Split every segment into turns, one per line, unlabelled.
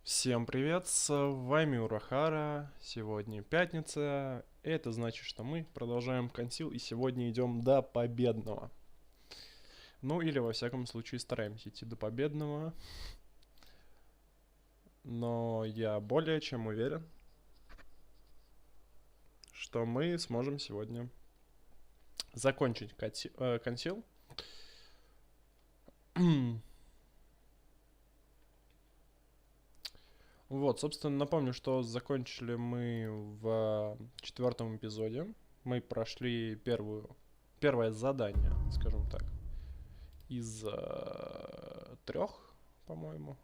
Всем привет, с вами Урахара. Сегодня пятница. Это значит, что мы продолжаем консил и сегодня идем до победного. Ну или во всяком случае стараемся идти до победного. Но я более чем уверен, что мы сможем сегодня закончить консил. Вот, собственно, напомню, что закончили мы в 4-м эпизоде. Мы прошли первое задание, скажем так, из 3, по-моему.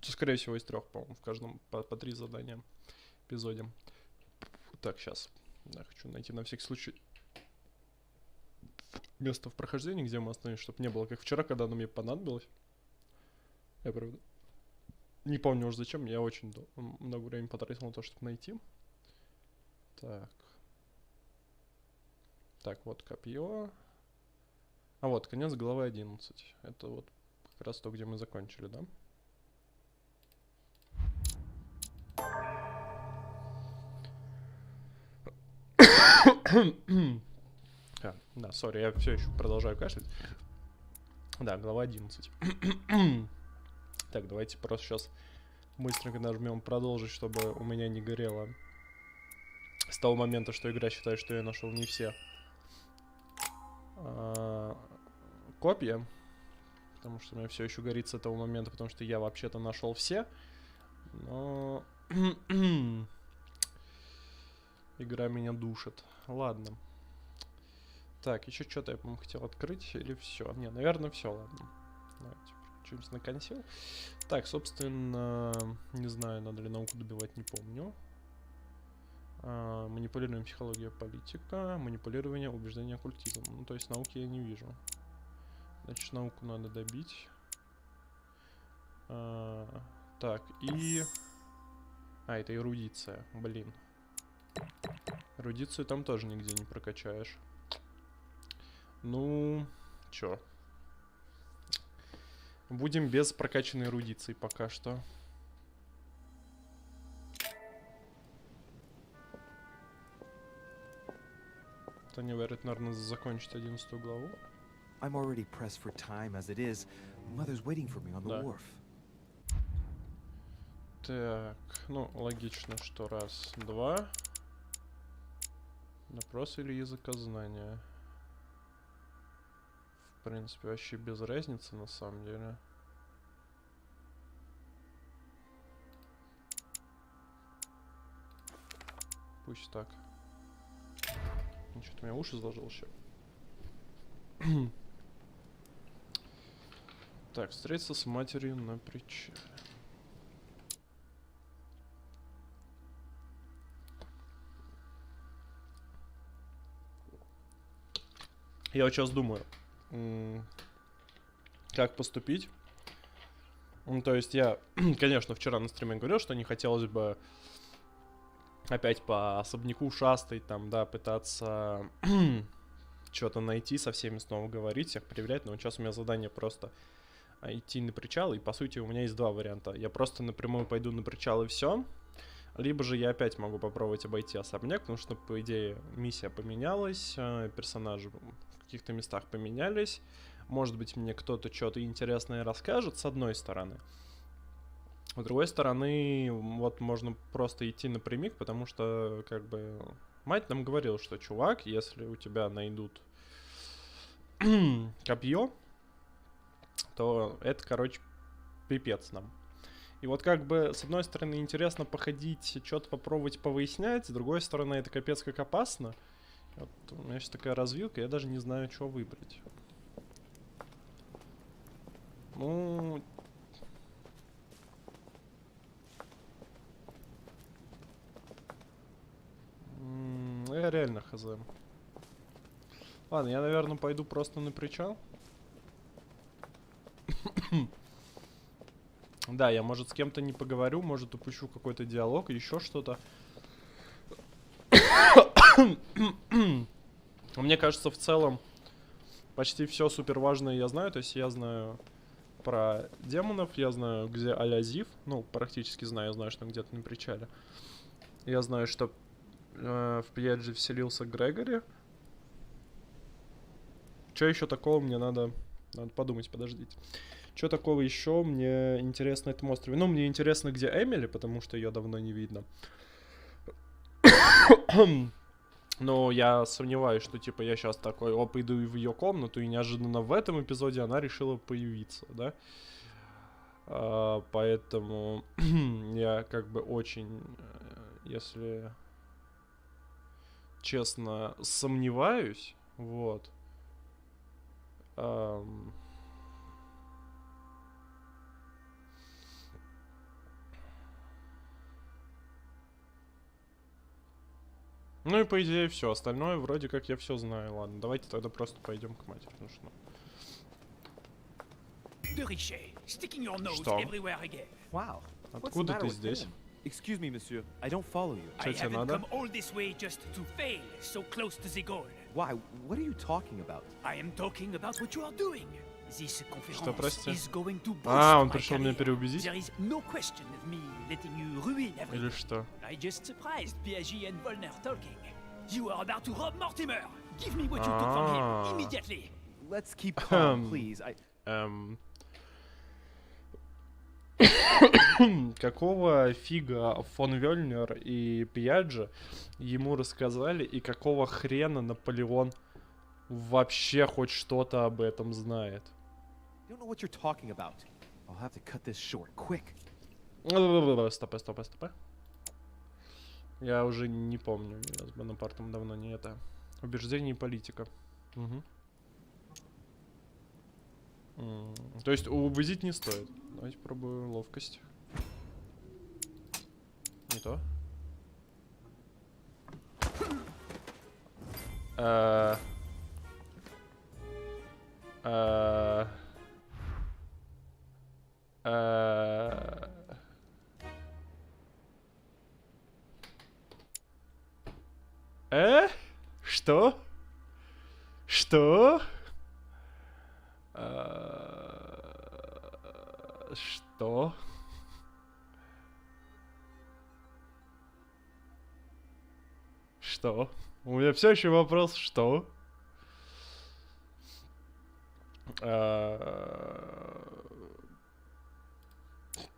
Скорее всего, из 3, по-моему, в каждом по 3 задания в эпизоде. Так, сейчас. Я хочу найти на всякий случай место в прохождении, где мы остановились, чтобы не было как вчера, когда оно мне понадобилось. Я, правда, не помню уже зачем, я очень много времени потратил на то, чтобы найти. Так. Так, вот копье. А вот, конец главы 11. Это вот как раз то, где мы закончили, да? Да, сори, я все еще продолжаю кашлять. Да, глава 11. Так, давайте просто сейчас быстренько нажмем продолжить, чтобы у меня не горело с того момента, что игра считает, что я нашел не все копья. Потому что у меня все еще горит с этого момента, потому что я вообще-то нашел все. Но игра меня душит. Ладно. Так, еще что-то я, по-моему, хотел открыть. Или все? Не, наверное, все, ладно. Давайте переключимся на консиль. Так, собственно, не знаю, надо ли науку добивать, не помню. Манипулирование, психология, политика. Манипулирование, убеждение, оккультизм. Ну, то есть науки я не вижу. Значит, науку надо добить. Так, и... это эрудиция, блин. Эрудицию там тоже нигде не прокачаешь. Ну, чё. Будем без прокачанной эрудиции пока что. Таня говорит, наверное, закончить 11 главу.
I'm already pressed for time as it is. Mother's waiting for me on the wharf.
Так, ну, логично, что раз, два. Допрос или языкознание. В принципе, вообще без разницы, на самом деле. Пусть так. Что-то у меня уши заложил еще. Так, встретиться с матерью на причале. Я вот сейчас думаю, как поступить. Ну, то есть я, конечно, вчера на стриме говорил, что не хотелось бы опять по особняку шастать, там, да, пытаться что-то найти, со всеми снова говорить, всех проверять. Но сейчас у меня задание просто идти на причал, и по сути у меня есть два варианта. Я просто напрямую пойду на причал и все. Либо же я опять могу попробовать обойти особняк, потому что, по идее, миссия поменялась, персонажи в каких-то местах поменялись. Может быть, мне кто-то что-то интересное расскажет, с одной стороны. С другой стороны, вот можно просто идти напрямик, потому что, как бы, мать нам говорила, что, чувак, если у тебя найдут копье, то это, короче, пипец нам. И вот как бы, с одной стороны, интересно походить, что-то попробовать повыяснять, с другой стороны, это капец как опасно. Вот у меня сейчас такая развилка, я даже не знаю, что выбрать. Ну... Я реально хз. Ладно, я, наверное, пойду просто на причал. Да, я, может, с кем-то не поговорю, может, упущу какой-то диалог, еще что-то. Мне кажется, в целом, почти все супер важное я знаю. То есть я знаю про демонов, я знаю, где а-ля Зив. Ну, практически знаю, я знаю, что он где-то на причале. Я знаю, что в Пьяджи вселился Грегори. Что еще такого мне надо подумать, подождите. Что такого еще мне интересно на этом острове? Ну, мне интересно, где Эмили, потому что ее давно не видно. Но я сомневаюсь, что, типа, я сейчас такой, иду в ее комнату, и неожиданно в этом эпизоде она решила появиться, да? Поэтому я как бы очень, если честно, сомневаюсь, вот. Ну и по идее все. Остальное вроде как я все знаю. Ладно, давайте тогда просто пойдем к матери. Ну что? Что?
Wow. What's the
Откуда
matter
ты
with
здесь?
him? Excuse me, monsieur. I don't follow you.
Что тебе надо?
Why? What are you talking about?
Что, прости?
А,
Он пришел меня переубедить? Или что?
Let's keep calm, please.
Какого фига фон Вёльнер и Пьяджи ему рассказали, и какого хрена Наполеон вообще хоть что-то об этом знает?
You don't know what you're talking about. I'll have to cut this short, quick.
Стоп. Я уже не помню, у меня с Бонапартом давно не это. Убеждение и политика. Угу. То есть увозить не стоит. Давайте пробую ловкость. Не то. Что? Что? Что? Что? У меня все еще вопрос, что?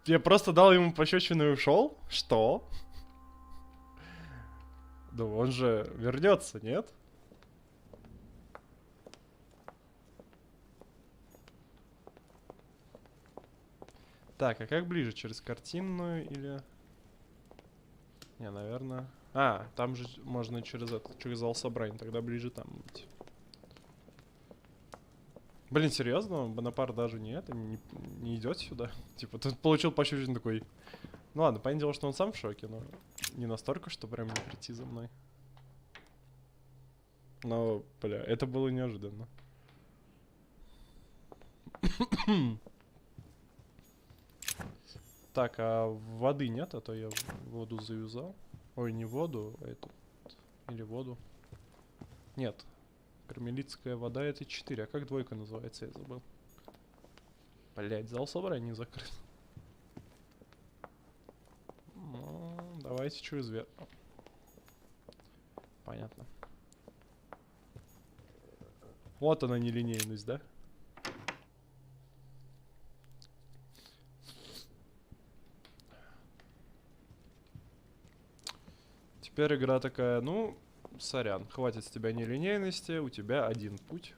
Я просто дал ему пощечину и ушел? Что? Ну, он же вернется, нет? Так, а как ближе? Через картинную или... Не, наверное... А, там же можно через зал собраний. Тогда ближе там быть. Блин, серьезно? Бонапарт даже не идет сюда? Типа, тут получил пощечину такой... Ну ладно, понятное дело, что он сам в шоке, но не настолько, что прям не прийти за мной. Но, бля, это было неожиданно. Так, а воды нет, а то я воду заюзал. Ой, не воду, а эту. Или воду. Нет. Кармелитская вода это 4. А как двойка называется, я забыл. Блять, зал собраний закрыт. Ну, давайте через верх. Понятно. Вот она нелинейность, да? Теперь игра такая, ну, сорян, хватит с тебя нелинейности, у тебя один путь.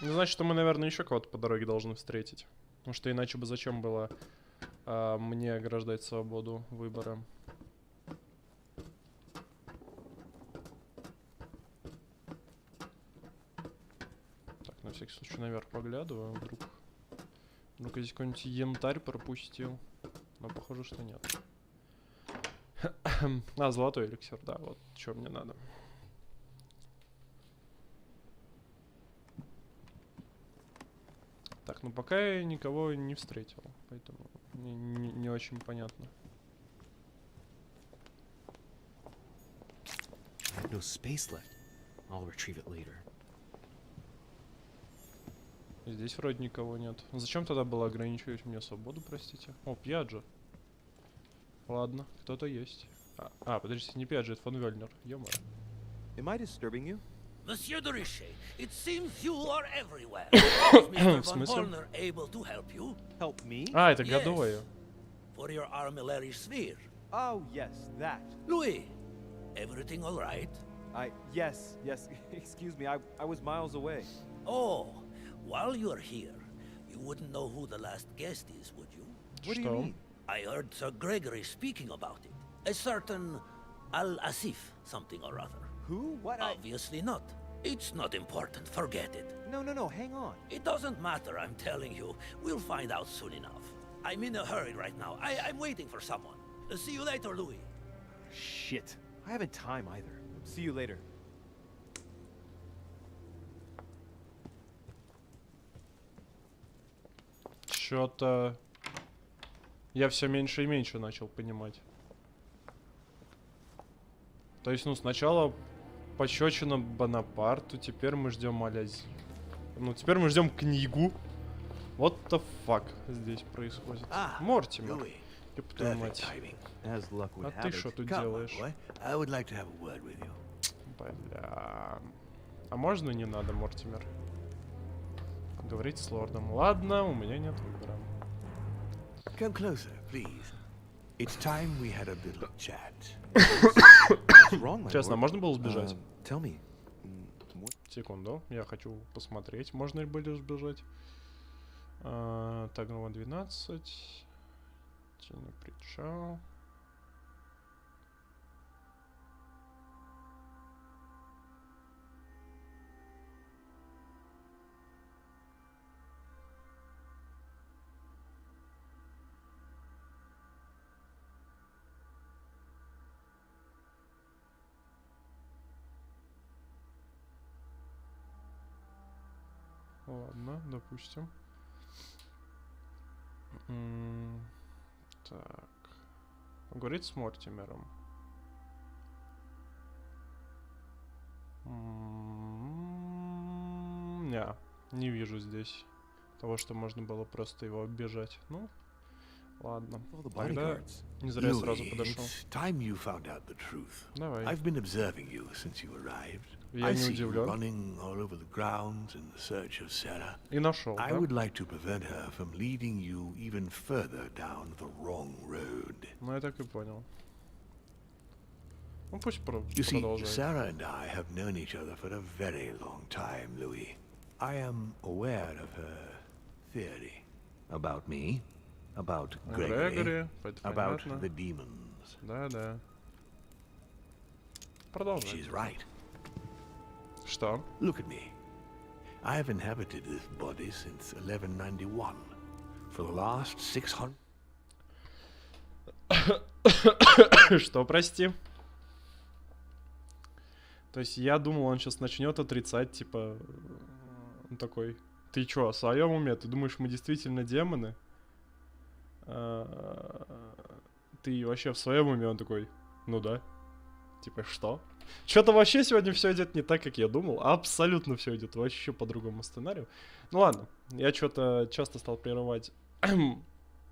Ну, значит, что мы, наверное, еще кого-то по дороге должны встретить. Потому что иначе бы зачем было мне ограждать свободу выбора. Так, на всякий случай наверх поглядываю, вдруг я здесь какой-нибудь янтарь пропустил. Но похоже, что нет. А, золотой эликсир, да, вот что мне надо. Так, ну пока я никого не встретил, поэтому не очень понятно.
No space left. I'll retrieve it later.
Здесь вроде никого нет. Зачем тогда было ограничивать мне свободу, простите? О, Пьяджо. Ладно, кто-то есть. Подождите, не Пьяджо, это фон Вельнер. Ё-моё.
Am I disturbing you?
Monsieur de Richet, it seems you are everywhere. Is Mr.
В
von
смысле?
Pollner able to help you?
Help me?
Это
Yes.
годовое.
For your armillary sphere.
Oh, yes, that.
Louis, everything all right?
Yes. Excuse me, I was miles away.
Oh, while you're here, you wouldn't know who the last guest is, would you?
What do you
Что?
mean?
I heard Sir Gregory speaking about it. A certain Al-Asif something or other.
Who? What?
Obviously not. It's not important, forget it.
No, hang on.
It doesn't matter, I'm telling you. We'll find out soon enough. I'm in a hurry right now. I'm waiting for someone. See you later, Louis.
Shit. I haven't time either. See you later.
Чё-то... Я все меньше и меньше начал понимать. То есть, сначала пощечина Бонапарту, теперь мы ждем Алязи. Теперь мы ждем книгу. What the fuck здесь происходит? Мортимер.
Louis.
Ёб твою
Perfect
мать.
timing.
As luck would
А
have
ты
it.
что тут
Come, my
делаешь?
boy. I would like to have a word with you.
Бля. А можно не надо, Мортимер? Поговорить с лордом. Ладно, у меня нет выбора.
Come closer, please. It's time we had a little chat.
What's wrong, my
Честно,
lord?
можно было сбежать?
Tell me. What?
Секунду, я хочу посмотреть, можно ли было сбежать. Так, глава 12. Тени причал. Ладно, допустим. Так. Говорить с Мортимером. Не вижу здесь того, что можно было просто его оббежать. Ну, ладно.
All the
Тогда
bodyguards.
не зря я сразу
Louis,
подошел.
it's time you found out the truth.
Давай.
I've been observing you since you arrived.
Я
I
не
see you
удивлен.
running all over the grounds in search of Sarah.
И нашел,
I
да?
would like to prevent her from leading you even further down the wrong road.
Ну, я так и понял. Ну, пусть
You see,
продолжает.
Sarah and I have known each other for a very long time, Louis. I am aware of her theory. About me, about Gregory,
Грегори, это
about
понятно.
the demons.
Да. Продолжай.
She's right.
Что?
Look at me. I have inhabited this body since 1191. For the last 600...
Что, прости? То есть я думал, он сейчас начнет отрицать, типа, он такой, ты чё, в своем уме? Ты думаешь, мы действительно демоны? Ты вообще в своем уме? Он такой, ну да. Типа, что? Что-то вообще сегодня все идет не так, как я думал. Абсолютно все идет вообще по другому сценарию. Ну ладно, я что-то часто стал прерывать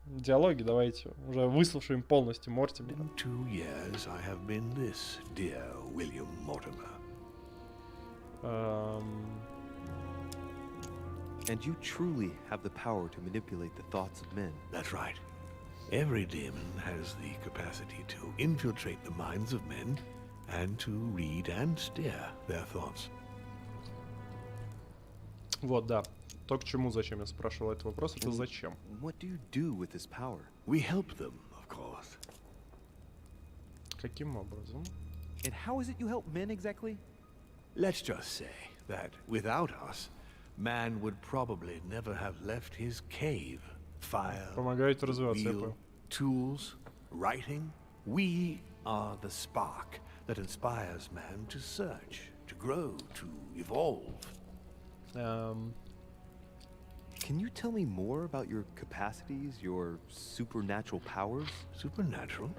диалоги. Давайте уже выслушаем полностью Мортимера.
In 2 years I have been this, dear William Mortimer.
And you truly have the power to manipulate the thoughts of men.
That's right. Every demon has the capacity to infiltrate the minds of men and to read and steer their thoughts.
Вот, да. То, к чему, зачем я спрашивал этот вопрос, это зачем?
What do you do with this power?
We help them, of course.
Каким образом?
And how is it you help men exactly?
Let's just say that without us, man would probably never have left his cave. Fire,
Помогаете развиваться, я
wheel,
понял.
tools, writing. We are the spark that inspires man to search, to grow, to evolve.
Can you tell me more about your capacities, your supernatural powers?
Supernatural?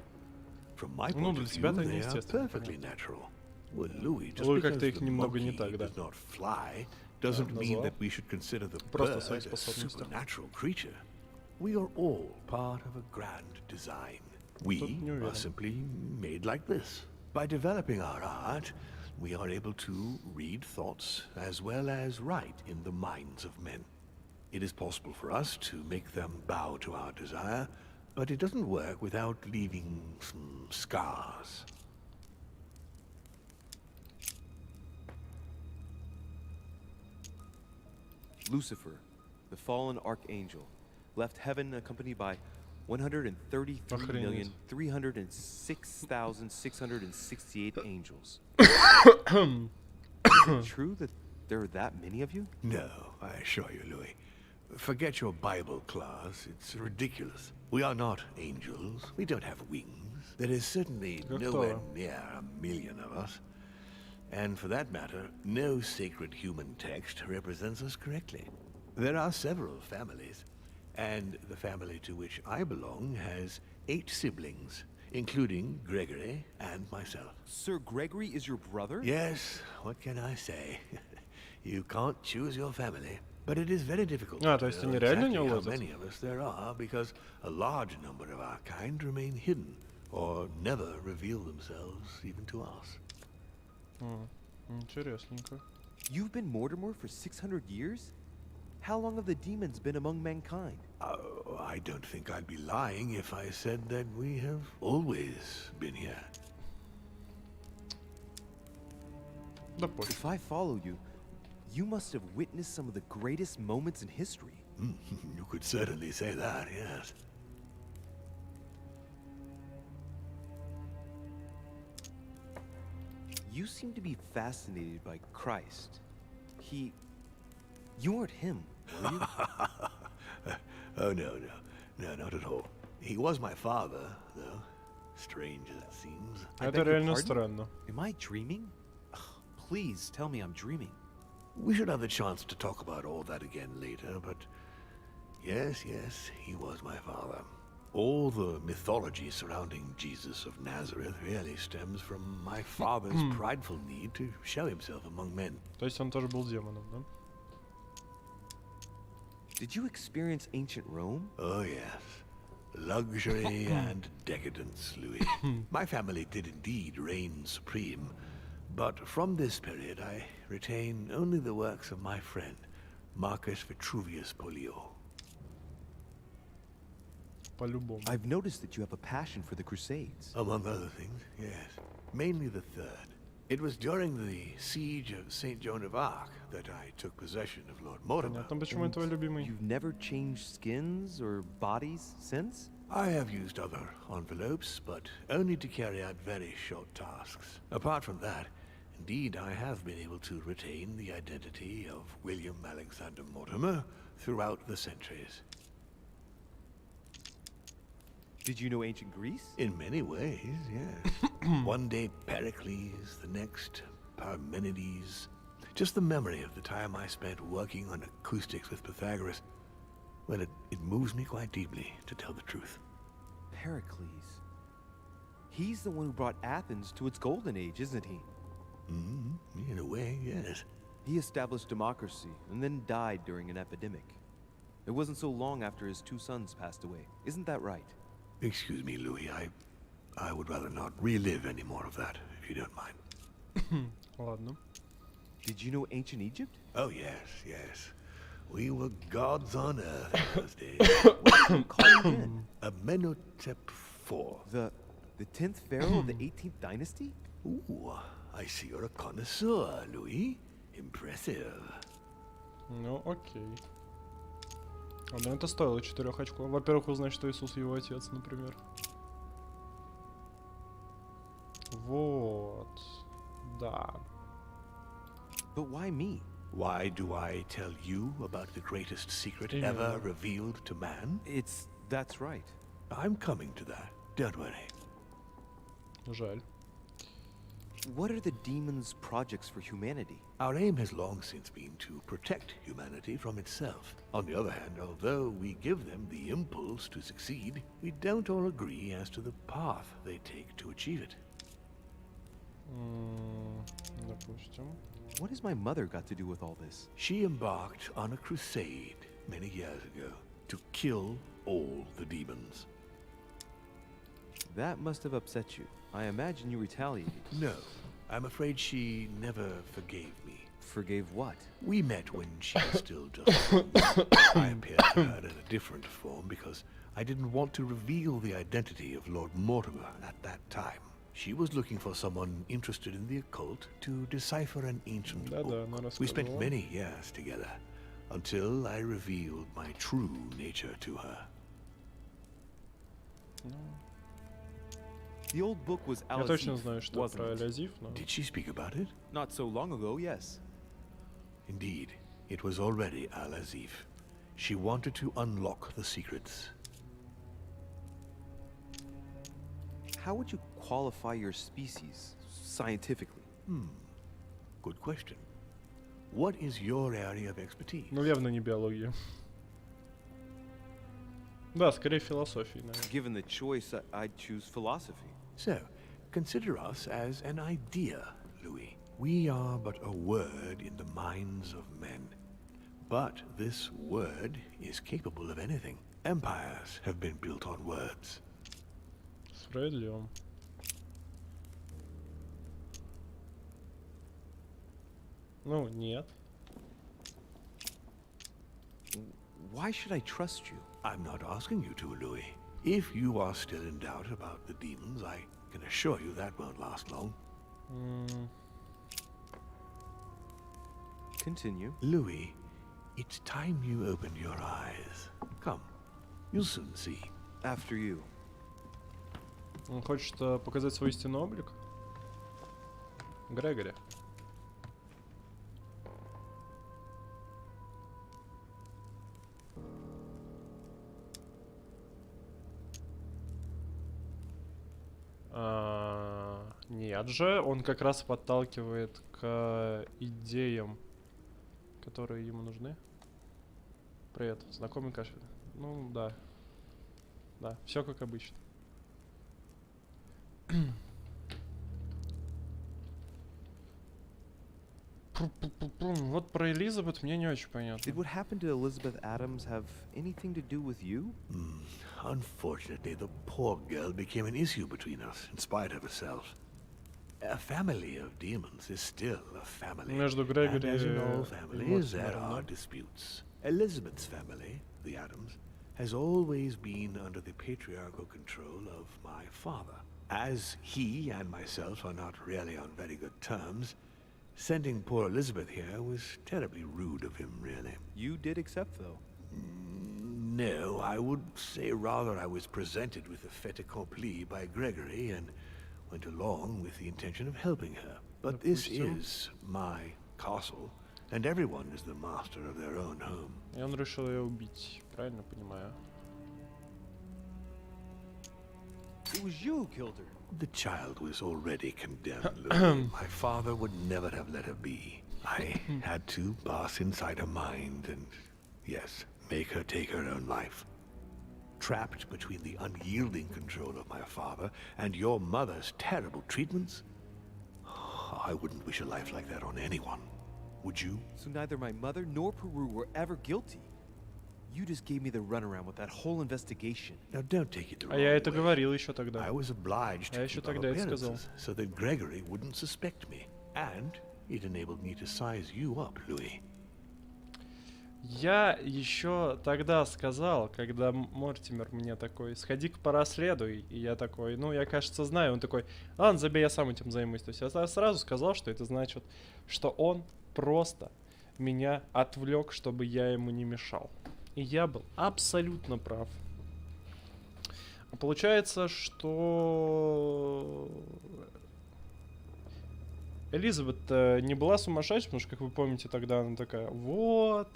From my
Ну,
point
для
of
тебя
view,
это
they are
неестественно,
perfectly
понятно.
natural. Well, Louis, just
Луи
because
как-то их
the
немного не
monkey
так, да.
does not fly doesn't mean
назвал.
that we should consider the
Просто
bird
своих
a
способностях.
supernatural creature. We are all part of a grand design. We
не уверен.
are simply made like this. By developing our art, we are able to read thoughts as well as write in the minds of men. It is possible for us to make them bow to our desire, but it doesn't work without leaving some scars.
Lucifer, the fallen archangel, left heaven accompanied by 133,306,668 angels. Is it true that there are that many of you?
No, I assure you, Louis. Forget your Bible class. It's ridiculous. We are not angels. We don't have wings. There is certainly nowhere near 1,000,000 of us. And for that matter, no sacred human text represents us correctly. There are several families, and the family to which I belong has 8 siblings, including Gregory and myself.
Sir Gregory is your brother?
Yes, what can I say? You can't choose your family. But it is very difficult
А,
to
то есть
know
они реально не
exactly how
улазят?
many of us there are, because a large number of our kind remain hidden, or never reveal themselves even to us.
Интересненько.
You've been Mortimer for 600 years? How long have the demons been among mankind?
Oh, I don't think I'd be lying if I said that we have always been here.
Да пофиг.
If I follow you, you must have witnessed some of the greatest moments in history.
You could certainly say that, yes.
You seem to be fascinated by Christ. You weren't him, were you?
Oh, no, not at all. He was my father, though. Strange as it seems.
I
Это
beg your
реально
pardon?
странно.
Am I dreaming? Ugh, please tell me I'm dreaming.
We should have the chance to talk about all that again later, but yes, he was my father. All the mythology surrounding Jesus of Nazareth really stems from my father's prideful need to show himself among men.
То есть он тоже был демоном, да?
Did you experience ancient Rome?
Oh, yes. Luxury and decadence, Louis. My family did indeed reign supreme, but from this period I retain only the works of my friend, Marcus Vitruvius Pollio.
По-любому.
I've noticed that you have a passion for the Crusades.
Among other things, yes. Mainly the third. It was during the siege of St. Joan of Arc that I took possession of Lord Mortimer.
Понятно, почему он твой любимый.
You've never changed skins or bodies since?
I have used other envelopes, but only to carry out very short tasks. Apart from that, indeed, I have been able to retain the identity of William Alexander Mortimer throughout the centuries.
Did you know ancient Greece?
In many ways, yes. One day Pericles, the next Parmenides. Just the memory of the time I spent working on acoustics with Pythagoras, well, it moves me quite deeply, to tell the truth.
Pericles. He's the one who brought Athens to its golden age, isn't he?
In a way, yes.
He established democracy and then died during an epidemic. It wasn't so long after his 2 sons passed away. Isn't that right?
Excuse me, Louis, I would rather not relive any more of that, if you don't mind.
Ладно.
Did you know ancient Egypt?
Oh, yes. We were gods on earth in those days.
What do you call it then?
Amenhotep IV.
The 10th pharaoh of the 18th dynasty?
Ooh, I see you're a connoisseur, Louis. Impressive.
Ну, окей. Ну, это стоило 4 очков. Во-первых, узнать, что Иисус его отец, например. Вот. Да.
But why me?
Why do I tell you about the greatest secret
Именно.
ever revealed to man?
That's right.
I'm coming to that. Don't worry.
Жаль.
What are the demons' projects for humanity?
Our aim has long since been to protect humanity from itself. On the other hand, although we give them the impulse to succeed, we don't all agree as to the path they take to achieve it.
Допустим.
What has my mother got to do with all this?
She embarked on a crusade many years ago to kill all the demons.
That must have upset you. I imagine you retaliated.
No, I'm afraid she never forgave me.
Forgave what?
We met when she was still just... I appeared to her in a different form because I didn't want to reveal the identity of Lord Mortimer at that time. She was looking for someone interested in the occult to decipher an ancient
Да-да,
book.
она
We spent
рассказывала.
many years together until I revealed my true nature to her.
The old book was
Я точно
Al-Azif,
знаю, что
wasn't
про
it?
Алязив, но...
Did she speak about it?
Not so long ago, yes.
Indeed, it was already Al-Azif. She wanted to unlock the secrets.
How would you qualify your species scientifically?
Good question. What is your area of expertise?
Ну, явно не биология. Да, скорее философии, наверное.
Given the choice, I'd choose philosophy.
So, consider us as an idea, Louis. We are but a word in the minds of men. But this word is capable of anything. Empires have been built on words.
Справедливо. Ну, нет.
Why should I trust you?
I'm not asking you to, Louis. If you are still in doubt about the demons, I can assure you that won't last long.
Continue.
Louis, it's time you opened your eyes. Come, you'll soon see.
After you.
Он хочет показать свой истинный облик? Грегори. Нет же, он как раз подталкивает к идеям, которые ему нужны. Привет, знакомый кашель. Ну да. Да, все как обычно. Вот про Элизабет мне не очень понятно.
Did what happened to Elizabeth Adams have anything to do with you?
Unfortunately, the poor girl became an issue between us, in spite of herself. A family of demons is still a family.
Между
And
Грегори
as in all
и
families, there
Мортимером,
are
да?
disputes. Elizabeth's family, the Adams, has always been under the patriarchal control of my father. As he and myself are not really on very good terms, sending poor Elizabeth here was terribly rude of him, really.
You did accept, though.
No, I would say rather I was presented with a fait accompli by Gregory and went along with the intention of helping her. But this
Допустим.
is my castle, and everyone is the master of their own home.
И он решил ее убить, правильно понимаю?
It was you who killed her.
The child was already condemned, Louis. My father would never have let her be. I had to pass inside her mind and, yes, make her take her own life. Trapped between the unyielding control of my father and your mother's terrible treatments, I wouldn't wish a life like that on anyone. Would you?
So neither my mother nor Peru were ever guilty. You just gave me the runaround with that whole investigation.
Now don't take it the
А
wrong
я это
way.
говорил еще тогда.
I was obliged
Я
to
еще
keep up
тогда это сказал.
appearances so that Gregory wouldn't suspect me. And it enabled me to size you up, Louis.
Я еще тогда сказал, когда Мортимер мне такой, сходи-ка порасследуй, и я такой, ну, я, кажется, знаю. Он такой, ладно, забей, я сам этим займусь. То есть я сразу сказал, что это значит, что он просто меня отвлек, чтобы я ему не мешал. И я был абсолютно прав. Получается, что Элизабет не была сумасшедшей, потому что, как вы помните, тогда она такая, вот,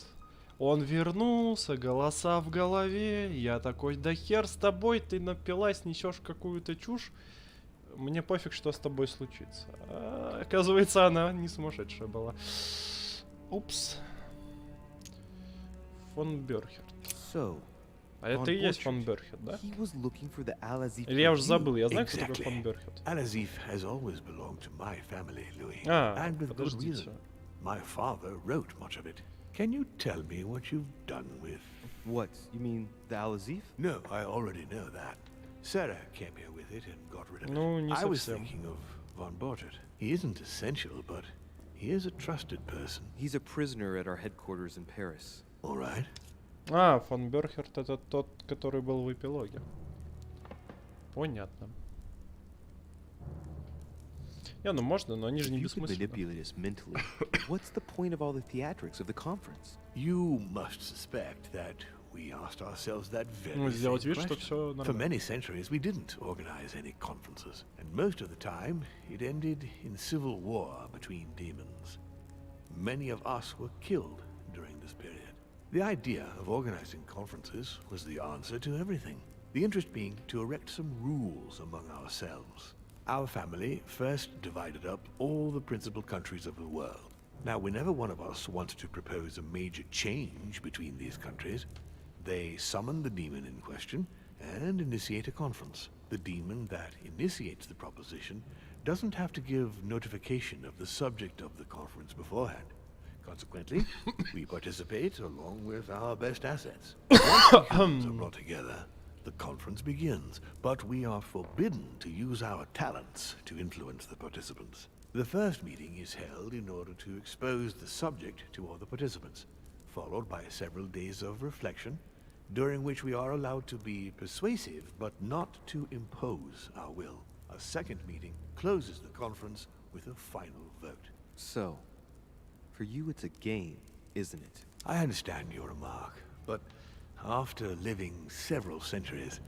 он вернулся, голоса в голове. Я такой, да хер с тобой, ты напилась, несешь какую-то чушь. Мне пофиг, что с тобой случится. А, оказывается, она не сумасшедшая была. Упс. Фон Бёрхерт.
So,
А это и есть фон Бёрхет, да?
He was looking for the Al-Azif
Или я уже
review.
забыл, я знаю, кто такой
Exactly.
фон Бёрхет.
Al-Azif has always belonged to my family, Louis.
А,
And with good
подождите.
reason. My father wrote much of it. Can you tell me what you've done with...
What? You mean the Al-Azif?
No, I already know that. Sarah came here with it and got rid of it.
Ну, не
I was
совсем.
thinking of Von Borchardt. He isn't essential, but he is a trusted person.
He's a prisoner at our headquarters in Paris.
All right.
А, фон Бёрхерт это тот, который был в эпилоге. Понятно. Не, ну можно, но они же
If
не
you could
бессмысленны.
manipulate us mentally, what's the point of all the theatrics of the conference?
You must suspect that we asked ourselves that very
Ну, сделать
same
вид, что
question.
все
For
нормально.
many centuries, we didn't organize any conferences, and most of the time, it ended in civil war between demons. Many of us were killed during this period. The idea of organizing conferences was the answer to everything. The interest being to erect some rules among ourselves. Our family first divided up all the principal countries of the world. Now, whenever one of us wanted to propose a major change between these countries, they summon the demon in question and initiate a conference. The demon that initiates the proposition doesn't have to give notification of the subject of the conference beforehand. Consequently, we participate along with our best assets. Once the humans are brought together, the conference begins, but we are forbidden to use our talents to influence the participants. The first meeting is held in order to expose the subject to all the participants, followed by several days of reflection, during which we are allowed to be persuasive but not to impose our will. A second meeting closes the conference with a final vote.
So, for you it's a game, isn't it?
I understand your remark, but after living several centuries,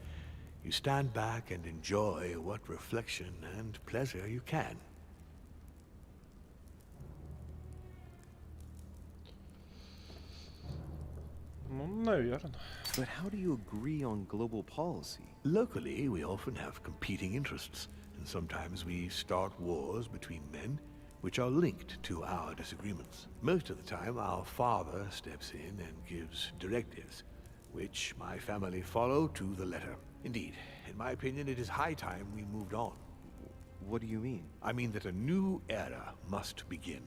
you stand back and enjoy what reflection and pleasure you can.
Ну, наверное.
But how do you agree on global policy?
Locally, we often have competing interests, and sometimes we start wars between men which are linked to our disagreements. Most of the time, our father steps in and gives directives, which my family follow to the letter. Indeed, in my opinion, it is high time we moved on.
What do you mean?
I mean that a new era must begin.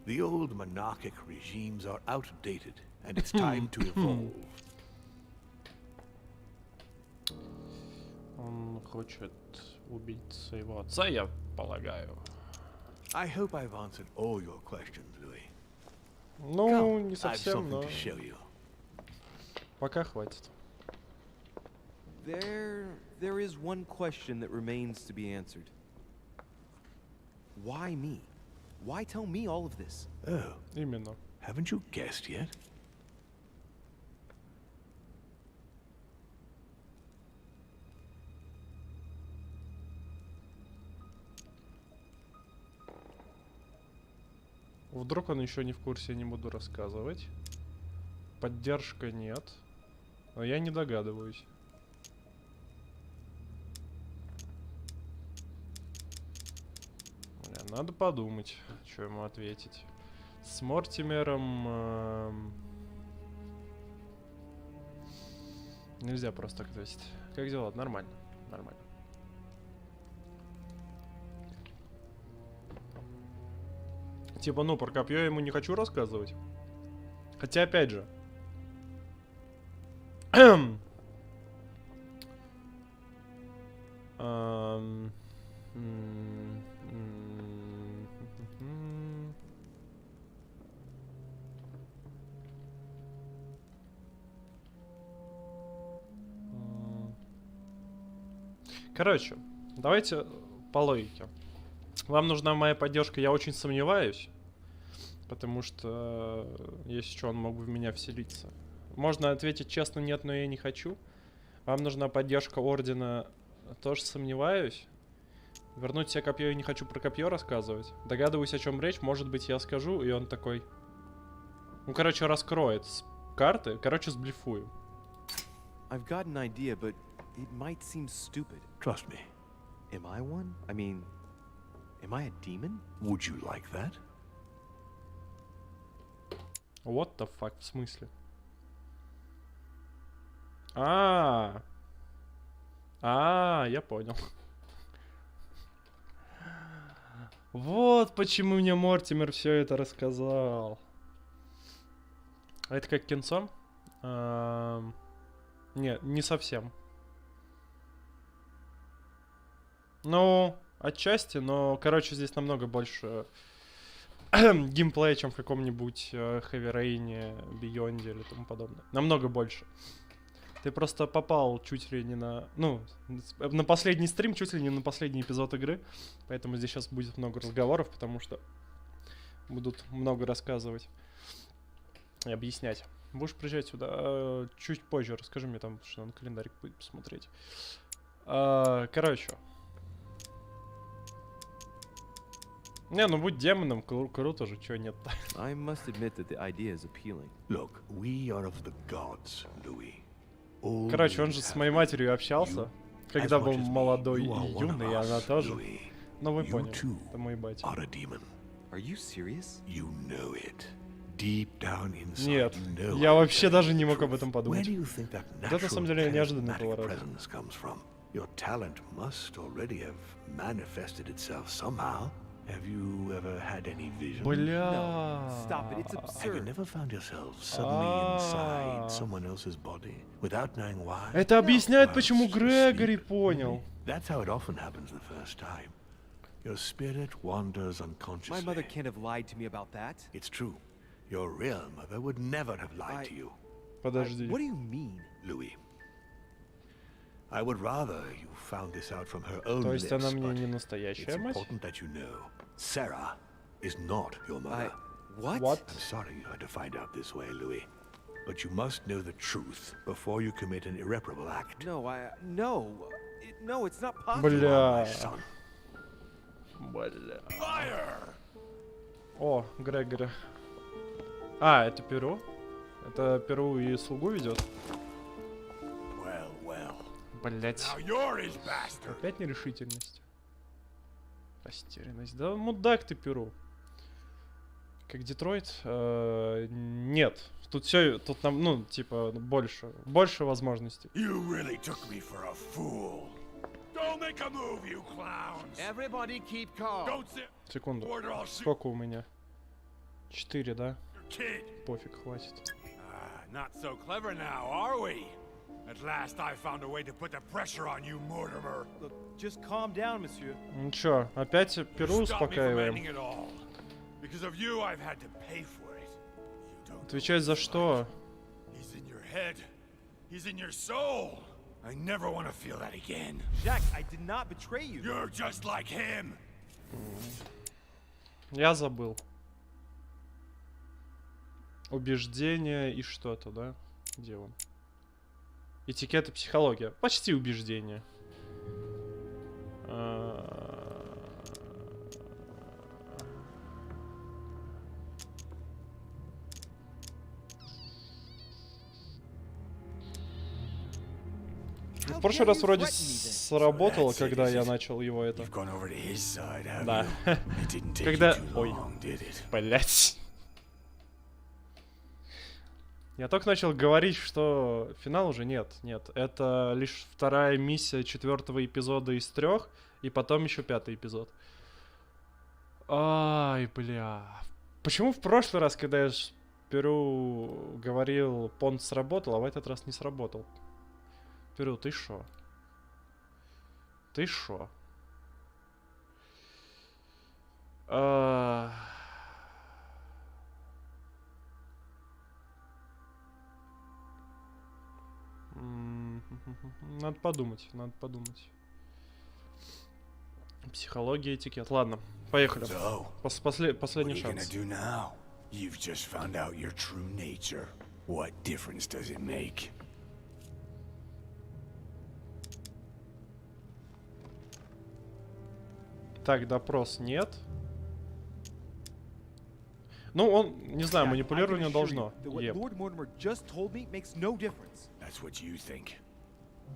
The old monarchic regimes are outdated, and it's time to evolve.
Он хочет убить своего отца, я полагаю.
I hope I've answered all your questions, Louis.
Ну,
Come,
не
I've
совсем,
something
но
to show you.
пока хватит.
There is one question that remains to be answered. Why me? Why tell me all of this?
Oh,
Именно.
haven't you guessed yet?
Вдруг он еще не в курсе, не буду рассказывать. Поддержка нет. Но я не догадываюсь. Надо подумать, что ему ответить. С Мортимером... Нельзя просто так ответить. Как дела? Нормально. Нормально. Типа, ну, про копье я ему не хочу рассказывать. Хотя, опять же... Короче, давайте по логике. Вам нужна моя поддержка, я очень сомневаюсь. Потому что, если что, он мог бы в меня вселиться. Можно ответить честно, нет, но я не хочу. Вам нужна поддержка Ордена, тоже сомневаюсь. Вернуть себе копье, я не хочу про копье рассказывать. Догадываюсь, о чем речь, может быть, я скажу, и он такой... Ну, короче, раскроет карты, короче, сблефую.
I've got an idea, but it might seem stupid.
Trust me.
Am I one? I mean, am I a demon?
Would you like that?
What the fuck, в смысле? Я понял. Вот почему мне Мортимер все это рассказал. А это как кинцо? Нет, не совсем. Ну, отчасти, но, короче, здесь намного больше геймплея, чем в каком-нибудь Heavy Rain, Beyond или тому подобное. Намного больше. Ты просто попал чуть ли не на... Ну, на последний стрим, чуть ли не на последний эпизод игры. Поэтому здесь сейчас будет много разговоров, потому что будут много рассказывать и объяснять. Будешь приезжать сюда чуть позже. Расскажи мне там, что на календарик будет посмотреть. Короче. Не, ну будь демоном, круто же, чего нет-то.
I must admit that the idea is appealing.
Look, we are of the gods, Louis. All
Короче, он
we
же с
have
моей матерью общался, когда
as
был
much as me,
молодой и
you are one
юный,
of
и она
us,
тоже.
Louis.
Ну вы
You
поняли,
too
это мой батя.
are a demon.
Are you serious?
You know it. Deep down inside,
Нет,
you know
я
I'm
вообще
telling
даже
the
не мог об
truth.
этом
Where
подумать.
do you think that
Вот это, на самом деле,
natural
неожиданный
charismatic
поворот.
presence comes from? Your talent must already have manifested itself somehow. Have you ever had any vision?
Бля.
Stop it, it's
Have you
absurd.
never found yourself suddenly inside someone else's body without knowing why?
Это объясняет,
While
почему
asleep,
Грегори
maybe?
понял.
That's how it often happens the first time. Your spirit wanders
My
unconsciously.
mother can't have lied to me about that.
It's true. Your real mother would never have lied to you,
Подожди.
What do you mean?
Louis. I would rather you found this out from her own
То есть
lips,
она мне
but
не
it's
настоящая мать?
important that you know. Sarah is not your mother.
What?
What?
I'm sorry you had to find out this way, Louis. But you must know the truth before you commit an irreparable act.
No, no, it's not possible.
Бля.
My son.
Бля. О, Грегори. А, это Перу? Это Перу и слугу ведет?
Well, well.
Блять. Опять нерешительность. Растерянность. Да мудак ты, Перу. Как Детройт? Нет. Тут все, тут нам, ну, типа, больше возможностей.
You really took me for a fool. Don't make a move, you clowns.
Everybody keep calm.
Don't sit.
Секунду.
Or I'll shoot
Сколько у меня? 4, да?
your kid.
Пофиг, хватит.
Not so clever now, are we? At last I found a way to put the pressure on you, Mortimer.
Look, just calm down, monsieur.
Ну чё, опять Перу
You stopped me from
успокаиваем?
ending it all. Because of you, I've had to pay for it. You don't
Отвечать за что?
He's in your head. He's in your soul. I never want to feel that again.
Jack, I did not betray you.
You're just like him.
Я забыл. Убеждение и что-то, да? Где он? Этикет и психология. Почти убеждение. В прошлый раз вроде сработало, когда я начал его это.
You've gone over to his side, have
Да.
you? It didn't take
Когда...
you too
Ой.
long, did it?
Блять. Я только начал говорить, что финал уже нет. Это лишь вторая миссия 4-го эпизода из 3, и потом еще 5-й эпизод. Ай, бля. Почему в прошлый раз, когда я Перу говорил, понт сработал, а в этот раз не сработал? Перу, ты шо? Ты шо? Надо подумать. Психология, этикет. Ладно, поехали.
So,
Последний
what are you gonna
шанс.
do now? You've just found out your true nature. What difference does it make?
Так, допрос нет. Ну, он, не знаю,
Jack, I can
манипулирование
assure
должно.
you that what
Еп.
Lord Mortimer just told me makes no difference.
That's what you think.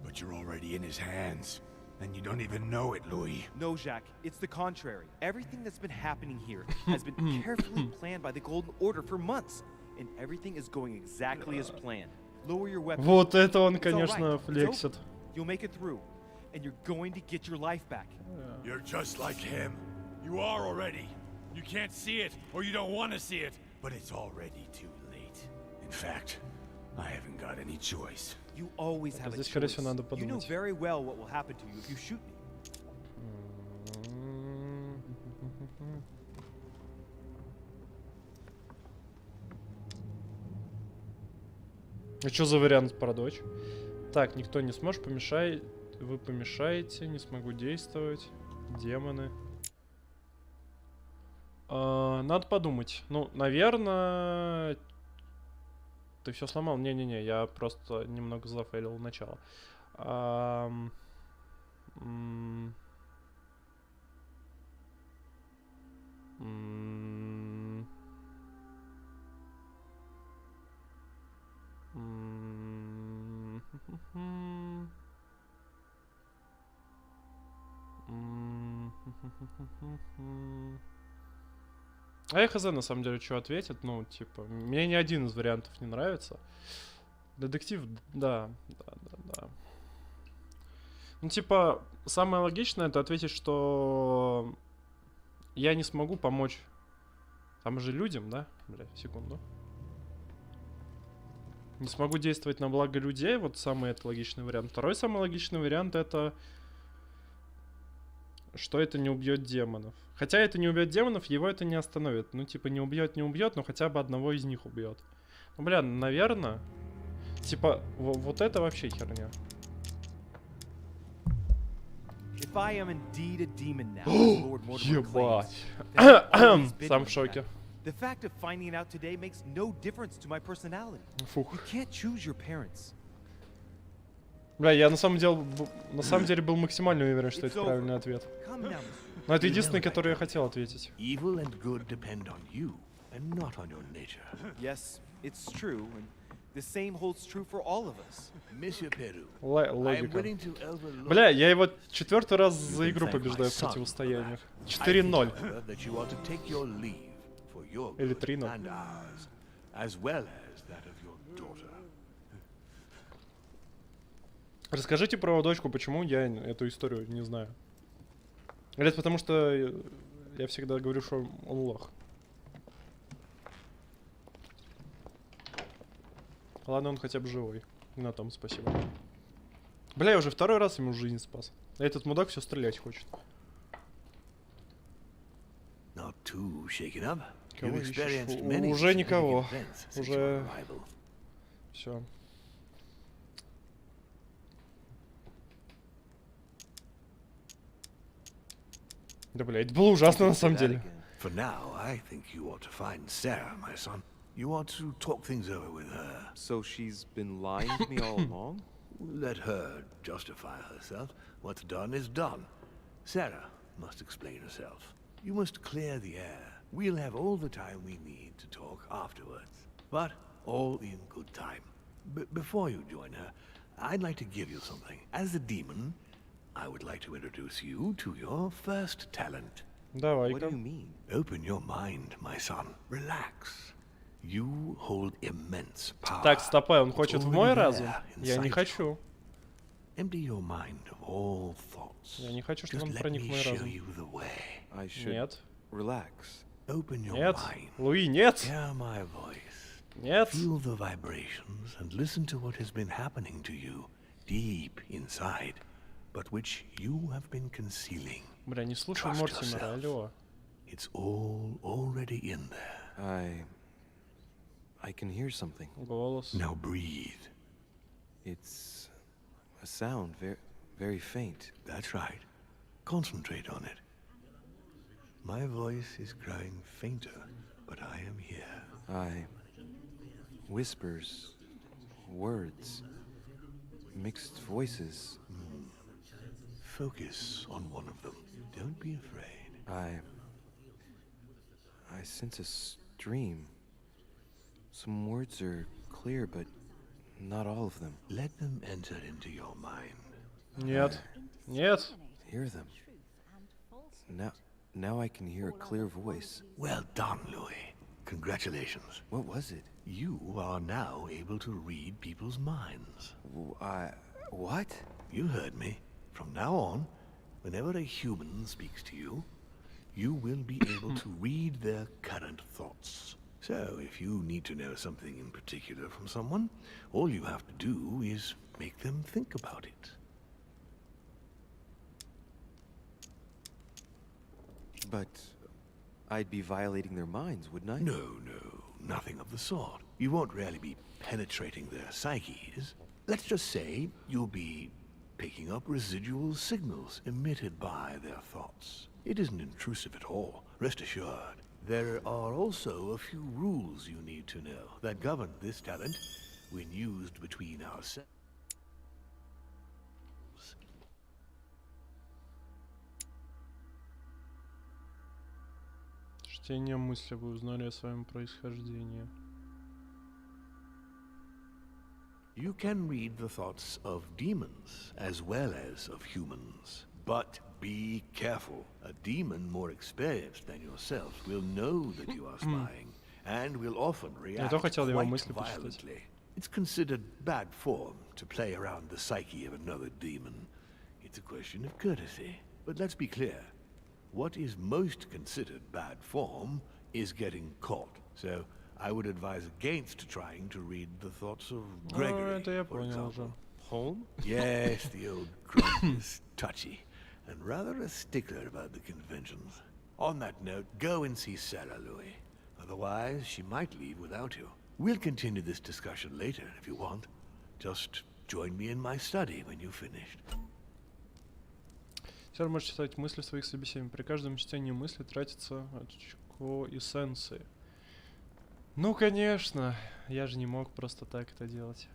But you're already in his hands. And you don't even know it, Louis.
No, Jack, it's the contrary. Everything that's been happening here has been carefully planned by the Golden Order for months, and everything is going exactly as planned. Lower your weapon.
Вот это он,
It's all
конечно,
right. It's
флексит.
over. You'll make it through, and you're going to get your life back.
You're just like him. You are already. You can't see it, or you don't want to see it, but it's already too late. In fact, I haven't got any choice.
You always have a
Здесь, скорее
choice.
всего, надо
You know
подумать.
very well what will happen to you if you shoot me.
А что за вариант про дочь? Так, никто не сможет, вы помешаете, не смогу действовать. Демоны. Надо подумать. Ну, наверное... Ты все сломал? Не-не-не, я просто немного зафейлил начало. А я хз, на самом деле, что ответит. Ну, типа, мне ни один из вариантов не нравится. Детектив, да. Ну, типа, самое логичное это ответить, что я не смогу помочь. Там же людям, да? Бля, секунду. Не смогу действовать на благо людей. Вот самый это логичный вариант. Второй самый логичный вариант это... Что это не убьет демонов. Хотя это не убьет демонов, его это не остановит. Ну, типа, не убьет, но хотя бы одного из них убьет. Ну, бля, наверное. Типа, вот это вообще херня.
If I am indeed a demon now, as Lord Mortimer claims,
Ебать.
then I've always been
Сам в
like
шоке.
that. The fact of finding it out today makes no difference to my personality.
Фух.
You can't choose your parents.
Бля, я на самом деле был максимально уверен, что это
It's over.
правильный ответ.
Come now, Mr.
Но это единственный, который я хотел ответить.
Evil and good depend on you, and not on your nature.
Yes, it's true, and the same holds true for all of us.
Monsieur Peru, I am
Логика.
willing to overlook...
Бля, я его 4-й раз
You
за
can
игру
thank
побеждаю
my
в
son
противостояниях.
for that. I think,
4-0.
however, that you ought to take your leave for your
Или
good
3-0.
and ours, as well as that of your daughter.
Расскажите про дочку, почему я эту историю не знаю. Или это потому что я всегда говорю, что он лох. Ладно, он хотя бы живой. На том спасибо. Бля, я уже 2-й раз ему жизнь спас. А этот мудак все стрелять хочет.
Not too shaken up.
Кого
You've
ищешь?
experienced many
Уже
significant
никого.
events since
Уже-
your arrival.
Все. Да, бля, это было ужасно на самом
That
деле.
again.
For now, I think you ought to find Sarah, my son. You ought to talk things over with her.
So she's been lying to me all along?
Let her justify herself. What's done is done. Sarah must explain herself. You must clear the air. We'll have all the time we need to talk afterwards. But all in good time. Before you join her, I'd like to give you something. As a demon, I would like to introduce you to your first talent.
What
Давай-ка.
do you mean?
Open your mind, my son. Relax. You hold immense power.
Так, стопай, он
It's
хочет в
already
мой
there,
разум? Я не
inside you.
хочу.
Empty your mind of all thoughts.
Я не хочу, чтобы
Just
он
let
проник в
me
мой
show
разум.
you the way.
I should
Нет.
relax.
Open your
Нет.
mind.
Луи, нет.
Hear my voice.
Нет.
Feel the vibrations and listen to what has been happening to you deep inside, but which you have been concealing.
Бля, не слушай
Trust
Мортимера,
yourself.
алло.
It's all already in there.
I can hear something.
Голос.
Now breathe.
It's a sound, very faint.
That's right. Concentrate on it. My voice is growing fainter, but I am here.
Whispers, words, mixed voices.
Focus on one of them. Don't be afraid.
I sense a stream. Some words are clear, but not all of them.
Let them enter into your mind.
Нет. Нет.
Hear them. Now I can hear a clear voice.
Well done, Louis. Congratulations.
What was it?
You are now able to read people's minds.
What?
You heard me. From now on, whenever a human speaks to you, you will be able to read their current thoughts. So, if you need to know something in particular from someone, all you have to do is make them think about it.
But I'd be violating their minds, wouldn't I?
No, nothing of the sort. You won't really be penetrating their psyches. Let's just say you'll be picking up residual signals emitted by their thoughts. It isn't intrusive at all, rest assured. There are also a few rules you need to know that govern this talent when used between ourselves.
Чтение мысли. Вы узнали о своем происхождении.
You can read the thoughts of demons as well as of humans. But be careful. A demon more experienced than yourself will know that you are spying and will often react quite violently. It's considered bad form to play around the psyche of another demon. It's a question of courtesy. But let's be clear. What is most considered bad form is getting caught. So I would advise against trying to read the thoughts of Gregory, for example.
Holm?
Yes, the old crone is touchy and rather a stickler about the conventions. On that note, go and see Sarah, Louis. Otherwise, she might leave without you. We'll continue this discussion later if you want. Just join me in my study when you've finished.
Теперь можешь читать мысли своих собеседников. При каждом чтении мысли тратится очко эссенции. Ну, конечно. Я же не мог просто так это делать.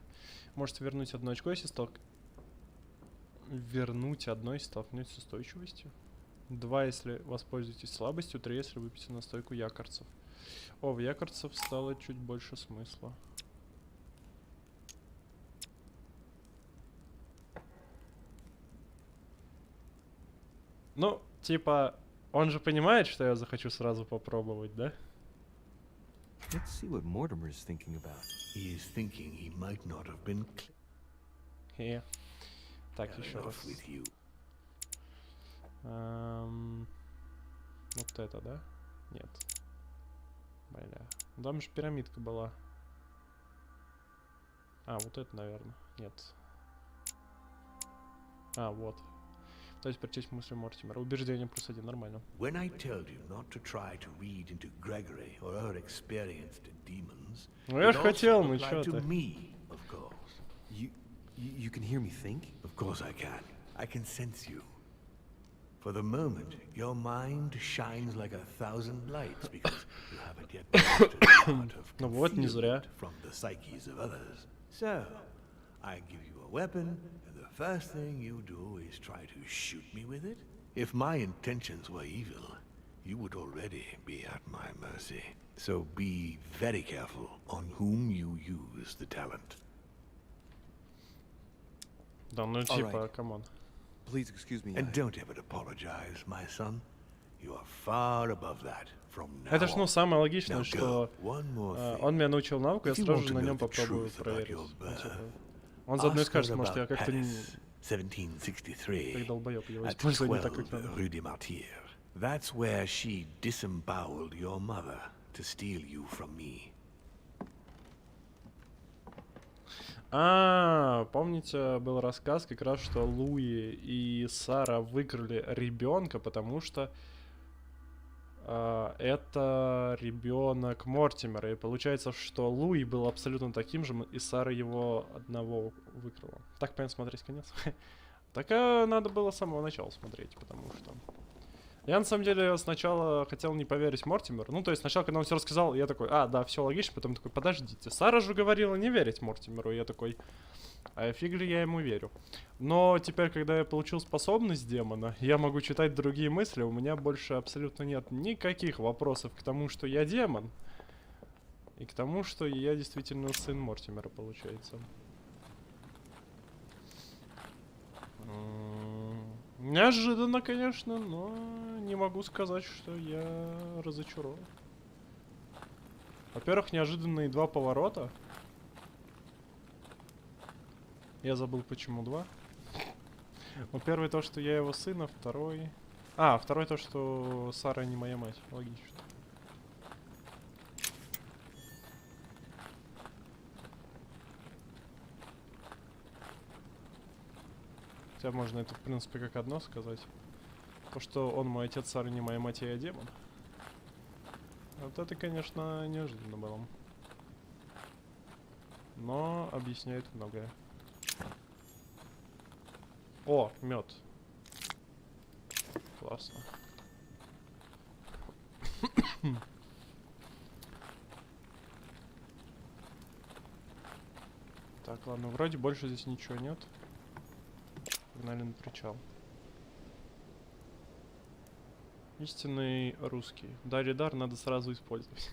Можете вернуть одно очко, если вернуть одно, если столкнетесь с устойчивостью. 2, если воспользуетесь слабостью. 3, если выпьете настойку якорцев. О, в якорцев стало чуть больше смысла. Ну, типа, он же понимает, что я захочу сразу попробовать, да?
Let's see what Mortimer is thinking about.
He is thinking he might not have been
Так, еще раз.
with you.
Вот это, да? Нет. Бля. Там же пирамидка была. А, вот это, наверное. Нет. А, вот. То есть прочесть мысли Мортимера. Убеждение +1, нормально.
When I told you not to try to read into Gregory or her experienced demons,
Ну я
it
ж
also
хотел, ну
applied
чё
to
ты.
me, of course.
You can hear me think?
Of course I can. I can sense you. For the moment, your mind shines like 1,000 lights because you haven't yet mastered the art of
Ну вот, не зря.
concealment from the psyches of others. So, I give you a weapon, and the first thing you do is try to shoot me with it? If my intentions were evil, you would already be at my mercy. So be very careful on whom you use the talent.
Да, ну типа, камон.
Please excuse me.
And don't ever apologize, my son. You are far above that from now
Это ж, ну,
on.
самое логичное,
Now
что
go. One more thing.
он меня научил навыку, я
If you
сразу
want
же
to
на
know
нем
the
попробую
truth about
проверить.
your
Ну,
birth,
типа, он заодно и
ask
скажет,
her
может, я
about
как-то
Paris, 1763,
как долбоёб его
at
использую не так,
12
как надо.
Rue des Martyrs. That's where she disemboweled your mother to steal you from me.
Помните, был рассказ как раз, что Луи и Сара выкрали ребенка, потому что это ребенок Мортимера. И получается, что Луи был абсолютно таким же, и Сара его одного выкрала. Так, понятно, смотреть конец. Так надо было с самого начала смотреть, потому что... Я на самом деле сначала хотел не поверить Мортимеру. Ну, то есть сначала, когда он все рассказал, я такой, да, все логично. Потом такой, подождите, Сара же говорила не верить Мортимеру. И я такой, а фиг ли я ему верю. Но теперь, когда я получил способность демона, я могу читать другие мысли. У меня больше абсолютно нет никаких вопросов к тому, что я демон. И к тому, что я действительно сын Мортимера, получается. Неожиданно, конечно, но не могу сказать, что я разочарован. Во-первых, неожиданные 2 поворота. Я забыл, почему 2. Ну, первый то, что я его сын, а второй... А, второй то, что Сара не моя мать. Логично. Хотя можно это, в принципе, как одно сказать. То, что он мой отец, Сара не моя мать, я демон. Вот это, конечно, неожиданно было. Но объясняет многое. О, мед. Классно. Так, ладно, вроде больше здесь ничего нет. Погнали на причал. Истинный русский. Даридар надо сразу использовать.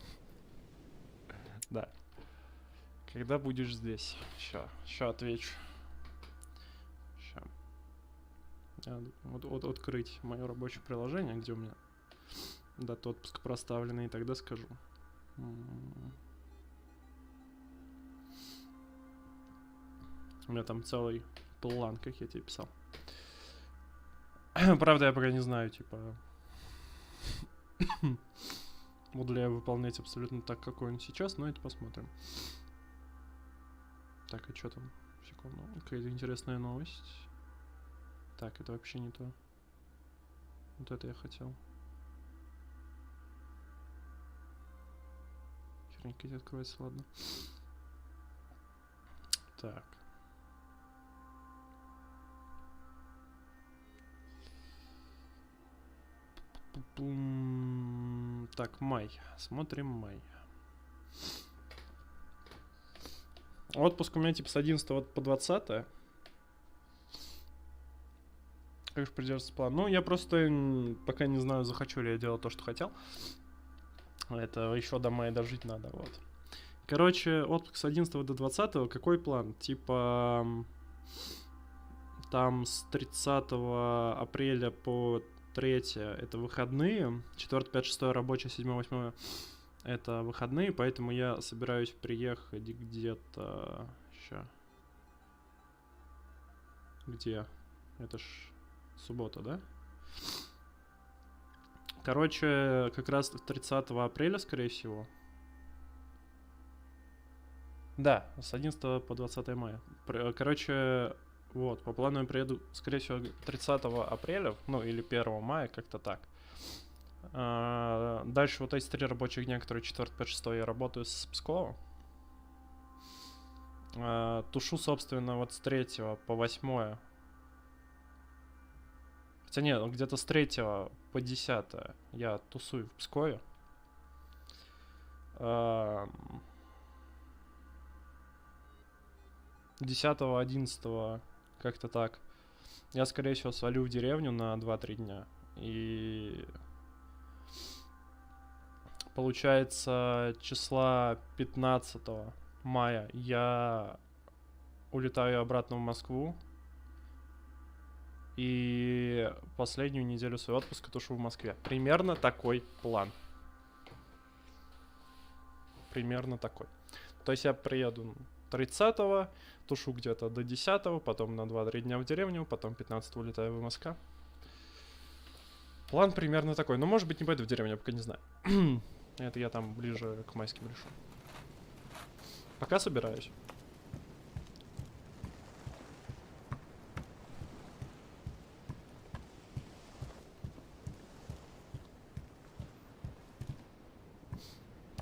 Да. Когда будешь здесь? Ща отвечу. Ща. Вот открыть мое рабочее приложение, где у меня дата отпуска проставлена, и тогда скажу. У меня там целый план, как я тебе писал. Правда, я пока не знаю, типа... Буду ли я выполнять абсолютно так, какой он сейчас, но это посмотрим. Так, а что там? Секунду. Какая-то интересная новость. Так, это вообще не то. Вот это я хотел. Херня какая-то откроется, ладно. Так. Так, май. Смотрим май. Отпуск у меня типа с 11 по 20. Как же придерживаться плана? Ну, я просто пока не знаю, захочу ли я делать то, что хотел. Это еще до мая дожить надо, вот. Короче, отпуск с 11 до 20. Какой план? Типа... Там с 30 апреля по 3 это выходные. 4, 5, 6 рабочие, 7, 8 это выходные. Поэтому я собираюсь приехать где-то... Ща. Где? Это ж суббота, да? Короче, как раз 30 апреля, скорее всего. Да, с 11 по 20 мая. Короче, вот, по плану я приеду, скорее всего, 30 апреля, ну, или 1 мая, как-то так. Дальше вот эти 3 рабочих дня, которые 4, 5, 6 я работаю с Пскова. Тушу, собственно, вот с 3 по 8. Хотя нет, где-то с 3 по 10 я тусую в Пскове. 10-11 как-то так. Я, скорее всего, свалю в деревню на 2-3 дня. И... Получается, числа 15 мая я улетаю обратно в Москву. И последнюю неделю своего отпуска тушу в Москве. Примерно такой план. Примерно такой. То есть я приеду 30-го, тушу где-то до 10-го, потом на 2-3 дня в деревню, потом 15-го улетаю в Москву. План примерно такой. Но может быть не пойду в деревню, я пока не знаю. Это я там ближе к майским решу. Пока собираюсь.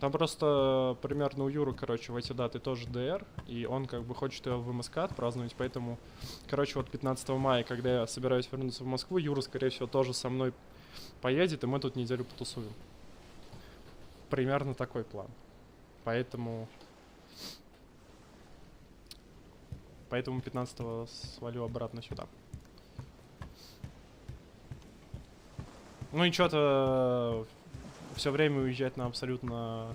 Там просто примерно у Юры, короче, в эти даты тоже ДР, и он как бы хочет его в МСК отпраздновать, поэтому, короче, вот 15 мая, когда я собираюсь вернуться в Москву, Юра, скорее всего, тоже со мной поедет, и мы тут неделю потусуем. Примерно такой план. Поэтому 15-го свалю обратно сюда. Ну и что-то... Все время уезжать на абсолютно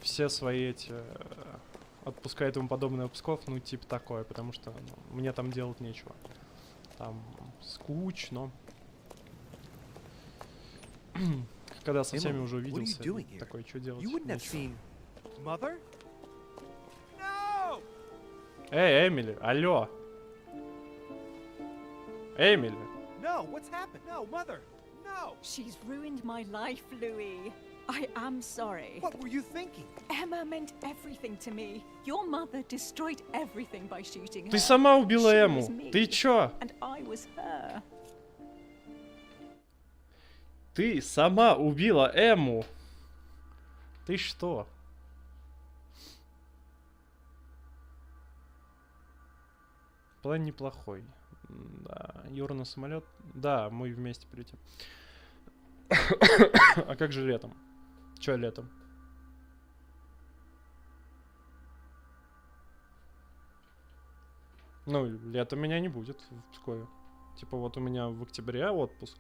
все свои эти отпуска и тому подобное Псков, ну типа такое, потому что мне там делать нечего. Там скучно. Когда со всеми
Emily,
уже
what are you
увиделся,
doing here?
такой, что делать?
You wouldn't have
Ничего.
seen Mother? No!
Эй, Эмили, алло. Эмили.
No, what's happened? No, Mother! No!
She's ruined my life, Louis. I am sorry.
What were you thinking?
Emma meant everything to me. Your mother destroyed everything by shooting her.
Ты сама убила
She
Эму.
was me,
Ты чё?
And I was her.
Ты сама убила Эму. Ты что? План неплохой. Да, Юра на самолет. Да, мы вместе полетим. А как же летом? Чё летом? Ну, летом меня не будет в Пскове. Типа вот у меня в октябре отпуск.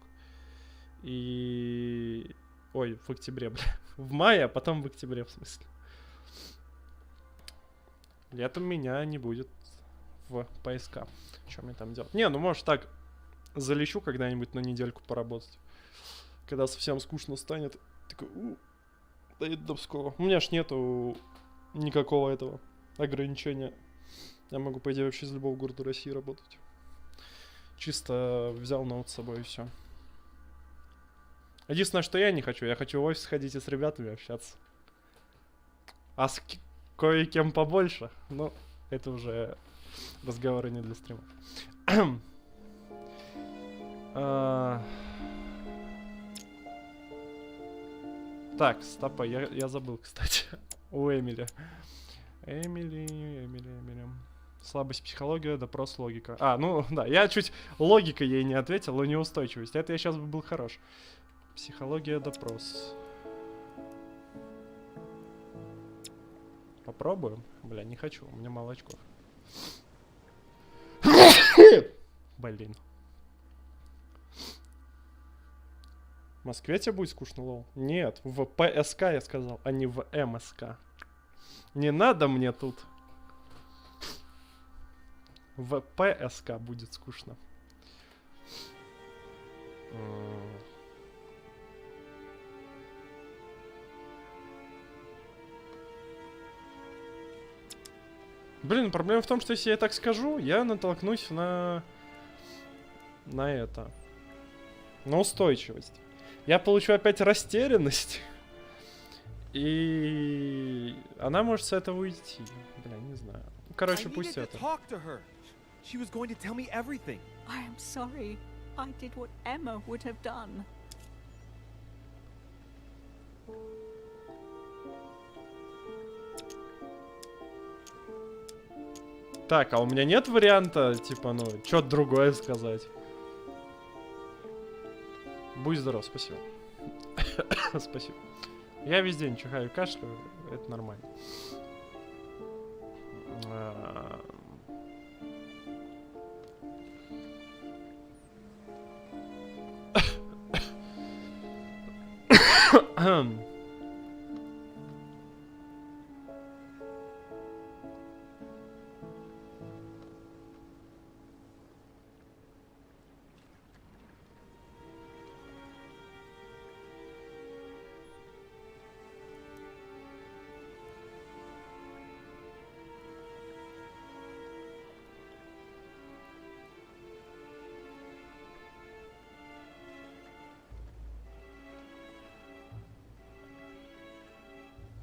И... Ой, в октябре, бля. В мае, а потом в октябре, в смысле. Летом меня не будет в ПСК. Что мне там делать? Не, ну может так залечу когда-нибудь на недельку поработать. Когда совсем скучно станет. Такой, доеду до Пскова. У меня ж нету никакого этого ограничения. Я могу, по идее, вообще из любого города России работать. Чисто взял ноут с собой и все. Единственное, что я не хочу. Я хочу в офис ходить и с ребятами общаться. А с кое-кем побольше. Ну, это уже разговоры не для стрима. Так, стопа, я забыл, кстати. У Эмили. Эмили. Слабость психология, допрос логика. А, ну да, я чуть логика ей не ответил, но неустойчивость. Это я сейчас бы был хорош. Психология, допрос. Попробуем? Бля, не хочу, у меня мало очков. Блин. В Москве тебе будет скучно, лол? Нет, в ПСК я сказал, а не в МСК. Не надо мне тут. В ПСК будет скучно. Блин, проблема в том, что если я так скажу, я натолкнусь на это. На устойчивость. Я получу опять растерянность. И она может с этого уйти. Бля, не знаю. Короче, пусть это.
She was going to tell me everything.
I am sorry. I did what Emma would have done.
Так, а у меня нет варианта, типа, ну, что-то другое сказать. Будь здоров, спасибо. Спасибо. Я весь день чихаю и кашляю, это нормально.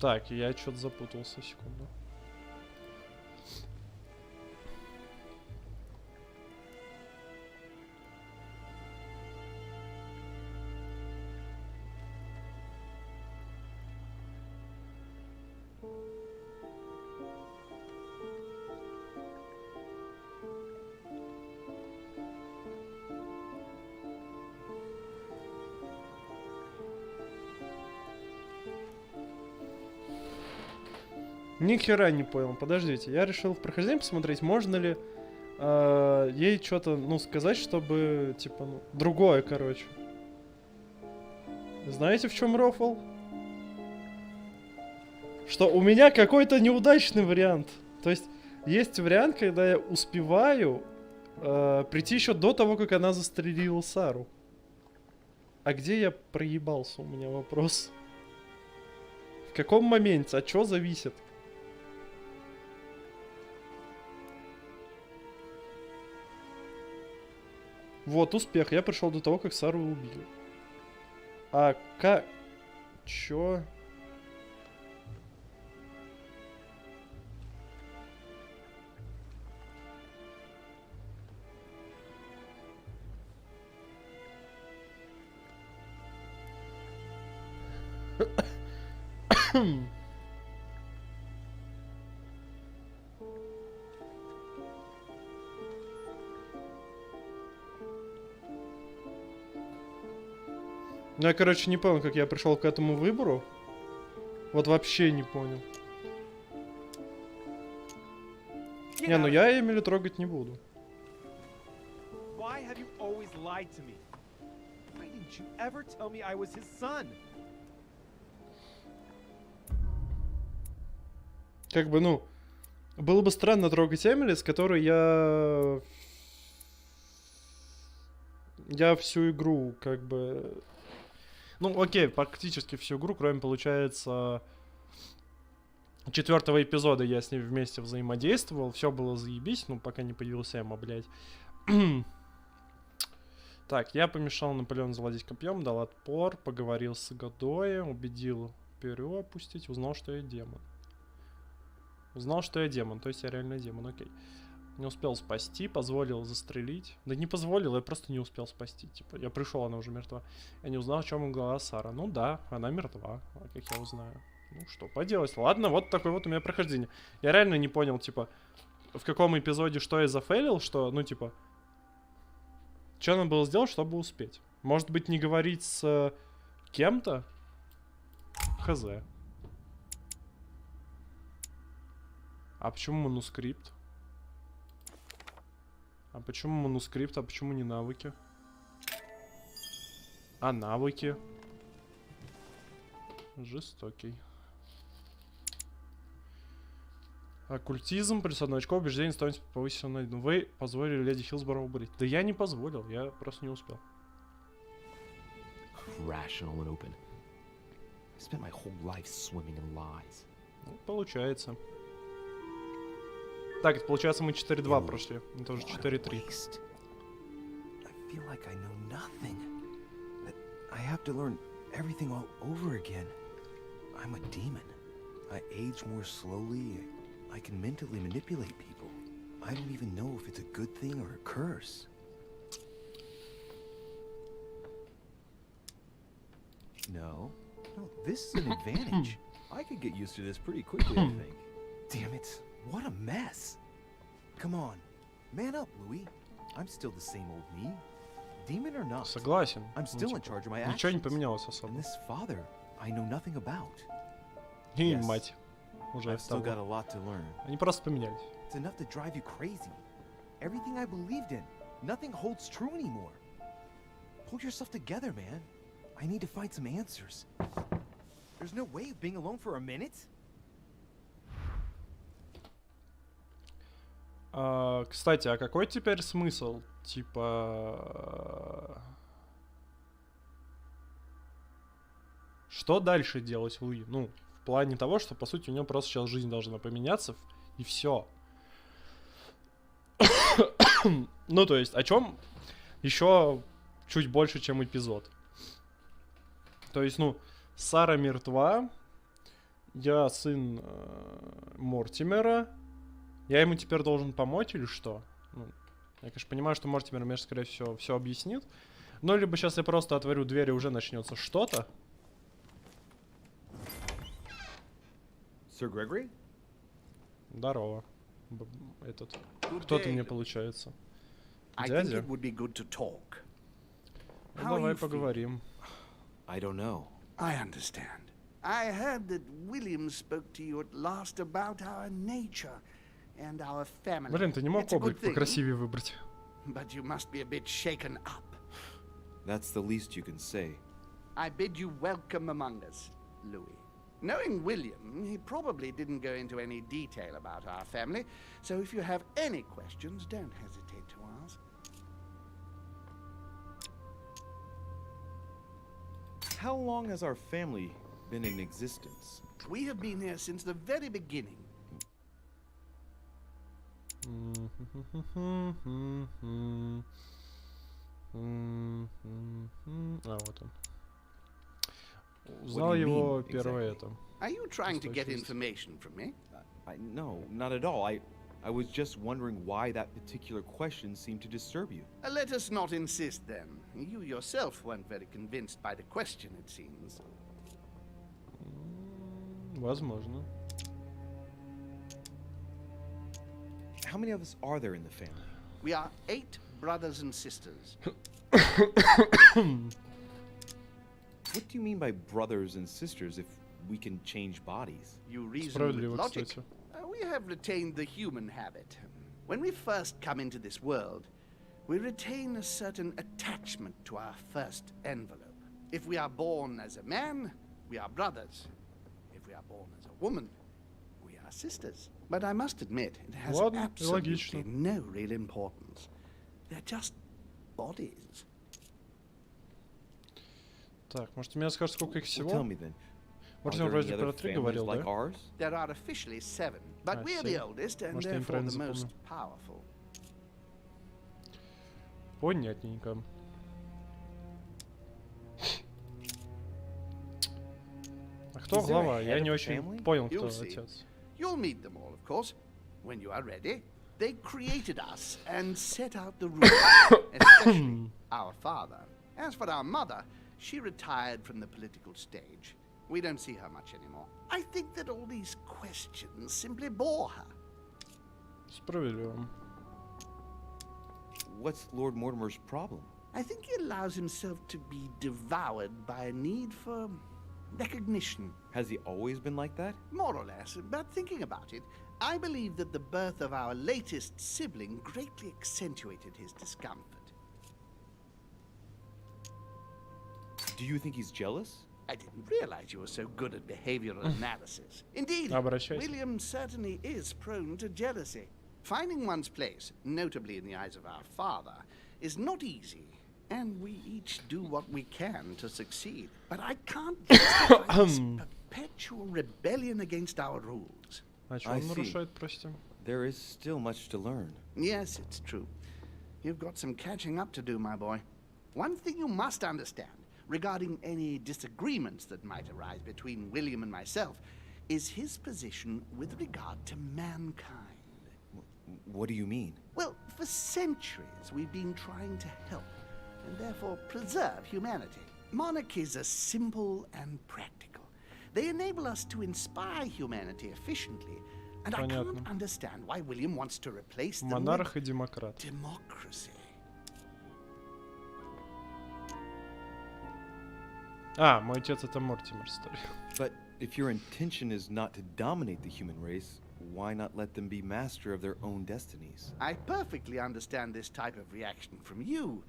Так, я что-то запутался, секунду. Ни хера не понял. Подождите, я решил в прохождении посмотреть, можно ли ей что-то, ну, сказать, чтобы, типа, ну, другое, короче. Знаете, в чем рофл? Что у меня какой-то неудачный вариант. То есть вариант, когда я успеваю прийти еще до того, как она застрелила Сару. А где я проебался? У меня вопрос. В каком моменте? От чего зависит? Вот, успех. Я пришел до того, как Сару убили. А как... Чё? Ну, я, короче, не понял, как я пришел к этому выбору. Вот вообще не понял. Не, ну я Эмили трогать не буду.
Why have you always lied to me? Why didn't you ever tell me I was his son?
Как бы, ну, было бы странно трогать Эмили, с которой я всю игру, как бы... Ну, окей, практически всю игру, кроме, получается, 4-го эпизода я с ней вместе взаимодействовал. Все было заебись, ну, пока не появился Эмма, блядь. Так, я помешал Наполеону завладеть копьем, дал отпор, поговорил с Годоем, убедил Перо опустить, узнал, что я демон. Узнал, что я демон, то есть я реально демон, окей. Не успел спасти, позволил застрелить. Да не позволил, я просто не успел спасти. Типа, я пришел, она уже мертва. Я не узнал, о чем говорила Сара. Ну да, она мертва, а как я узнаю? Ну что поделать, ладно, вот такое вот у меня прохождение. Я реально не понял, типа, в каком эпизоде что я зафейлил, что, ну типа, что надо было сделать, чтобы успеть? Может быть, не говорить с кем-то? Хз. А почему манускрипт? А почему манускрипт? А почему не навыки? А навыки? Жестокий. Оккультизм, плюс 1 очко, убеждение, стоимость повысила на 1. Вы позволили леди Хилсборо убрать. Да я не позволил, я просто не успел.
Rational and open. I spent my whole life swimming in lies.
Ну, получается. Так, это получается мы 4-2 прошли. Это уже 4-3.
I feel like I know nothing. That I have to learn everything all over again. I'm a demon. I age more slowly. I can mentally manipulate people. I don't even know if it's a good thing or a curse. No, this is an advantage. I could get used to this pretty quickly, I think. Damn it, what a mess. Come on, man up, Louis. I'm still the same old me. Demon or not,
Согласен.
I'm still in charge of my
Ничего не
actions.
поменялось
And
особо.
this father, I know nothing about.
И
Yes.
мать. Уже
I've still got a
того.
lot to learn.
Они просто поменялись.
It's enough to drive you crazy. Everything I believed in, nothing holds true anymore. Pull yourself together, man. I need to find some answers. There's no way of being alone for a minute?
Кстати, а какой теперь смысл? Типа... Что дальше делать Луи? Ну, в плане того, что, по сути, у него просто сейчас жизнь должна поменяться, и все. Ну, то есть, о чем еще чуть больше, чем эпизод. То есть, ну, Сара мертва, я сын Мортимера, я ему теперь должен помочь или что? Ну, я, конечно, понимаю, что Мортимер мне, скорее всего, все объяснит. Но либо сейчас я просто отворю дверь и уже начнется что-то.
Sir Gregory?
Здорово. Этот. Кто ты мне получается?
I think
Дядя?
it would be good to talk.
Ну,
How
давай
you feel?
поговорим.
I don't know.
I understand. I heard that William spoke to you at last about our nature and our family.
Блин, ты не мог
It's a good
облик
thing,
покрасивее выбрать.
but you must be a bit shaken up.
That's the least you can say.
I bid you welcome among us, Louis. Knowing William, he probably didn't go into any detail about our family, so if you have any questions, don't hesitate to ask.
How long has our family been in existence?
We have been here since the very beginning.
А, вот он. Узнал
do you
его
mean,
первое
exactly?
это.
Are you trying to get
Точно.
information from me?
No, not at all. I was just wondering why that particular question seemed to disturb you.
Let us not insist then. You yourself weren't very convinced by the question, it seems.
Возможно.
How many of us are there in the family?
We are 8 brothers and sisters.
What do you mean by brothers and sisters if we can change bodies?
You reason with
Справедливо,
logic.
кстати.
We have retained the human habit. When we first come into this world, we retain a certain attachment to our first envelope. If we are born as a man, we are brothers. If we are born as a woman, we are sisters. But I must admit, it has
Ладно,
absolutely
логично.
no real importance. They're just bodies.
Так, может, ты мне скажешь, сколько их
Well,
всего?
tell me then.
Может,
Are
он
there
вроде
any
про
other
3
families
говорил,
like
да?
ours?
There are officially 7, but
I
we're
see.
the oldest and
Может, я
therefore the
неправильно
most
запомнил.
powerful.
Понятненько. А кто
Is there a
глава?
head
Я
of
не
the
очень
family?
понял, кто
You'll see.
отец.
You'll meet them all, of course, when you are ready. They created us and set out the rules, especially our father. As for our mother, she retired from the political stage. We don't see her much anymore. I think that all these questions simply bore her.
Справедливо.
What's Lord Mortimer's problem?
I think he allows himself to be devoured by a need for recognition.
Has he always been like that?
More or less, but thinking about it, I believe that the birth of our latest sibling greatly accentuated his discomfort.
Do you think he's jealous?
I didn't realize you were so good at behavioral analysis. Indeed,
Обращайся.
William certainly is prone to jealousy. Finding one's place, notably in the eyes of our father, is not easy, and we each do what we can to succeed. But I can't justify this perpetual rebellion against our rules.
А что
I
он
see.
нарушает, прости?
There is still much to learn.
Yes, it's true. You've got some catching up to do, my boy. One thing you must understand regarding any disagreements that might arise between William and myself is his position with regard to mankind.
What do you mean?
Well, for centuries we've been trying to help and therefore preserve humanity. Monarchies are simple and practical. They enable us to inspire humanity efficiently, and I
Понятно.
can't understand why William wants to replace them with
Монарх и демократ.
democracy.
А, мой отец это Мортимер, старый.
But if your intention is not to dominate the human race, why not let them be master of their own destinies?
I perfectly understand this type of reaction from you.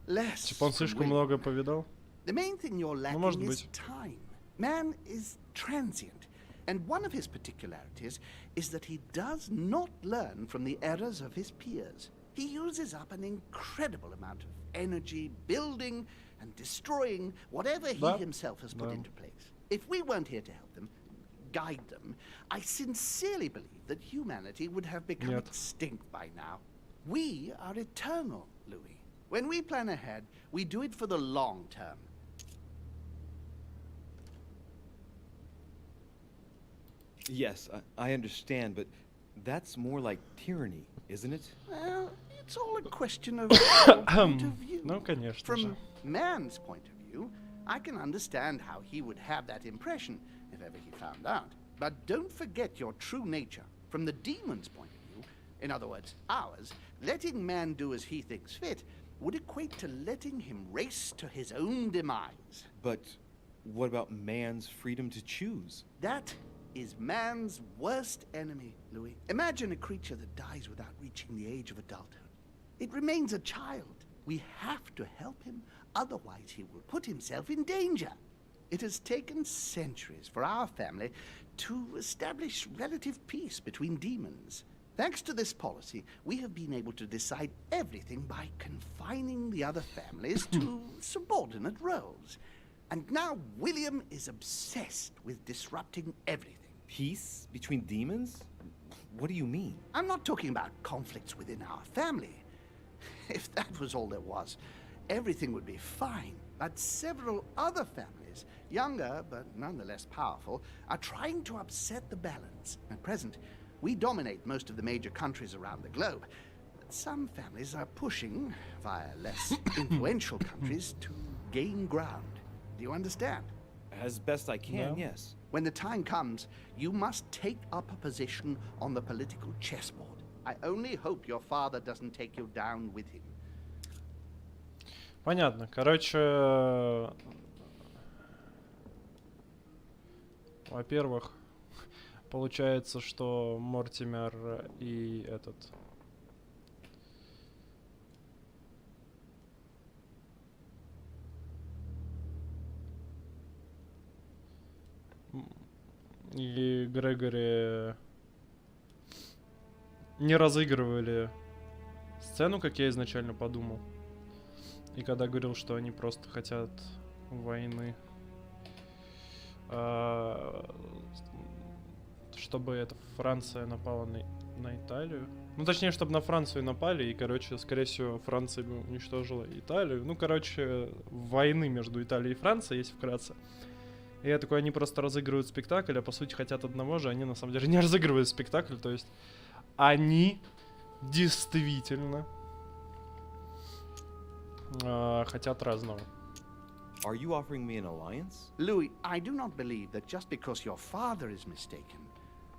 Less
Типа он
from
слишком
William.
много повидал?
The main thing you're lacking
может
is
быть.
time. Man is transient, and one of his particularities is that he does not learn from the errors of his peers. He uses up an incredible amount of energy building and destroying whatever he
Да,
himself has put
да.
into place. If we weren't here to help them, guide them, I sincerely believe that humanity would have become
Нет.
extinct by now. We are eternal, Louis. When we plan ahead, we do it for the long term.
Yes, I understand, but that's more like tyranny, isn't it?
Well, it's all a question of point of view.
Ну, конечно
From
же.
man's point of view, I can understand how he would have that impression if ever he found out. But don't forget your true nature. From the demon's point of view, in other words, ours, letting man do as he thinks fit would equate to letting him race to his own demise.
But what about man's freedom to choose?
That is man's worst enemy, Louis. Imagine a creature that dies without reaching the age of adulthood. It remains a child. We have to help him, otherwise he will put himself in danger. It has taken centuries for our family to establish relative peace between demons. Thanks to this policy, we have been able to decide everything by confining the other families to subordinate roles. And now William is obsessed with disrupting everything.
Peace between demons? What do you mean?
I'm not talking about conflicts within our family. If that was all there was, everything would be fine. But several other families, younger but nonetheless powerful, are trying to upset the balance. At present, we dominate most of the major countries around the globe. But some families are pushing, via less influential countries, to gain ground. Do you understand?
As best I can,
Yeah.
yes.
When the time comes, you must take up a position on the political chessboard. I only hope your father doesn't take you down with him.
Понятно. Короче, во-первых, получается, что Мортимер и этот... И Грегори не разыгрывали сцену, как я изначально подумал. И когда говорил, что они просто хотят войны, чтобы эта Франция напала на Италию. Ну, точнее, чтобы на Францию напали, и, короче, скорее всего, Франция бы уничтожила Италию. Ну, короче, войны между Италией и Францией, если вкратце. И я такой, они просто разыгрывают спектакль, а по сути хотят одного же, они на самом деле не разыгрывают спектакль, то есть они действительно хотят разного.
Are you offering me an alliance?
Louis, I do not believe that just because your father is mistaken,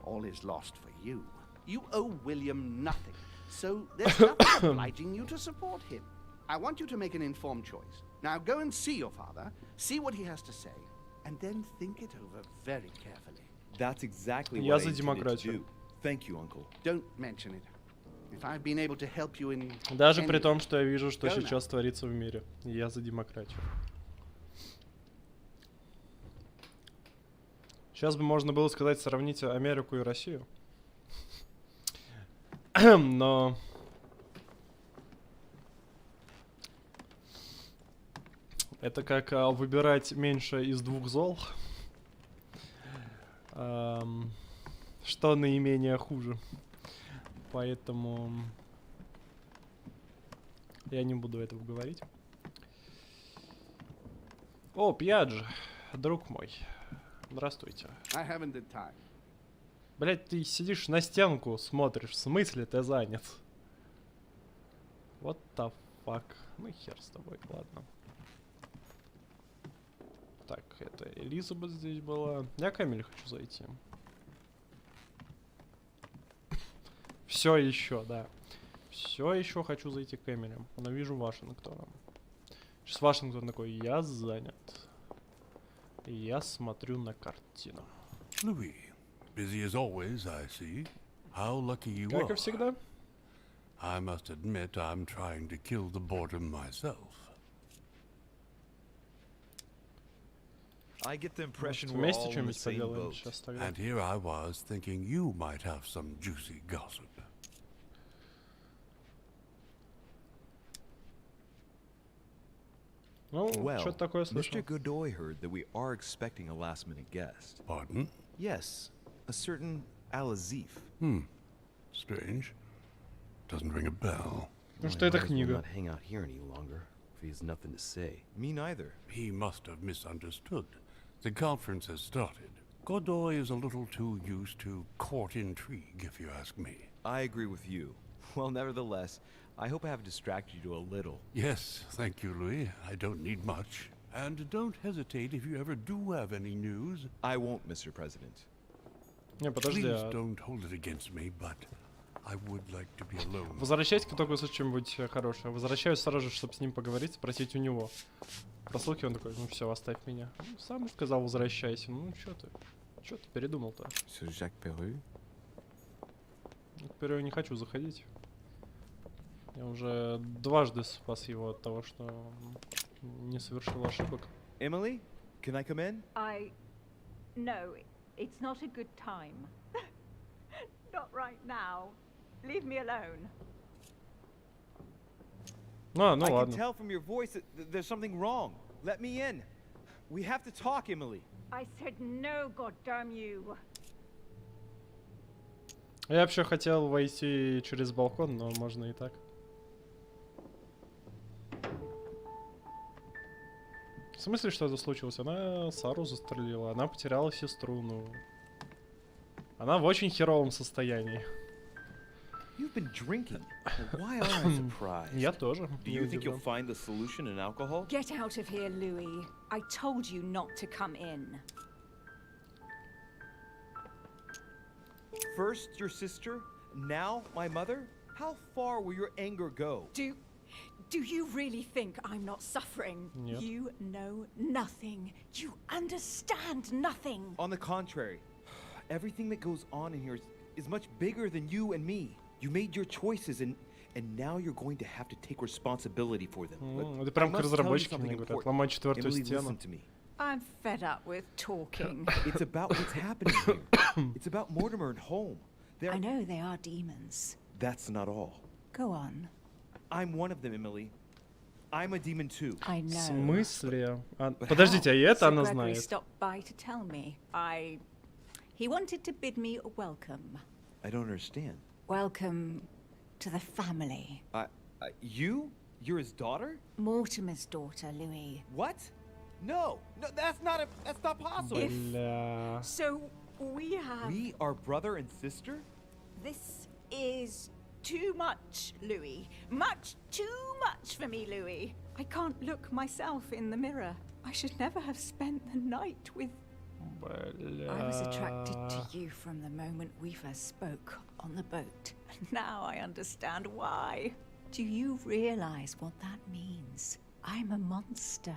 all is lost for you. You owe William nothing, so there's nothing obliging you to support him. I want you to make an informed choice. Now go and see your father, see what he has to say, and then think it over very carefully.
That's exactly
Я
what I
за
intended to
демократию.
do. Thank you, Uncle.
Don't mention it. If I've been able to help you in
Даже при
any-
том, что я вижу, что
Go now.
сейчас творится в мире. Я за демократию. Сейчас бы можно было сказать, сравните Америку и Россию. Но... Это как выбирать меньше из двух зол. Что наименее хуже. Поэтому... Я не буду этого говорить. О, Пьяджи, друг мой. Здравствуйте.
I haven't the time.
Блять, ты сидишь на стенку, смотришь. В смысле ты занят? What the fuck? Ну хер с тобой, ладно. Так, это Элизабет здесь была. Я к Эмили хочу зайти. Все еще, да. Все еще хочу зайти к Эмили. Но вижу Вашингтона. Сейчас Вашингтон такой, я занят. И я смотрю на картину.
Louis, busy as always, I see. How lucky you
Как и
are.
всегда.
I must admit I'm trying to kill the boredom myself.
I get the impression
Может,
we're
вместе
all in the
что-нибудь
same
поделаем
boat.
сейчас тогда.
And here I was thinking you might have some juicy gossip.
Ну,
Well,
что-то такое слышал.
Mr. Godoy heard that we are expecting a last-minute guest.
Pardon?
Yes, a certain Al-Azif.
Strange. Doesn't ring a bell.
Ну что это книга.
Not hang out here any longer if he has nothing to say.
Me neither.
He must have misunderstood. The conference has started. Godoy is a little too used to court intrigue, if you ask me.
I agree with you. Well, nevertheless, I hope I have distracted you a little.
Yes, thank you, Louis. I don't need much. And don't hesitate if you ever do have any news.
I won't, Mr. President.
Не, подожди,
Please
а
don't hold it against me, but I would like to be alone.
возвращайся только с чем-нибудь хорошее. Возвращаюсь сразу же, чтобы с ним поговорить, спросить у него. Про слухи он такой, ну все, оставь меня. Ну, сам сказал, возвращайся. Ну что ты передумал-то?
Sir Jacques Perru?
Теперь я не хочу заходить. Я уже дважды спас его от того, что не совершил ошибок.
Emily, can I come in?
No, it's not a good time. Not right now. Leave me alone.
Ну
I can
ладно.
tell from your voice that there's something wrong. Let me in. We have to talk, Emily.
I said no, goddamn you.
Я вообще хотел войти через балкон, но можно и так. В смысле, что это случилось? Она Сару застрелила, она потеряла сестру, ну... Она в очень херовом состоянии.
You've been drinking. Why are I surprised?
Я тоже.
Do you think you'll find the solution in alcohol?
Get out of here, Louis. I told you not to come in.
First your sister, now my mother? How far will your anger go?
Do you really think I'm not suffering?
Нет.
You know nothing. You understand nothing.
On the contrary, everything that goes on in here is much bigger than you and me. You made your choices and now you're going to have to take responsibility for them.
Это прям как разработчики мне говорят. Ломать четвертую
Emily,
стену.
listen to me.
I'm fed up with talking.
It's about what's happening here. It's about Mortimer and Home.
I know they are demons.
That's not all.
Go on.
I'm one of them, Emily. I'm a demon too.
I
В
know.
смысле? Подождите, а и это
Sir
она
Gregory
знает?
stopped by to tell me. He wanted to bid me a welcome.
I don't understand.
Welcome to the family.
You? You're his daughter?
Mortimer's daughter, Louis.
What? No, that's not possible.
Бля...
So we have...
We are brother and sister?
This is too much, Louis. Much too much for me, Louis. I can't look myself in the mirror. I should never have spent the night with...
Бля...
I was attracted to you from the moment we first spoke on the boat. And now I understand why. Do you realize what that means? I'm a monster.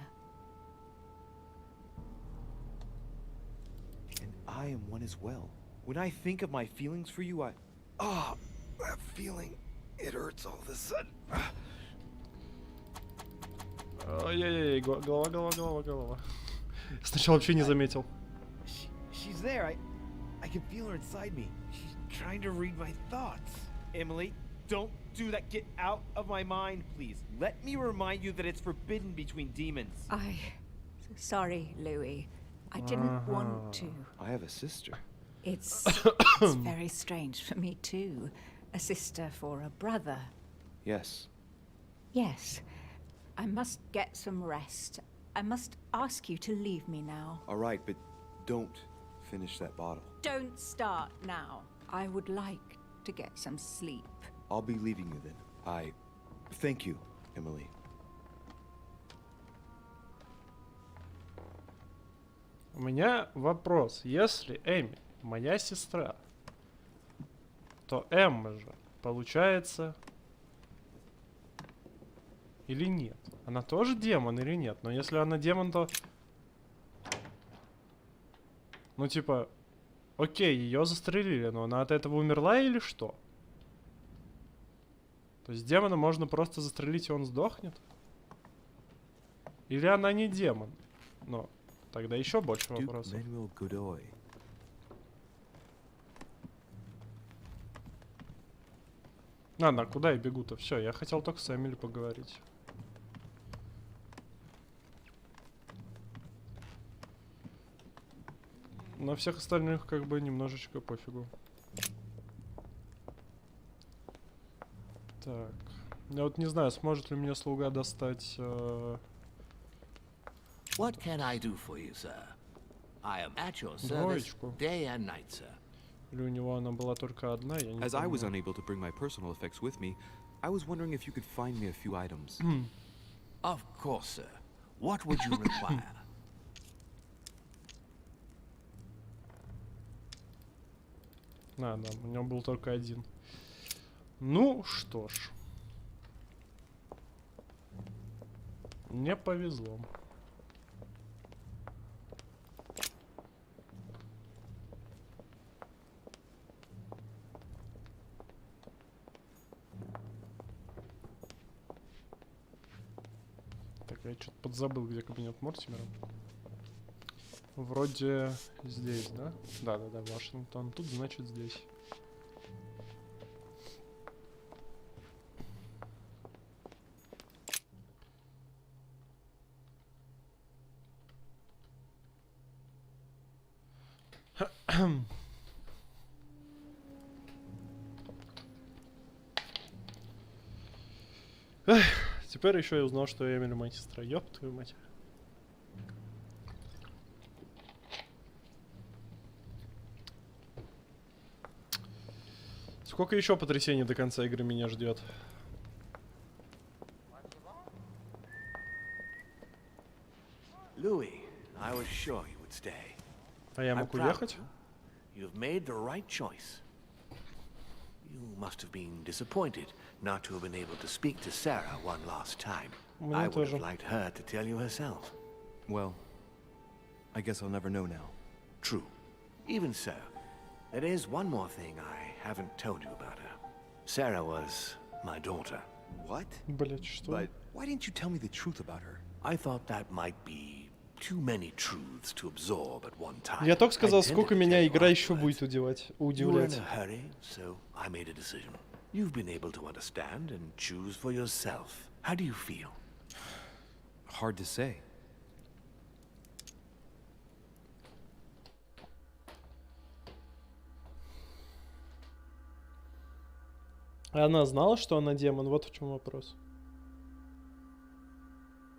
And I am one as well. When I think of my feelings for you,
That feeling. It hurts all of a sudden.
Ой-ой-ой, голова. Сначала вообще не заметил.
She's there. I can feel her inside me. She's trying to read my thoughts. Emily, don't do that. Get out of my mind, please. Let me remind you that it's forbidden between demons.
Sorry, Louis. I didn't want to.
I have a sister.
It's very strange for me too. A sister for a brother.
Yes.
Yes. I must get some rest. I must ask you to leave me now.
All right, but don't finish that bottle.
Don't start now. I would like to get some sleep.
I'll be leaving you then. Thank you, Emily.
У меня вопрос. Если Эми моя сестра, то Эмма же, получается... Или нет? Она тоже демон или нет? Но если она демон, то... Ну, типа... Окей, ее застрелили, но она от этого умерла или что? То есть демона можно просто застрелить, и он сдохнет? Или она не демон? Но тогда еще больше вопросов. Ладно, куда я бегу-то? Все, я хотел только с Эмили поговорить. На всех остальных как бы немножечко пофигу. Так. Я вот не знаю, сможет ли мне слуга достать...
What can I do for you, sir? I am at your service
Двоечку.
day and night, sir.
Или у него она была только одна, я не
As I was
понимаю.
unable to bring my personal effects with me, I was wondering if you could find me a few items.
Of course, sir. What would you require?
Да, у него был только один. Ну что ж. Мне повезло. Так, я что-то подзабыл, где кабинет Мортимера. Вроде здесь, да? Да, Вашингтон. Тут, значит, здесь. Эх, теперь еще я узнал, что Эмили моя сестра. Ёб твою мать. Сколько еще потрясений до конца игры меня ждет?
Louis, I was sure you would stay.
А я
I'm
мог
proud of
уехать?
you. You've made the right choice. You must have been disappointed not to have been able to speak to Sarah one last time.
Мне
I would
тоже.
have liked her to tell you herself.
Well, I guess I'll never know now.
True. Even so, there is one more thing I haven't told you about her. Sarah was my daughter.
What?
Блять, что?
But
Why didn't you tell me the truth about her?
I thought that might be too many truths to absorb at one time.
Я только сказал,
I intended
сколько
to
меня
tell you
игра еще
afterwards.
будет
You were in
удивлять.
a hurry, so I made a decision. You've been able to understand and choose for yourself. How do you feel?
Hard to say.
Она знала, что она демон? Вот в чем вопрос.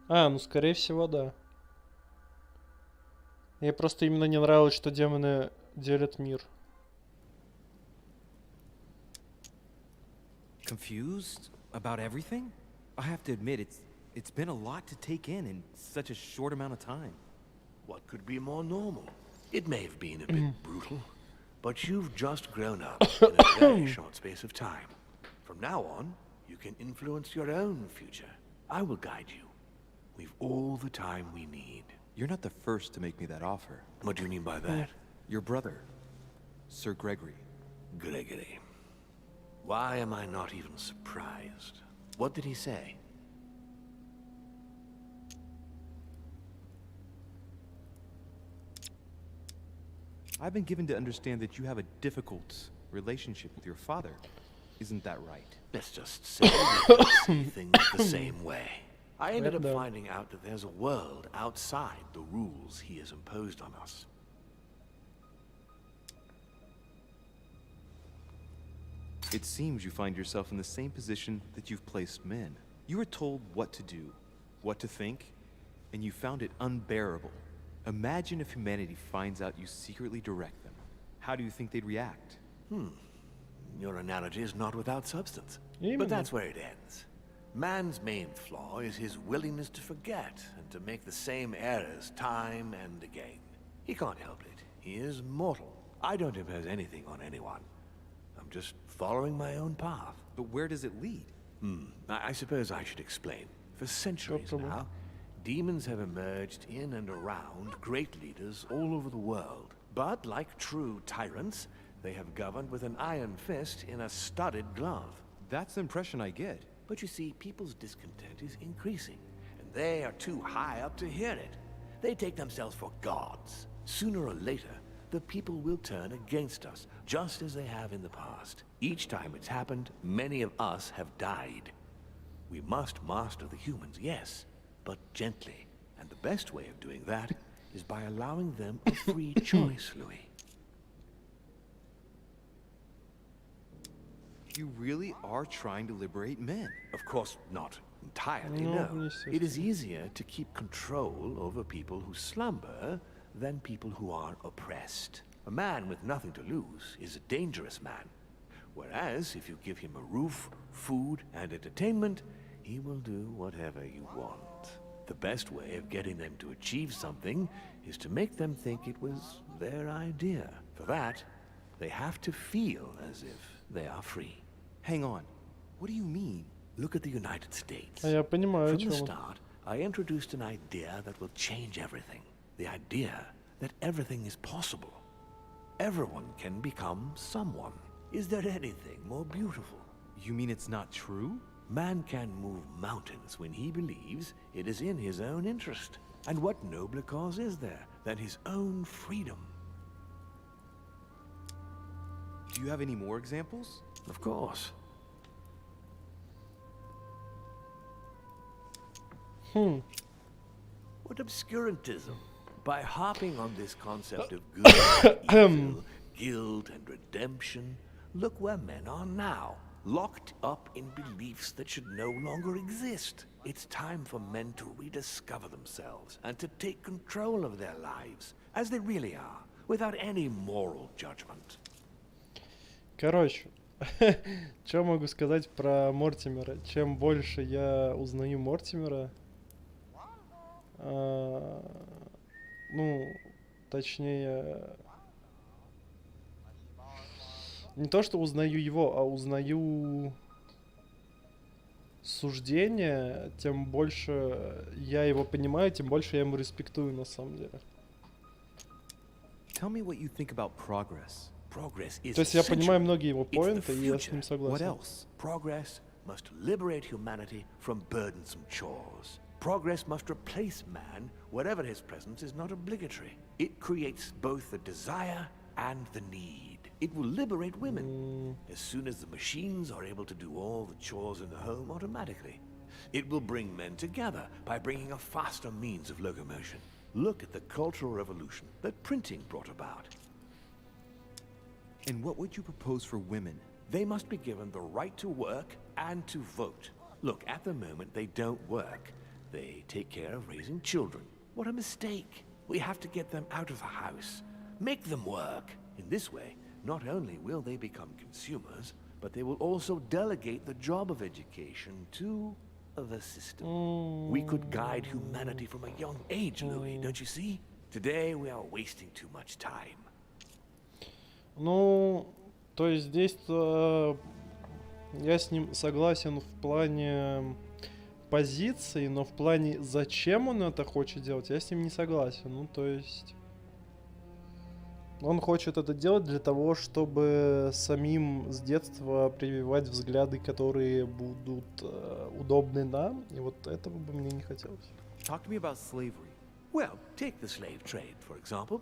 А, ну скорее всего, да. Ей просто именно не нравилось, что демоны делят мир.
Confused about everything? I have to admit, it's been a lot to take in such a short amount of time.
What could be more normal? It may have been a bit brutal, but you've just grown up in a very short space of time. From now on, you can influence your own future. I will guide you. We've all the time we need.
You're not the first to make me that offer.
What do you mean by that?
Your brother, Sir Gregory.
Gregory. Why am I not even surprised? What did he say?
I've been given to understand that you have a difficult relationship with your father. Isn't that right?
Let's just say we don't see things the same way. I ended up
Well, no.
finding out that there's a world outside the rules he has imposed on us.
It seems you find yourself in the same position that you've placed men. You were told what to do, what to think, and you found it unbearable. Imagine if humanity finds out you secretly direct them. How do you think they'd react?
Your analogy is not without substance.
Именно.
But that's where it ends. Man's main flaw is his willingness to forget and to make the same errors time and again. He can't help it. He is mortal. I don't impose anything on anyone. I'm just following my own path.
But where does it lead?
I suppose I should explain. For centuries
Problem.
now, demons have emerged in and around great leaders all over the world. But like true tyrants, they have governed with an iron fist in a studded glove.
That's the impression I get.
But you see, people's discontent is increasing, and they are too high up to hear it. They take themselves for gods. Sooner or later, the people will turn against us, just as they have in the past. Each time it's happened, many of us have died. We must master the humans, yes, but gently. And the best way of doing that is by allowing them a free choice, Louis.
You really are trying to liberate men.
Of course, not entirely,
No,
no.
естественно.
It is easier to keep control over people who slumber than people who are oppressed. A man with nothing to lose is a dangerous man. Whereas, if you give him a roof, food, and entertainment, he will do whatever you want. The best way of getting them to achieve something is to make them think it was their idea. For that, they have to feel as if they are free.
Hang on. What do you mean?
Look at the United States.
А я понимаю, о
From
чем
the
он.
start, I introduced an idea that will change everything. The idea that everything is possible. Everyone can become someone. Is there anything more beautiful?
You mean it's not true?
Man can move mountains when he believes it is in his own interest. And what nobler cause is there than his own freedom?
Do you have any more examples?
Of course. What obscurantism. By harping on this concept of good and evil, guilt and redemption, look where men are now, locked up in beliefs that should no longer exist. It's time for men to rediscover themselves and to take control of their lives, as they really are, without any moral judgment.
Короче, что могу сказать про Мортимера? Чем больше я узнаю Мортимера, ну, точнее, не то, что узнаю его, а узнаю суждения, тем больше я его понимаю, тем больше я ему респектую на самом деле.
Tell me what you think about progress.
Progress is
То есть я понимаю
essential.
многие его
It's the
поинты, и я с
future.
ним
What
согласен.
else?
Progress must liberate humanity from burdensome chores. Progress must replace man wherever his presence is not obligatory. It creates both the desire and the need. It will liberate women as soon as the machines are able to do all the chores in the home automatically. It will bring men together by bringing a faster means of locomotion. Look at the cultural revolution that printing brought about.
And what would you propose for women?
They must be given the right to work and to vote. Look, at the moment they don't work. They take care of raising children. What a mistake. We have to get them out of the house. Make them work. In this way, not only will they become consumers, but they will also delegate the job of education to the system. We could guide humanity from a young age, Louis, don't you see? Today we are wasting too much time.
Ну, то есть здесь я с ним согласен в плане позиции, но в плане зачем он это хочет делать, я с ним не согласен. Ну, то есть он хочет это делать для того, чтобы самим с детства прививать взгляды, которые будут удобны нам, и вот этого бы мне не хотелось.
Talk to me about slavery.
Well, take the slave trade, for example.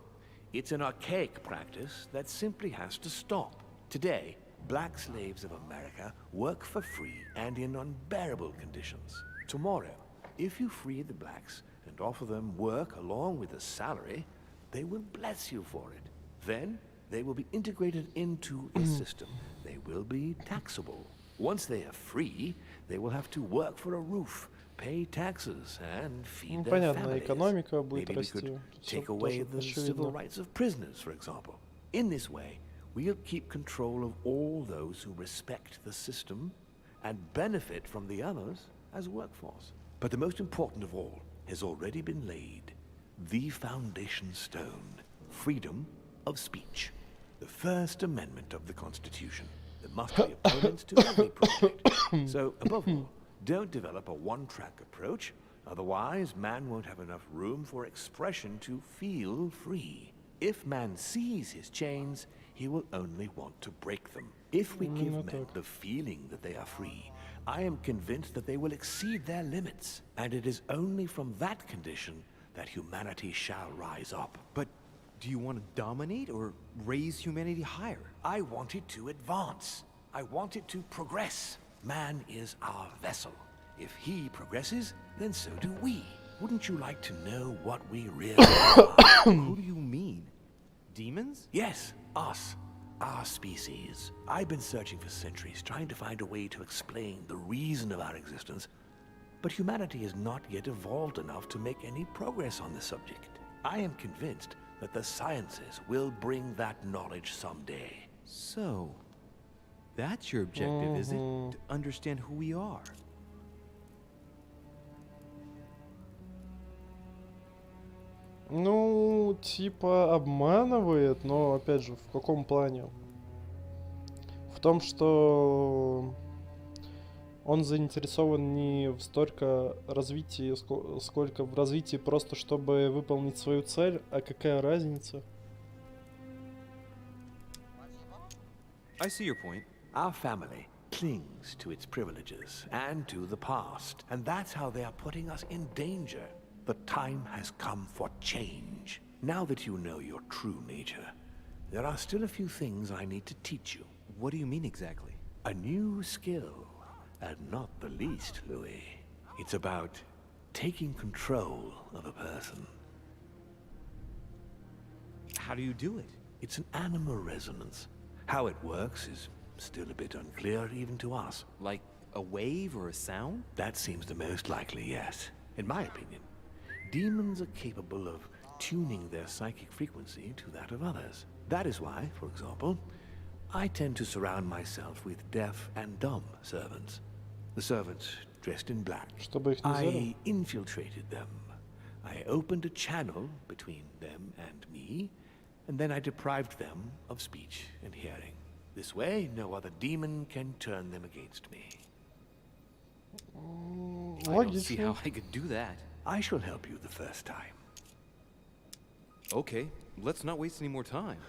It's an archaic practice that simply has to stop. Today, black slaves of America work for free and in unbearable conditions. Tomorrow, if you free the blacks and offer them work along with a salary, they will bless you for it. Then, they will be integrated into the system. They will be taxable. Once they are free, they will have to work for a roof, pay taxes, and feed
Ну,
their
понятно,
families.
экономика будет
Maybe we
расти.
could
Всё
take away
тоже
the civil
очевидно.
rights of prisoners, for example. In this way, we'll keep control of all those who respect the system and benefit from the others as workforce. But the most important of all has already been laid. The foundation stone. Freedom of speech. The First Amendment of the Constitution. There must be opponents to every project. So, above all, don't develop a one-track approach. Otherwise, man won't have enough room for expression to feel free. If man sees his chains, he will only want to break them. If we give men the feeling that they are free, I am convinced that they will exceed their limits. And it is only from that condition that humanity shall rise up.
But do you want to dominate or raise humanity higher?
I want it to advance. I want it to progress. Man is our vessel. If he progresses, then so do we. Wouldn't you like to know what we really are?
Who do you mean? Demons?
Yes, us. Our species. I've been searching for centuries, trying to find a way to explain the reason of our existence. But humanity has not yet evolved enough to make any progress on the subject. I am convinced that the sciences will bring that knowledge someday.
So, that's your objective, is it? To understand who we are.
Ну, типа обманывает, но опять же, в каком плане? В том, что он заинтересован не в столько развитии, сколько в развитии просто, чтобы выполнить свою цель, а какая разница?
I see your point.
Our family clings to its privileges and to the past, and that's how they are putting us in danger. The time has come for change. Now that you know your true nature, there are still a few things I need to teach you.
What do you mean exactly?
A new skill, and not the least, Louis. It's about taking control of a person.
How do you do it?
It's an animal resonance. How it works is still a bit unclear even to us.
Like a wave or a sound?
That seems the most likely, yes. In my opinion, demons are capable of tuning their psychic frequency to that of others. That is why, for example, I tend to surround myself with deaf and dumb servants. The servants dressed in black.
Чтобы их не взяли?
I infiltrated them. I opened a channel between them and me, and then I deprived them of speech and hearing. This way, no other demon can turn them against me.
I don't see how I could do that.
I shall help you the first time.
Okay, let's not waste any more time.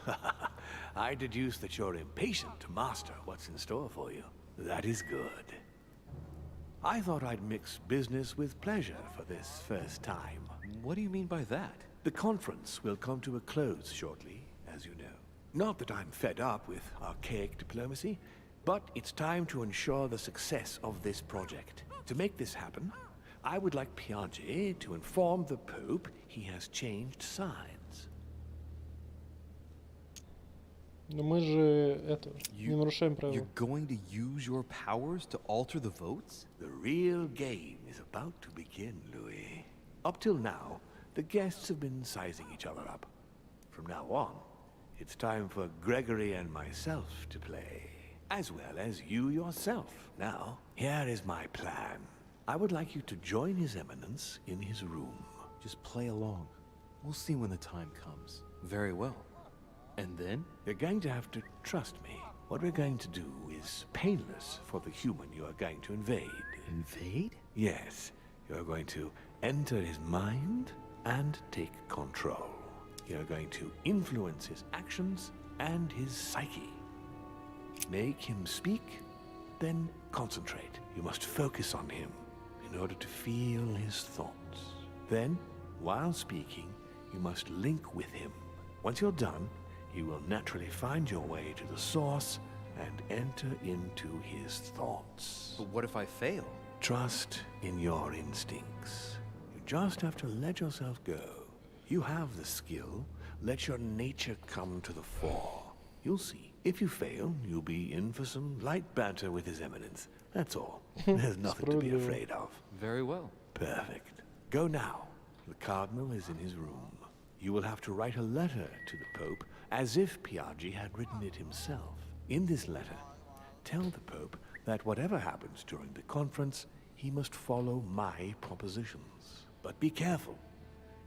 I deduce that you're impatient to master what's in store for you. That is good. I thought I'd mix business with pleasure for this first time.
What do you mean by that?
The conference will come to a close shortly, as you know. Not that I'm fed up with archaic diplomacy, but it's time to ensure the success of this project. To make this happen, I would like Piaget to inform the Pope he has changed sides.
Но мы же не нарушаем правила.
You're going to use your powers to alter the votes?
The real game is about to begin, Louis. Up till now, the guests have been sizing each other up. From now on, it's time for Gregory and myself to play, as well as you yourself. Now, here is my plan. I would like you to join His Eminence in his room.
Just play along. We'll see when the time comes. Very well. And then?
You're going to have to trust me. What we're going to do is painless for the human you are going to invade.
Invade?
Yes. You're going to enter his mind and take control. You're going to influence his actions and his psyche. Make him speak, then concentrate. You must focus on him in order to feel his thoughts. Then, while speaking, you must link with him. Once you're done, you will naturally find your way to the source and enter into his thoughts.
But what if I fail?
Trust in your instincts. You just have to let yourself go. You have the skill. Let your nature come to the fore. You'll see. If you fail, you'll be in for some light banter with His Eminence. That's all. There's nothing to be afraid of.
Very well.
Perfect. Go now. The Cardinal is in his room. You will have to write a letter to the Pope as if Piaget had written it himself. In this letter, tell the Pope that whatever happens during the conference, he must follow my propositions. But be careful.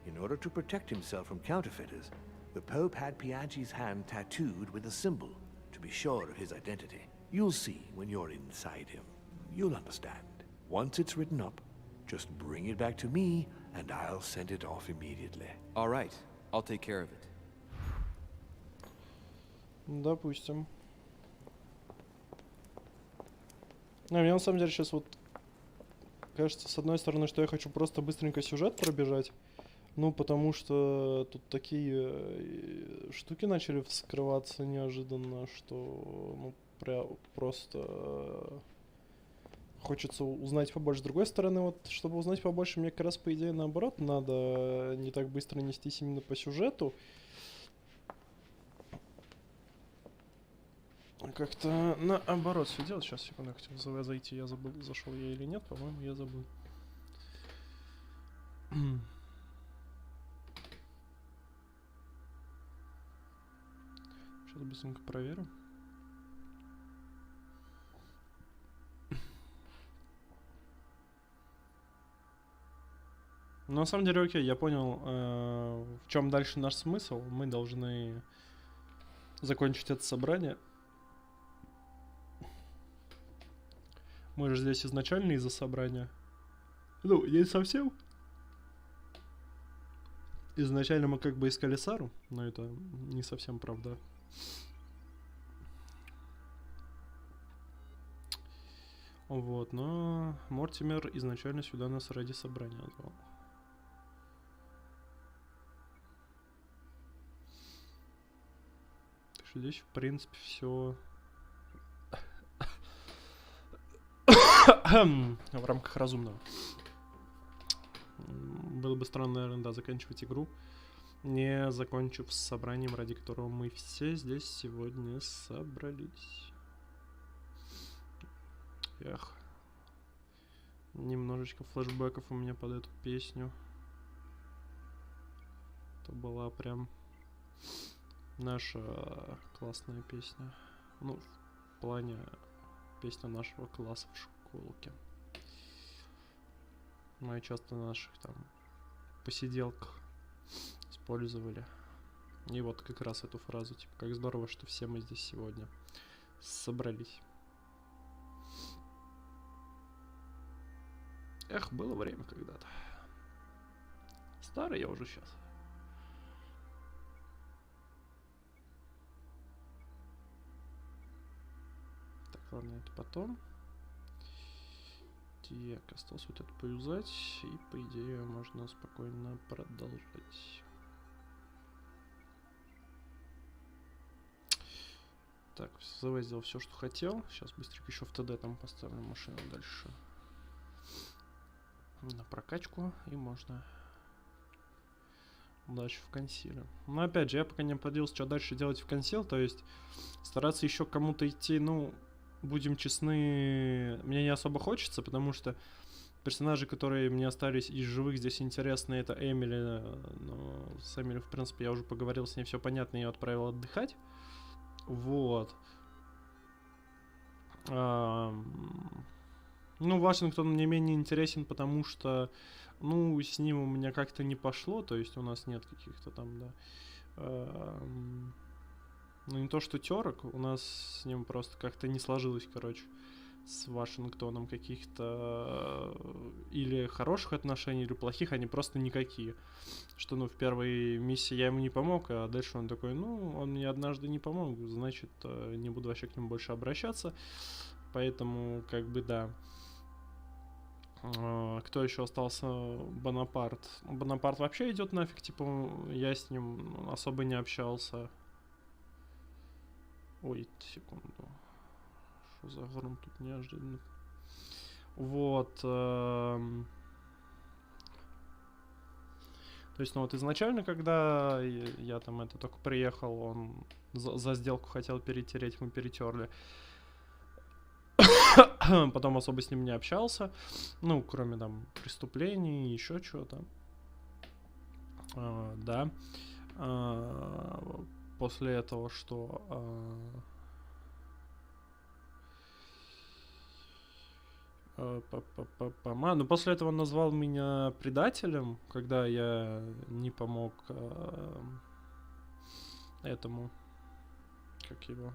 In order to protect himself from counterfeiters, the Pope had Piaget's hand tattooed with a symbol to be sure of his identity. You'll see when you're inside him. You'll understand. Once it's written up, just bring it back to me and I'll send it off immediately.
All right, I'll take care of it.
Допустим. Мне на самом деле сейчас вот кажется, с одной стороны, что я хочу просто быстренько сюжет пробежать. Ну, потому что тут такие штуки начали вскрываться неожиданно, что ну, просто хочется узнать побольше. С другой стороны, вот, чтобы узнать побольше, мне как раз, по идее, наоборот, надо не так быстро нестись именно по сюжету. Как-то наоборот все делать. Сейчас, секунду, я хотел зайти, я забыл, зашел я или нет, по-моему, я забыл. Сейчас быстренько проверю. Ну, на самом деле, окей, я понял, в чем дальше наш смысл. Мы должны закончить это собрание. Мы же здесь изначально из-за собрания. Ну, не совсем. Изначально мы как бы искали Сару, но это не совсем правда. Вот, но Мортимер изначально сюда нас ради собрания отвел. Так что здесь, в принципе, все в рамках разумного. Было бы странно, наверное, да, заканчивать игру не закончив с собранием, ради которого мы все здесь сегодня собрались. Эх. Немножечко флешбеков у меня под эту песню. Это была прям наша классная песня. Ну, в плане песня нашего класса в школке. Мы часто на наших там посиделках использовали. И вот как раз эту фразу, типа, как здорово, что все мы здесь сегодня собрались. Эх, было время когда-то. Старый я уже сейчас. Так, ладно, это потом. Так, осталось вот это поюзать, и по идее можно спокойно продолжать. Так, ЗВ сделал все, что хотел. Сейчас быстренько еще в ТД там поставлю машину дальше на прокачку, и можно дальше в консиле. Но опять же, я пока не определился, что дальше делать в консиле, то есть стараться еще кому-то идти, ну, будем честны, мне не особо хочется, потому что персонажи, которые мне остались из живых здесь интересны, это Эмили. Но с Эмили, в принципе, я уже поговорил, с ней все понятно, ее отправил отдыхать. Вот. Ну, Вашингтон мне менее интересен, потому что, ну, с ним у меня как-то не пошло, то есть у нас нет каких-то там, да, ну, не то что терок, у нас с ним просто как-то не сложилось, короче, с Вашингтоном каких-то или хороших отношений, или плохих, они просто никакие. Что, ну, в первой миссии я ему не помог, а дальше он такой, ну, он мне однажды не помог, значит, не буду вообще к нему больше обращаться. Поэтому, как бы, да. Кто еще остался? Бонапарт. Бонапарт вообще идет нафиг, типа, я с ним особо не общался. Ой, секунду. Что за гром тут неожиданно. Вот. То есть, ну вот изначально, когда я там это только приехал, он за сделку хотел перетереть, мы перетерли. Потом особо с ним не общался. Ну, кроме там преступлений, еще чего-то. Да. После этого, что... Ну, после этого он назвал меня предателем, когда я не помог этому, как его,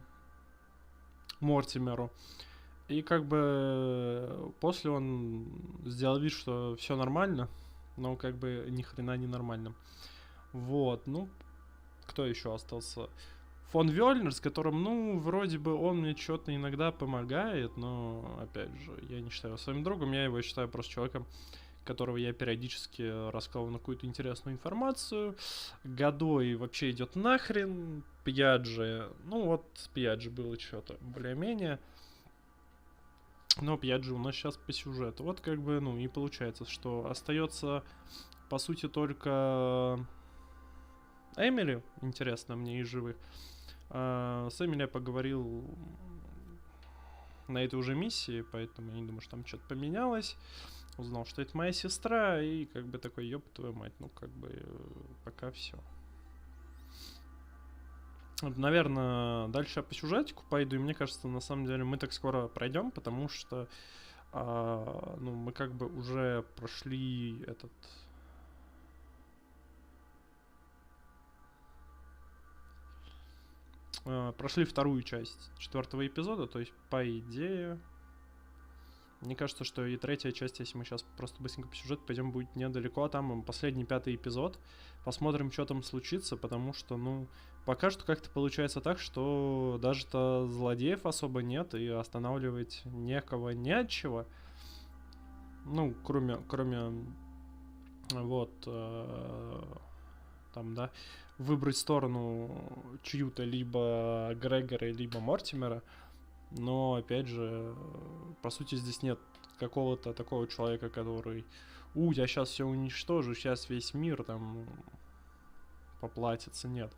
Мортимеру. И как бы после он сделал вид, что все нормально, но как бы ни хрена не нормально. Вот, ну, кто еще остался? Фон Вёльнер, с которым, ну, вроде бы он мне что-то иногда помогает, но, опять же, я не считаю его своим другом, я его считаю просто человеком, которого я периодически рассказывал на какую-то интересную информацию. Годой вообще идет нахрен. Пьяджи, ну вот с Пьяджи было что-то более-менее. Но Пьяджи у нас сейчас по сюжету. Вот как бы, ну, и получается, что остается, по сути, только Эмили, интересно мне, из живых. С Эмили я поговорил на этой уже миссии, поэтому я не думаю, что там что-то поменялось. Узнал, что это моя сестра, и как бы такой, ёб твою мать, ну как бы пока все. Наверное, дальше я по сюжетику пойду, и мне кажется, на самом деле мы так скоро пройдем, потому что ну, мы как бы уже прошли этот... Прошли вторую часть 4-го эпизода, то есть, по идее, мне кажется, что и третья часть, если мы сейчас просто быстренько по сюжету пойдем, будет недалеко, а там последний 5-й эпизод. Посмотрим, что там случится, потому что, ну, пока что как-то получается так, что даже-то злодеев особо нет, и останавливать некого, не от чего. Ну, кроме вот, там, да, выбрать сторону чью-то, либо Грегора, либо Мортимера. Но, опять же, по сути, здесь нет какого-то такого человека, который, я сейчас все уничтожу, сейчас весь мир там поплатится, нет.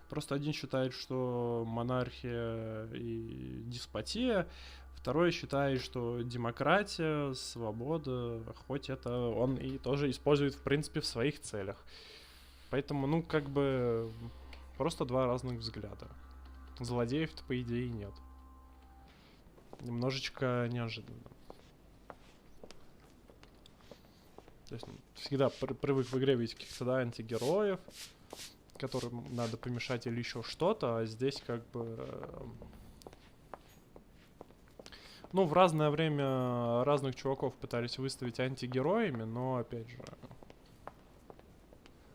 Просто один считает, что монархия и деспотия, второй считает, что демократия, свобода, хоть это он и тоже использует, в принципе, в своих целях. Поэтому, ну, как бы, просто два разных взгляда. Злодеев-то, по идее, нет. Немножечко неожиданно. То есть, всегда привык в игре видеть каких-то, да, антигероев, которым надо помешать или еще что-то, а здесь как бы... Ну, в разное время разных чуваков пытались выставить антигероями, но, опять же,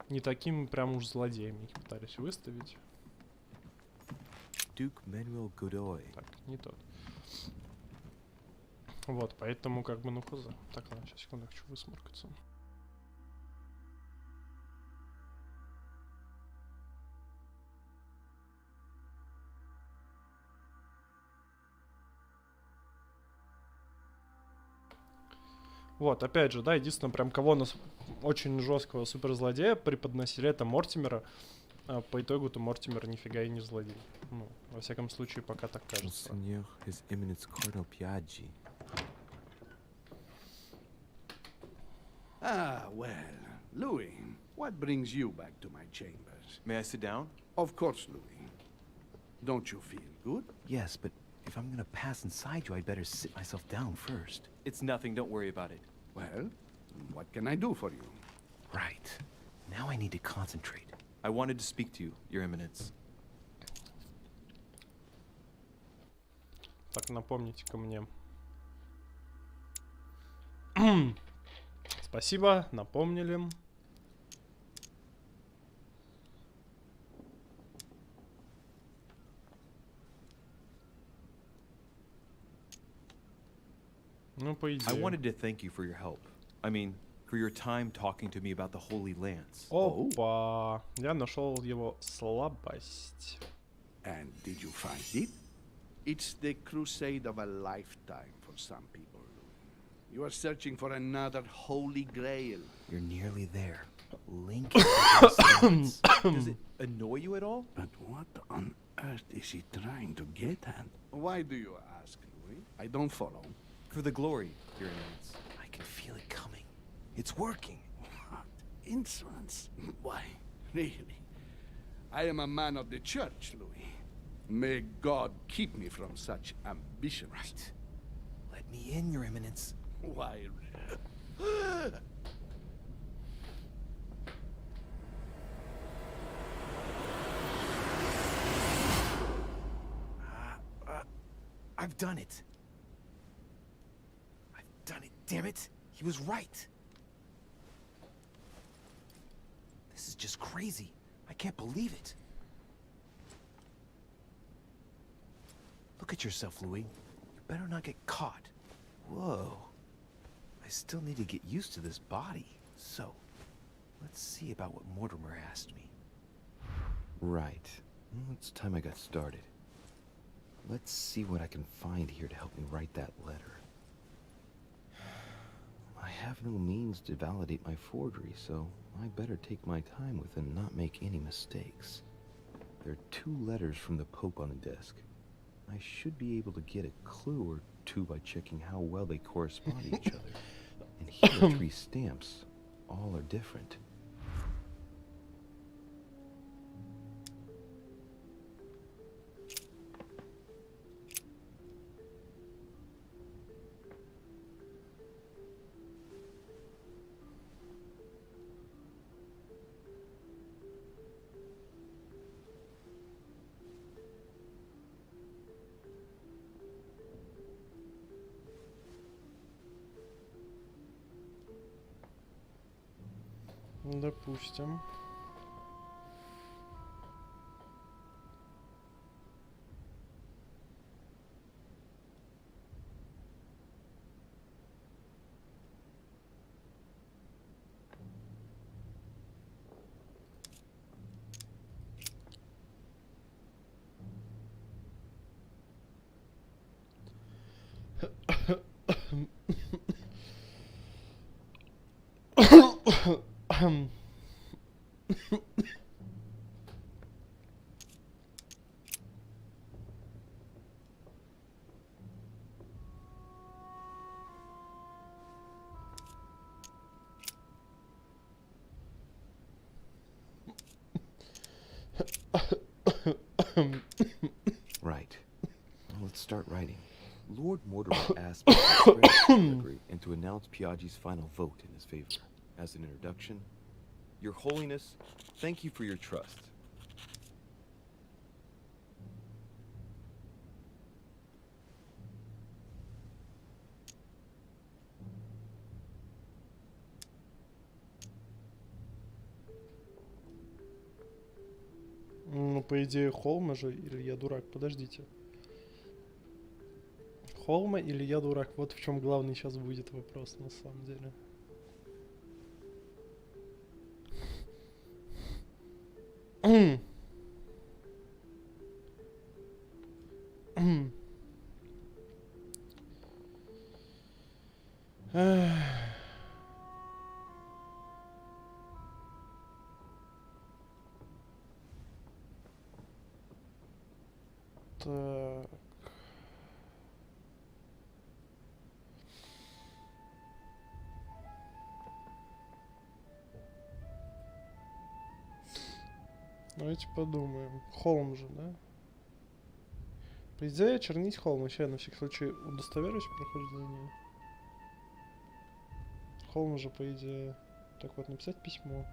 не таким прям уж злодеями их пытались выставить.
Duke Manuel Godoy.
Так, не тот. Вот, поэтому как бы, ну, хз. Так, ладно, сейчас, секунду, хочу высморкаться. Вот, опять же, да, единственное, прям кого нас очень жесткого суперзлодея преподносили, это Мортимера. А по итогу-то Мортимер нифига и не злодей. Ну, во всяком случае, пока так кажется.
Monseigneur, His Eminence Cardinal Piaggi.
Ah, well. Louis, what brings you back to my chambers?
May I sit down?
Of course, Louis. Don't you feel good?
Yes, but if I'm gonna pass inside you, I'd better sit myself down first.
It's nothing, don't worry about it.
Well, what can I do for you?
Right. Now I need to concentrate.
I wanted to speak to you, Your Eminence.
Так, напомните-ка мне. Спасибо, напомнили. Ну, по
I
идее.
wanted to thank you for your help. I mean, for your time talking to me about the Holy Lance.
Опа! Я нашел его слабость.
And did you find it? It's the crusade of a lifetime for some people, Louis. You are searching for another holy grail.
You're nearly there. Link is
Does it annoy you at all?
But what on earth is he trying to get at? Why do you ask, Louis? I don't follow.
For the glory, Your Eminence.
I can feel it coming. It's working.
What? Insolence? Why? Really? I am a man of the church, Louis. May God keep me from such ambition.
Right. Let me in, Your Eminence.
Why?
I've done it. I've done it, damn it. He was right. This is just crazy. I can't believe it. Look at yourself, Louis. You better not get caught. Whoa. I still need to get used to this body. So, let's see about what Mortimer asked me.
Right. Well, it's time I got started. Let's see what I can find here to help me write that letter. I have no means to validate my forgery, so I better take my time with it and not make any mistakes. There are 2 letters from the Pope on the desk. I should be able to get a clue or 2 by checking how well they correspond to each other. And here are 3 stamps. All are different.
Допустим.
writing. Lord Mortimer asked me to spread Gregory and to announce Piaggi's final vote in his favor. As an introduction, Your Holiness, thank you for your trust.
Ну, по идее, Холма же, или я дурак? Подождите. Холма или я дурак? Вот в чем главный сейчас будет вопрос, на самом деле. Так. Давайте подумаем. Холм же, да? По идее, чернить холм. Сейчас я на всякий случай удостоверюсь в прохождении. Холм же, по идее... Так вот, написать письмо.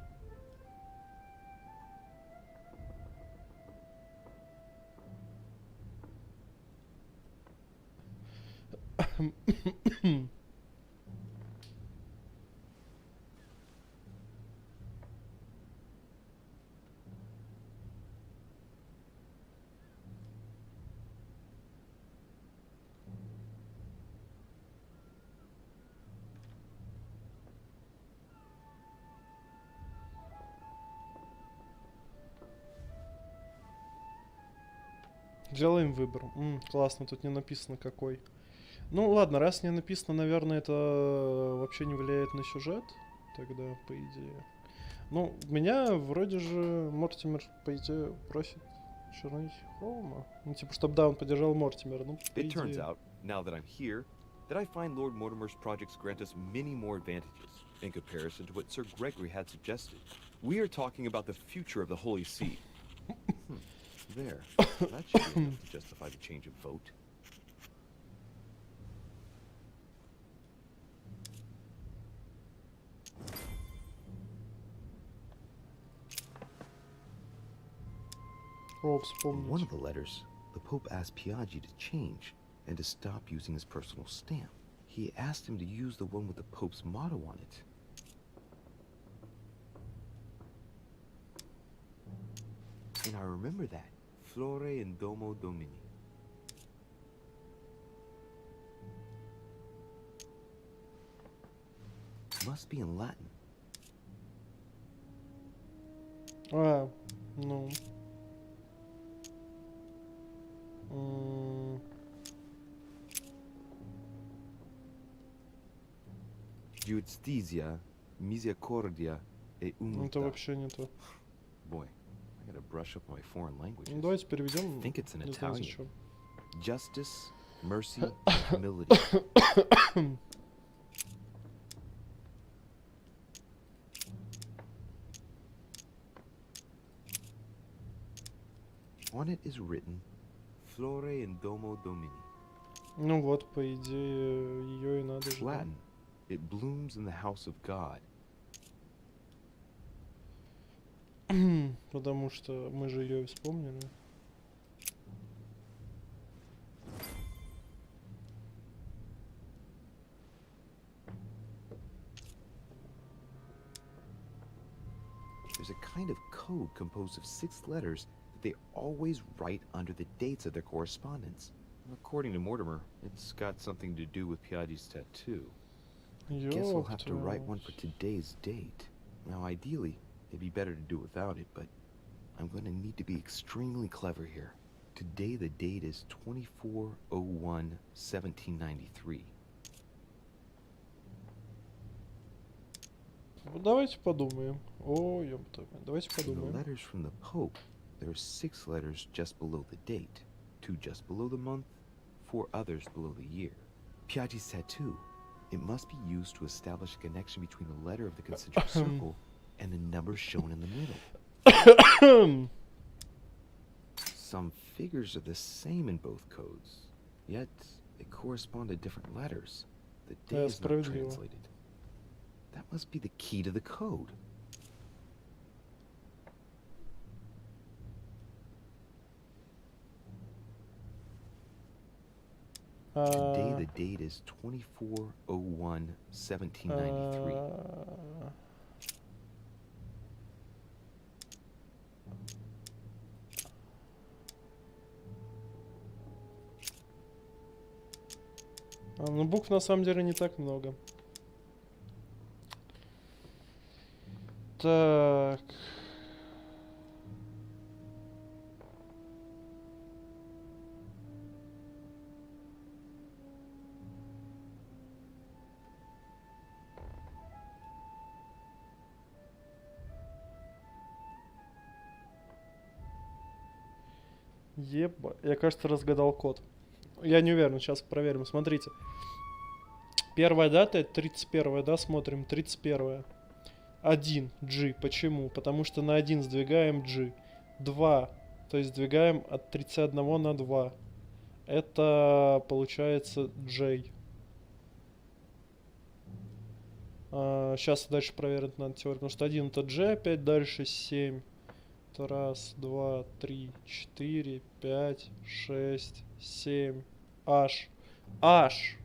Делаем выбор. Классно, тут не написано какой. Ну ладно, раз не написано, наверное, это вообще не влияет на сюжет. Тогда, по идее. Ну, меня вроде же Мортимер, по идее, просит чернить Холма. Ну, типа, чтобы, да, он поддержал Мортимера. Ну, по
It turns
идее.
out, now that I'm here, that I find Lord Mortimer's projects grant us many more advantages in comparison to what Sir Gregory had suggested. We are talking about the future of the Holy See. There. That should be enough to justify the change of vote.
О,
In one
вспомнить.
of the letters, the Pope asked Piaggi to change and to stop using his personal stamp. He asked him to use the one with the Pope's motto on it. And I remember that. Flore in Domo Domini. Must be in Latin.
А, ну.
Justitia, misericordia e
Это
unita.
вообще не то.
Boy, I gotta brush up my foreign languages.
Ну, давайте переведем.
I think it's in
Не знаю,
Italian.
зачем.
Justice, mercy, and humility. On it is written, Flore in Domo Domini.
Ну вот, по идее, ее и надо же.
Latin. It blooms in the house of God.
Потому что мы же ее и вспомнили.
There's a kind of code composed of 6 letters that they always write under the dates of their correspondence. According to Mortimer, it's got something to do with Piaggi's tattoo. Guess I'll have to write one for today's date. Now, ideally, it'd be better to do without it, but I'm going to need to be extremely clever here. Today, the date is 24/01/1793.
Давайте подумаем. О, ёпта. Давайте
In the
подумаем.
letters from the Pope, there are 6 letters just below the date, 2 just below the month, 4 others below the year. Piaggi's tattoo. It must be used to establish a connection between the letter of the concentric circle and the number shown in the middle. Some figures are the same in both codes.
Yet, they correspond to different letters. The
Да,
day is not
справедливо.
translated. That must be the key to the code. Today the date is 24/01/1793.
Ну, букв на самом деле не так много. Так. Еба. Я, кажется, разгадал код. Я не уверен, сейчас проверим. Смотрите. Первая дата это 31, да, смотрим. 31. 1, G. Почему? Потому что на 1 сдвигаем G. 2. То есть сдвигаем от 31 на 2. Это получается J. Сейчас дальше проверить надо теорию. Потому что 1 это G, опять дальше 7. Это 1, 2, 3, 4, 5, 6, 7. H. H.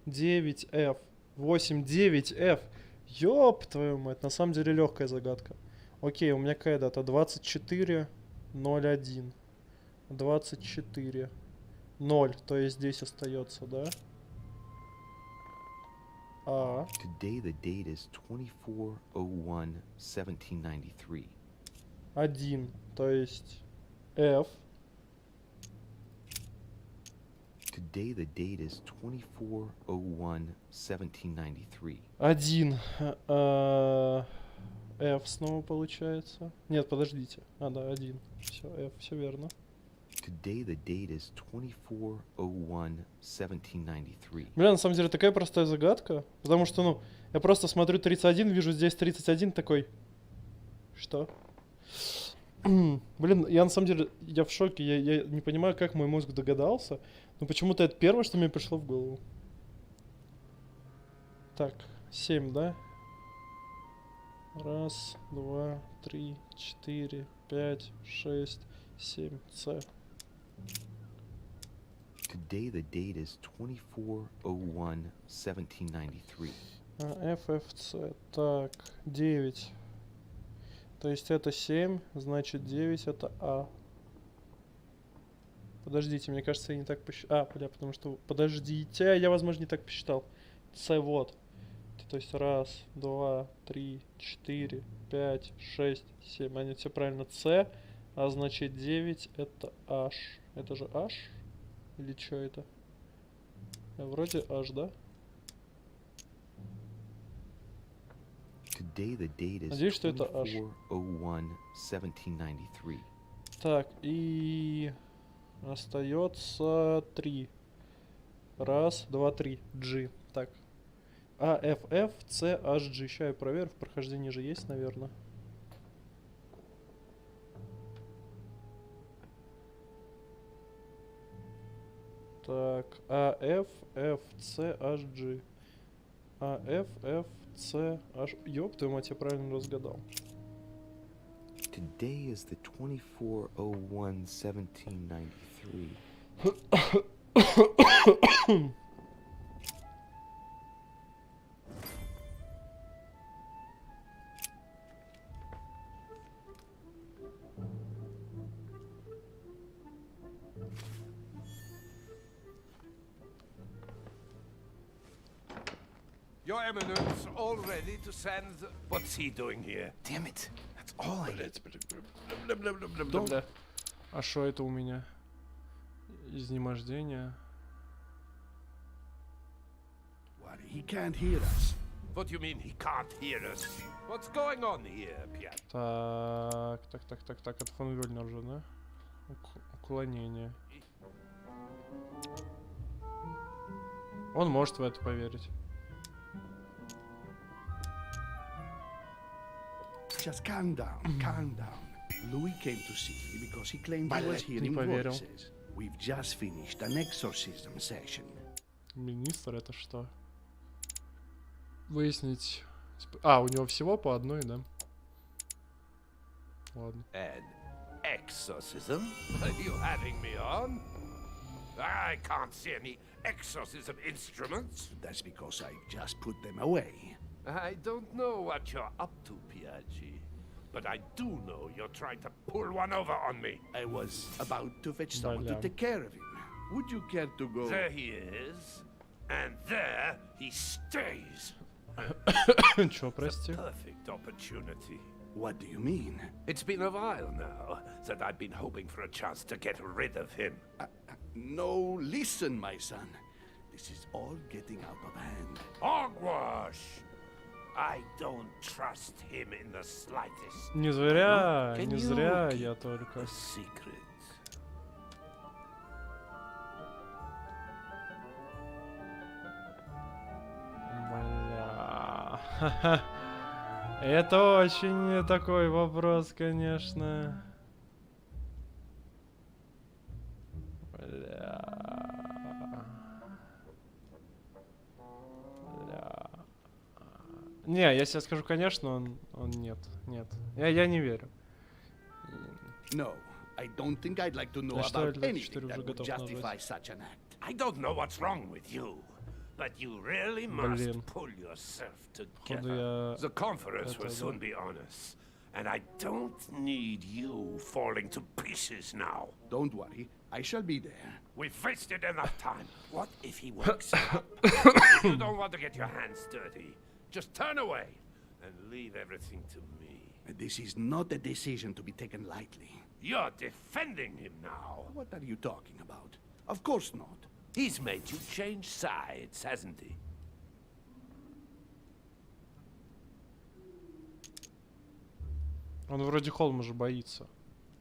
9F. 8, 9F. Ёб твою мать. На самом деле легкая загадка. Окей, у меня какая дата? 24/01. 24. 0. То есть здесь остается, да? А.
Today the date is 24/01/1793.
1. То есть F.
Today the date is 24/01/1793.
1. F снова получается. Нет, подождите. А, да, 1. Все, F, все верно.
Today the date is 24/01/1793.
Бля, на самом деле такая простая загадка. Потому что, ну, я просто смотрю 31, вижу здесь 31, такой... Что? Блин, я на самом деле, я в шоке. Я не понимаю, как мой мозг догадался. Но почему-то это первое, что мне пришло в голову. Так, 7, да? 1, 2, 3, 4, 5, 6, 7, С.
Today the date is 24/01/1793.
FFC. Так, 9. То есть это 7, значит 9 это А. Подождите, мне кажется, я не так посчитал. А, бля, потому что... Подождите, я, возможно, не так посчитал. С, вот. То есть 1, 2, 3, 4, 5, 6, 7. Они все правильно. С, а значит 9 это H. Это же H? Или что это? Вроде H, да?
Today the date is
Надеюсь, что это H.
24/01/1793.
Так, и... Остается 3. 1, 2, 3. G. Так. А, F, F, C, H, G. Сейчас я проверю. В прохождении же есть, наверное. Так. А, F, F, C, H, G. А, F, F, C, H... Ёб твою мать, я правильно разгадал.
Today is the 24/01/1793.
Your Eminence, all ready to send... What's he doing here?
Damn it. That's all I need.
Бля. А что это у меня? Изнемождение.
What, he can't hear us.
What do you mean he can't hear us? What's going on here, Pierre?
Так. Это фон Вёльнер же, да? Уклонение. Он может в это поверить.
Just calm down, calm down. Louis came to see me because he claimed he was
Не
hearing
поверил.
voices. We've just finished an exorcism session.
Министр это что? Выяснить... А, у него всего по одной, да? Ладно.
An exorcism? Are you having me on? I can't see any exorcism instruments.
That's because I just put them away.
I don't know what you're up to, Piaggi. But I do know you're trying to pull one over on me.
I was about to fetch someone to
Бля.
take care of him. Would you care to go?
There he is. And there he stays.
Чё, прости?
Perfect opportunity.
What do you mean?
It's been a while now that I've been hoping for a chance to get rid of him.
No, listen, my son. This is all getting out of hand.
Hogwash! I don't trust him in the slightest.
Не зря,
Can
не
you
зря
keep
я только...
A secret.
Бля. Это очень такой вопрос, конечно. Бля. Бля. Не, я себе скажу, конечно, он нет, нет. Я не верю.
No, I don't think I'd like to know
Да что
about
я
anything
4
that
уже
would
готов
justify
нажать.
such an act.
I don't know what's wrong with you, but you really must
Блин.
pull yourself
Походу
together.
я...
The conference will
это,
soon
да.
be on us, and I don't need you falling to pieces now.
Don't worry, I shall be there.
We've wasted enough time. What if he wakes up? You don't want to get your hands dirty. Just turn away and leave everything to me.
This is not a decision to be taken lightly.
You're defending him now.
What are you talking about? Of course not.
He's made you change sides, hasn't he?
Он вроде Холма же боится.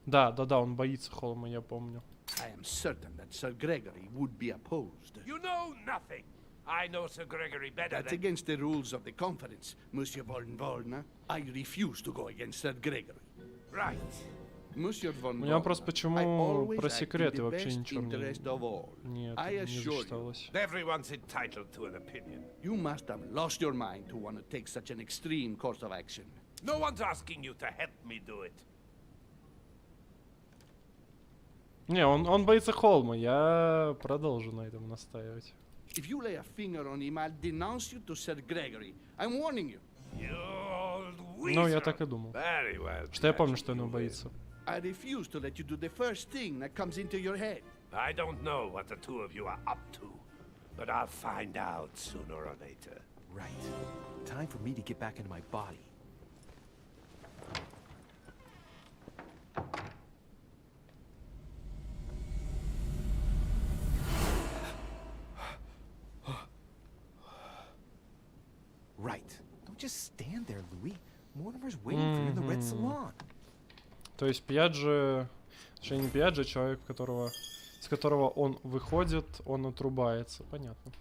Да, он боится Холма, я помню.
I am certain that Sir Gregory would be opposed.
You know nothing. I know Sir Gregory better
That's
than...
against the rules of the conference, Monsieur von Volna. I refuse to go against Sir Gregory.
Right.
Monsieur von
У меня
Volna,
вопрос,
I
почему
always
про
act in
секреты
the
вообще
best
ничего
interest of all.
Нет,
I
не
assure you,
зачиталось.
Everyone's entitled to an opinion.
you must have lost your mind to want to take such an extreme course of action.
No one's asking you to help me do it.
Не, он боится Холма, я продолжу на этом настаивать.
If you lay a finger on him, I'll denounce you to Sir Gregory. I'm warning you.
You old
Ну, я
weasel.
так и думал.
Very well.
Что я помню,
Piaggi,
что он
you
его
win.
боится.
I refuse to let you do the first thing that comes into your head.
I don't know what the two of you are up to, but I'll find out sooner or later.
Right. Time for me to get back into my body. Right. Don't just stand there, Louis. Mortimer's waiting for you in the red salon.
То есть Пьяджи... Точнее, не Пьяджи, а человек, с которого он выходит, он отрубается. Понятно.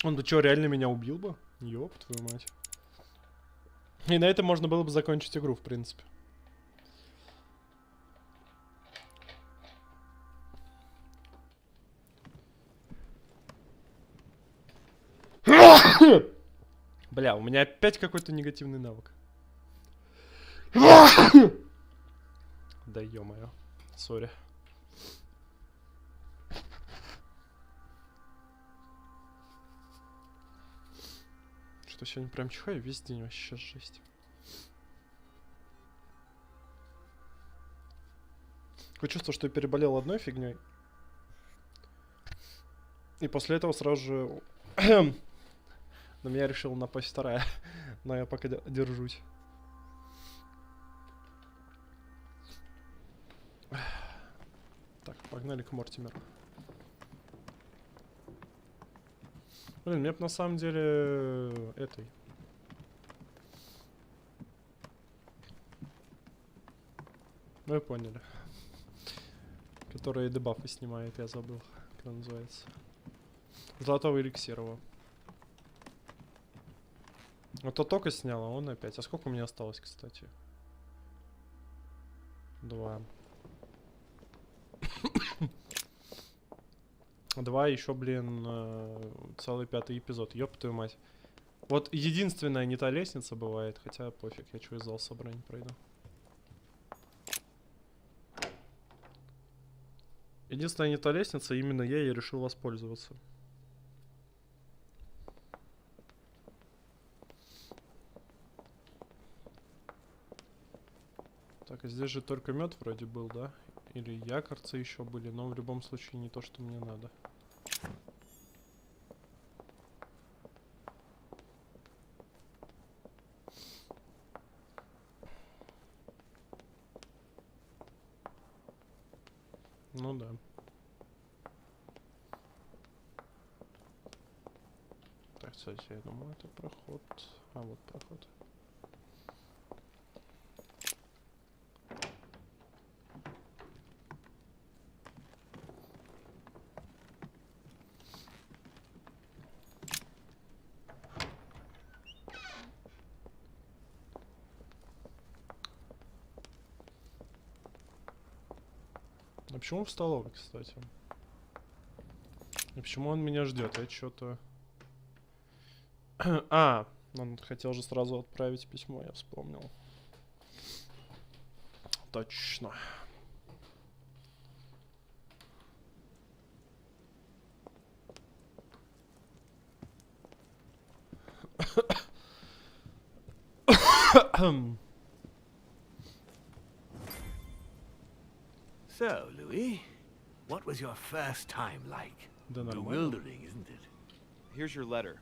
Он бы что, реально меня убил бы? Ёб твою мать. И на этом можно было бы закончить игру, в принципе. Бля, у меня опять какой-то негативный навык. Да ё-моё. Сори. Что сегодня прям чихаю весь день, вообще жесть. Такое чувство, что я переболел одной фигней. И после этого сразу же на меня решила напасть вторая. Но я пока держусь. Так, погнали к Мортимеру. Блин, мне б на самом деле этой. Ну вы поняли. Который дебафы снимает, я забыл, как он называется. Золотого эликсира. Вот то только снял, а он опять. А сколько у меня осталось, кстати? 2. 2 еще, блин, целый 5-й эпизод. Ёб твою мать. Вот единственная не та лестница бывает, хотя пофиг, я чё из зал собраний пройду. Единственная не та лестница, именно я ей решил воспользоваться. Так, а здесь же только мед вроде был, да? Или якорцы еще были, но в любом случае не то, что мне надо. Ну да. Так, кстати, я думаю, это проход. А, вот проход. А почему в столовой, кстати? И почему он меня ждет? Я что-то... А, он хотел же сразу отправить письмо, я вспомнил. Точно.
So, Louis, what was your first time like?
Да нормально.
Bewildering, isn't it?
Here's your letter.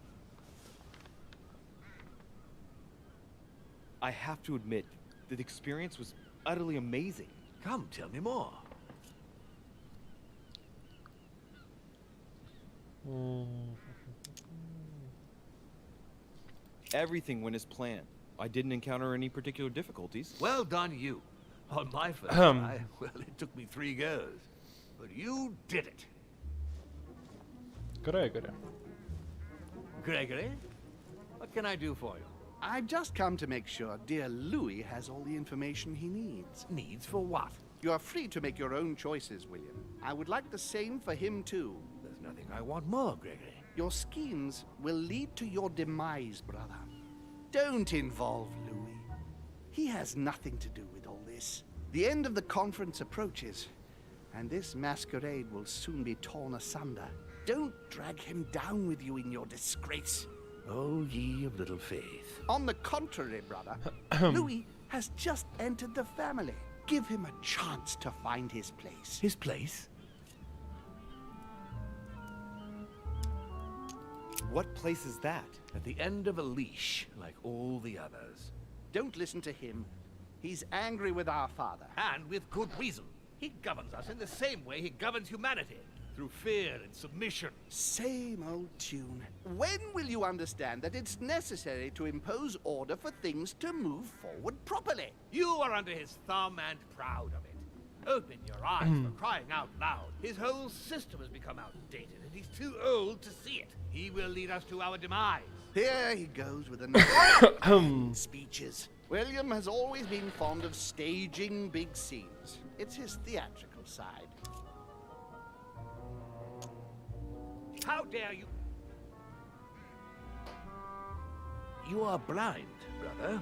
I have to admit, the experience was utterly amazing.
Come, tell me more.
Everything went as planned. I didn't encounter any particular difficulties.
Well done, you. On my first try, well, it took me 3 goes. But you did it.
Грегори.
Gregory, what can I do for you?
I've just come to make sure dear Louis has all the information he needs.
Needs for what?
You are free to make your own choices, William. I would like the same for him, too.
There's nothing I want more, Gregory.
Your schemes will lead to your demise, brother. Don't involve Louis. He has nothing to do with all this. The end of the conference approaches, and this masquerade will soon be torn asunder. Don't drag him down with you in your disgrace.
Oh, ye of little faith.
On the contrary, brother, Louis has just entered the family. Give him a chance to find his place.
His place?
What place is that?
At the end of a leash, like all the others.
Don't listen to him. He's angry with our father.
And with good reason. He governs us in the same way he governs humanity. Through fear and submission.
Same old tune. When will you understand that it's necessary to impose order for things to move forward properly?
You are under his thumb and proud of it. Open your eyes for crying out loud. His whole system has become outdated, and he's too old to see it. He will lead us to our demise.
Here he goes with another speeches. William has always been fond of staging big scenes. It's his theatrical side.
How dare you?
You are blind, brother.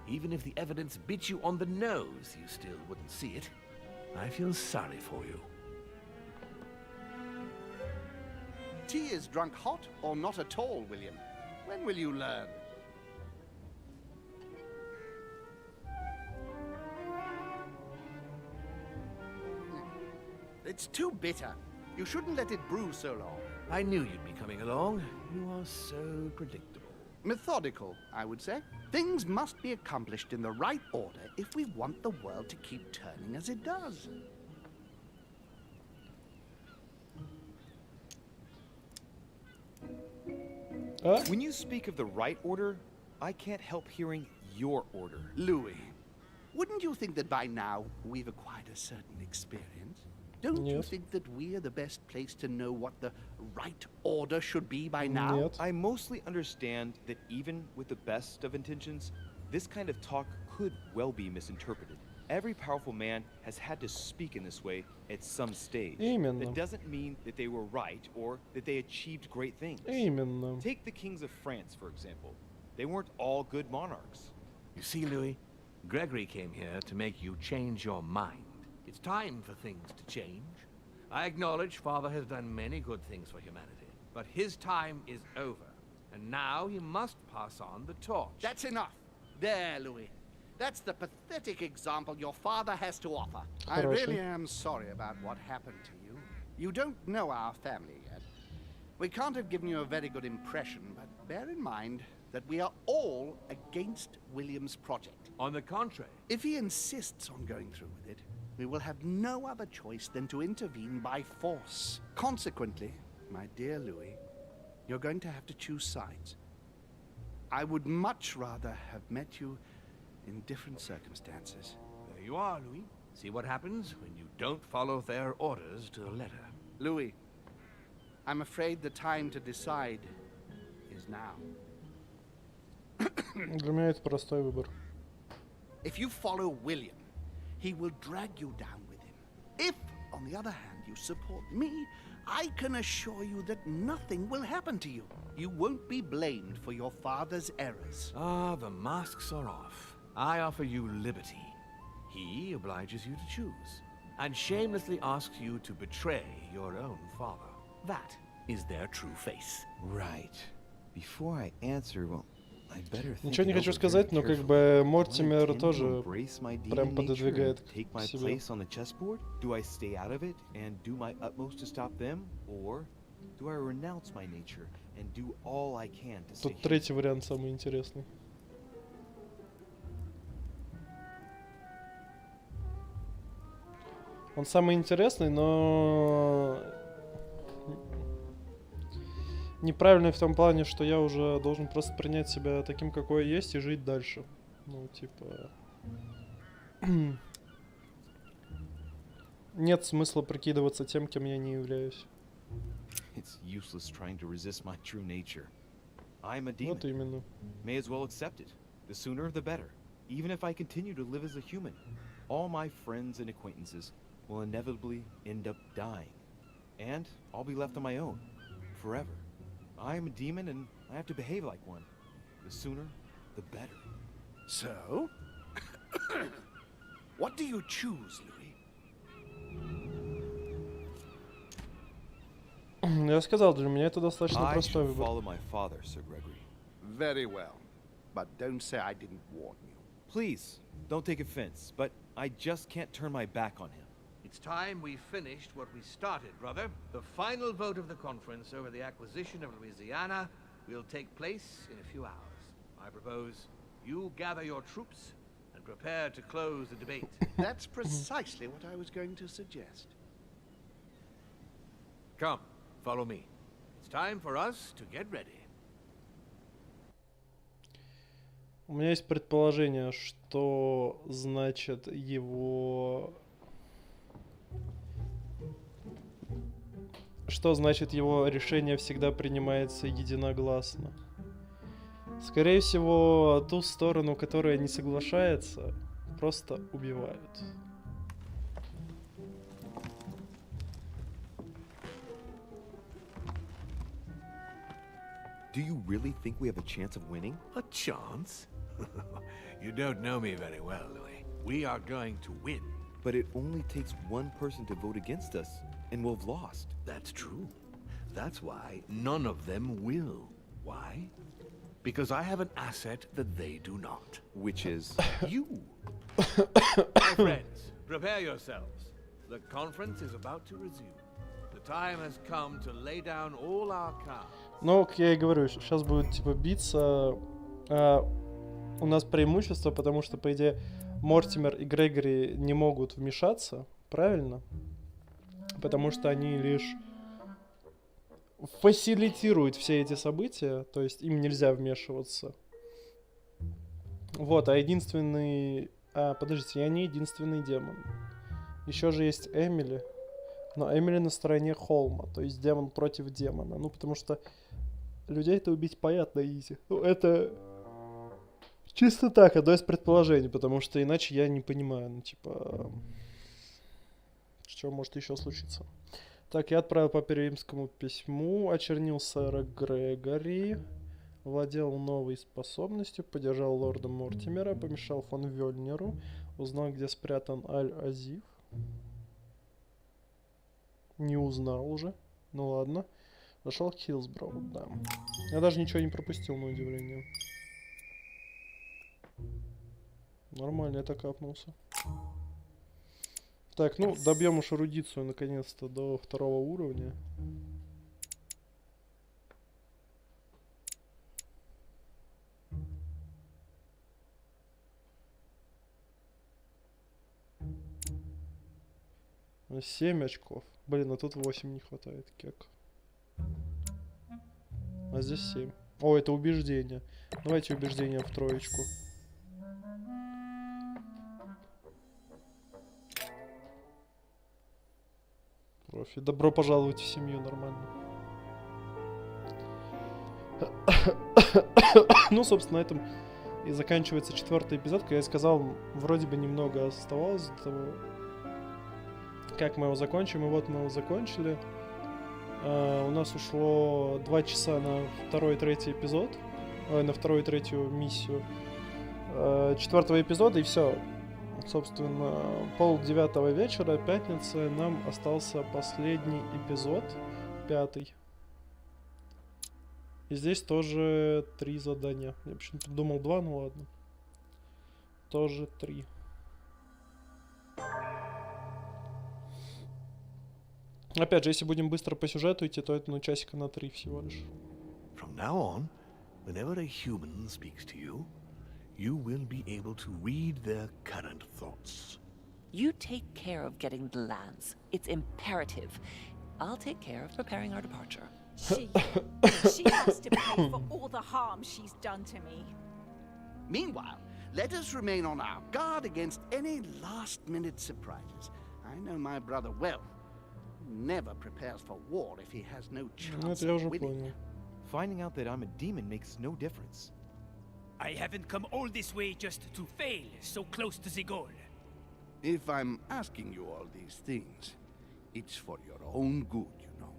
Even if the evidence bit you on the nose, you still wouldn't see it. I feel sorry for you.
Tea is drunk hot or not at all, William. When will you learn? It's too bitter. You shouldn't let it brew so long.
I knew you'd be coming along. You are so predictable.
Methodical, I would say. Things must be accomplished in the right order if we want the world to keep turning as it does.
When you speak of the right order, I can't help hearing your order.
Louis, wouldn't you think that by now we've acquired a certain experience? Don't you
Нет.
think that we're the best place to know what the right order should be by now?
Нет.
I mostly understand that even with the best of intentions, this kind of talk could well be misinterpreted. Every powerful man has had to speak in this way at some stage.
Именно.
That doesn't mean that they were right or that they achieved great things.
Именно.
Take the kings of France, for example. They weren't all good monarchs.
You see, Louis, Gregory came here to make you change your mind. It's time for things to change. I acknowledge Father has done many good things for humanity, but his time is over, and now he must pass on the torch.
That's enough. There, Louis. That's the pathetic example your father has to offer. I
Хороший.
really am sorry about what happened to you. You don't know our family yet. We can't have given you a very good impression, but bear in mind that we are all against William's project.
On the contrary,
If he insists on going through with it, we will have no other choice than to intervene by force. Consequently, my dear Louis, you're going to have to choose sides. I would much rather have met you in different circumstances.
there you are, Louis. See what happens when you don't follow their orders to the letter.
Louis, I'm afraid the time to decide is now.
Для меня это простой выбор.
If you follow William, he will drag you down with him. If, on the other hand, you support me, I can assure you that nothing will happen to you. You won't be blamed for your father's errors.
Ah, the masks are off. I offer you liberty. He obliges you to choose, and shamelessly asks you to betray your own father. That is their true face.
Right. Before I answer, well, I better think
Ничего не
it
хочу
over
сказать,
very
но как
carefully.
бы
Do I
Мортимер
intend to
тоже
embrace my
прям
demon nature
пододвигает
and take
к
my
себе.
place on the chessboard? Do I stay out of it and do my utmost to stop them, or do I renounce my nature and do all I can to stay
Тут третий вариант самый интересный. Он самый интересный, но неправильный в том плане, что я уже должен просто принять себя таким, какой я есть, и жить дальше. Ну, типа... Нет смысла прикидываться тем, кем я не являюсь.
It's useless trying to resist my true nature. I'm a demon.
Вот именно.
May as well accept it. The sooner the better. Even if I continue to live as a human, all my friends and acquaintances will inevitably end up dying. And I'll be left on my own. Forever. I am a demon and I have to behave like one. The sooner, the better.
So? What do you choose, Louis?
Я сказал, для меня это достаточно
I
простой
shall
выбор.
follow my father, Sir Gregory.
Very well. But don't say I didn't warn you.
Please, don't take offense, but I just can't turn my back on him.
It's time we finished what we started, brother. The final vote of the conference over the acquisition of Louisiana will take place in a few hours. I propose you gather your troops and prepare to close the debate.
That's precisely what I was going to suggest.
Come, follow me. It's time for us to get ready.
У меня есть предположение, что значит его... Что значит его решение всегда принимается единогласно? Скорее всего, ту сторону, которая не соглашается, просто убивают.
Do you really think we have a chance of winning?
A chance? You don't know me very well, Louis. We are going to win.
But it only takes one person to vote against us, and we'll have lost.
That's true. That's why none of them will. Why? Because I have an asset that they do not.
Which is...
You.
My friends, prepare yourselves. The conference is about to resume. The time has come to lay down all our cards.
Ну, как я и говорю, сейчас будет типа биться. У нас преимущество, потому что, по идее, Мортимер и Грегори не могут вмешаться, правильно? Потому что они лишь фасилитируют все эти события, то есть им нельзя вмешиваться. Вот, а единственный... подождите, я не единственный демон. Еще же есть Эмили. Но Эмили на стороне Холма, то есть демон против демона. Ну, потому что людей-то убить понятно, изи. Ну, это чисто так, одно из предположений, потому что иначе я не понимаю, ну, типа, что может еще случиться. Так, я отправил по римскому письму, очернил сэра Грегори, владел новой способностью, поддержал лорда Мортимера, помешал фон Вёльнеру, узнал, где спрятан Аль-Азив. Не узнал уже. Ну ладно. Зашел к Хиллсброу, да. Я даже ничего не пропустил, на удивление. Нормально, я так капнулся. Так, ну, добьем уж эрудицию наконец-то до 2-го уровня. На 7 очков. Блин, а тут 8 не хватает, кек. А здесь 7. О, это убеждение. Давайте убеждение в 3. Профи. Добро пожаловать в семью, нормально. Ну, собственно, на этом и заканчивается 4-й эпизод. Как я сказал, вроде бы немного оставалось до того, как мы его закончим. И вот мы его закончили. У нас ушло 2 часа на 2-й и 3-й эпизод. На 2-ю и 3-ю миссию 4-го эпизода, и все. Собственно, 8:30 вечера, пятница, нам остался последний эпизод, 5-й. И здесь тоже 3 задания. Я почему-то думал 2, ну ладно. Тоже 3. Опять же, если будем быстро по сюжету идти, то это ну часика на 3 всего лишь.
From now on, whenever a human speaks to you, you will be able to read their current thoughts.
You take care of getting the lands. It's imperative. I'll take care of preparing our departure.
She has to pay for all the harm she's done to me.
Meanwhile, let us remain on our guard against any last-minute surprises. I know my brother well. Never prepares for war if he has no chance of winning.
Finding out that I'm a demon makes no difference.
I haven't come all this way just to fail so close to the goal.
If I'm asking you all these things, it's for your own good, you know.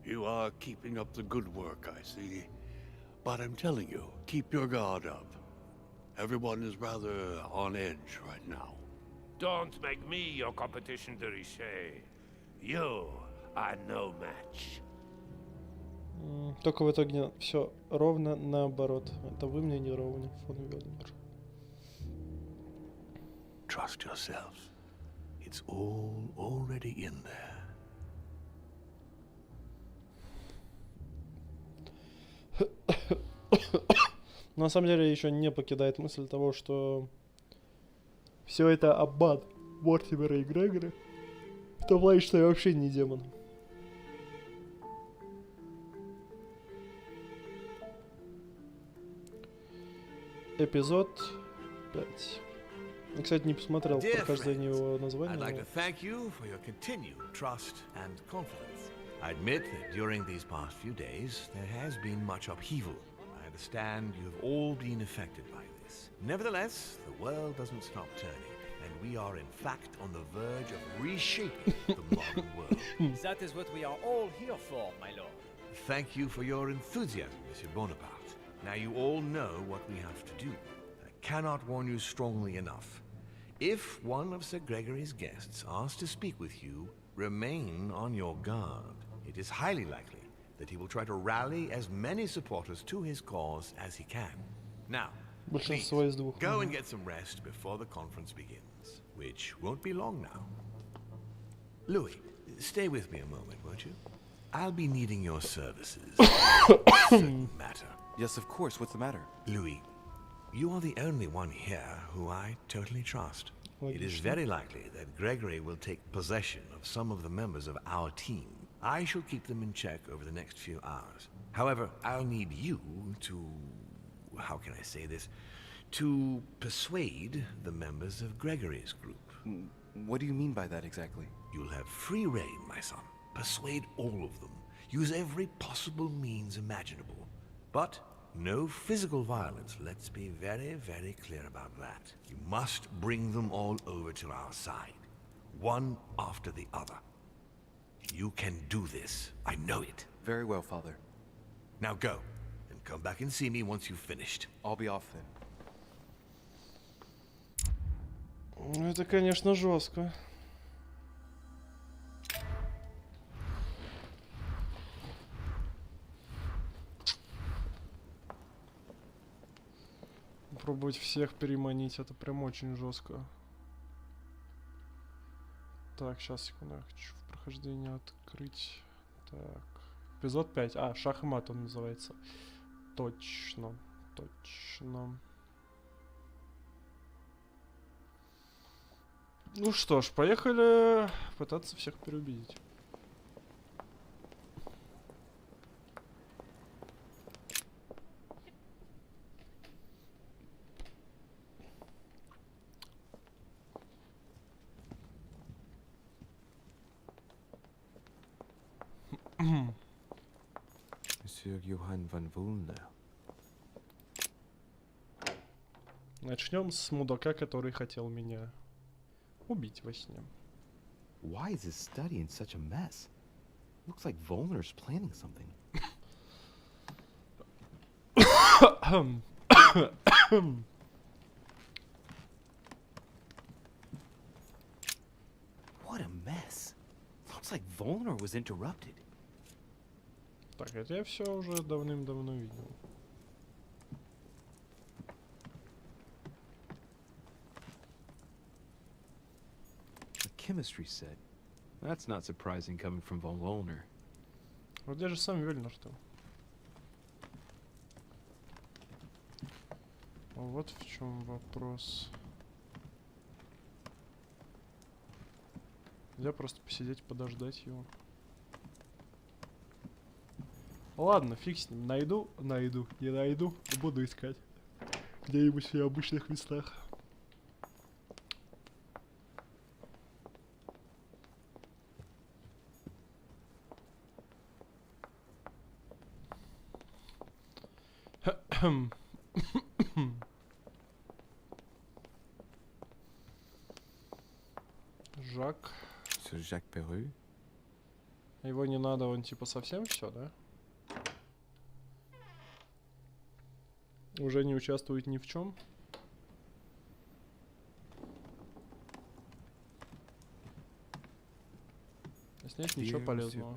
You are keeping up the good work, I see. But I'm telling you, keep your guard up. Everyone is rather on edge right now.
Don't make me your competition, de Richet. You are no match.
Только в итоге все ровно наоборот. Это вы мне не ровня, фон Вёльнер.
Trust yourself. It's all already in there.
На самом деле еще не покидает мысль того, что все это обман Мортимера и Грегори. В том плане, что я вообще не демон. Эпизод 5. Я, кстати, не посмотрел прохождение его названия.
I'd like to thank you for your continued trust and confidence. I admit that during these past few days, there has been much upheaval. I understand you've all been affected by this. Nevertheless, the world doesn't stop turning, and we are in fact on the verge of reshaping the modern world.
That is what we are all here for, my lord.
Thank you for your enthusiasm, Monsieur Bonaparte. Now you all know what we have to do. I cannot warn you strongly enough. If one of Sir Gregory's guests asks to speak with you, remain on your guard. It is highly likely that he will try to rally as many supporters to his cause as he can. Now, please, go and get some rest before the conference begins, which won't be long now. Louis, stay with me a moment, won't you? I'll be needing your services. Certain matter.
Yes, of course. What's the matter?
Louis, you are the only one here who I totally trust. It is very likely that Gregory will take possession of some of the members of our team. I shall keep them in check over the next few hours. However, I'll need you to... how can I say this? To persuade the members of Gregory's group.
What do you mean by that exactly?
You'll have free reign, my son. Persuade all of them. Use every possible means imaginable. But no physical violence. Let's be very, very clear about that. You must bring them all over to our side. One after the other. You can do this. I know it.
Very well, Father.
Now go. And come back and see me once you've finished.
I'll be off then.
Это, конечно, жестко. Пробовать всех переманить, это прям очень жестко. Так, сейчас, секунду, я хочу в прохождение открыть. Так, эпизод 5. А, шах и мат он называется. Точно, точно. Ну что ж, поехали пытаться всех переубедить.
Monsieur Johann von Wulner.
Начнем с мудака, который хотел меня убить во сне.
Why is his study in such a mess? Looks like Volner's planning something. What a mess. Looks like Volner was interrupted.
Так, это я все уже давным-давно видел.
A chemistry set. That's not surprising coming from von Volner.
Вот где же сам Вельнер-то? Вот в чем вопрос. Нельзя просто посидеть, подождать его. Ладно, фиг с ним. Найду. Не найду, буду искать. Где-нибудь в обычных местах. Жак.
Жак Перу?
Его не надо, он типа совсем все, да? Уже не участвует ни в чем. Снять ничего полезного.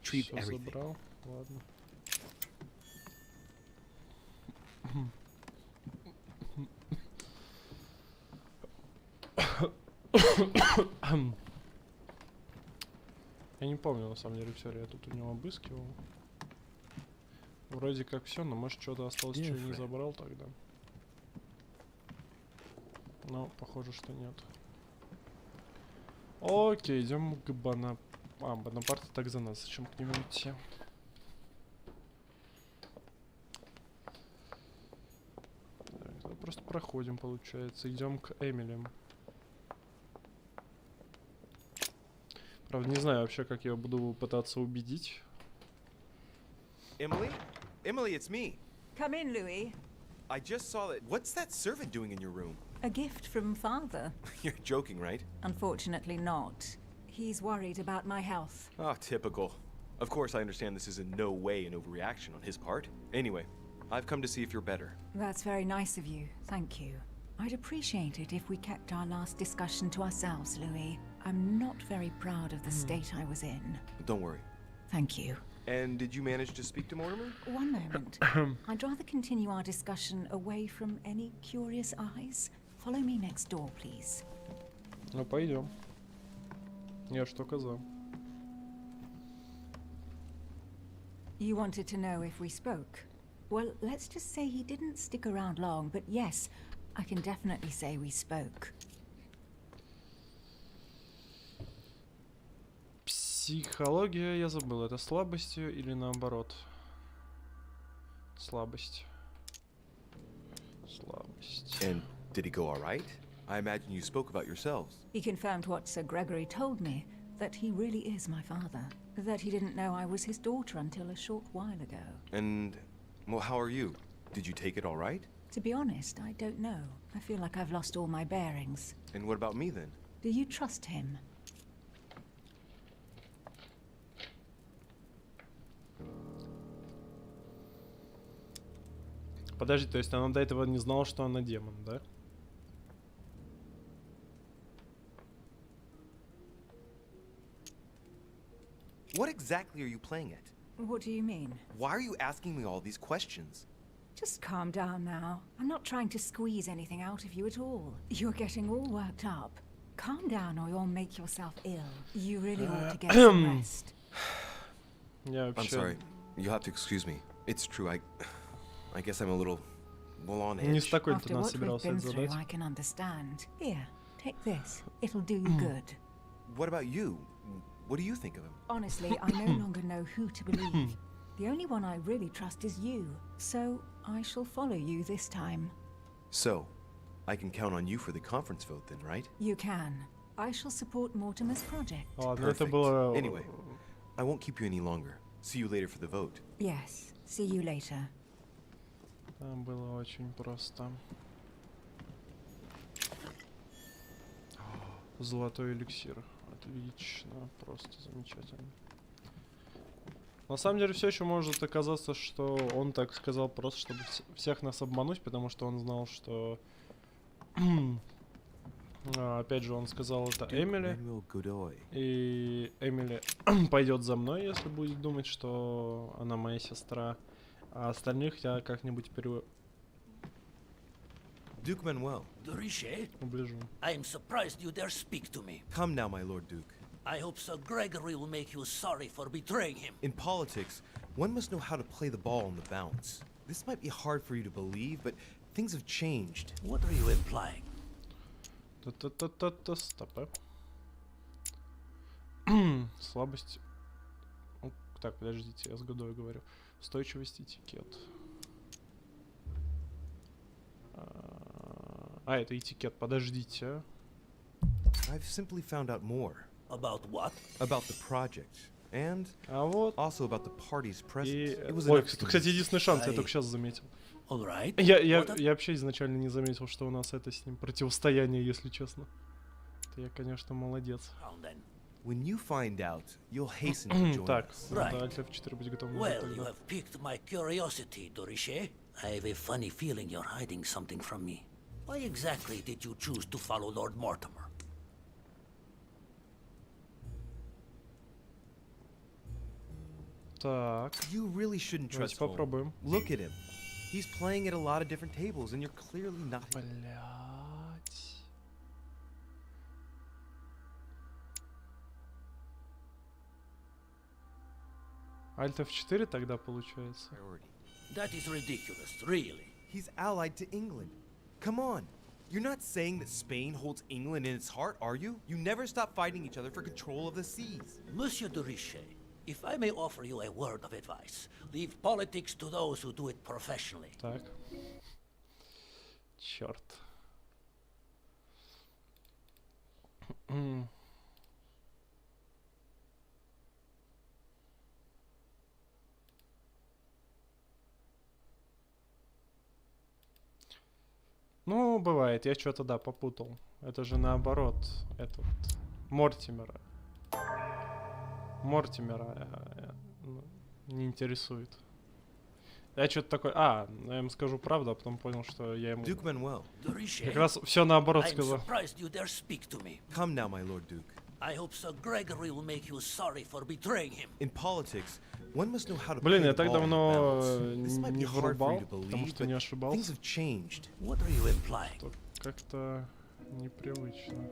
Все забрал. Ладно. Я не помню, на самом деле, все ли я тут у него обыскивал. Вроде как все, но может что-то осталось, что я не забрал тогда. Но похоже, что нет. Окей, идем к Бонапарту так за нас. Зачем к нему идти? Так, просто проходим, получается. Идем к Эмили. Правда, не знаю вообще, как я буду пытаться убедить.
Emily? Emily, it's me.
Come in, Louis.
I just saw that. What's that servant doing in your room?
A gift from Father.
You're joking, right?
Unfortunately not. He's worried about my health.
Ah, typical. Of course, I understand this is in no way an overreaction on his part. Anyway, I've come to see if you're better.
That's very nice of you. Thank you. I'd appreciate it if we kept our last discussion to ourselves, Louis. I'm not very proud of the state I was in.
Don't worry.
Thank you.
And did you manage to speak to Mortimer?
One moment. I'd rather continue our discussion away from any curious eyes. Follow me next door, please.
Ну, пойдем. Я что казал.
You wanted to know if we spoke? Well, let's just say he didn't stick around long, but yes, I can definitely say we spoke.
Психология, я забыл, это слабостью или наоборот? Слабость. Слабость.
And did he go all right? I imagine you spoke about yourselves.
He confirmed what Sir Gregory told me, that he really is my father. That he didn't know I was his daughter until a short while ago.
And, well, how are you? Did you take it all right?
To be honest, I don't know. I feel like I've lost all my bearings.
And what about me then?
Do you trust him?
Подожди, то есть она до этого не знала, что она демон, да?
What exactly are you playing at?
What do you mean?
Why are you asking me all these questions?
Just calm down now. I'm not trying to squeeze anything out of you at all. You're getting all worked up. Calm down or you'll make yourself ill. You really ought to get some rest.
I'm sorry. You'll have to excuse me. It's true, I guess I'm a little, well, on edge.
Не с такой ты
After
нас
what we've
собирался
been
это
through,
задать.
I can understand. Here, take this. It'll do you good.
What about you? What do you think of him?
Honestly, I no longer know who to believe. The only one I really trust is you. So, I shall follow you this time.
So, I can count on you for the conference vote then, right?
You can. I shall support Mortimer's project.
Ладно, это
Perfect.
было...
Anyway, I won't keep you any longer. See you later for the vote.
Yes. See you later.
Там было очень просто. Золотой эликсир. Отлично. Просто замечательно. На самом деле все еще может оказаться, что он так сказал просто, чтобы всех нас обмануть, потому что он знал, что... Опять же, он сказал это Эмили. И Эмили пойдет за мной, если будет думать, что она моя сестра. А остальных я как-нибудь
Duke Manuel.
De Richet?
Уближу.
I am surprised you dare speak to me.
Come now, my Lord Duke.
I hope Sir Gregory will make you sorry for betraying him.
In politics, one must know how to play the ball on the bounce. This might be hard for you to believe, but things have changed.
What are you implying?
Та-та-та-та-та, стоп. Слабость. Так, подождите, я с годой говорю. Устойчивость, этикет. Это этикет, подождите.
I've simply found out more.
About what?
About the project. And also about the parties present. It was
Ой,
enough to
кстати,
convince
единственный шанс, я только сейчас заметил.
All right.
Я вообще изначально не заметил, что у нас это с ним противостояние, если честно. Это я, конечно, молодец.
When you find out, you'll hasten to join
Так,
us.
надо Alt F4 быть готовым.
Well, you have piqued my curiosity, De Richet. I have a funny feeling you're hiding something from me. Why exactly did you choose to follow Lord Mortimer?
Так.
You really shouldn't
Давайте
trust Holmes.
попробуем.
Look at him. He's playing at a lot of different tables, and you're clearly not.
Блять. Alt F4 тогда получается.
That is ridiculous, really.
He's allied to England. Come on. You're not saying that Spain holds England in its heart, are you? You never stop fighting each other for control of the seas.
Monsieur de Richet, if I may offer you a word of advice, leave politics to those who do it professionally.
Так. Черт. Ну, бывает, я что-то, да, попутал. Это же наоборот, этот, Мортимера. Мортимера не интересует. Я что-то такой, я ему скажу правду, а потом понял, что я ему как раз все наоборот сказал.
Come now, my Lord Duke.
I hope Sir Gregory will make you sorry for betraying him.
In politics, one must know how to
Блин,
play
я
the
так
ball on the
давно
balance. This might be
не
hard for
вырубал,
you to
потому
believe,
что не
but
ошибался.
things have changed.
What are you implying?
Как-то непривычно.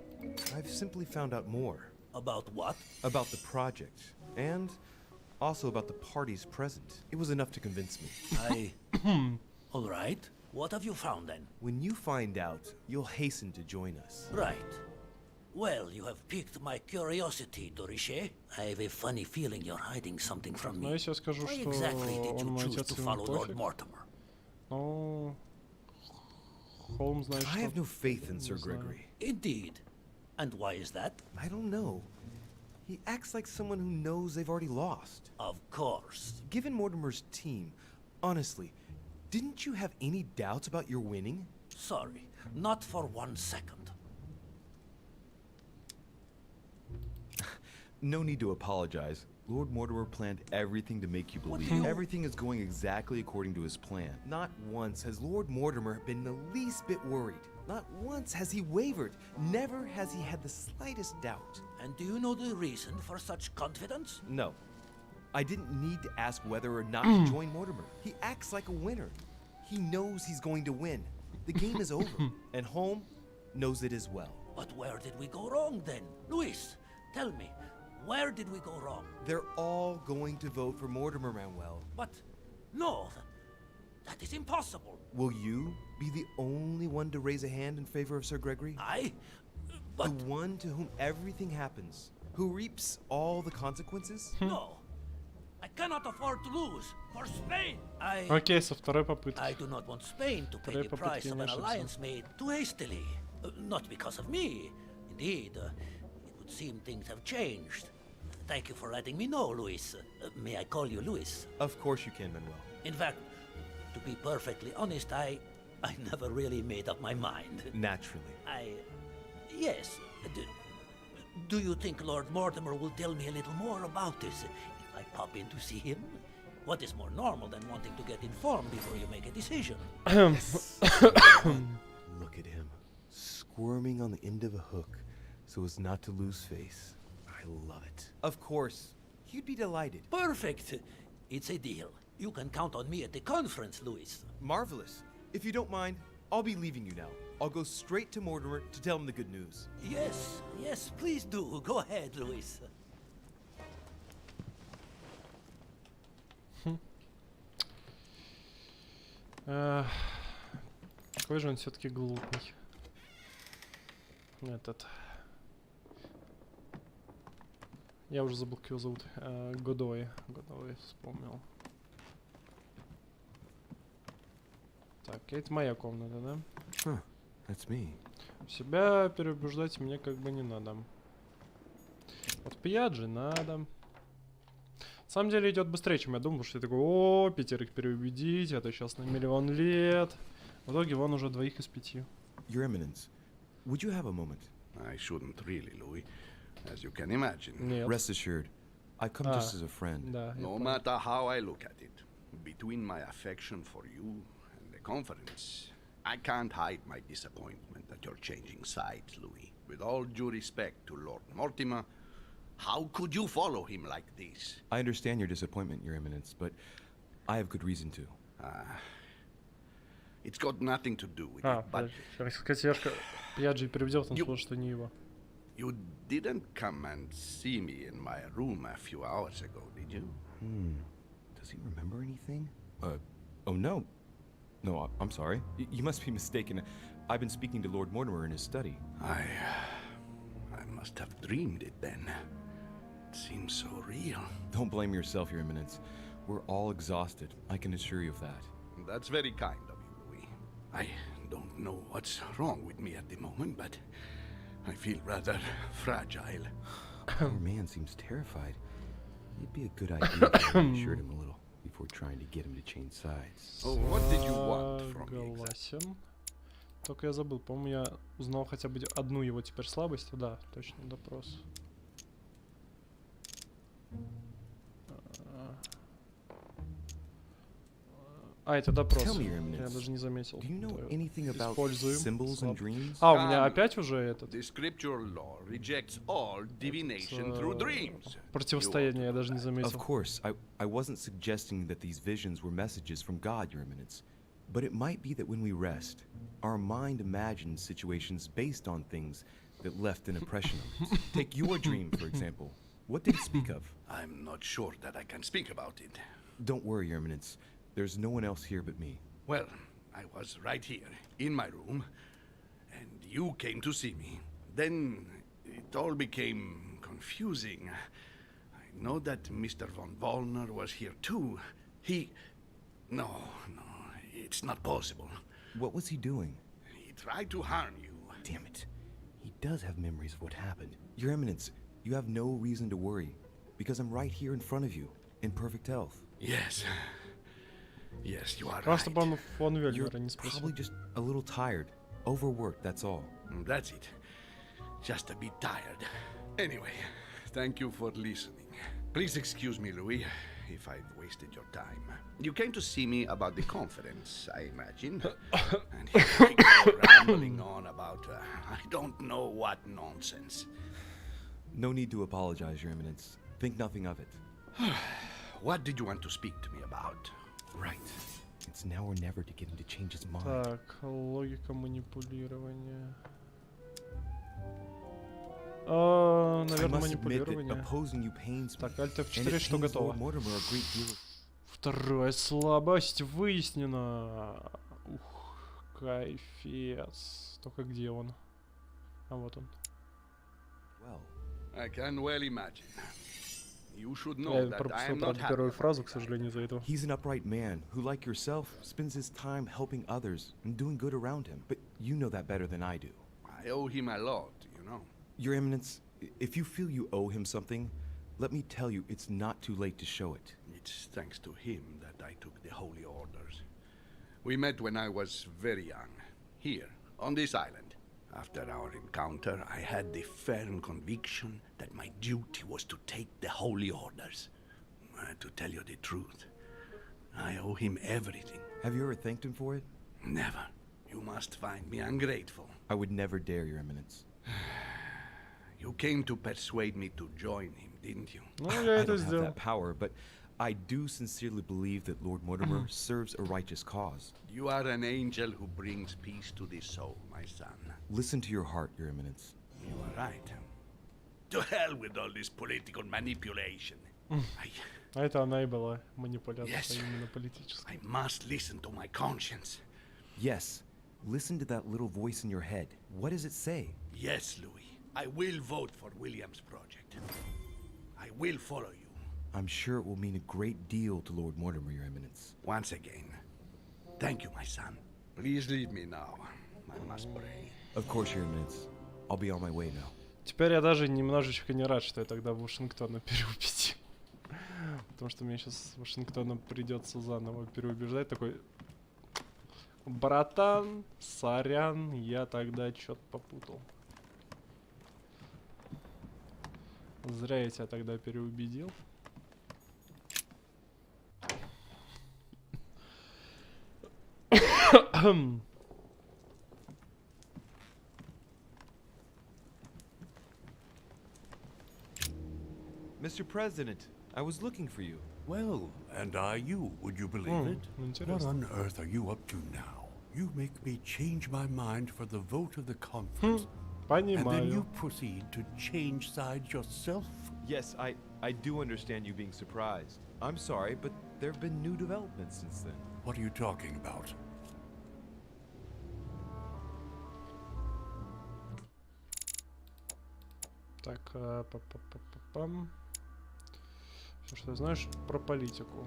I've simply found out more.
About what?
About the project, and also about the parties present. It was enough to convince me.
All right. What have you found then?
When you find out, you'll hasten to join us.
Right. Well, you have piqued my curiosity, De Richet. I have a funny feeling you're hiding something from me.
Но если я скажу,
Why
что
exactly did
он
you
мой
choose
отец
to
и ему
follow Lord
пофиг,
Mortimer?
ну... Холм знает,
I have
что...
no faith in Sir
Не знаю.
Gregory.
Indeed. And why is that?
I don't know. He acts like someone who knows they've already lost.
Of course.
Given Mortimer's team, honestly, didn't you have any doubts about your winning?
Sorry, not for 1 second.
No need to apologize. Lord Mortimer planned everything to make you
What do
believe.
you-
Everything is going exactly according to his plan. Not once has Lord Mortimer been the least bit worried. Not once has he wavered. Never has he had the slightest doubt.
And do you know the reason for such confidence?
No. I didn't need to ask whether or not to join Mortimer. He acts like a winner. He knows he's going to win. The game is over, and Holm knows it as well.
But where did we go wrong then? Luis, tell me, where did we go wrong?
They're all going to vote for Mortimer, Manuel.
But no, that is impossible.
Will you be the only one to raise a hand in favor of Sir Gregory?
But
the one to whom everything happens, who reaps all the consequences?
no, I cannot afford to lose. For Spain,
Окей, со второй попытки.
I do not want Spain to pay
Второй
the price
попытки
of
не
an
ошибся.
alliance made too hastily. Not because of me. Indeed, it would seem things have changed. Thank you for letting me know, Luis. May I call you Luis?
Of course you can, Manuel.
In fact, to be perfectly honest, I never really made up my mind.
Naturally.
Yes. Do you think Lord Mortimer will tell me a little more about this if I pop in to see him? What is more normal than wanting to get informed before you make a decision?
Look at him, squirming on the end of a hook so as not to lose face. I love it.
Of course. He'd be delighted.
Perfect. It's a deal. You can count on me at the conference, Luis.
Marvelous. If you don't mind, I'll be leaving you now. I'll go straight to Mortimer to tell him the good news.
Yes, please do. Go ahead, Luis.
Какой же он все-таки глупый. Этот. Я уже забыл, как его зовут. Годой. Годой вспомнил. Так, это моя комната, да?
That's me.
Себя переубеждать мне как бы не надо. Вот Пьяджи надо. На самом деле идет быстрее, чем я думал, потому что я такой, о, 5 переубедить, это сейчас на 1 000 000 лет. В итоге вон уже 2 из 5.
Your Eminence, would you have a moment?
I shouldn't really, Louis, as you can imagine.
Нет.
Rest assured, I've come just as a friend.
Да, я
No
понял.
matter how I look at it, between my affection for you and the conference, I can't hide my disappointment that you're changing sides, Louis. With all due respect to Lord Mortimer, how could you follow him like this?
I understand your disappointment, Your Eminence, but I have good reason to.
It's got nothing to do with it, but
Консьержка Пьяджи переведет, он сказал, что не его.
you didn't come and see me in my room a few hours ago, did you?
Does he remember anything? Oh no. No, I'm sorry. You must be mistaken. I've been speaking to Lord Mortimer in his study.
I must have dreamed it then. It seems so real.
Don't blame yourself, Your Eminence. We're all exhausted. I can assure you of that.
That's very kind of you, Louis. I don't know what's wrong with me at the moment, but I feel rather fragile.
Our man seems terrified. It'd be a good idea to reassure him a little before trying to get him to change sides.
Oh, what did you want from me?
Согласен. Только я забыл, по-моему, я узнал хотя бы одну его теперь слабость. Да, точно, допрос. Это допрос.
Tell me, Your
Я
Eminence,
даже не заметил.
do you know
что
anything about
используем.
symbols and
Слаб.
dreams?
У меня опять уже этот
The scriptural law rejects all divination through dreams.
противостояние, я даже не
Of
заметил.
course, I wasn't suggesting that these visions were messages from God, Your Eminence. But it might be that when we rest, our mind imagines situations based on things that left an impression on us. Take your dream, for example. What did it speak of?
I'm not sure that I can speak about it.
Don't worry, Your Eminence. There's no one else here but me.
Well, I was right here, in my room, and you came to see me. Then it all became confusing. I know that Mr. von Wollner was here too. No, it's not possible.
What was he doing?
It try to harm you.
Damn it. He does have memories of what happened. Your Eminence, you have no reason to worry, because I'm right here in front of you, in perfect health.
Yes. Yes, you are
Просто бы
right.
он фон
You're
Вельмера не спросил.
probably just a little tired. Overworked, that's all.
That's it. Just a bit tired. Anyway, thank you for listening. Please excuse me, Louis, if I've wasted your time. You came to see me about the conference, I imagine. And here I go rambling on about I don't know what nonsense.
No need to apologize, Your Eminence. Think nothing of it.
What did you want to speak to me about?
Right. It's now or never to get him to change his mind.
Так, логика манипулирования.
I
Наверное,
must admit that
манипулирование.
opposing you pains me.
Так, Alt
And
F4,
it
что
pains
готово.
Lord Mortimer a great deal.
Вторая слабость выяснена. Ух, кайфец. Только где он? А вот он.
Well,
I can well imagine. You should
Я
know that I
пропустил,
am not
правда,
happy
первую
about
фразу,
it.
к сожалению, из-за этого.
he's an upright man who, like yourself, spends his time helping others and doing good around him. But you know that better than I do.
I owe him a lot, you know.
Your Eminence, if you feel you owe him something, let me tell you it's not too late to show it.
It's thanks to him that I took the Holy Orders. We met when I was very young, here, on this island. After our encounter, I had the firm conviction that my duty was to take the Holy Orders. To tell you the truth, I owe him everything.
Have you ever thanked him for it?
Never. You must find me ungrateful.
I would never dare, Your Eminence.
You came to persuade me to join him, didn't you?
Ну, я
I
это
don't have
сделал.
that power, but I do sincerely believe that Lord Mortimer serves a righteous cause.
You are an angel who brings peace to the soul, my son.
Listen to your heart, Your Eminence.
You are right. To hell with all this political manipulation.
А это она и была манипуляция,
Yes.
именно политическая.
I must listen to my conscience.
Yes, listen to that little voice in your head. What does it say?
Yes, Louis. I will vote for William's project. I will follow you.
I'm sure it will mean a great deal to Lord Mortimer, Your Eminence.
Once again, thank you, my son. Please leave me now. I must pray.
Of course, Your Eminence. I'll be on my way now.
Теперь я даже немножечко не рад, что я тогда Вашингтона переубедил. Потому что мне сейчас Вашингтона придется заново переубеждать. Такой, братан, сорян, я тогда что-то попутал. Зря я тебя тогда переубедил.
Mr. President, I was looking for you.
Well, and are you, would you believe it? What
Интересно.
on earth are you up to now? You make me change my mind for the vote of the conference. And then you
Понимаю.
proceed to change sides yourself?
Yes, I do understand you being surprised. I'm sorry, but there have been new developments since then.
What are you talking about?
Так, па-па-па-па-пам. Всё, что знаешь про политику.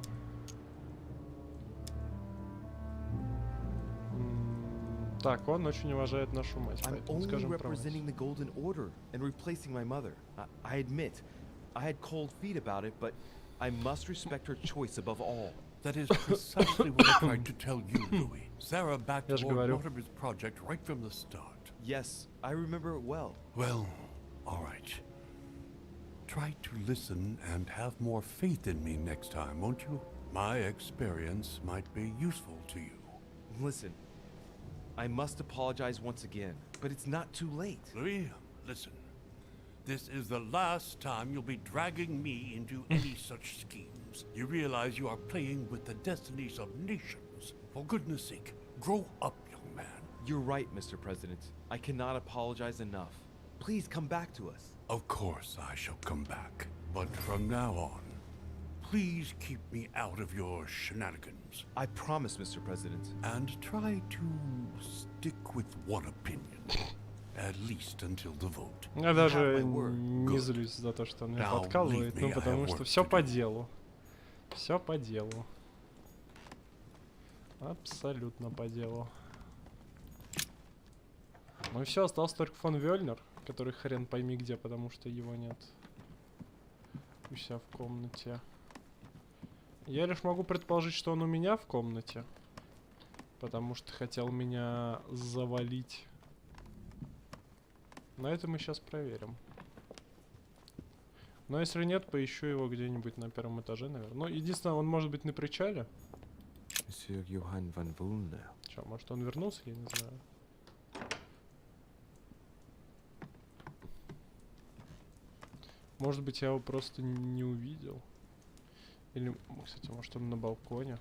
Так, он очень уважает нашу мать,
I'm
поэтому
only
скажем про мать.
representing the Golden Order and replacing my mother. I admit, I had cold feet about it, but I must respect her choice above all.
That is precisely what I tried to tell you, Louis. Sarah backed
Я же
Lord
говорю.
Mortimer's project right from the start.
Yes, I remember it well.
Well, all right. Try to listen and have more faith in me next time, won't you? My experience might be useful to you.
Listen, I must apologize once again, but it's not too late.
Louis, listen. This is the last time you'll be dragging me into any such schemes. You realize you are playing with the destinies of nations. For goodness sake, grow up, young man.
You're right, Mr. President. I cannot apologize enough. Please come back to us.
Of course I shall come back. But from now on, please keep me out of your shenanigans.
I promise, Mr. President.
And try to stick with one opinion. At least until the vote.
Я даже не злюсь за то, что он меня
Now
подкалывает,
leave me,
ну
I
потому
have
что
work
все
to
по
do.
делу. Все по делу. Абсолютно по делу. Ну и все, остался только фон Вёльнер, который хрен пойми где, потому что его нет у себя в комнате. Я лишь могу предположить, что он у меня в комнате, потому что хотел меня завалить. Но это мы сейчас проверим. Но если нет, поищу его где-нибудь на первом этаже, наверное. Ну, единственное, он может быть на причале.
Monsieur Johann van Vulner.
Чё, может он вернулся, я не знаю. Может быть, я его просто не увидел. Или, кстати, может он на балконе.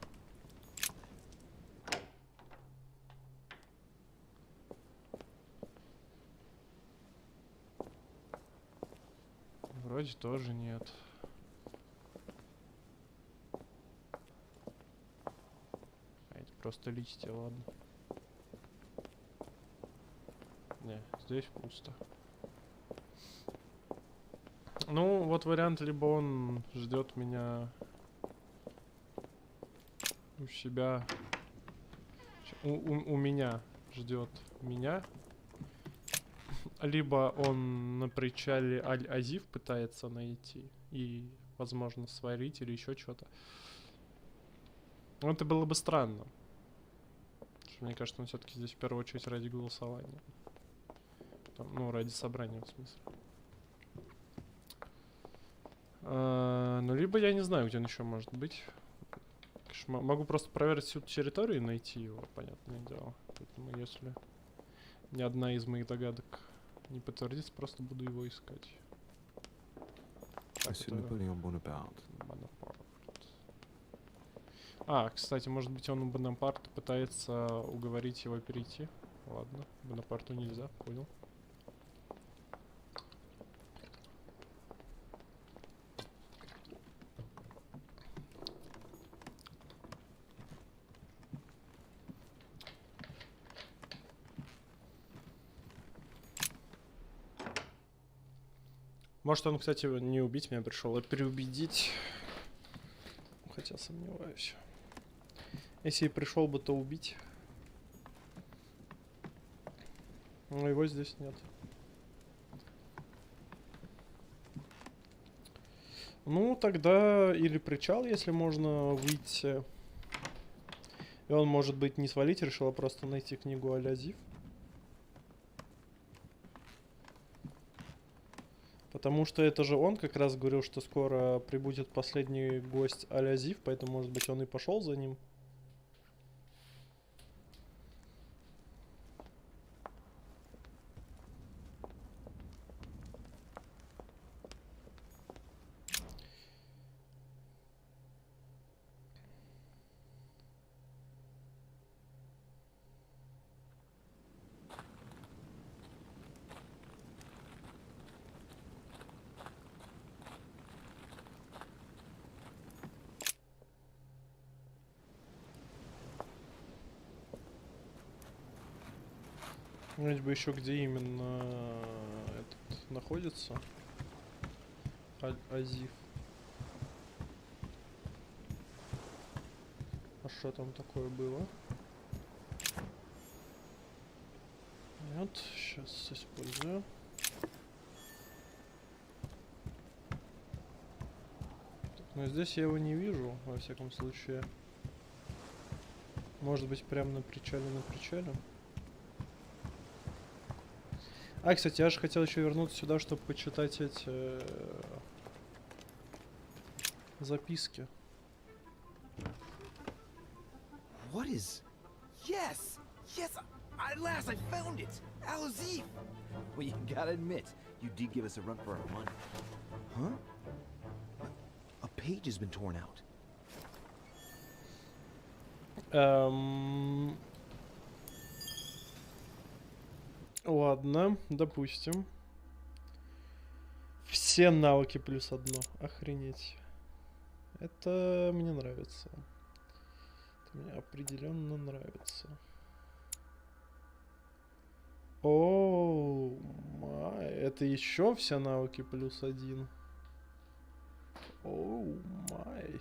Вроде тоже нет. А это просто листья, ладно. Не, здесь пусто. Ну, вот вариант, либо он ждет меня у себя. У меня ждет меня. Либо он на причале Аль-Азив пытается найти и, возможно, сварить или еще что-то. Это было бы странно. Мне кажется, он все-таки здесь в первую очередь ради голосования. Там, ну, ради собрания, в смысле. Ну, либо я не знаю, где он еще может быть. Могу просто проверить всю территорию и найти его, понятное дело. Поэтому, если ни одна из моих догадок не подтвердится, просто буду его искать. Так,
Бонапарт.
А, кстати, может быть, он у Бонапарта пытается уговорить его перейти. Ладно, Бонапарту нельзя, понял. Может, он, кстати, не убить меня пришел, а переубедить. Хотя сомневаюсь. Если и пришел бы, то убить. Но его здесь нет. Ну, тогда или причал, если можно выйти. И он, может быть, не свалить, решил, а просто найти книгу Аль-Азив. Потому что это же он как раз говорил, что скоро прибудет последний гость Аль-Азив, поэтому, может быть, он и пошел за ним. Знать бы еще, где именно этот находится. Аль-Азив. А что там такое было? Нет, сейчас использую. Так, но здесь я его не вижу, во всяком случае. Может быть, прямо на причале, А, кстати, я же хотел еще вернуться сюда, чтобы почитать эти записки.
What is? Yes! Yes! At last I found it! Al-Azif!
Well, you gotta admit, you did give us a run for our money. Huh? A page has been torn out.
Ладно, допустим. Все навыки плюс одно. Охренеть. Это мне нравится. Это мне определенно нравится. Оу, май. Это еще все навыки плюс один. Оу, май.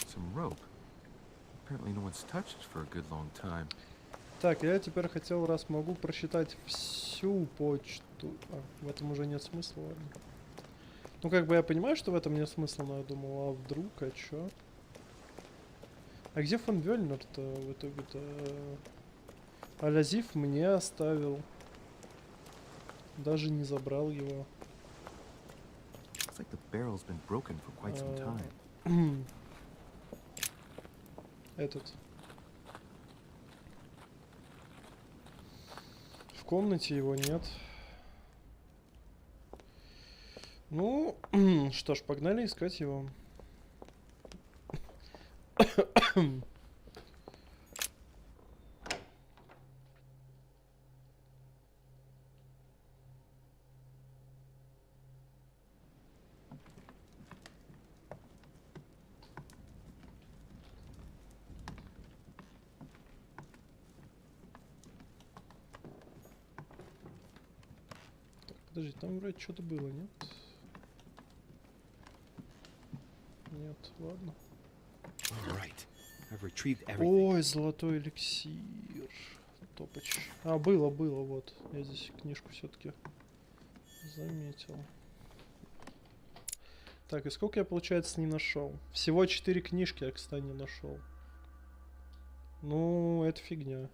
Some rope. Apparently no one's touched it for a good long time.
Так, я теперь хотел, раз могу, просчитать всю почту. А, в этом уже нет смысла, ладно. Ну, как бы я понимаю, что в этом нет смысла, но я думал, а вдруг, а чё? А где фон Вёльнер-то в итоге-то? Алязив мне оставил. Даже не забрал его.
Looks like the barrel's been broken for quite some time.
Этот. В комнате его нет. Ну, что ж, погнали искать его. Так, подожди, там вроде что-то было, нет? Нет, ладно. Ой, золотой эликсир. Топач. А, было, вот. Я здесь книжку все-таки заметил. Так, и сколько я, получается, не нашел? Всего 4 книжки я, кстати, не нашел. Ну, это фигня.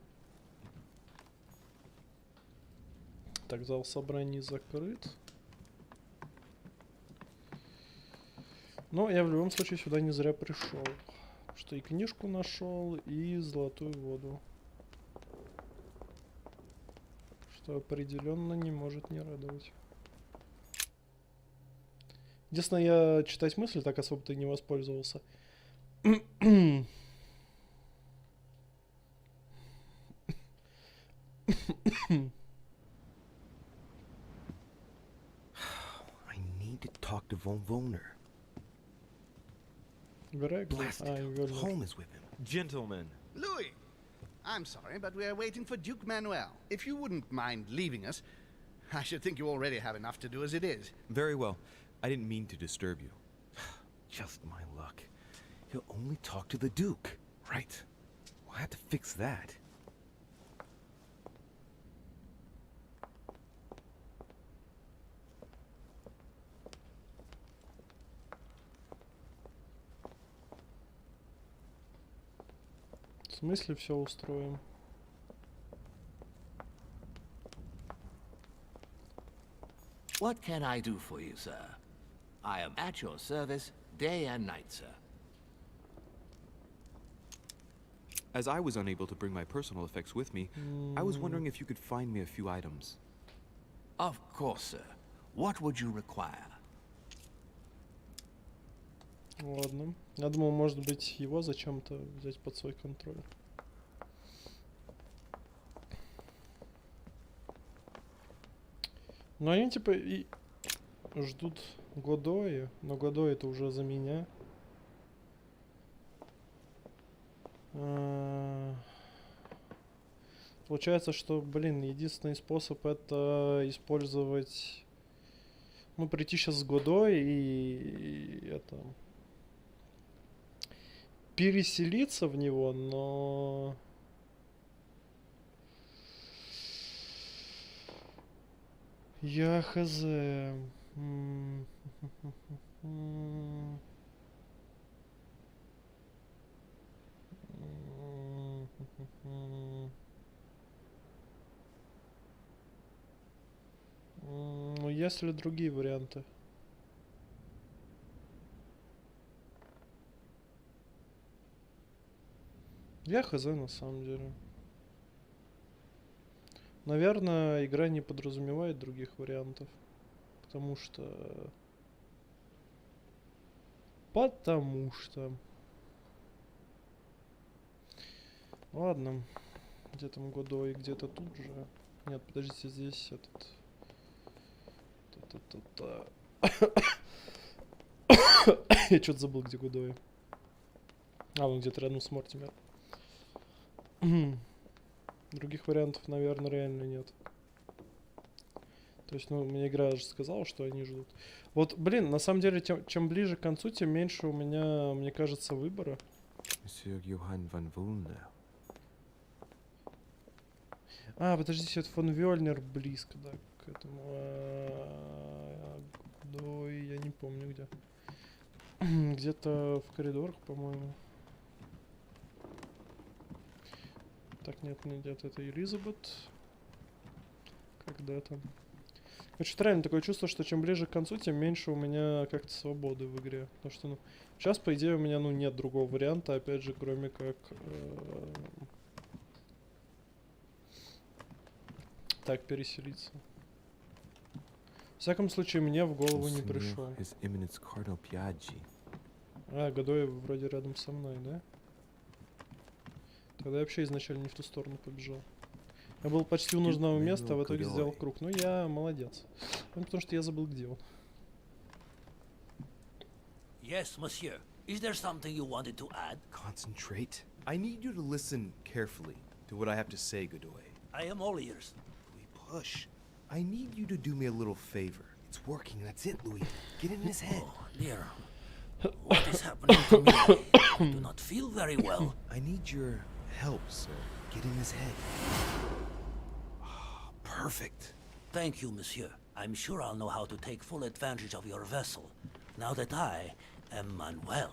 Так, зал собраний закрыт. Но я в любом случае сюда не зря пришел. Что и книжку нашел, и золотую воду. Что определенно не может не радовать. Единственное, я читать мысли так особо-то и не воспользовался.
I need to talk to Von Wohner.
Blast it. Home is with him.
Gentlemen.
Louis! I'm sorry, but we're waiting for Duke Manuel. If you wouldn't mind leaving us, I should think you already have enough to do as it is.
Very well. I didn't mean to disturb you.
Just my luck. He'll only talk to the Duke. Right. We'll have to fix that.
В смысле все устроим?
What can I do for you, sir? I am at your service day and night, sir.
As I was unable to bring my personal effects with me, I was wondering if you could find me a few items.
Of course, sir. What would you require?
Ладно. Я думал, может быть, его зачем-то взять под свой контроль. Но они типа и ждут Годои, но Годои это уже за меня. Получается, что, блин, единственный способ это использовать... Ну, прийти сейчас с Годой и это... переселиться в него, но... Я хз. Ну, есть ли другие варианты? Я хз на самом деле. Наверное, игра не подразумевает других вариантов. Потому что... Ладно. Где там Годой? Где-то тут же. Нет, подождите, здесь этот... Я что-то забыл, где Годой. А, он где-то рядом с Мортимер. Других вариантов, наверное, реально нет. То есть, ну, мне игра же сказала, что они ждут. Вот, блин, на самом деле, чем ближе к концу, тем меньше у меня, мне кажется, выбора.
Monsieur Johann von Wulner.
А, подождите, это фон Вёльнер близко, да, к этому. Я не помню где. Где-то в коридорах, по-моему. Так, нет, где-то это Элизабет. Когда-то. Очень реально такое чувство, что чем ближе к концу, тем меньше у меня как-то свободы в игре. Потому что, ну, сейчас, по идее, у меня, ну, нет другого варианта, опять же, кроме как... так переселиться. В всяком случае, мне в голову не пришло. А, Годой вроде рядом со мной, да? Тогда я вообще изначально не в ту сторону побежал. Я был почти у нужного места, а в итоге сделал круг. Ну, я молодец. Ну, потому что я забыл, где он.
Yes, monsieur. Is there something you wanted to add?
Concentrate. I need you to listen carefully to what I have to say, Godoy.
I am all ears.
Push. I need you to do me a little favor.
It's working, that's it, Louis. Get in his head.
Oh, dear. What is happening to me? I do not feel very well.
I need your help, sir. Get in his head. Oh, perfect.
Thank you, monsieur. I'm sure I'll know how to take full advantage of your vessel, now that I am Manuel.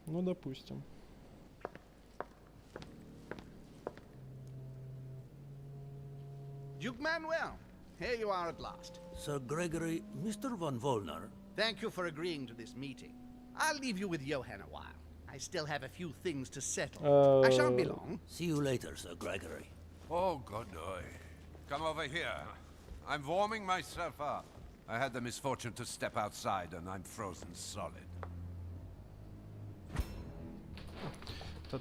Ну, допустим.
Duke Manuel, here you are at last.
Sir Gregory, Mr. von Wollner.
Thank you for agreeing to this meeting. I'll leave you with Johann a while. I still have a few things to settle. I shan't be long.
See you later, Sir Gregory.
Oh, Godoy. Come over here. I'm warming myself up. I had the misfortune to step outside and I'm frozen solid.
I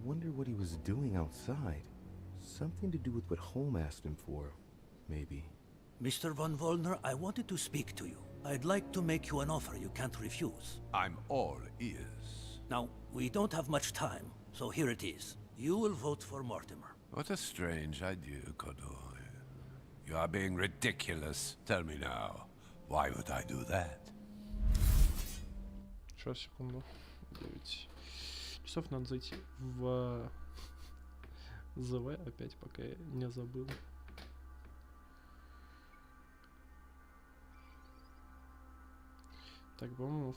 wonder what he was doing outside. Something to do with what Holm asked him for, maybe.
Mr. von Wollner, I wanted to speak to you. I'd like to make you an offer you can't refuse.
I'm all ears.
Now, we don't have much time, so here it is. You will vote for Mortimer.
What a strange idea, Godoy. You are being ridiculous. Tell me now, why would I do that?
Сейчас, секунду. 9 часов надо зайти в ЗВ опять, пока я не забыл. Так, по-моему...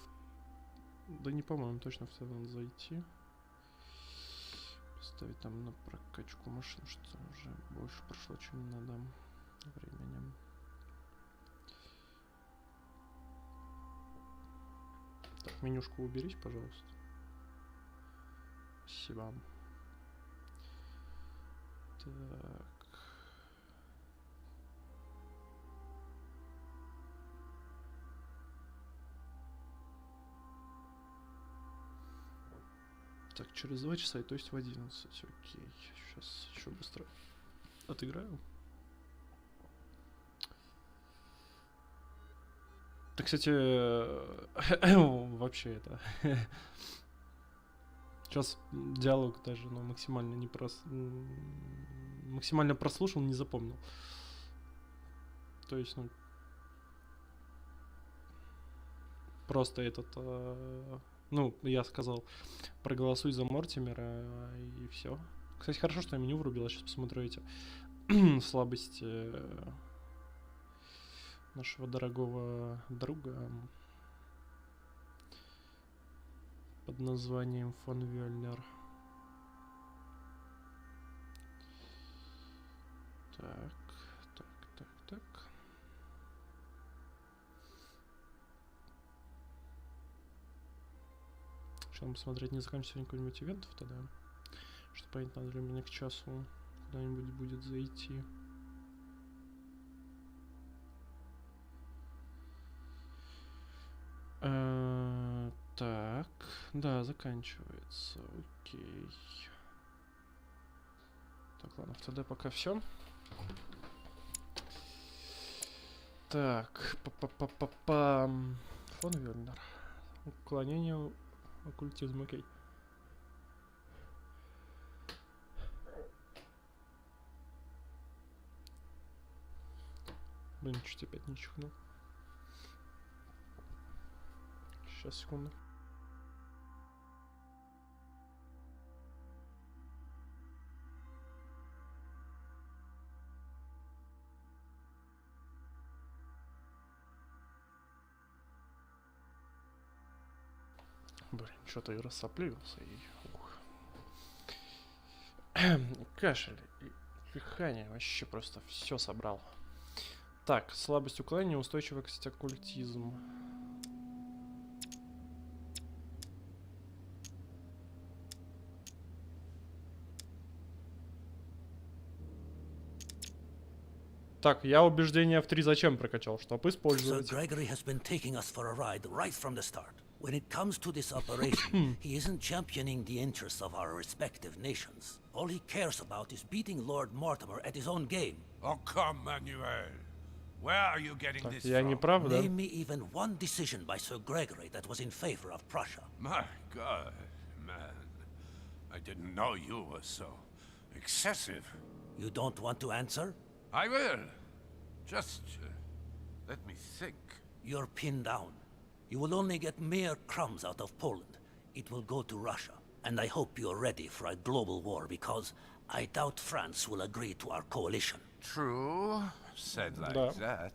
Да не по-моему, точно в надо зайти. Поставить там на прокачку машин, что уже больше прошло, чем надо временем. Так, менюшку уберите, пожалуйста. Спасибо. Так. Так, через 2 часа, то есть в 11. Окей. Сейчас еще быстро отыграю. Так, кстати, вообще это... Сейчас диалог даже, ну, максимально не максимально прослушал, не запомнил. То есть, ну... Просто этот... ну, я сказал, проголосуй за Мортимера, и все. Кстати, хорошо, что я меню врубил, я сейчас посмотрю эти слабости нашего дорогого друга под названием фон Вёльнер. Так. Сейчас надо посмотреть, не закончится сегодня какой-нибудь ивентов тогда. Чтобы понять, надо ли мне к часу куда-нибудь будет зайти. Так, да, заканчивается. Окей. Так, ладно, в ТД пока все. Так, фон Вёльнер. Уклонение, оккультизм, окей. Блин, чуть опять не чихнул. Сейчас, секунду. Блин, что-то и рассоплился, и... Ух. Кашель, и дыхание, вообще просто все собрал. Так, слабость уклонения, устойчивость, оккультизм. Так, я убеждение в 3 зачем прокачал? Чтоб
Sir
использовать.
Gregory has been taking us for a ride right from the start. When it comes to this operation, he isn't championing the interests of our respective nations. All he cares about is beating Lord Mortimer at his own game.
Oh, come, Manuel. Where are you getting
Так,
this
я не
from?
прав, да?
Name me even one decision by Sir Gregory that was in favor of Prussia.
My God, man. I didn't know you were so excessive.
You don't want to answer?
I will. Just let me think.
You're pinned down. You will only get mere crumbs out of Poland. It will go to Russia. And I hope you're ready for a global war, because I doubt France will agree to our coalition.
True. Said like
Да.
that.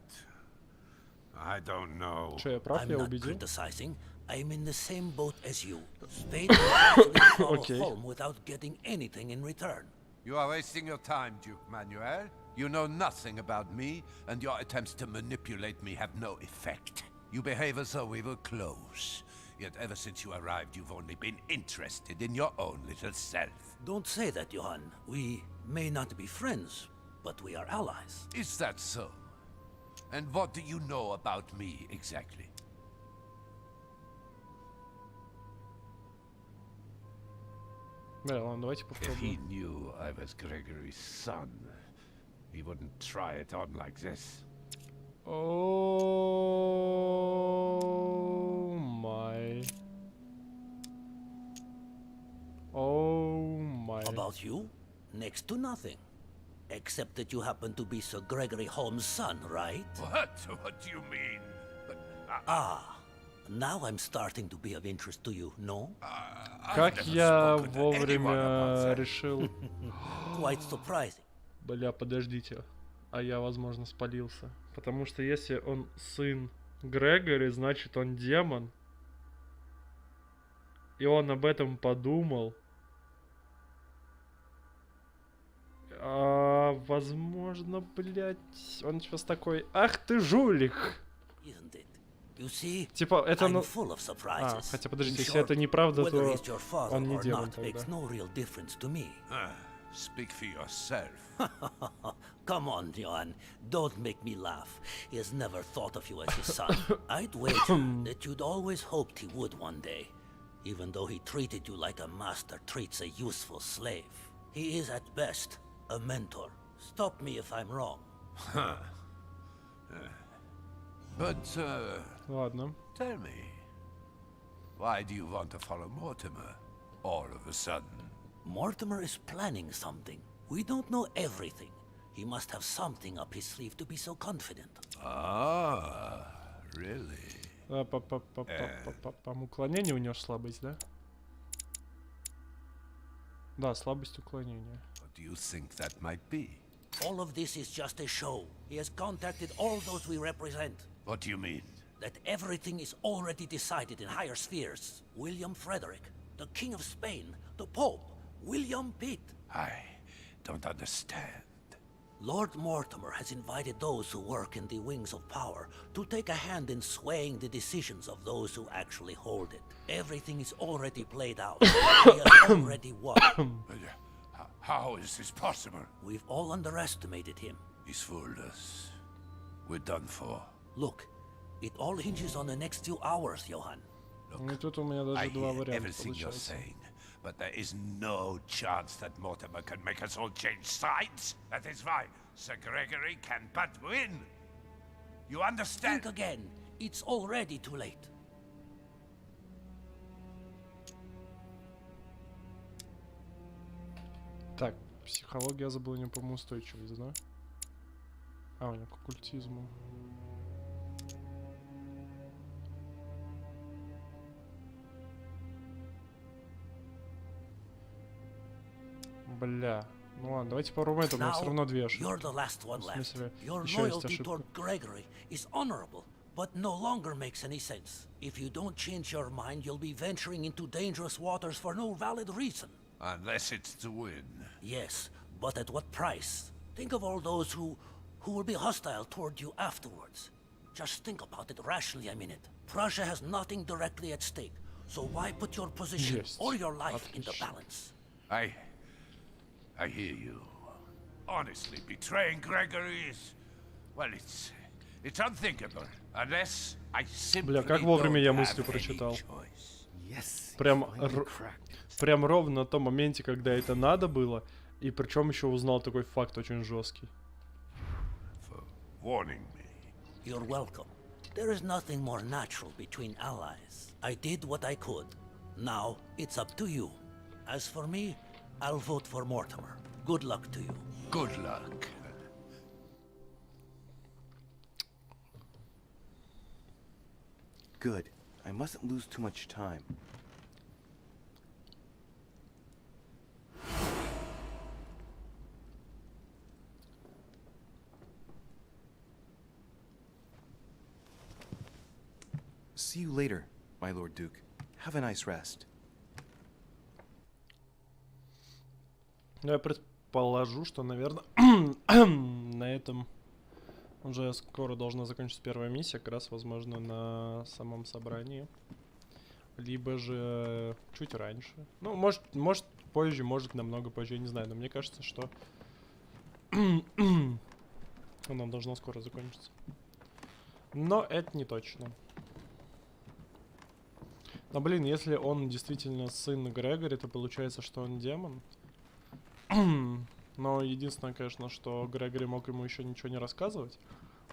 I don't know.
Че, я прав,
I'm
я
not
убедил?
criticizing. I'm in the same boat as you. Spain will actually follow
Okay.
home without getting anything in return.
You are wasting your time, Duke Manuel. You know nothing about me, and your attempts to manipulate me have no effect. You behave as though we were close. Yet ever since you arrived, you've only been interested in your own little self.
Don't say that, Johan. We may not be friends, but we are allies.
Is that so? And what do you know about me, exactly?
Да, ладно, давайте
If he
попробуем.
knew I was Gregory's son, he wouldn't try it on like this.
Oh my. Oh my.
About you? Next to nothing. Except that you happen to be Sir Gregory Holmes' son, right?
What? What do you mean? But
Now I'm starting to be of interest to you, no?
Как я вовремя решил...
Quite surprising.
Бля, подождите. А я, возможно, спалился. Потому что если он сын Грегори, значит он демон. И он об этом подумал. Возможно, блядь, он сейчас такой: ах ты жулик!
Isn't it? You see,
Типа, это...
I'm full of surprises.
хотя подождите,
In
если это
short,
неправда,
whether
то
he's your father
он не
or
демон
not
тогда.
makes no real difference to me.
speak for yourself.
Come on, Johan. Don't make me laugh. He has never thought of you as his son. I'd wager that you'd always hoped he would one day, even though he treated you like a master treats a useful slave. He is at best a mentor. Stop me if I'm wrong.
But,
Ладно.
tell me, why do you want to follow Mortimer all of a sudden?
Mortimer is planning something. We don't know everything. He must have something up his sleeve to be so confident.
Ah, really?
Уклонение у него слабость, да? Да, слабость уклонения.
What do you think that might be?
All of this is just a show. He has contacted all those we represent.
What do you mean?
That everything is already decided in higher spheres. William Frederick, the King of Spain, the Pope, William Pitt.
I don't understand.
Lord Mortimer has invited those who work in the wings of power to take a hand in swaying the decisions of those who actually hold it. Everything is already played out. He has already won.
How is this possible?
We've all underestimated him.
He's fooled us. We're done for.
Look, it all hinges on the next few hours, Johan.
Ну тут у меня
I
даже два
hear
варианта
everything you're
получается.
saying, but there is no chance that Mortimer can make us all change sides. That is why Sir Gregory can but win. You understand?
Think again. It's already too late.
Так, психология, я забыл, у него, по-моему, устойчивость, да? А, у него к оккультизму. Бля. Ну ладно, давайте попробуем это, у меня все равно две ошибки.
You're the last one
В
left.
смысле,
Your
еще есть
loyalty
ошибка.
toward Gregory is honorable, but no longer makes any sense. If you don't change your mind, you'll be venturing into dangerous waters for no valid reason.
Unless it's to win.
Yes, but at what price? Think of all those who will be hostile toward you afterwards. Just think about it rationally a minute. Prussia has nothing directly at stake, so why put your position
Есть.
or your life in the
Отлично.
balance?
I hear you. Honestly, betraying Gregory is... Well, it's unthinkable. Unless I simply
Бля, как вовремя я
don't
мысли
have any
прочитал.
choice.
Yes.
Прям,
finally cracked it.
прям ровно на том моменте, когда это надо было. И причем еще узнал такой факт очень жесткий.
For warning me.
You're welcome. There is nothing more natural between allies. I did what I could. Now, it's up to you. As for me, I'll vote for Mortimer. Good luck to you.
Good luck.
Good. I mustn't lose too much time. See you later, my Lord Duke. Have a nice rest.
Ну, я предположу, что, наверное, на этом уже скоро должна закончиться первая миссия, как раз, возможно, на самом собрании. Либо же чуть раньше. Ну, может позже, может намного позже, я не знаю, но мне кажется, что оно должно скоро закончиться. Но это не точно. Но, блин, если он действительно сын Грегори, то получается, что он демон. Но единственное, конечно, что Грегори мог ему еще ничего не рассказывать.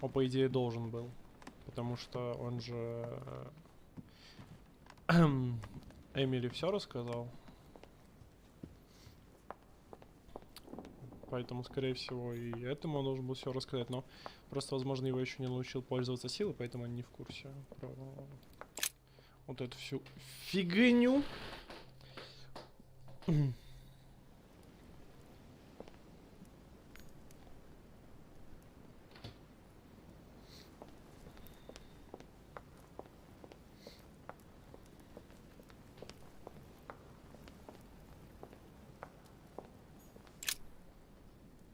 Он, по идее, должен был. Потому что он же Эмили все рассказал. Поэтому, скорее всего, и этому он должен был все рассказать. Но просто, возможно, его еще не научил пользоваться силой, поэтому он не в курсе про вот эту всю фигню.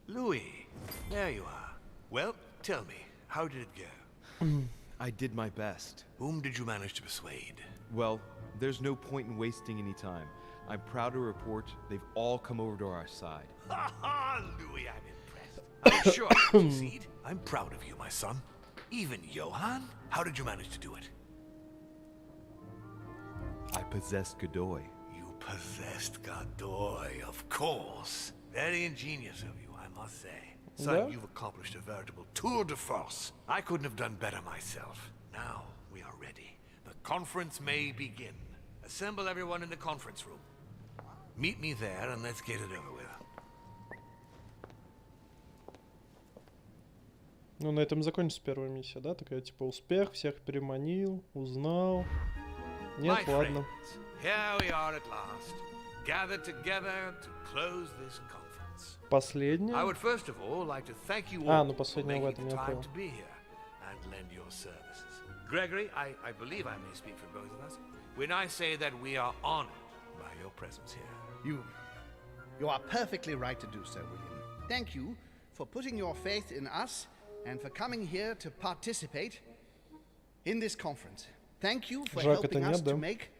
Louis, there you are. Well, tell me, how did it go?
I did my best.
Whom did you manage to persuade?
Well, there's no point in wasting any time. I'm proud to report they've all come over to our side.
Ha ha, Louis, I'm impressed. I'm sure I'll succeed. I'm proud of you, my son. Even Johann? How did you manage to do it?
I possessed Godoy.
You possessed Godoy, of course. Very ingenious of you, I must say. Son,
Yeah?
you've accomplished a veritable tour de force. I couldn't have done better myself. Now we are ready. The conference may begin. Assemble everyone in the conference room. Meet me there and let's get it over with.
Ну, на этом закончится первая миссия, да? Такая, типа, успех, всех переманил, узнал. Нет,
My
ладно.
friends, here we are at last, gathered together to close this conference.
Последняя?
I would first of all like to thank you
А,
all
ну
for
последняя в
making
этом,
the
я
time
понял.
to be here and lend your services. Gregory, I believe I may speak for both of us when I say that we are honored by your presence here.
You are perfectly right to do so, William. Thank you for putting your faith in us and for coming here to participate in this conference. Thank you for
Жалко, это
helping us
нет, да?
to make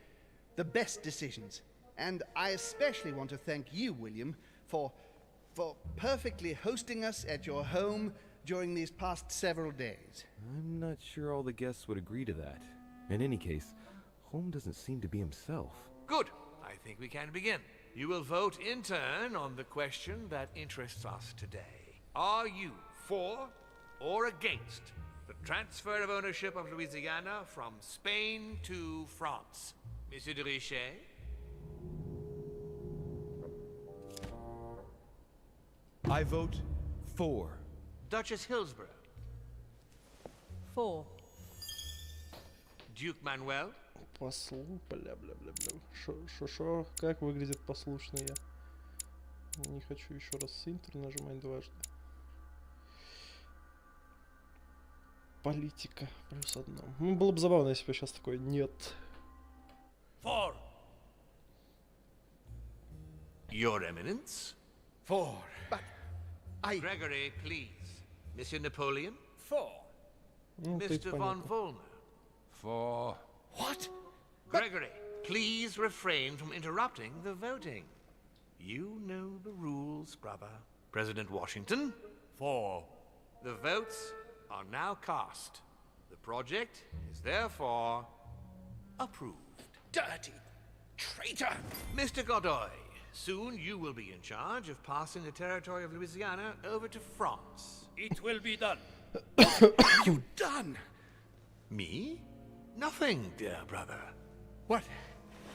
the best decisions. And I especially want to thank you, William, for perfectly hosting us at your home during these past several days.
I'm not sure all the guests would agree to that. In any case, Holm doesn't seem to be himself.
Good. I think we can begin. You will vote in turn on the question that interests us today. Are you for or against the transfer of ownership of Louisiana from Spain to France? Monsieur de Richet?
I vote for.
Duchess Hillsborough?
4.
Duke Manuel?
Бля. Шо? Как выглядит послушный я? Не хочу еще раз Center нажимать дважды. Политика +1. Ну, было бы забавно, если бы сейчас такой нет.
4.
Your Eminence?
4. But
Gregory, please. Monsieur Napoleon?
4.
Ну,
Mr. von Volner?
4.
what?
Gregory, please refrain from interrupting the voting. You know the rules, brother. President Washington?
4.
The votes are now cast. The project is therefore approved.
Dirty traitor!
Mr. Godoy, soon you will be in charge of passing the territory of Louisiana over to France.
It will be done.
You done?
Me? Nothing, dear brother.
What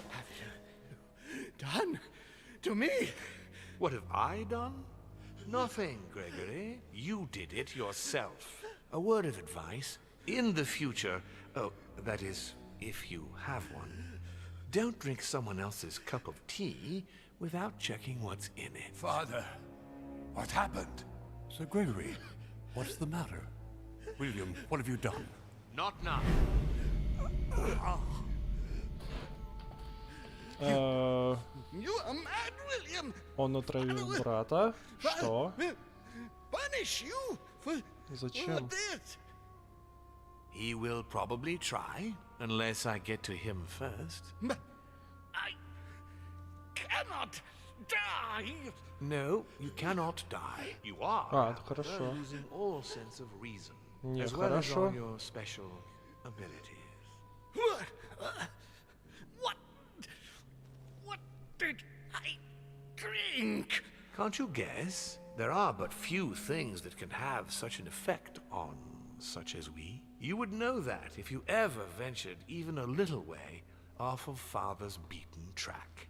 have you done to me?
What have I done? Nothing, Gregory. You did it yourself. A word of advice. In the future, that is, if you have one, don't drink someone else's cup of tea without checking what's in it.
Father, what happened? Sir Gregory, what's the matter? William, what have you done?
Not now.
You are mad, William!
Он отравил брата. Что?
Punish you for
Зачем?
this!
He will probably try, unless I get to him first.
But I cannot die!
No, you cannot die. You are,
А,
however,
хорошо.
losing all sense of reason,
Не,
as well as
хорошо.
all your special abilities.
What did I drink?
Can't you guess? There are but few things that can have such an effect on such as we. You would know that if you ever ventured even a little way off of Father's beaten track.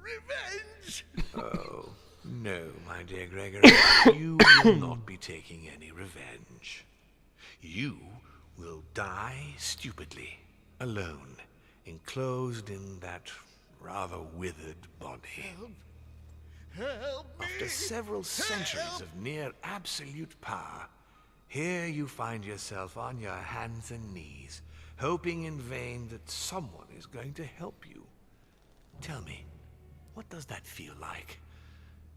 Revenge!
Oh, no, my dear Gregory. You will not be taking any revenge. You will die stupidly, alone, enclosed in that rather withered body.
Help me!
After several centuries of near absolute power, here you find yourself on your hands and knees, hoping in vain that someone is going to help you. Tell me, what does that feel like?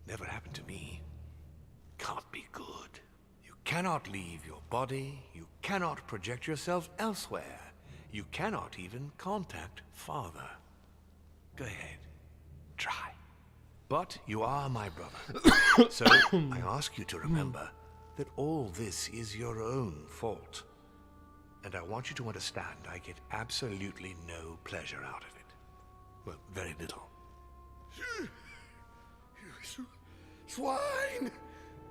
Never happened to me. Can't be good. You cannot leave your body, you cannot project yourself elsewhere, you cannot even contact Father. Go ahead, try. But you are my brother, so I ask you to remember that all this is your own fault. And I want you to understand I get absolutely no pleasure out of it. Well, very little.
You swine!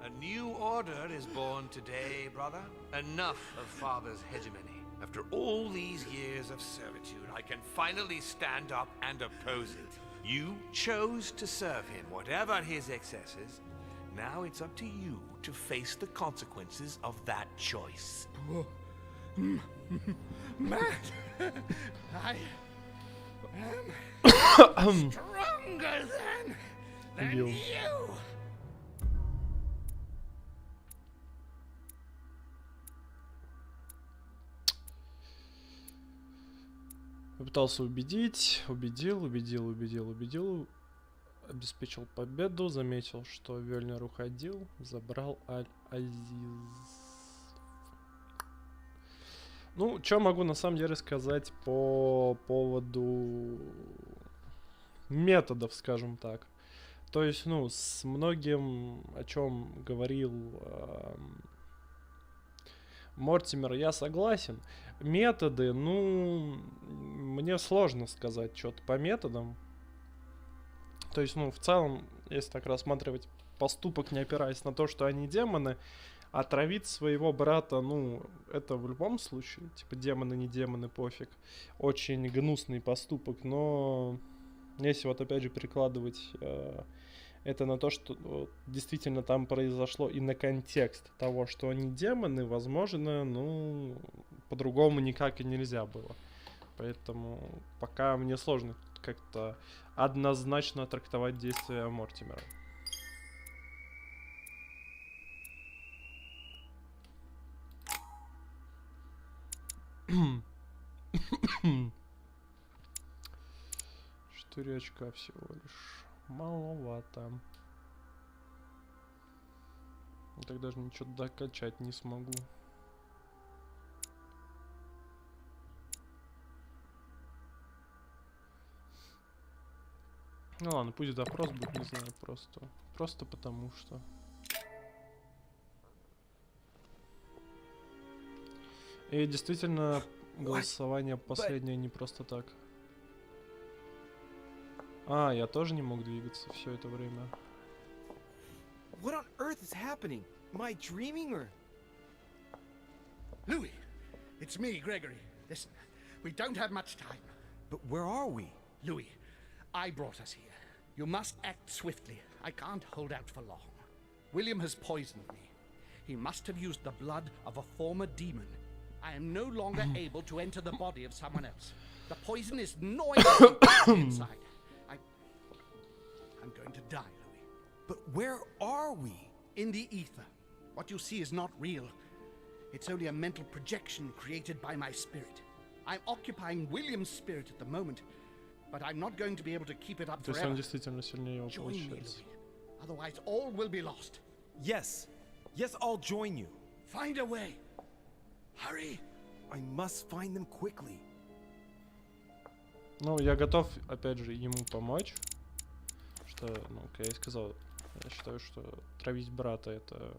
A new order is born today, brother. Enough of Father's hegemony. After all these years of servitude, I can finally stand up and oppose it. You chose to serve him, whatever his excesses. Now it's up to you to face the consequences of that choice.
Matt! I am stronger than
You.
you!
Попытался убедить, убедил, обеспечил победу, заметил, что Вельнер уходил, забрал Аль-Азиз. Ну, что могу на самом деле сказать по поводу методов, скажем так. То есть, ну, с многим, о чем говорил Мортимер, я согласен. Методы, ну, мне сложно сказать что-то по методам. То есть, ну, в целом, если так рассматривать поступок, не опираясь на то, что они демоны, отравить своего брата, ну, это в любом случае, типа, демоны, не демоны, пофиг. Очень гнусный поступок, но если вот опять же перекладывать это на то, что вот, действительно там произошло, и на контекст того, что они демоны, возможно, ну, по-другому никак и нельзя было. Поэтому пока мне сложно как-то однозначно трактовать действия Мортимера. Четыре очка всего лишь. Маловато. Так даже ничего докачать не смогу. Ну ладно, пусть допрос будет, не знаю, просто потому что. И действительно, голосование последнее не просто так. А, я тоже не мог двигаться все это время.
What on earth is happening? Am I dreaming or?
Louis, it's me, Gregory. Listen, we don't have much time.
But where are we?
Louis, I brought us here. You must act swiftly. I can't hold out for long. William has poisoned me. He must have used the blood of a former demon. I am no longer able to enter the body of someone else. The poison is gnawing inside. I'm going to die, Louis.
But where are we?
In the ether. What you see is not real. It's only a mental projection created by my spirit. I'm occupying William's spirit at the moment, but I'm not going to be able to keep it up
То есть
forever.
он действительно сильнее его
Join me,
получается.
Louis. Otherwise, all will be lost.
Yes. Yes, I'll join you.
Find a way. Hurry.
I must find them quickly.
Ну, я готов, опять же, ему помочь. Что, ну, как я и сказал, я считаю, что травить брата это,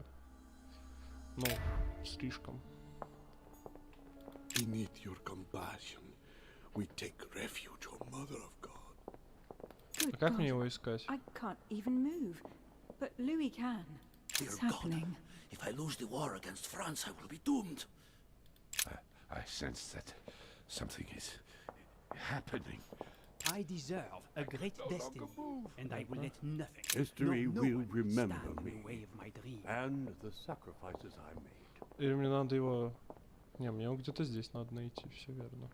ну, слишком.
Beneath your compassion, we take refuge, O Mother of God.
Good
А как
God.
мне его искать?
I can't even move. But Louis can. What's
Dear God,
happening?
if I lose the war against France, I will be doomed.
I sense that something is happening.
I deserve a great destiny, and I will let nothing,
History
no
will
one
remember
stand in
me
the way of my dream.
and the sacrifices I made.
Или мне надо его... Не, мне его где-то здесь надо найти, все верно.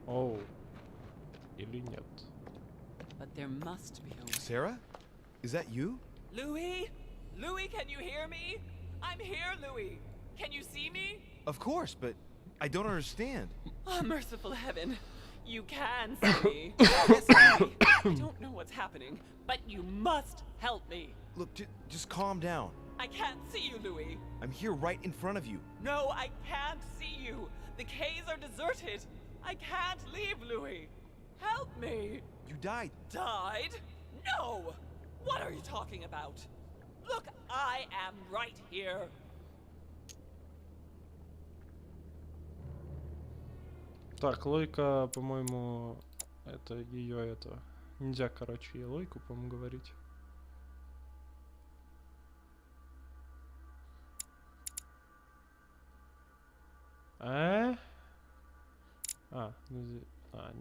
Оу. Или нет.
But there must be a way.
Sarah? Is that you?
Louis? Louis, can you hear me? I'm here, Louis. Can you see me?
Of course, but I don't understand.
Oh, merciful heaven. You can see me. Yes, Louis. I don't know what's happening, but you must help me.
Look, just calm down.
I can't see you, Louis.
I'm here right in front of you.
No, I can't see you. The caves are deserted. I can't leave, Louis. Help me.
You died.
Died? No! What are you talking about? Look, I am right here.
Так, Лойка, по-моему, это ее это. Нельзя, короче, ей Лойку, по-моему, говорить.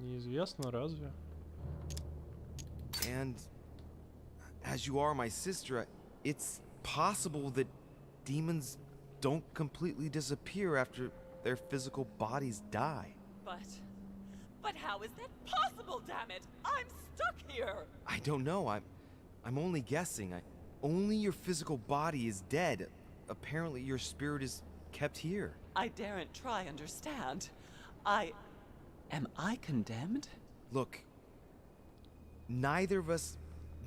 Неизвестно, разве?
And as you are my sister, it's possible that demons don't completely disappear after their physical bodies die.
But how is that possible, damn it? I'm stuck here.
I don't know. I'm only guessing. Only your physical body is dead. Apparently your spirit is kept here.
I daren't try understand. Am I condemned?
Look, neither of us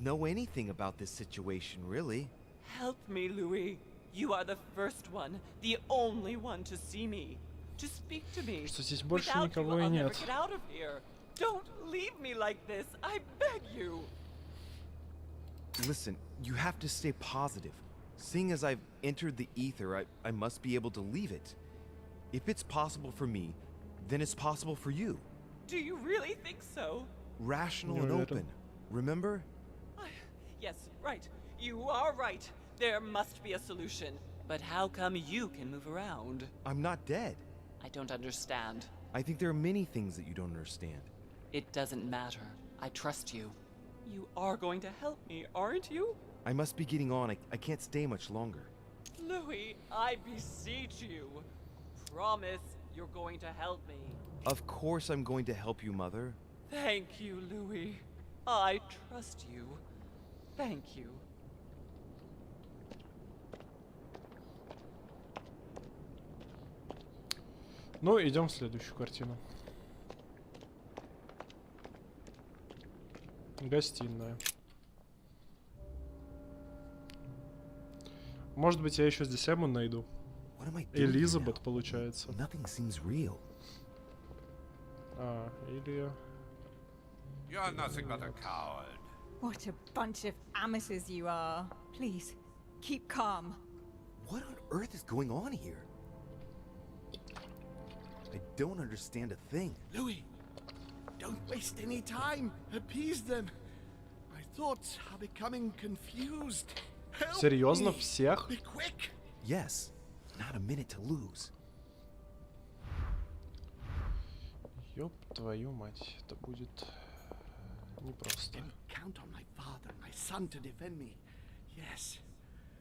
know anything about this situation, really.
Help me, Louis. You are the first one, the only one to see me, to speak to me.
Что здесь больше
Without
никого
you,
и
I'll never
нет.
get out of here. Don't leave me like this. I beg you.
Listen, you have to stay positive. Seeing as I've entered the ether, I must be able to leave it. If it's possible for me, then it's possible for you.
Do you really think so?
Rational and open. Remember?
Yes, right. You are right. There must be a solution. But how come you can move around?
I'm not dead.
I don't understand.
I think there are many things that you don't understand.
It doesn't matter. I trust you. You are going to help me, aren't you?
I must be getting on. I can't stay much longer.
Louis, I beseech you. Promise you're going to help me.
Of course I'm going to help you, Mother.
Thank you, Louis. I trust you. Thank you.
Ну, идем в следующую картину. Гостиная. Может быть, я еще здесь Эмму найду. Элизабет, получается. А, или...
You're nothing but a coward.
What a bunch of amateurs you are. Please, keep calm.
What on earth is going on here? I don't understand a thing.
Louis, don't waste any time. Appease them. My thoughts are becoming confused. Help
Серьезно,
me.
всех?
Be quick.
Yes, not a minute to lose.
Ёб твою мать, это будет непросто.
Count on my father and my son to defend me. Yes.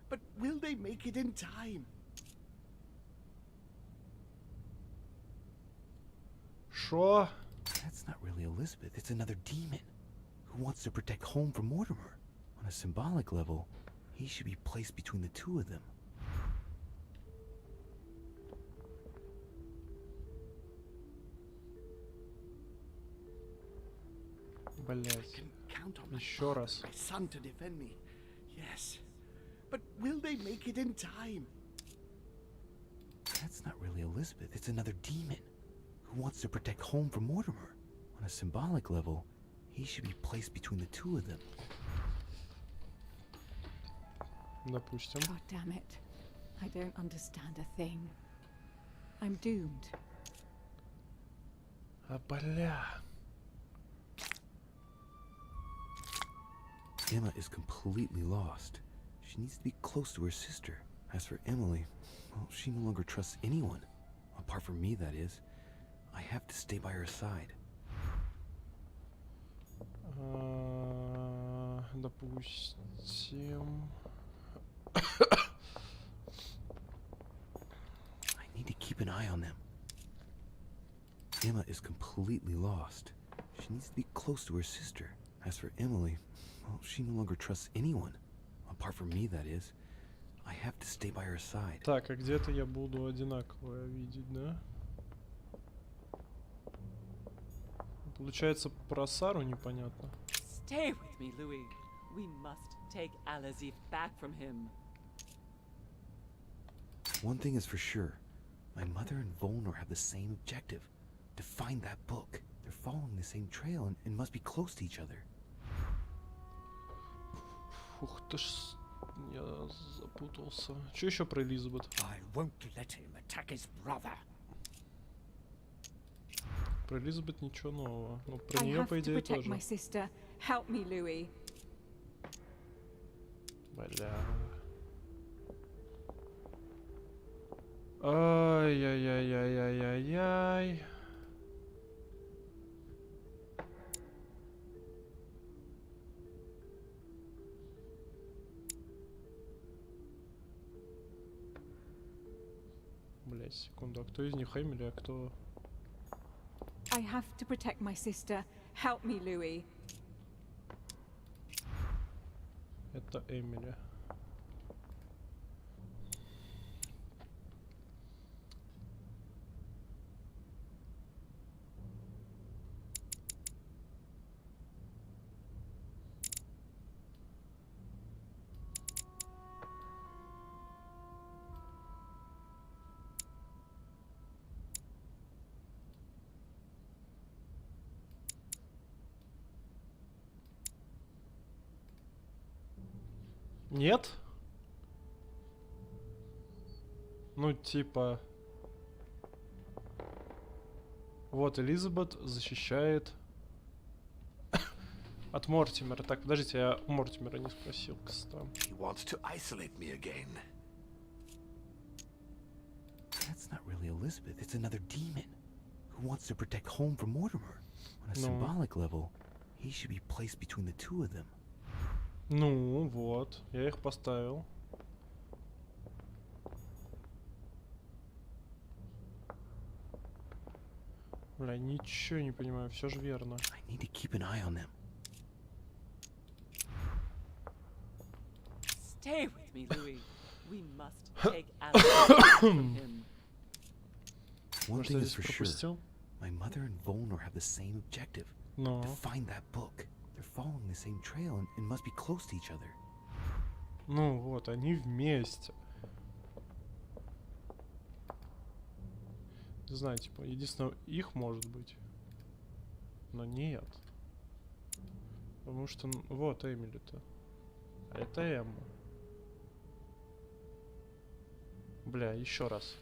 But will they make it in time?
Шо?
That's not really Elizabeth. It's another demon who wants to protect home from Mortimer. On a symbolic level, he should be placed between the two of them.
Блять.
Count on my
Еще раз.
my son to defend me. Yes. But will they make it in time?
That's not really Elizabeth. It's another demon who wants to protect home from Mortimer. On a symbolic level, he should be placed between the two of them.
Допустим.
God damn it. I don't understand a thing. I'm doomed.
А бля.
Emma is completely lost. She needs to be close to her sister. As for Emily, well, she no longer trusts anyone. Apart from me, that is. I have to stay by her side.
Допустим.
I need to keep an eye on them. Emma is completely lost. She needs to be close to her sister. As for Emily, well, she no longer trusts anyone. Apart from me, that is. I have to stay by her side.
Так, а где-то я буду одинаковое видеть, да? Получается, про Сару непонятно.
Stay with me, Louis. We must take Al-Azif back from him.
One thing is for sure. My mother and Volnor have the same objective. To find that book. They're following the same trail and must be close to each other.
Ух ты ж... Я запутался. Что еще про Элизабет?
I won't let him attack his brother.
Про Элизабет ничего нового. Ну, про
I
нее,
have
по
to
идее,
protect
тоже.
my sister. Help me, Louis.
Бля. Ай-яй-яй-яй-яй-яй-яй. Блять, секунду. А кто из них Эмили, а кто...
I have to protect my sister. Help me, Louis.
Это Эмили. Нет? Ну, типа... Вот, Элизабет защищает... от Мортимера. Так, подождите, я у Мортимера не спросил, кстати.
He wants to isolate me again.
That's not really Elizabeth. It's another demon
who wants to protect home from Mortimer. On a symbolic level, he should be placed between the two of them.
Ну, вот. Я их поставил. Бля, ничего не понимаю, все же верно.
I need to keep an eye on them.
Stay with me, Louis. We must take Alice from him.
One
Может,
thing
я
is
здесь
for sure.
пропустил?
My mother and Volnor have the same objective.
No.
To find that book. They're following the same trail and must be close to each other.
Ну вот, они вместе. Не знаю, типа, единственное, их может быть. Но нет. Потому что, вот Эмили-то. А это Эмма. Бля, еще раз.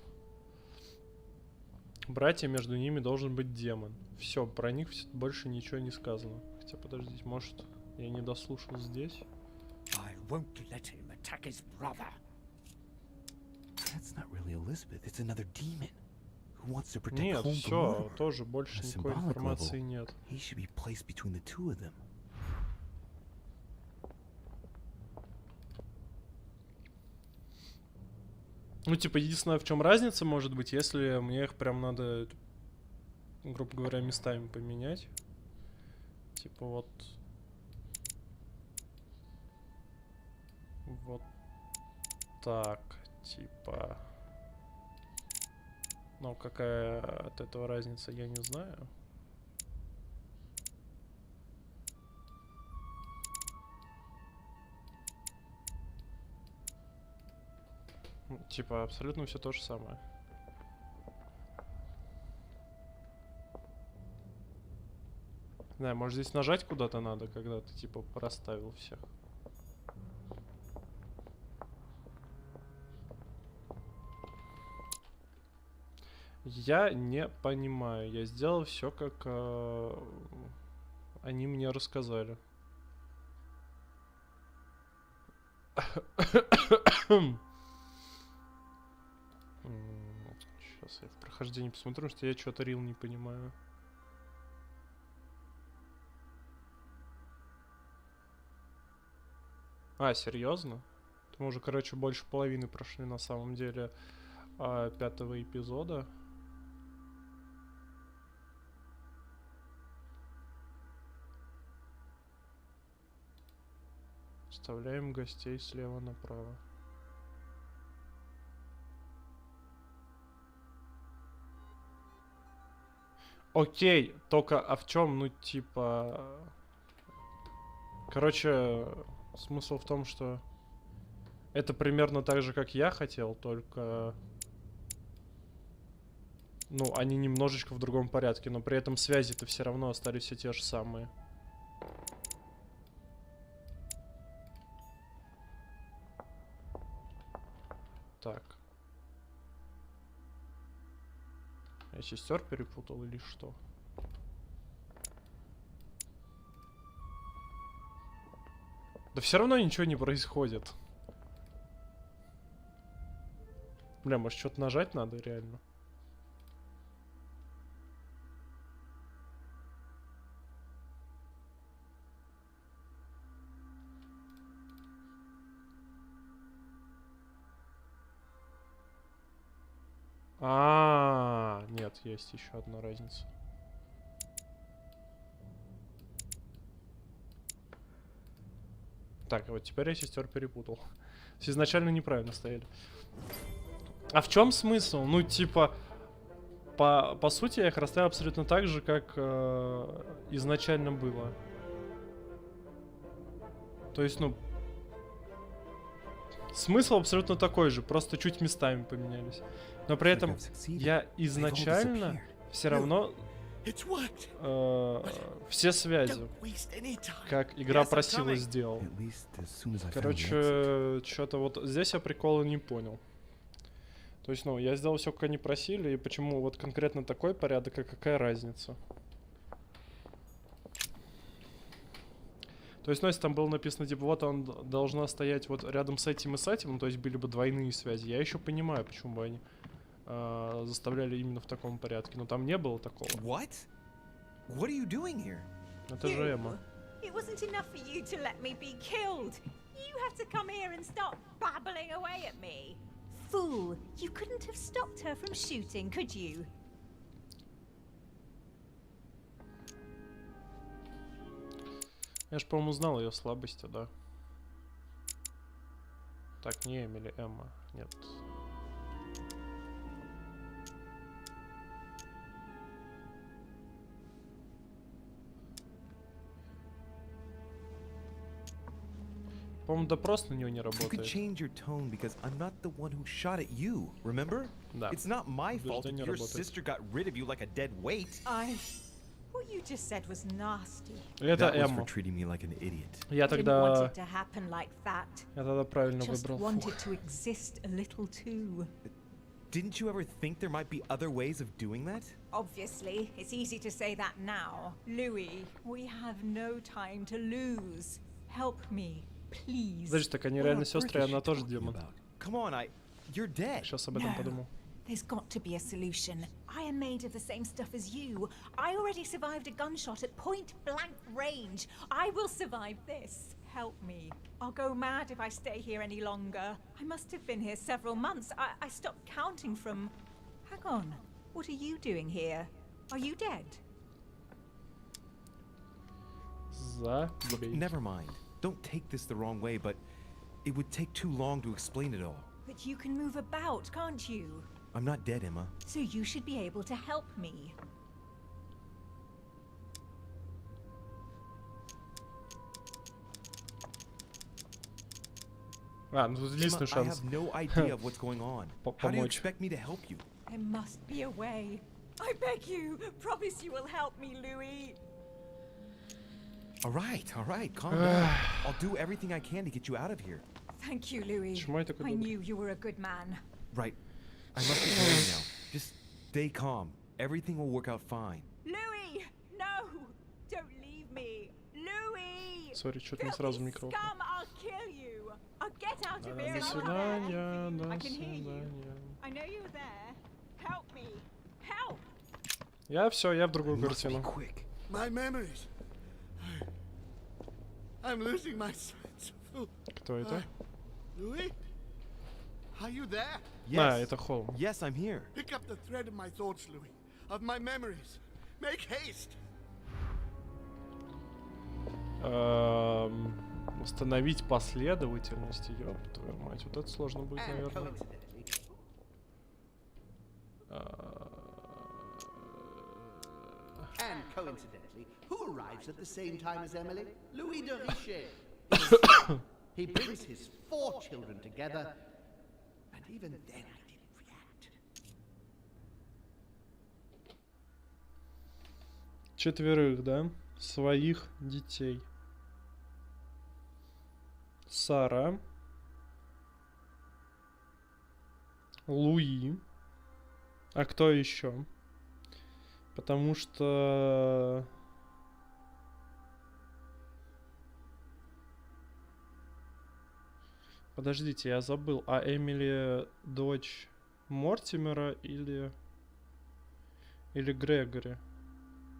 Братья, между ними должен быть демон. Все, про них больше ничего не сказано. Хотя, подождите, может, я не дослушал здесь?
I won't let him attack his brother.
That's not really Elizabeth. It's another demon who wants to protect
Нет,
home from
все,
Mortimer.
тоже больше
On a
никакой
symbolic
информации
level,
нет.
he should be placed between the two of them.
Ну, типа, единственное, в чем разница может быть, если мне их прям надо, грубо говоря, местами поменять. Типа вот. Вот так, типа. Ну, какая от этого разница, я не знаю. Типа, абсолютно все то же самое. Да, может здесь нажать куда-то надо, когда ты типа расставил всех. Я не понимаю. Я сделал все, как они мне рассказали. Сейчас я в прохождении посмотрю, что я что-то рил не понимаю. А, серьезно? Мы уже, короче, больше половины прошли на самом деле 5-го эпизода. Вставляем гостей слева направо. Окей, только а в чем, ну типа... Короче, смысл в том, что это примерно так же, как я хотел, только... Ну, они немножечко в другом порядке, но при этом связи-то все равно остались все те же самые. Так. Я сестер перепутал или что? Да все равно ничего не происходит. Бля, может что-то нажать надо реально? Нет, есть еще одна разница. Так, вот теперь я сестер перепутал. Изначально неправильно стояли. А в чем смысл? Ну, типа, по сути, я их расставил абсолютно так же, как изначально было. То есть, ну, смысл абсолютно такой же, просто чуть местами поменялись. Но при этом я изначально все равно все связи, как игра просила, сделал. Короче, что-то вот здесь я прикола не понял. То есть, ну, я сделал все, как они просили, и почему вот конкретно такой порядок, а какая разница? То есть, ну, если там было написано, типа, вот он должна стоять вот рядом с этим и с этим, ну, то есть были бы двойные связи, я еще понимаю, почему бы они заставляли именно в таком порядке. Но там не было такого.
What? What are you doing here?
Это же Эмма.
It wasn't enough for you to let me be killed. You have to come here and start babbling away at me. Fool, you couldn't have stopped her from shooting, could you?
Я ж, по-моему, знал ее слабости, да? Так, не Эмили, Эмма. Нет. По-моему, допрос на нее не
You could
работает.
change your tone because I'm not the one who shot at you, remember?
Да.
It's not my fault that
Убеждение
your
работает.
sister got rid of you like a dead weight.
What you just said was nasty.
Это
That was for
Эмма.
treating me like an idiot.
Я
I didn't want
тогда...
it to happen like that.
Я тогда правильно
Just
выбрал.
wanted
Фух.
to exist a little too.
Didn't you ever think there might be other ways of doing that?
Obviously, it's easy to say that now. Louis, we have no time to lose. Help me, please.
Подожди, так они
What
реально
on
сестры, и
earth is
она
she
тоже
talking
демон.
about? Come on, you're dead.
Сейчас об этом
No.
подумал.
There's got to be a solution. I am made of the same stuff as you. I already survived a gunshot at point blank range. I will survive this. Help me. I'll go mad if I stay here any longer. I must have been here several months. I stopped counting from... Hang on. What are you doing here? Are you dead?
Забей.
Never mind. Don't take this the wrong way, but it would take too long to explain it all.
But you can move about, can't you?
I'm not dead, Emma.
So you should be able to help me.
А, ну тут
Emma,
единственный
I
шанс.
have no idea of what's going on. How do you
Помочь.
expect me to help you?
There must be a way. I beg you, promise you will help me, Louis.
All right, calm down. I'll do everything I can to get you out of here.
Thank you, Louis.
Почему я такой
I
добрый?
knew you were a good man.
Right. I must be going now. Just stay calm. Everything will work out fine.
Louis! No! Don't leave me! Louis!
Сори, что-то не сразу микрофон.
Scum, I'll kill you! I'll get out of here
До
and I'll
свидания,
come
до
back for you. I can hear you.
свидания.
I know you're there. Help me! Help!
Я все, я в другую картину.
My memories. I'm losing my sense of...
Кто это?
Louis? Are you there?
А, это Холм.
Yes, I'm here.
Pick up the thread of my thoughts, Louis. Of my memories. Make haste.
Установить последовательность. Ёб твою мать, вот это сложно будет,
And
наверное.
coincidentally, And coincidentally, who arrives at the same time as Emily? Louis de Richet. He brings his 4 children together, and even then I didn't react.
Четверых, да? Своих детей. Сара. Луи. А кто еще? Потому что... Подождите, я забыл. А Эмили дочь Мортимера или Грегори?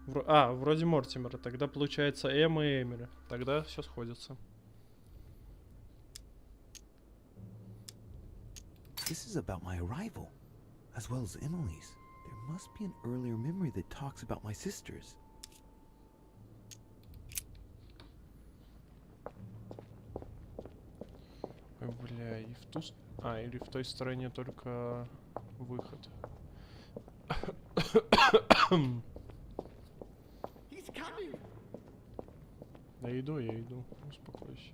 Вроде Мортимера. Тогда получается Эмма и Эмили. Тогда все сходится.
This is about my arrival, as well as Emily's. There must be an earlier memory that talks about my sisters.
Ой, бля, и в ту... или в той стороне только выход.
He's coming.
Я иду. Успокойся.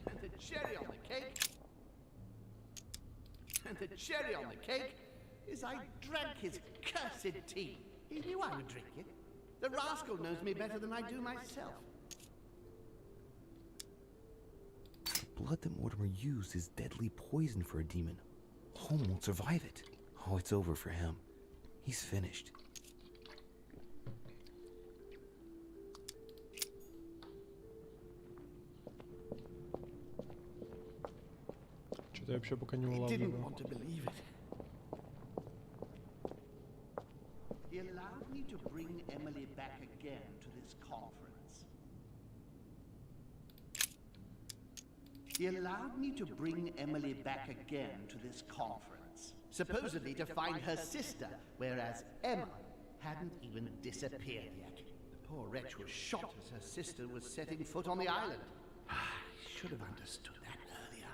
And the cherry on the cake. And the cherry on the cake is I drank his cursed tea. He knew I would drink it. The rascal knows me better than I do myself.
The blood that Mortimer used is deadly poison for a demon. Holm won't survive it. Oh, it's over for him. He's finished.
Я вообще пока не
I didn't
улавливаю.
want to believe it. He allowed me to bring Emily back again to this conference. He allowed me to bring Emily back again to this conference, supposedly to find her sister, whereas Emma hadn't even disappeared yet. The poor wretch was shot as her sister was setting foot on the island. I should have understood that earlier.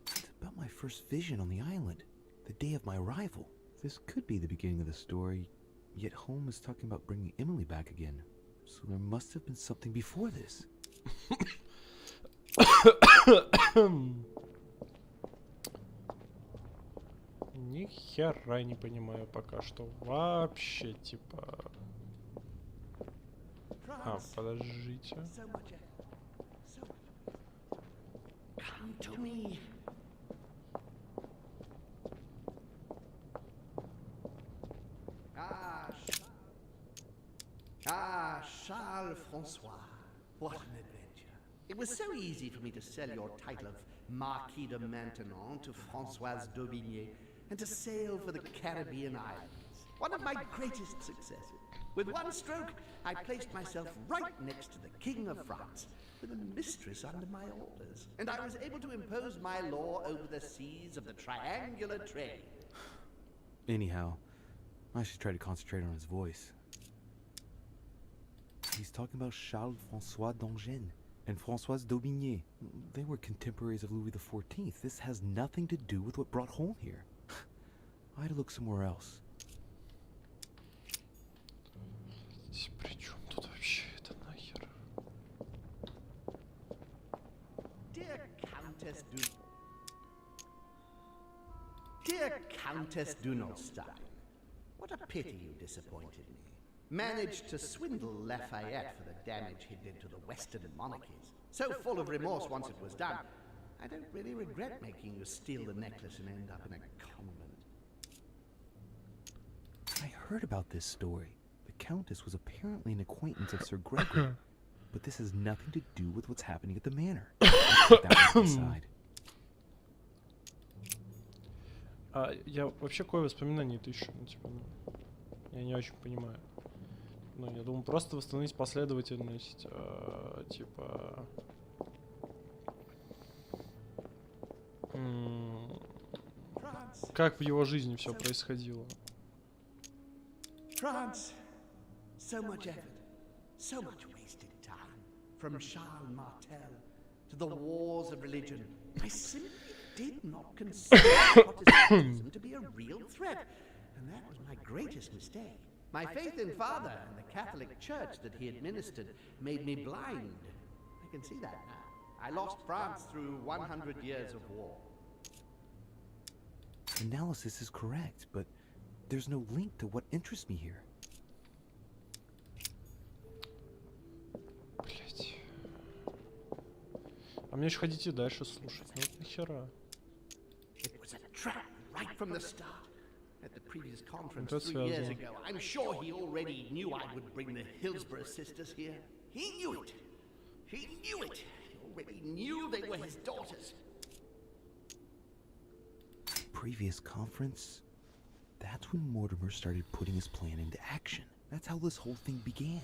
It's about my first vision on the island, the day of my arrival. This could be the beginning of the story, yet Holmes is talking about bringing Emily back again. So there must have been something before this.
Ни хера не понимаю пока что. Вообще, типа... А, подождите.
Come to me. Charles Francois. What an adventure. It was so easy for me to sell your title of Marquis de Maintenon to Françoise d'Aubigné and to sail for the Caribbean islands. One of my greatest successes. With one stroke, I placed myself right next to the King of France, with a mistress under my orders. And I was able to impose my law over the seas of the triangular trade.
Anyhow, I should try to concentrate on his voice. He's talking about Charles-François d'Angennes and Françoise d'Aubigné. They were contemporaries of Louis XIV. This has nothing to do with what brought Holmes here. I had to look somewhere else.
При чем тут вообще это нахер?
Dear Countess Dunolstein, what a pity you disappointed me. Managed to swindle Lafayette for the damage he did to the Western monarchies. So full of remorse once it was done, I don't really regret making you steal the necklace and end up in a convent.
I heard about this story. The Countess was apparently an acquaintance of Sir Gregory, but this has nothing to do with what's happening at the manor. That was aside.
Я вообще кое воспоминания-то еще, ну, типа, ну, я не очень понимаю. Ну, я думаю, просто восстановить последовательность, типа... Как в его жизни все происходило.
France, so much effort, so much wasted time. From Charles Martel to the wars of religion. I simply did not consider Protestantism to be a real threat, and that was my greatest mistake. My faith in Father and the Catholic Church that he administered made me blind. I can see that now. I lost France through 100 years of war.
Analysis is correct, but there's no link to what interests me here.
Блять. А мне еще хотите дальше слушать. Ну вот нахера.
It was a trap right from the start. At the previous conference 3 years ago, I'm sure he already knew I would bring the Hillsborough sisters here. He knew it. He knew it. He already knew they were his daughters.
Previous conference? That's when Mortimer started putting his plan into action. That's how this whole thing began.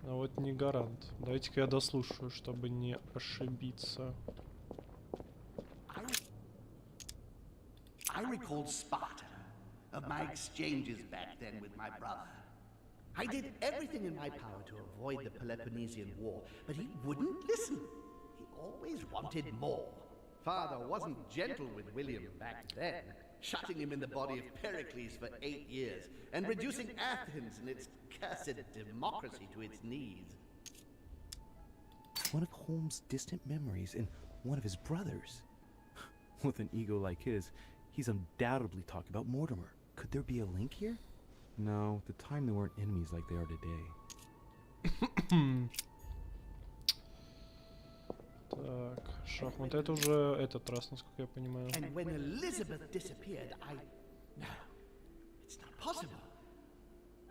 А вот не гарант. Давайте-ка я дослушаю, чтобы не ошибиться.
I recalled Sparta, of my exchanges back then with my brother. I did everything in my power to avoid the Peloponnesian War, but he wouldn't listen. He always wanted more. Father wasn't gentle with William back then, shutting him in the body of Pericles for 8 years, and reducing Athens and its cursed democracy to its knees.
One of Holmes' distant memories and one of his brothers. With an ego like his, he's undoubtedly talking about Mortimer. Could there be a link here? No, at the time they weren't enemies like they are today.
Так, шахмат. Это уже этот раз, насколько я понимаю.
And when Elizabeth disappeared, No, it's not possible.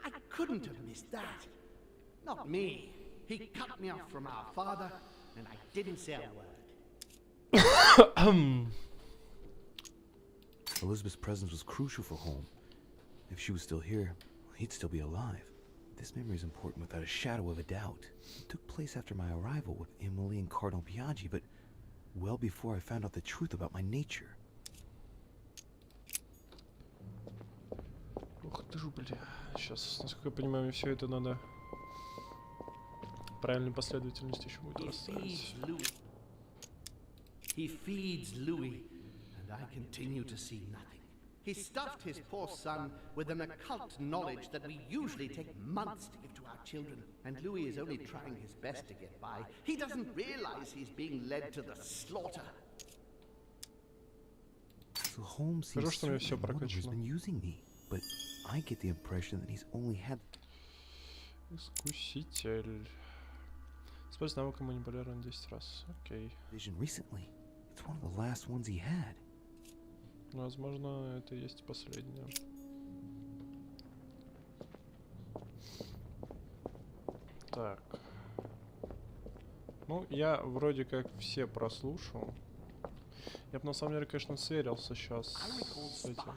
I couldn't have missed that. Not me. He cut me off from our father, and I didn't say a word.
Elizabeth's presence was crucial for Holm. If she was still here, he'd still be alive. This memory is important without a shadow of a doubt. It took place after my arrival with Emily and Cardinal Biaggi, but well before I found out the truth about my nature.
Ух ты ж, бля. Сейчас, насколько я понимаю, мне все это надо в правильной последовательности еще будет расставить.
He feeds Louis, and I continue to see nothing. He stuffed his poor son with an occult knowledge that we usually take months to give to our children, and Louis is only trying his best to get by. He doesn't realize he's being led to the slaughter.
So Holmes seems certain has been using me, but I get the impression that he's only had...
Искуситель. Используй навык манипулирования 10 раз. Окей.
Vision recently. It's one of the last ones he had.
Возможно, это и есть последнее. Так. Ну, я вроде как все прослушал. Я бы на самом деле, конечно, сверился сейчас с этим.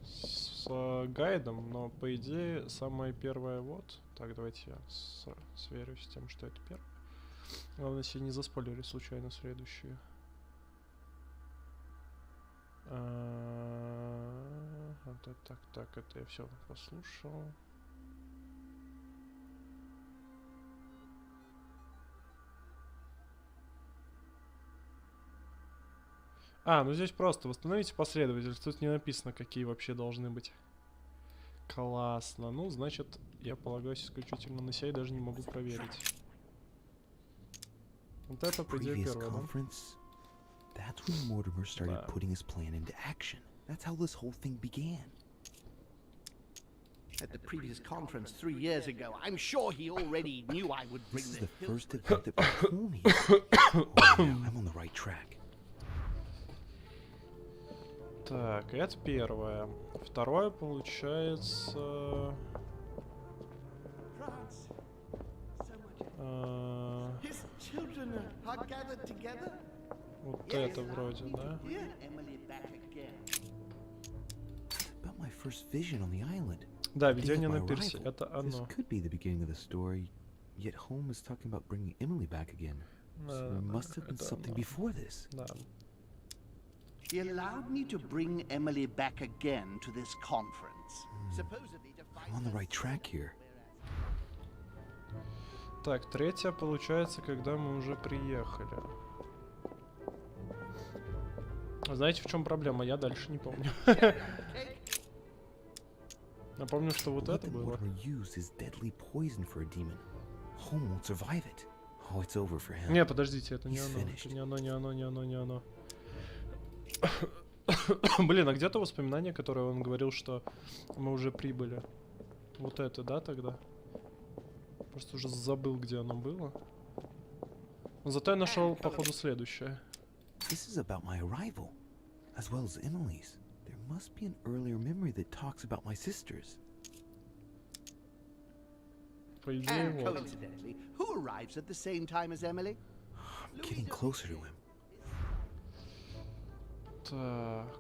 С гайдом, но по идее самое первое вот. Так, давайте я сверюсь с тем, что это первое. Главное, себе не заспойлерить случайно следующие. Так, это я все послушал. Ну здесь просто восстановите последовательность. Тут не написано, какие вообще должны быть. Классно. Ну, значит, я полагаюсь исключительно на себя и даже не могу проверить. Вот это, по идее, первое, да?
That's when Mortimer started putting his plan into action. That's how this whole thing began.
At the previous conference 3 years ago, I'm sure he already knew I would bring
This is
the
the first event that brought home here. Oh, yeah, I'm on the right track.
Так, это первое. Второе, получается... Вот это вроде, да?
About my first vision on the island.
Да, видение на пирсе, это оно.
This could be the beginning of the story, yet Holmes is talking about bringing Emily back again. So there must have been something before this.
Да.
He allowed me to bring Emily back again to this conference. Supposedly to find
I'm on the right track here.
Так, третье получается, когда мы уже приехали. Знаете, в чем проблема? Я дальше не помню. Напомню, что вот это было. Не, подождите, это не оно. Это не оно, не оно, не оно, не оно. Блин, а где-то воспоминание, которое он говорил, что мы уже прибыли. Вот это, да, тогда? Просто уже забыл, где оно было. Но зато я нашел, походу, следующее.
This is about my arrival, as well as Emily's. There must be an earlier memory that talks about my sisters.
По идее, вот.
Coincidentally, who arrives at the same time as Emily?
I'm getting closer to him.
Так.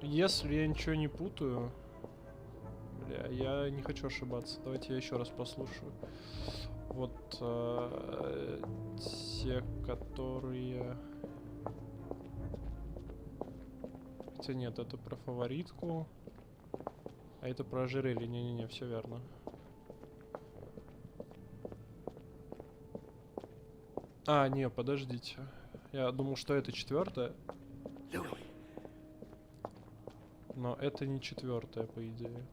Если я ничего не путаю... Бля, я не хочу ошибаться. Давайте я еще раз послушаю. Вот те, которые... Хотя нет, это про фаворитку. А это про ожерелье. Не-не-не, все верно. Не, подождите. Я думал, что это четвертое. Но это не четвертое, по идее.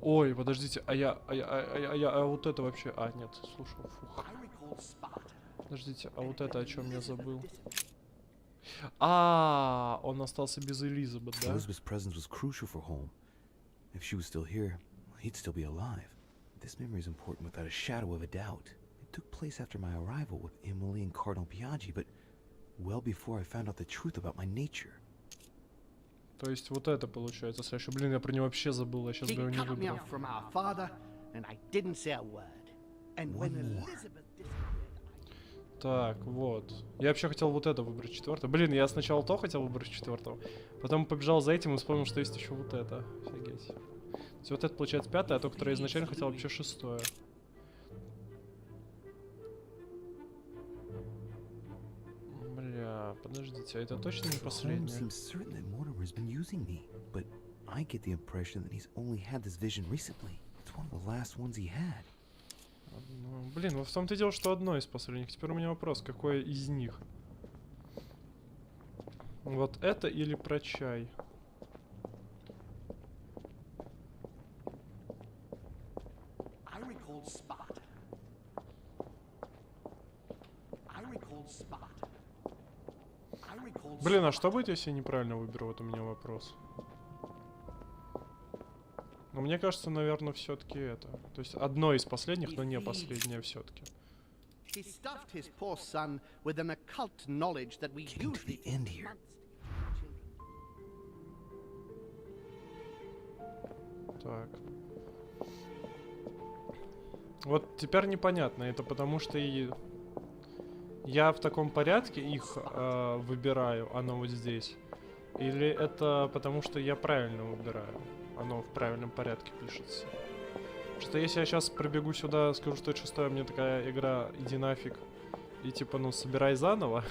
Ой, подождите, а вот это вообще... нет, слушал, фух. Подождите, а вот это о чем я забыл? Он остался без Элизабет, да?
Elizabeth's presence was crucial for Holmes. If she was still here, he'd still be alive. This memory is important without a shadow of a doubt. It took place after my arrival with Emily and Cardinal Biaggi, but well before I found out the truth about my nature.
То есть вот это получается следующее. Блин, я про него вообще забыл, я сейчас бы его не выбрал. Так, вот. Я вообще хотел вот это выбрать четвертое. Блин, я сначала то хотел выбрать четвертого, потом побежал за этим и вспомнил, что есть еще вот это. Офигеть. То есть вот это получается пятое, а то, которое я изначально хотел, вообще шестое. Бля, подождите, а это точно не последнее? Ну, блин, вот в том-то и дело, что одно из последних. Теперь у меня вопрос, какое из них? Вот это или про чай? Блин, а что будет, если я неправильно выберу? Вот у меня вопрос. Но мне кажется, наверное, все-таки это. То есть одно из последних, но не последнее все-таки. Так. Вот теперь непонятно, это потому что я в таком порядке их выбираю, оно вот здесь. Или это потому что я правильно выбираю, оно в правильном порядке пишется. Что если я сейчас пробегу сюда, скажу, что это шестое, мне такая игра, иди нафиг, и типа, ну, собирай заново,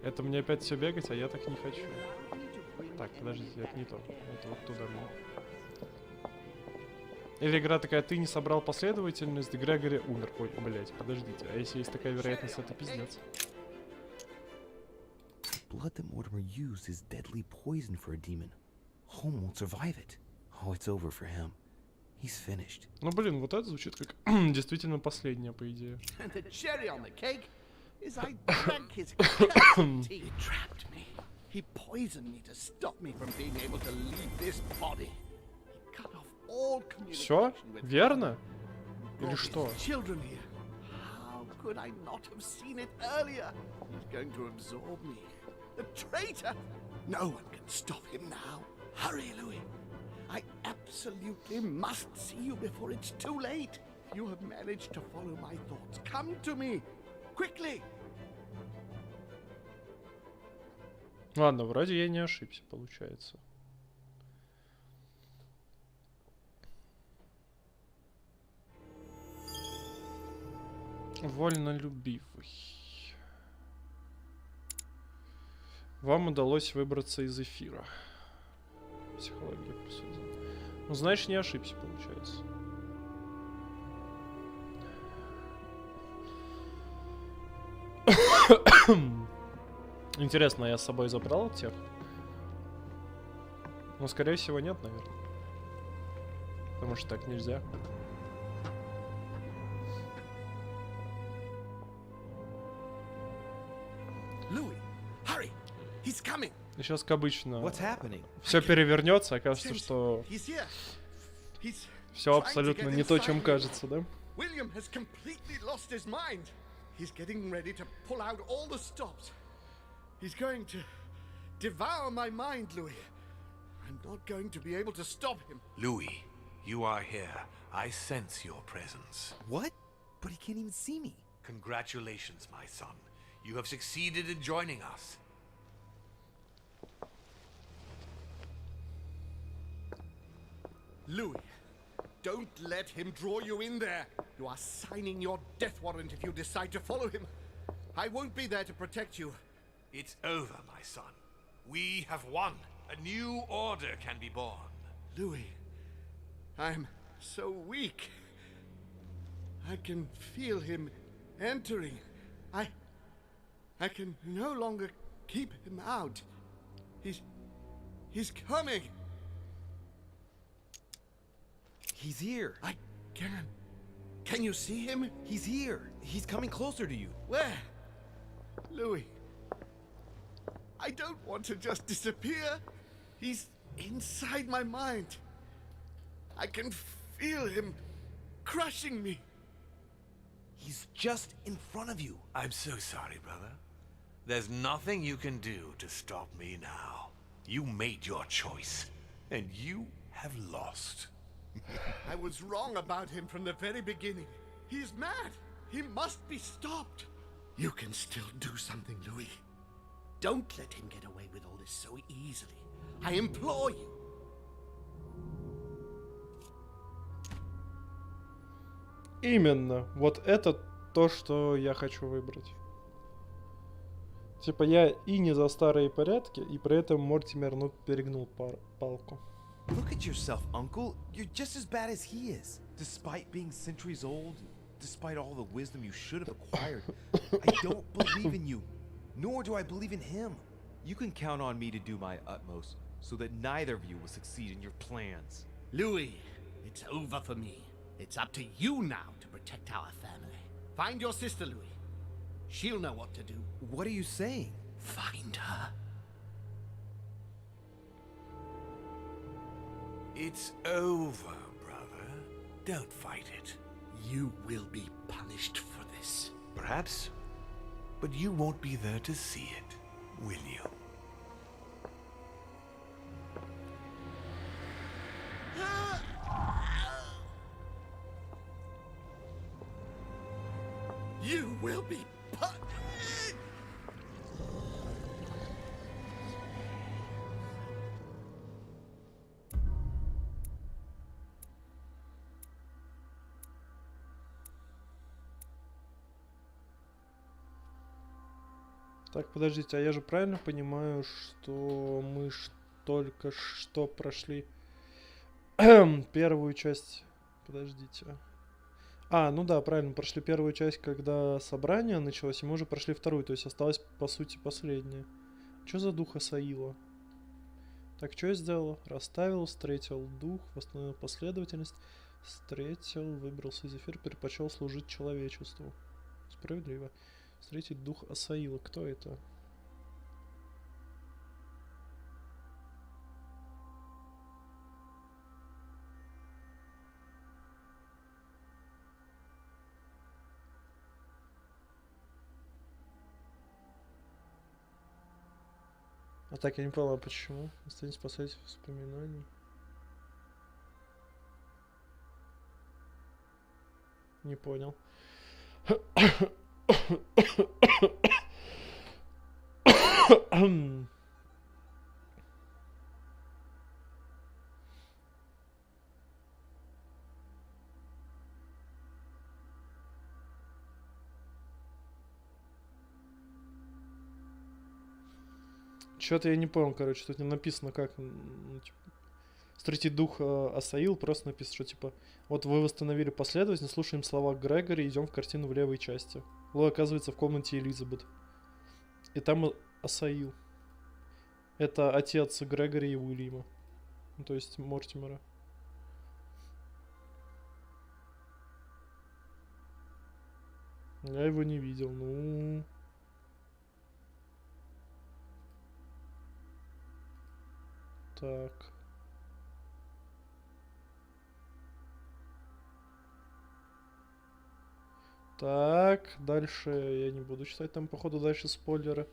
это мне опять все бегать, а я так не хочу. Так, подождите, это не то, это вот туда мне. Или игра такая, ты не собрал последовательность, Грегори умер. Ой, блять, подождите, а если есть такая вероятность, это пиздец.
Blood that Mortimer used is deadly poison for a demon. Home won't survive it. Oh, it's over for him. He's finished.
Ну блин, вот это звучит как действительно последнее, по идее.
And the cherry on the cake is I drank his tea. He trapped me. He poisoned me to stop me from being able to leave this body. He cut off all
Все?
communication with
Верно? Или
brought
что?
his children here. How could I not have seen it earlier? He's going to absorb me. The traitor! No one can stop him now. Hurry, Louis. I absolutely must see you before it's too late. If you have managed to follow my thoughts, come to me. Quickly!
Ладно, вроде я не ошибся, получается. Вольнолюбивый. Вам удалось выбраться из эфира. Психология присутствия. Ну, знаешь, не ошибся, получается. Интересно, я с собой забрал тех? Ну, скорее всего, нет, наверное. Потому что так нельзя. И сейчас, как обычно, все перевернется, окажется, что все абсолютно не то, чем кажется, да?
William has completely lost his mind. He's getting ready to pull out all the stops. He's going to devour my mind, Louis. I'm not going to be able to stop him.
Louis, you are here. I sense your presence.
What? But he can't even see me.
Congratulations, my son. You have succeeded in joining us.
Louis, don't let him draw you in there. You are signing your death warrant if you decide to follow him. I won't be there to protect you.
It's over, my son. We have won. A new order can be born.
Louis, I'm so weak. I can feel him entering. I can no longer keep him out. He's coming.
He's here.
I can. Can you see him?
He's here. He's coming closer to you.
Where? Louis. I don't want to just disappear. He's inside my mind. I can feel him crushing me.
He's just in front of you. I'm so sorry, brother. There's nothing you can do to stop me now. You made your choice, and you have lost.
I was wrong about him from the very beginning. He's mad. He must be stopped. You can still do something, Louis. Don't let him get away with all this so easily. I implore you.
Именно. Вот это то, что я хочу выбрать. Типа я и не за старые порядки, и при этом Мортимер, ну, перегнул палку.
Look at yourself, Uncle. You're just as bad as he is. Despite being centuries old, despite all the wisdom you should have acquired, I don't believe in you, nor do I believe in him. You can count on me to do my utmost, so that neither of you will succeed in your plans.
Louis, it's over for me. It's up to you now to protect our family. Find your sister, Louis. She'll know what to do.
What are you saying?
Find her.
It's over, brother. Don't fight it.
You will be punished for this.
Perhaps, but you won't be there to see it, will you?
You will be punished.
Так, подождите, а я же правильно понимаю, что мы только что прошли первую часть. Подождите. А, ну да, правильно, прошли первую часть, когда собрание началось, и мы уже прошли вторую, то есть осталась, по сути, последняя. Что за дух Асаила? Так, что я сделал? Расставил, встретил дух, восстановил последовательность, встретил, выбрался из эфира, предпочел служить человечеству. Справедливо. Встретить дух Асаила. Кто это? А так, я не понял, а почему? Останется спасать воспоминаний. Не понял. Что-то я не понял, короче, тут не написано как, ну, типа, встретить дух Асаил, просто написано, что типа, вот вы восстановили последовательность, слушаем слова Грегори, идем в картину в левой части. Лой оказывается в комнате Элизабет. И там Асаил. Это отец Грегори и Уильяма. Ну, то есть Мортимера. Я его не видел, ну... Так. Так, дальше я не буду читать, там походу дальше спойлеры.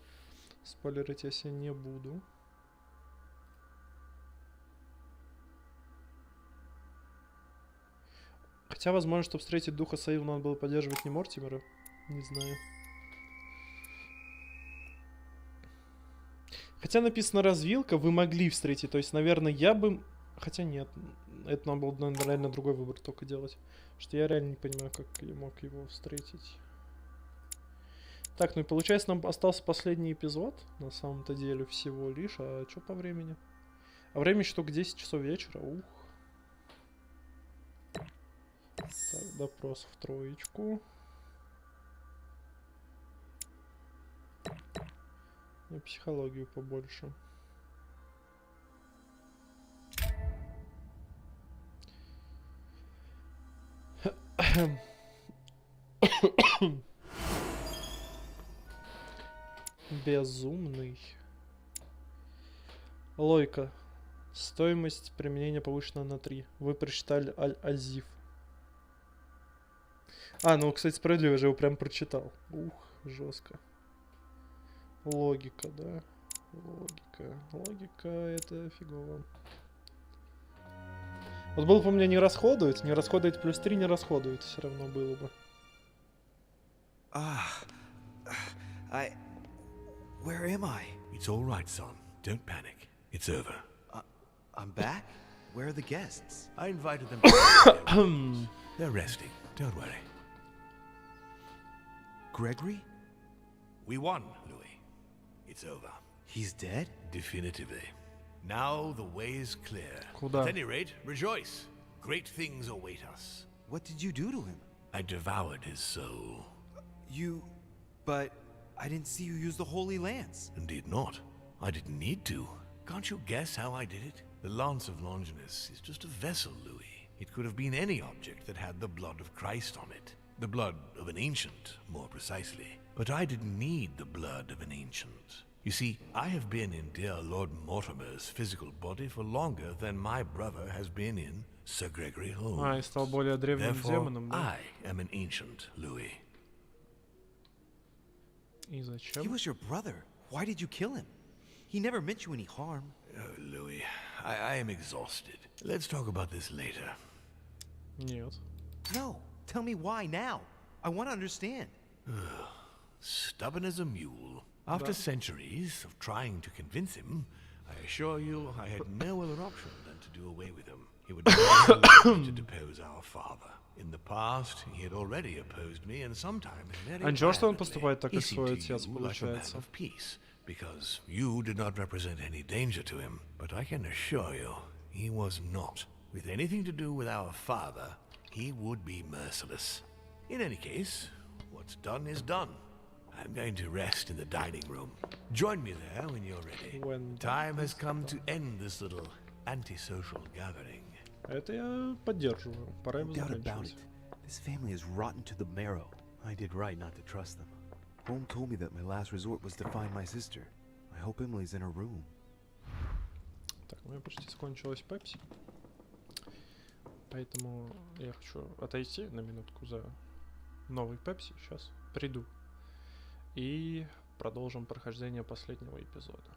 Спойлерить я себе не буду. Хотя, возможно, чтобы встретить духа Саила, надо было поддерживать не Мортимера. Не знаю. Хотя написано развилка, вы могли встретить. То есть, наверное, я бы... Хотя нет. Это нам было, наверное, другой выбор только делать. Что я реально не понимаю, как я мог его встретить. Так, ну и получается, нам остался последний эпизод. На самом-то деле всего лишь. А что по времени? А время еще только 10 часов вечера. Ух. Так, допрос в троечку. И психологию побольше. Безумный. Лойка. Стоимость применения повышена на 3. Вы прочитали Аль-Азиф. А, ну, кстати, справедливо, я же его прям прочитал. Ух, жестко. Логика, да. Логика это фигово. Вот было бы у меня не расходовать плюс 3 не расходовать все равно было бы.
Where am I? It's all right, son. Don't panic. It's over.
I'm back? Where are the guests?
I invited them to They're resting. Don't worry.
Gregory?
We won, Louis. It's over.
He's dead?
Definitively. Now the way is clear.
Куда?
At any rate, rejoice. Great things await us.
What did you do to him?
I devoured his soul.
But I didn't see you use the Holy Lance.
Indeed not. I didn't need to. Can't you guess how I did it? The Lance of Longinus is just a vessel, Louis. It could have been any object that had the blood of Christ on it. The blood of an ancient, more precisely. But I didn't need the blood of an ancient. You see, I have been in dear Lord Mortimer's physical body for longer than my brother has been in Sir Gregory Holmes.
А, и стал более древним демоном, да?
I am an ancient, Louis.
И зачем?
He was your brother. Why did you kill him? He never meant you any harm.
Oh, Louis, I am exhausted. Let's talk about this later.
Нет.
No, tell me why now. I want to understand.
Stubborn as a mule. After centuries of trying to convince him, I assure you I had no other option than to do away with him. He would never allow me to depose our father. In the past, he had already opposed me, and sometimes very
А ничего, что он
violently.
поступает так,
He
как свой
seemed to
отец,
you like a man
получается.
of peace, because you did not represent any danger to him. But I can assure you, he was not. With anything to do with our father, he would be merciless. In any case, what's done is done. I'm going to rest in the dining room. Join me there when you're ready. Time has come to end this little antisocial gathering.
Это я поддерживаю. Пора его
No doubt about
заканчивать.
it. This family is rotten to the marrow. I did right not to trust them. Home told me that my last resort was to find my sister. I hope Emily's in her room.
Так, у меня почти закончилась пепси. Поэтому я хочу отойти на минутку за новой пепси. Сейчас приду. И продолжим прохождение последнего эпизода.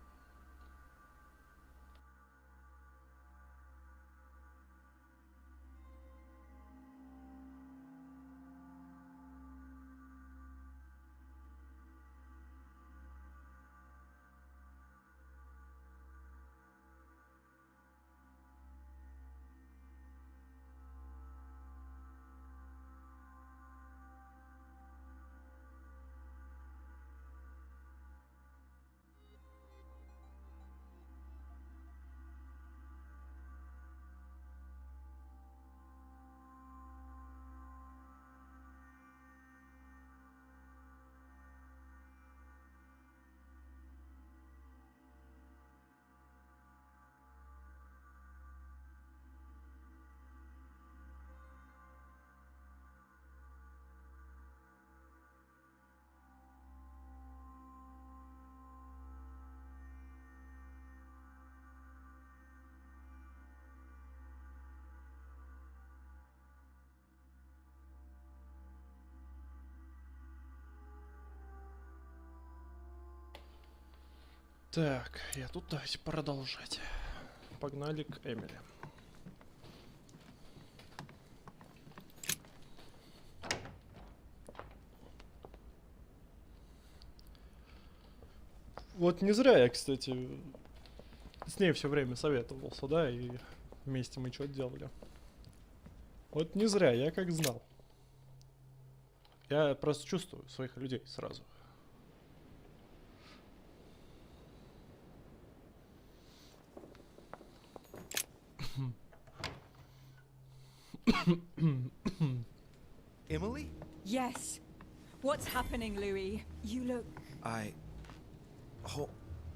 Так, я тут давайте продолжать. Погнали к Эмили. Вот не зря я, кстати, с ней все время советовался, да, и вместе мы что-то делали. Вот не зря, я как знал. Я просто чувствую своих людей сразу.
Emily?
Yes. What's happening, Louis? You look...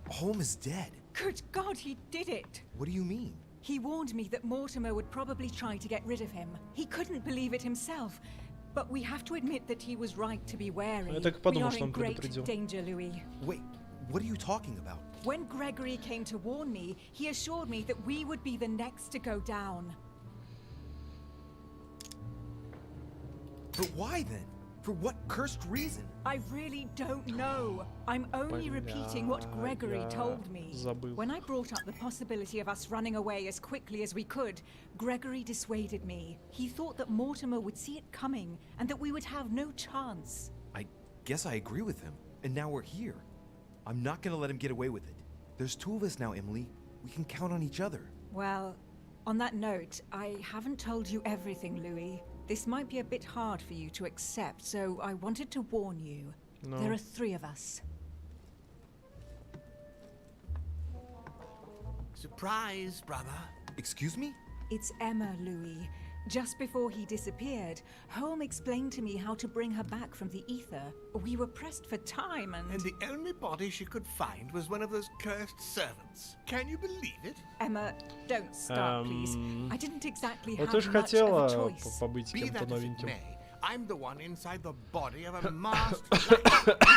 Home is dead.
Good God, he did it!
What do you mean?
He warned me that Mortimer would probably try to get rid of him. He couldn't believe it himself. But we have to admit that he was right to be wary.
Я так и
We
подумал,
are
что
in
он
great
предупредил.
danger, Louis.
Wait, what are you talking about?
When Gregory came to warn me, he assured me that we would be the next to go down.
But why then? For what cursed reason?
I really don't know. I'm only repeating what Gregory told me. When I brought up the possibility of us running away as quickly as we could, Gregory dissuaded me. He thought that Mortimer would see it coming and that we would have no chance.
I guess I agree with him. And now we're here. I'm not gonna let him get away with it. There's two of us now, Emily. We can count on each other.
Well, on that note, I haven't told you everything, Louis. This might be a bit hard for you to accept, so I wanted to warn you.
No.
There are 3 of us.
Surprise, brother.
Excuse me?
It's Emma, Louis. Just before he disappeared, Holm explained to me how to bring her back from the ether. We were pressed for time and
the only body she could find was one of those cursed servants. Can you believe it?
Emma, don't start, please. I didn't exactly have
Вот ты ж
much of
хотела
a choice.
побыть
Be
кем-то
that as it
новеньким.
may, I'm the one inside the body of a masked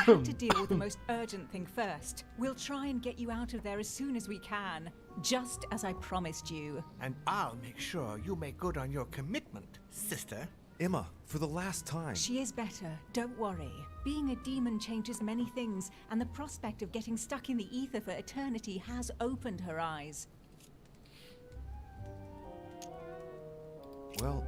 We have to deal with the most urgent thing first. We'll try and get you out of there as soon as we can, just as I promised you.
And I'll make sure you make good on your commitment, sister.
Emma, for the last time.
She is better, don't worry. Being a demon changes many things, and the prospect of getting stuck in the ether for eternity has opened her eyes.
Well,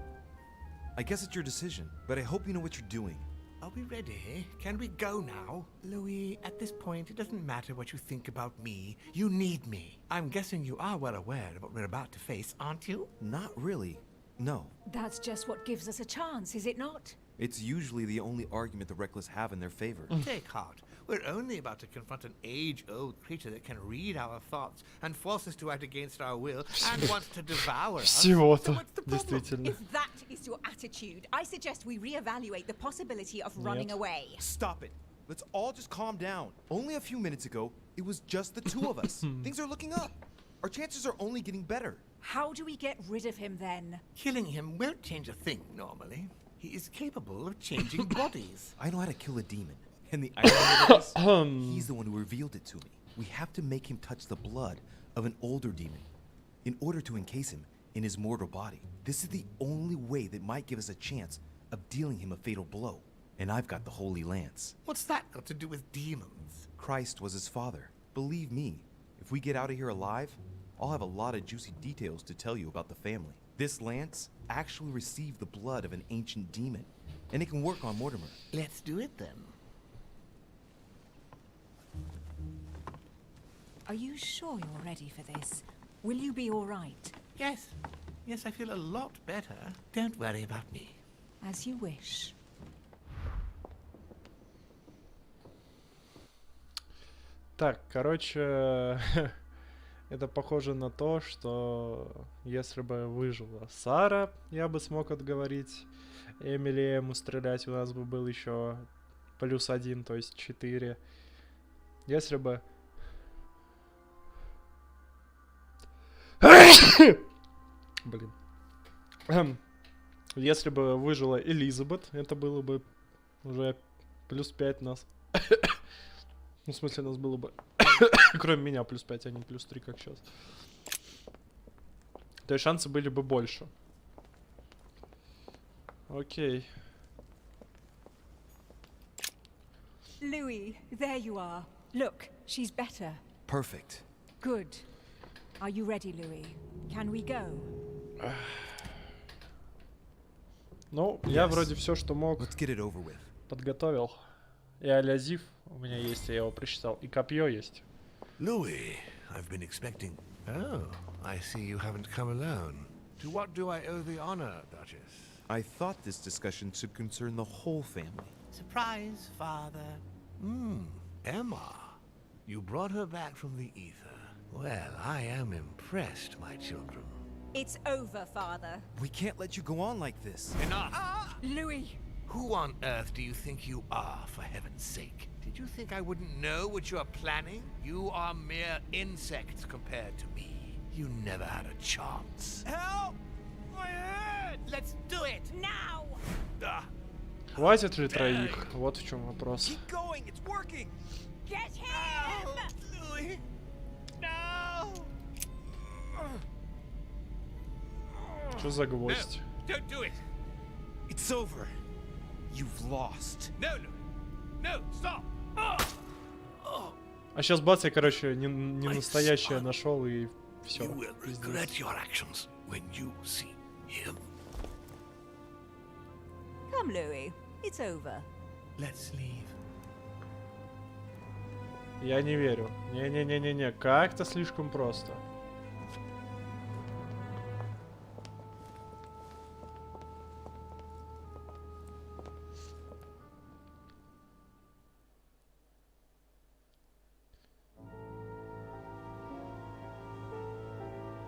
I guess it's your decision, but I hope you know what you're doing.
Are we ready? Can we go now? Louis, at this point, it doesn't matter what you think about me. You need me. I'm guessing you are well aware of what we're about to face, aren't you?
Not really. No.
That's just what gives us a chance, is it not?
It's usually the only argument the reckless have in their favor.
Take heart. We're only about to confront an age-old creature that can read our thoughts and force us to act against our will and wants to devour us.
Всего-то, действительно.
If that is your attitude, I suggest we reevaluate the possibility of running away.
Stop it. Let's all just calm down. Only a few minutes ago, it was just the two of us. Things are looking up. Our chances are only getting better.
How do we get rid of him then?
Killing him won't change a thing normally. He is capable of changing bodies.
I know how to kill a demon. And the irony of it is, he's the one who revealed it to me. We have to make him touch the blood of an older demon in order to encase him in his mortal body. This is the only way that might give us a chance of dealing him a fatal blow. And I've got the Holy Lance.
What's that got to do with demons?
Christ was his father. Believe me, if we get out of here alive, I'll have a lot of juicy details to tell you about the family. This lance actually received the blood of an ancient demon, and it can work on Mortimer.
Let's do it then.
Are you sure you're ready for this? Will you be all right?
Yes. Yes, I feel a lot better. Don't worry about me.
As you wish.
Так, короче, это похоже на то, что если бы выжила Сара, я бы смог отговорить Эмили ему стрелять, у нас бы был еще +1, то есть 4. Если бы... Блин. Если бы выжила Элизабет, это было бы уже +5 нас. Ну, в смысле, нас было бы... Кроме меня +5, а не +3, как сейчас. То есть шансы были бы больше. Окей.
Louis, there you are. Look, she's better.
Perfect.
Good. Are you ready, Louis? Can we go?
Ну, я вроде все, что мог,
Let's get it over with.
подготовил. И алязив у меня есть, я его прочитал. И копье есть.
Louis, I've been expecting.
Oh, I see you haven't come alone. To what do I owe the honor, Duchess?
I thought this discussion should concern the whole family.
Surprise, Father. Emma. You brought her back from the ether. Well, I am impressed, my children.
It's over, Father.
We can't let you go on like this.
Enough!
Louis!
Who on earth do you think you are, for heaven's sake? Did you think I wouldn't know what you are planning? You are mere insects compared to me. You never had a chance.
Help! My head!
Let's do it!
Now!
Хватит ли троих? Вот в чем вопрос.
Keep going, it's working.
Get him!
Louis! No!
Что за гвоздь?
Don't do it!
It's over. You've lost.
No, Louis. No, stop.
А сейчас бац, я, короче, не настоящее нашел и все.
You will regret your actions when you see him.
Come, Louis. It's over.
Let's leave.
Я не верю. Не-не-не-не-не, как-то слишком просто.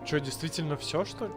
Что, действительно все, что ли?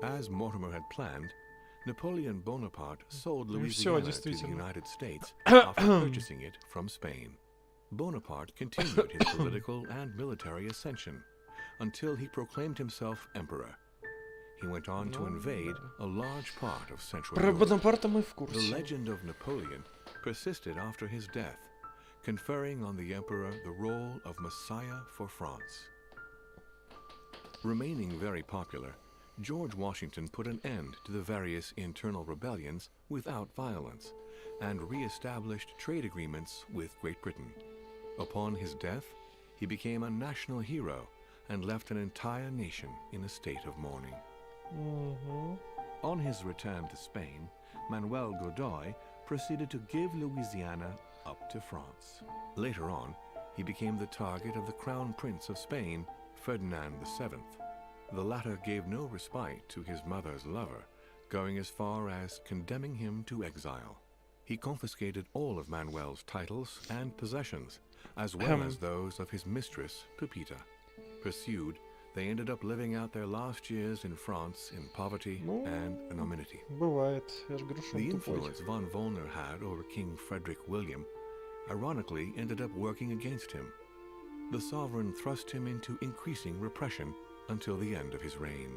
As Mortimer had planned, Napoleon Bonaparte sold
Ну,
Louisiana
всё,
to the
действительно.
United States after purchasing it from Spain. Bonaparte continued his political and military ascension until he proclaimed himself emperor. He went on to invade a large part of Central
Про
Europe.
Бонапарта мы в
The
курсе.
legend of Napoleon persisted after his death, conferring on the emperor the role of Messiah for France. Remaining very popular, George Washington put an end to the various internal rebellions without violence and re-established trade agreements with Great Britain. Upon his death, he became a national hero and left an entire nation in a state of mourning. On his return to Spain, Manuel Godoy proceeded to give Louisiana up to France. Later on, he became the target of the Crown Prince of Spain, Ferdinand VII. The latter gave no respite to his mother's lover, going as far as condemning him to exile. He confiscated all of Manuel's titles and possessions, as well as those of his mistress, Pepita. Pursued, they ended up living out their last years in France in poverty and anonymity.
Бывает. Я же говорю, что
The
он тупой.
influence von Wollner had over King Frederick William ironically ended up working against him. The sovereign thrust him into increasing repression until the end of his reign.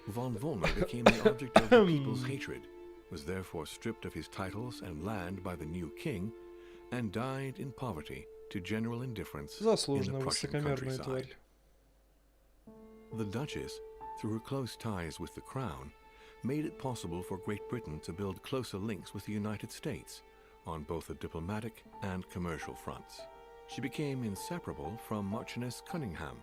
Von Wollner became the object of the people's hatred, was therefore stripped of his titles and land by the new king, and died in poverty to general indifference in
Заслуженно
the Prussian
высокомерная
countryside.
тварь.
The Duchess, through her close ties with the Crown, made it possible for Great Britain to build closer links with the United States on both the diplomatic and commercial fronts. She became inseparable from Marchioness Cunningham,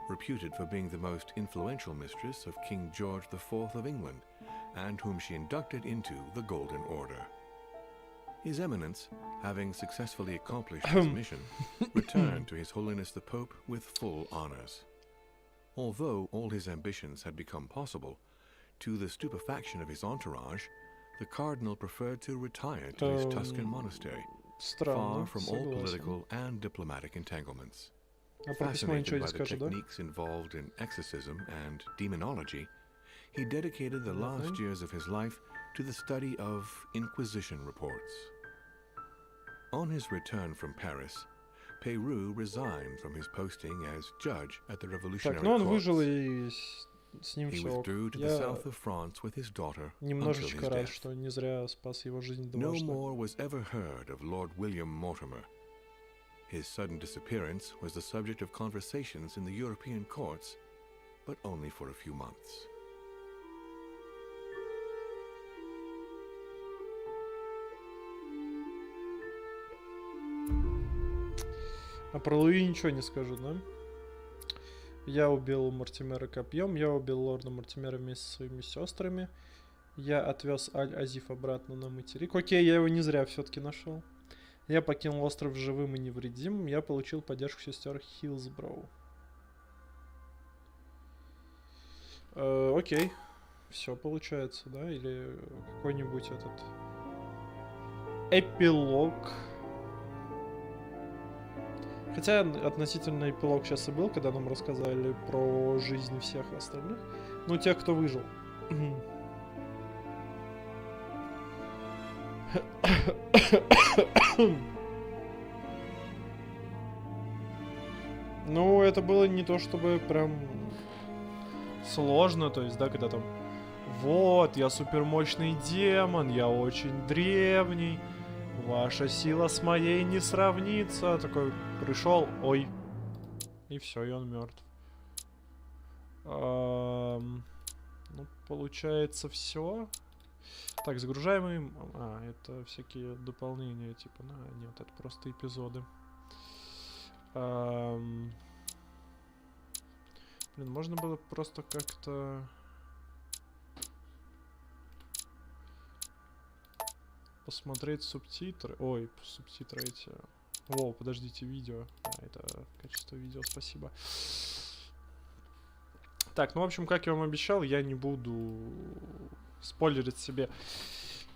reputed for being the most influential mistress of King George IV of England, and whom she inducted into the Golden Order. His Eminence, having successfully accomplished his mission, returned to His Holiness the Pope with full honors. Although all his ambitions had become possible, to the stupefaction of his entourage, the Cardinal preferred to retire to his Tuscan monastery, far from all political and diplomatic entanglements.
А про письмо ничего
Fascinated
не
by the
скажет, да?
techniques involved in exorcism and demonology, he dedicated the last years of his life to the study of Inquisition reports. On his return from Paris, Peyrou resigned from his posting as judge at the Revolutionary
Так, ну он
Courts.
выжил и с ним
He
все.
withdrew to the
Я
south of France with his daughter until his
немножечко рад,
death.
что не зря спас его жизнь
No
дважды.
more was ever heard of Lord William Mortimer. His sudden disappearance was the subject of conversations in the European courts, but only for a few months.
А про Луи ничего не скажу, да? Я убил Мортимера копьем, я убил лорда Мортимера вместе со своими сестрами. Я отвез Аль-Азиф обратно на материк. Окей, я его не зря все-таки нашел. Я покинул остров живым и невредимым. Я получил поддержку сестер Хиллсброу. Окей. Все получается, да? Или какой-нибудь этот эпилог. Хотя относительно эпилог сейчас и был, когда нам рассказали про жизнь всех остальных. Ну, тех, кто выжил. Ну, это было не то чтобы прям сложно, то есть, да, когда там вот, я супермощный демон, я очень древний, ваша сила с моей не сравнится. Такой пришел, ой, и все, и он мертв. Ну, получается, все. Так, загружаемый. Это всякие дополнения, типа, нет, это просто эпизоды. Блин, можно было просто как-то посмотреть субтитры. Ой, субтитры эти. Воу, подождите, видео. Это качество видео, спасибо. Так, ну, в общем, как я вам обещал, я не буду спойлерить себе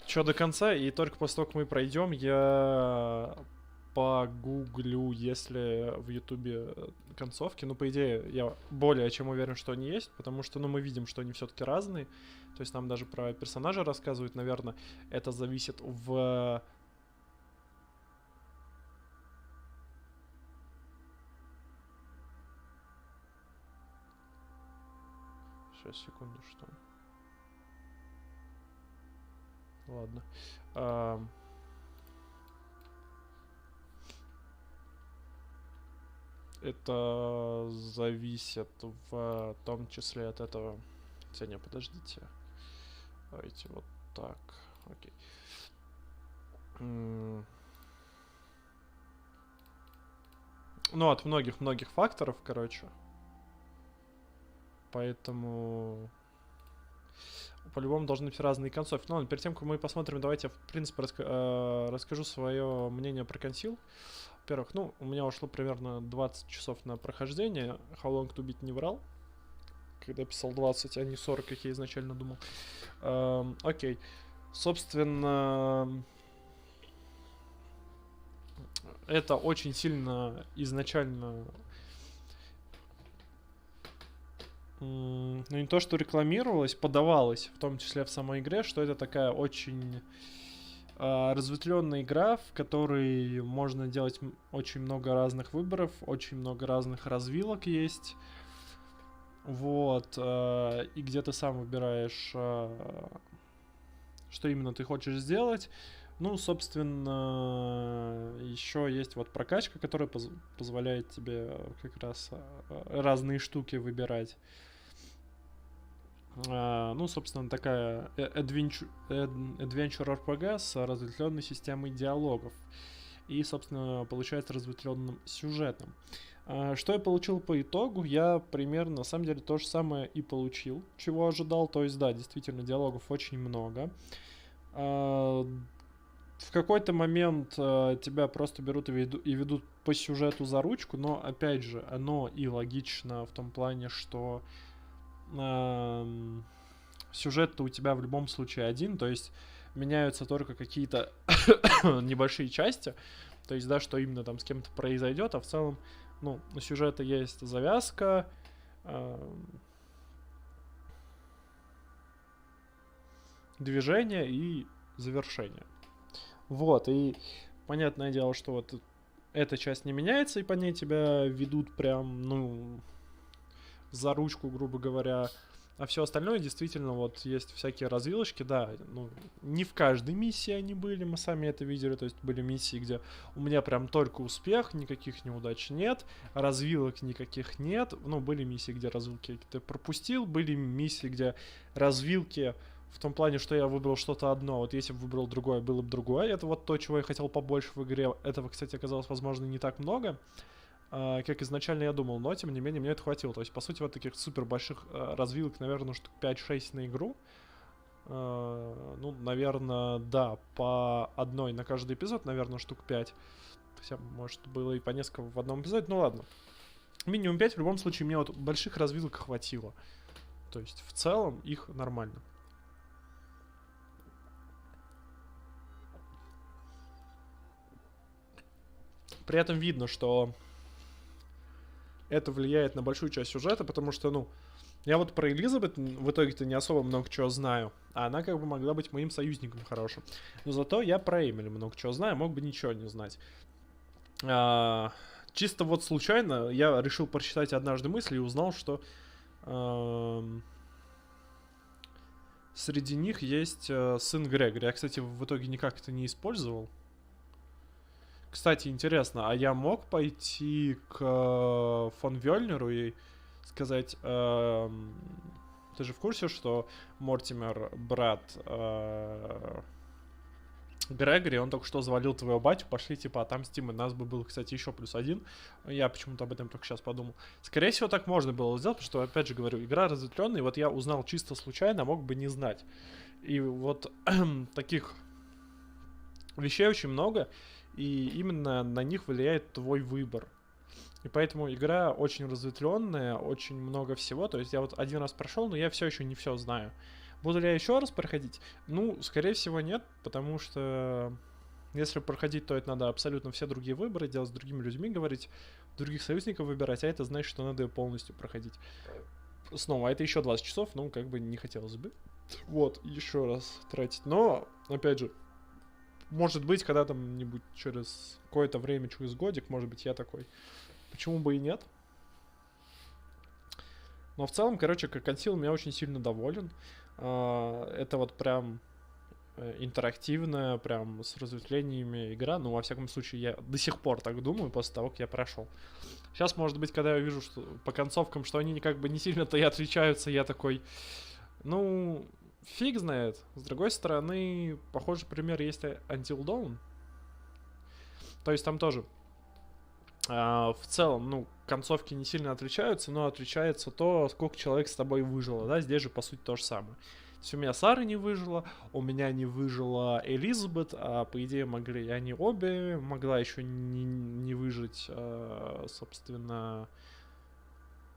что до конца. И только после того, как мы пройдем, я погуглю, если в ютубе концовки. Ну, по идее, я более чем уверен, что они есть, потому что, ну, мы видим, что они все-таки разные. То есть нам даже про персонажа рассказывают, наверное, это зависит в... Сейчас, секунду, что... Ладно. Это зависит в том числе от этого... Хотя не, подождите. Давайте вот так. Окей. Ну, от многих-многих факторов, короче. Поэтому... По-любому должны быть разные концовки. Ну ладно, перед тем, как мы посмотрим, давайте я, в принципе, расскажу свое мнение про консил. Во-первых, ну, у меня ушло примерно 20 часов на прохождение. How Long to Beat не врал. Когда я писал 20, а не 40, как я изначально думал. Окей. Собственно, это очень сильно изначально... Ну, не то, что рекламировалось, подавалось, в том числе в самой игре, что это такая очень разветвленная игра, в которой можно делать очень много разных выборов, очень много разных развилок есть. Вот. И где ты сам выбираешь, что именно ты хочешь сделать. Ну, собственно, еще есть вот прокачка, которая позволяет тебе как раз разные штуки выбирать. Ну, собственно, такая adventure RPG с разветвленной системой диалогов. И, собственно, получается разветвленным сюжетом. Что я получил по итогу? Я примерно, на самом деле, то же самое и получил, чего ожидал. То есть, да, действительно, диалогов очень много. В какой-то момент тебя просто берут и ведут по сюжету за ручку, но, опять же, оно и логично в том плане, что сюжет-то у тебя в любом случае один, то есть меняются только какие-то небольшие части, то есть, да, что именно там с кем-то произойдет, а в целом, ну, у сюжета есть завязка, движение и завершение. Вот, и понятное дело, что вот эта часть не меняется, и по ней тебя ведут прям, ну, за ручку, грубо говоря. А все остальное действительно вот есть всякие развилочки, да, ну, не в каждой миссии они были, мы сами это видели, то есть были миссии, где у меня прям только успех, никаких неудач нет, развилок никаких нет, ну, были миссии, где развилки ты пропустил, были миссии, где развилки в том плане, что я выбрал что-то одно, вот если бы выбрал другое, было бы другое, это вот то, чего я хотел побольше в игре, этого, кстати, оказалось, возможно, не так много, как изначально я думал, но, тем не менее, мне это хватило. То есть, по сути, вот таких супер больших развилок, наверное, штук 5-6 на игру. Ну, наверное, да, по одной на каждый эпизод, наверное, штук 5. Хотя, может, было и по несколько в одном эпизоде, ну ладно. Минимум 5, в любом случае, мне вот больших развилок хватило. То есть, в целом, их нормально. При этом видно, что это влияет на большую часть сюжета, потому что, ну, я вот про Элизабет в итоге-то не особо много чего знаю, а она как бы могла быть моим союзником хорошим. Но зато я про Эмили много чего знаю, мог бы ничего не знать. Чисто вот случайно я решил прочитать однажды мысли и узнал, что среди них есть сын Грегори. Я, кстати, в итоге никак это не использовал. Кстати, интересно, а я мог пойти к фон Вёльнеру и сказать, ты же в курсе, что Мортимер, брат Грегори, он только что завалил твоего батю, пошли, типа, отомстим, и нас бы было, кстати, еще +1. Я почему-то об этом только сейчас подумал. Скорее всего, так можно было сделать, потому что, опять же говорю, игра разветвленная, и вот я узнал чисто случайно, мог бы не знать. И вот таких вещей очень много, и именно на них влияет твой выбор. И поэтому игра очень разветвленная, очень много всего. То есть я вот один раз прошел, но я все еще не все знаю. Буду ли я еще раз проходить? Ну, скорее всего, нет, потому что если проходить, то это надо абсолютно все другие выборы делать, с другими людьми говорить, других союзников выбирать, а это значит, что надо ее полностью проходить. Снова, а это еще 20 часов, ну, как бы не хотелось бы. Вот, еще раз тратить. Но, опять же, может быть, когда там-нибудь через какое-то время, через годик, может быть, я такой. Почему бы и нет? Но в целом, короче, как Conceal я очень сильно доволен. Это вот прям интерактивная, прям с разветвлениями игра. Ну, во всяком случае, я до сих пор так думаю, после того, как я прошел. Сейчас, может быть, когда я вижу что, по концовкам, что они как бы не сильно-то и отличаются, я такой, ну, фиг знает. С другой стороны, похожий пример есть Until Dawn. То есть там тоже в целом, ну, концовки не сильно отличаются, но отличается то, сколько человек с тобой выжило, да, здесь же, по сути, то же самое. То есть у меня Сара не выжила, у меня не выжила Элизабет, а по идее могли и они обе, могла еще не выжить, собственно,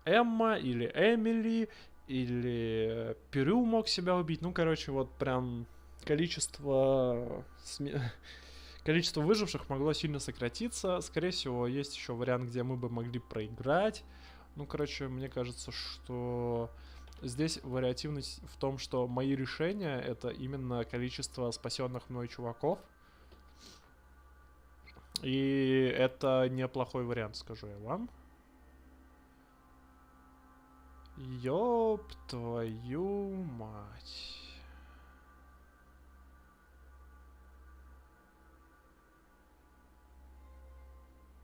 Эмма или Эмили, или Перю мог себя убить, ну, короче, вот прям количество выживших могло сильно сократиться. Скорее всего, есть еще вариант, где мы бы могли проиграть. Ну, короче, мне кажется, что здесь вариативность в том, что мои решения — это именно количество спасенных мной чуваков. И это неплохой вариант, скажу я вам. Ёб твою мать.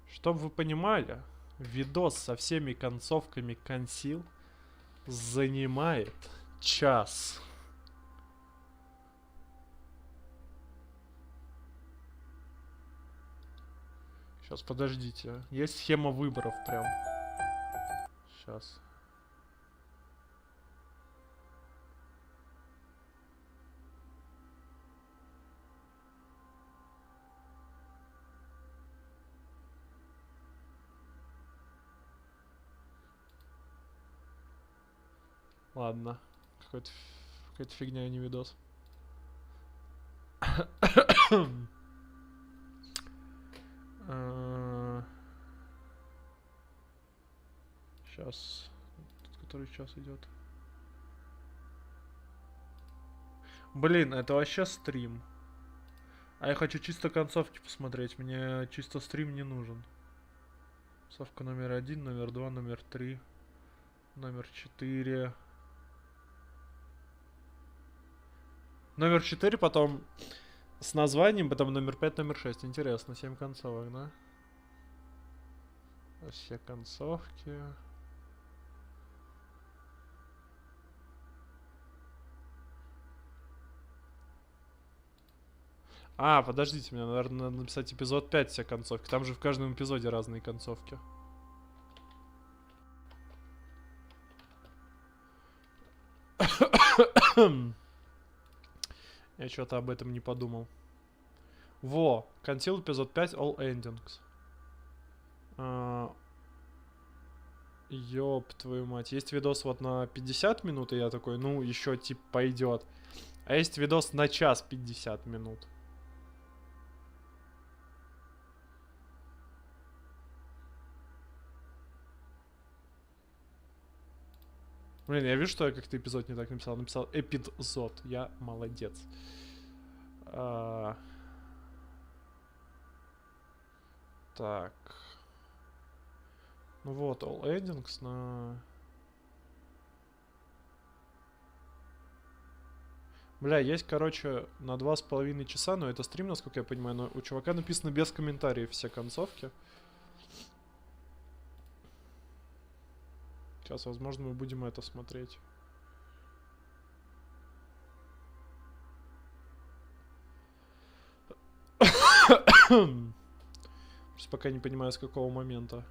Чтоб вы понимали, видос со всеми концовками Conceal занимает час. Сейчас, подождите. Есть схема выборов прям. Сейчас. Ладно. Какая-то фигня, а не видос. Сейчас. Который час идет. Блин, это вообще стрим. А я хочу чисто концовки посмотреть. Мне чисто стрим не нужен. Концовка номер 1, номер 2, номер 3, номер 4. Номер 4, потом с названием, потом номер 5, номер 6. Интересно, 7 концовок, да? Все концовки. А, подождите, мне, наверное, надо написать эпизод 5 все концовки. Там же в каждом эпизоде разные концовки. Я что-то об этом не подумал. Во, Conceal эпизод 5, All Endings. Ёб твою мать. Есть видос вот на 50 минут, и я такой, ну, еще типа пойдет. А есть видос на час 50 минут. Блин, я вижу, что я как-то эпизод не так написал. Написал эпизод. Я молодец. Так. Ну вот, all endings на... Бля, есть, короче, на 2,5 часа, но это стрим, насколько я понимаю, но у чувака написано без комментариев все концовки. Сейчас, возможно, мы будем это смотреть. Просто пока не понимаю, с какого момента.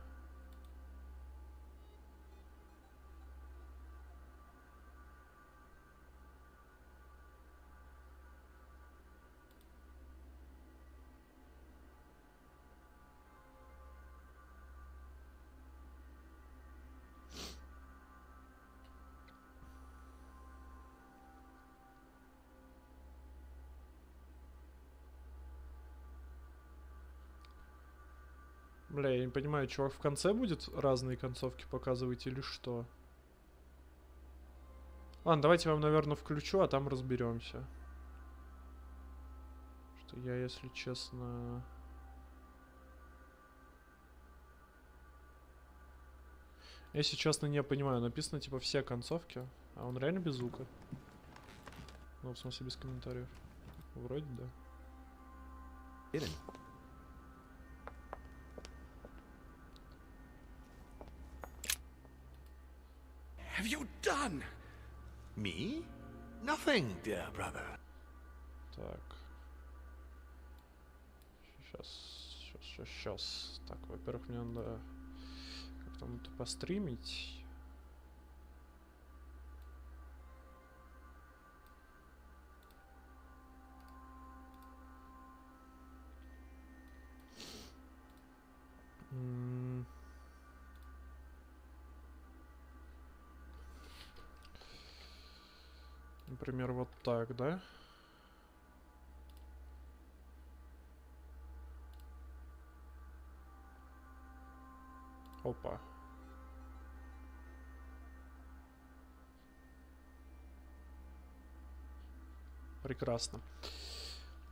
Бля, я не понимаю, чувак в конце будет разные концовки показывать или что? Ладно, давайте я вам, наверное, включу, а там разберемся. Что я, если честно... Если честно, не понимаю. Написано, типа, все концовки. А он реально без звука? Ну, в смысле, без комментариев. Вроде да.
Have you done? Me? Nothing, dear brother.
Так. Сейчас. Так, во-первых, мне надо как-то это постримить. Например, вот так, да? Опа. Прекрасно.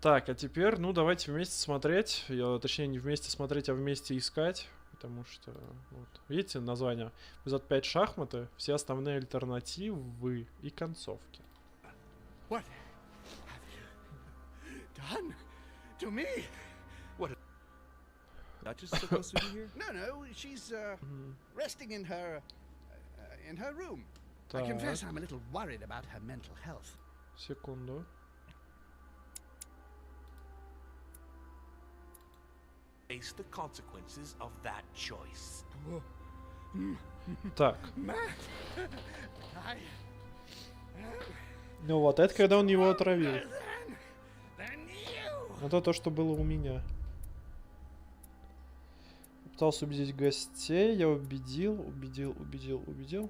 Так, а теперь, ну, давайте вместе смотреть. Точнее, не вместе смотреть, а вместе искать. Потому что, вот, видите, название. Эпизод 5 шахматы, все основные альтернативы и концовки.
What have you done to me?
What? Duchess supposed to be here?
No, she's resting in her room. I
Так.
confess I'm a little worried about her mental health.
Секунду.
Face the consequences of that choice.
Так.
I
Ну вот, это когда он его отравил. Это то, что было у меня. Пытался убедить гостей, я убедил.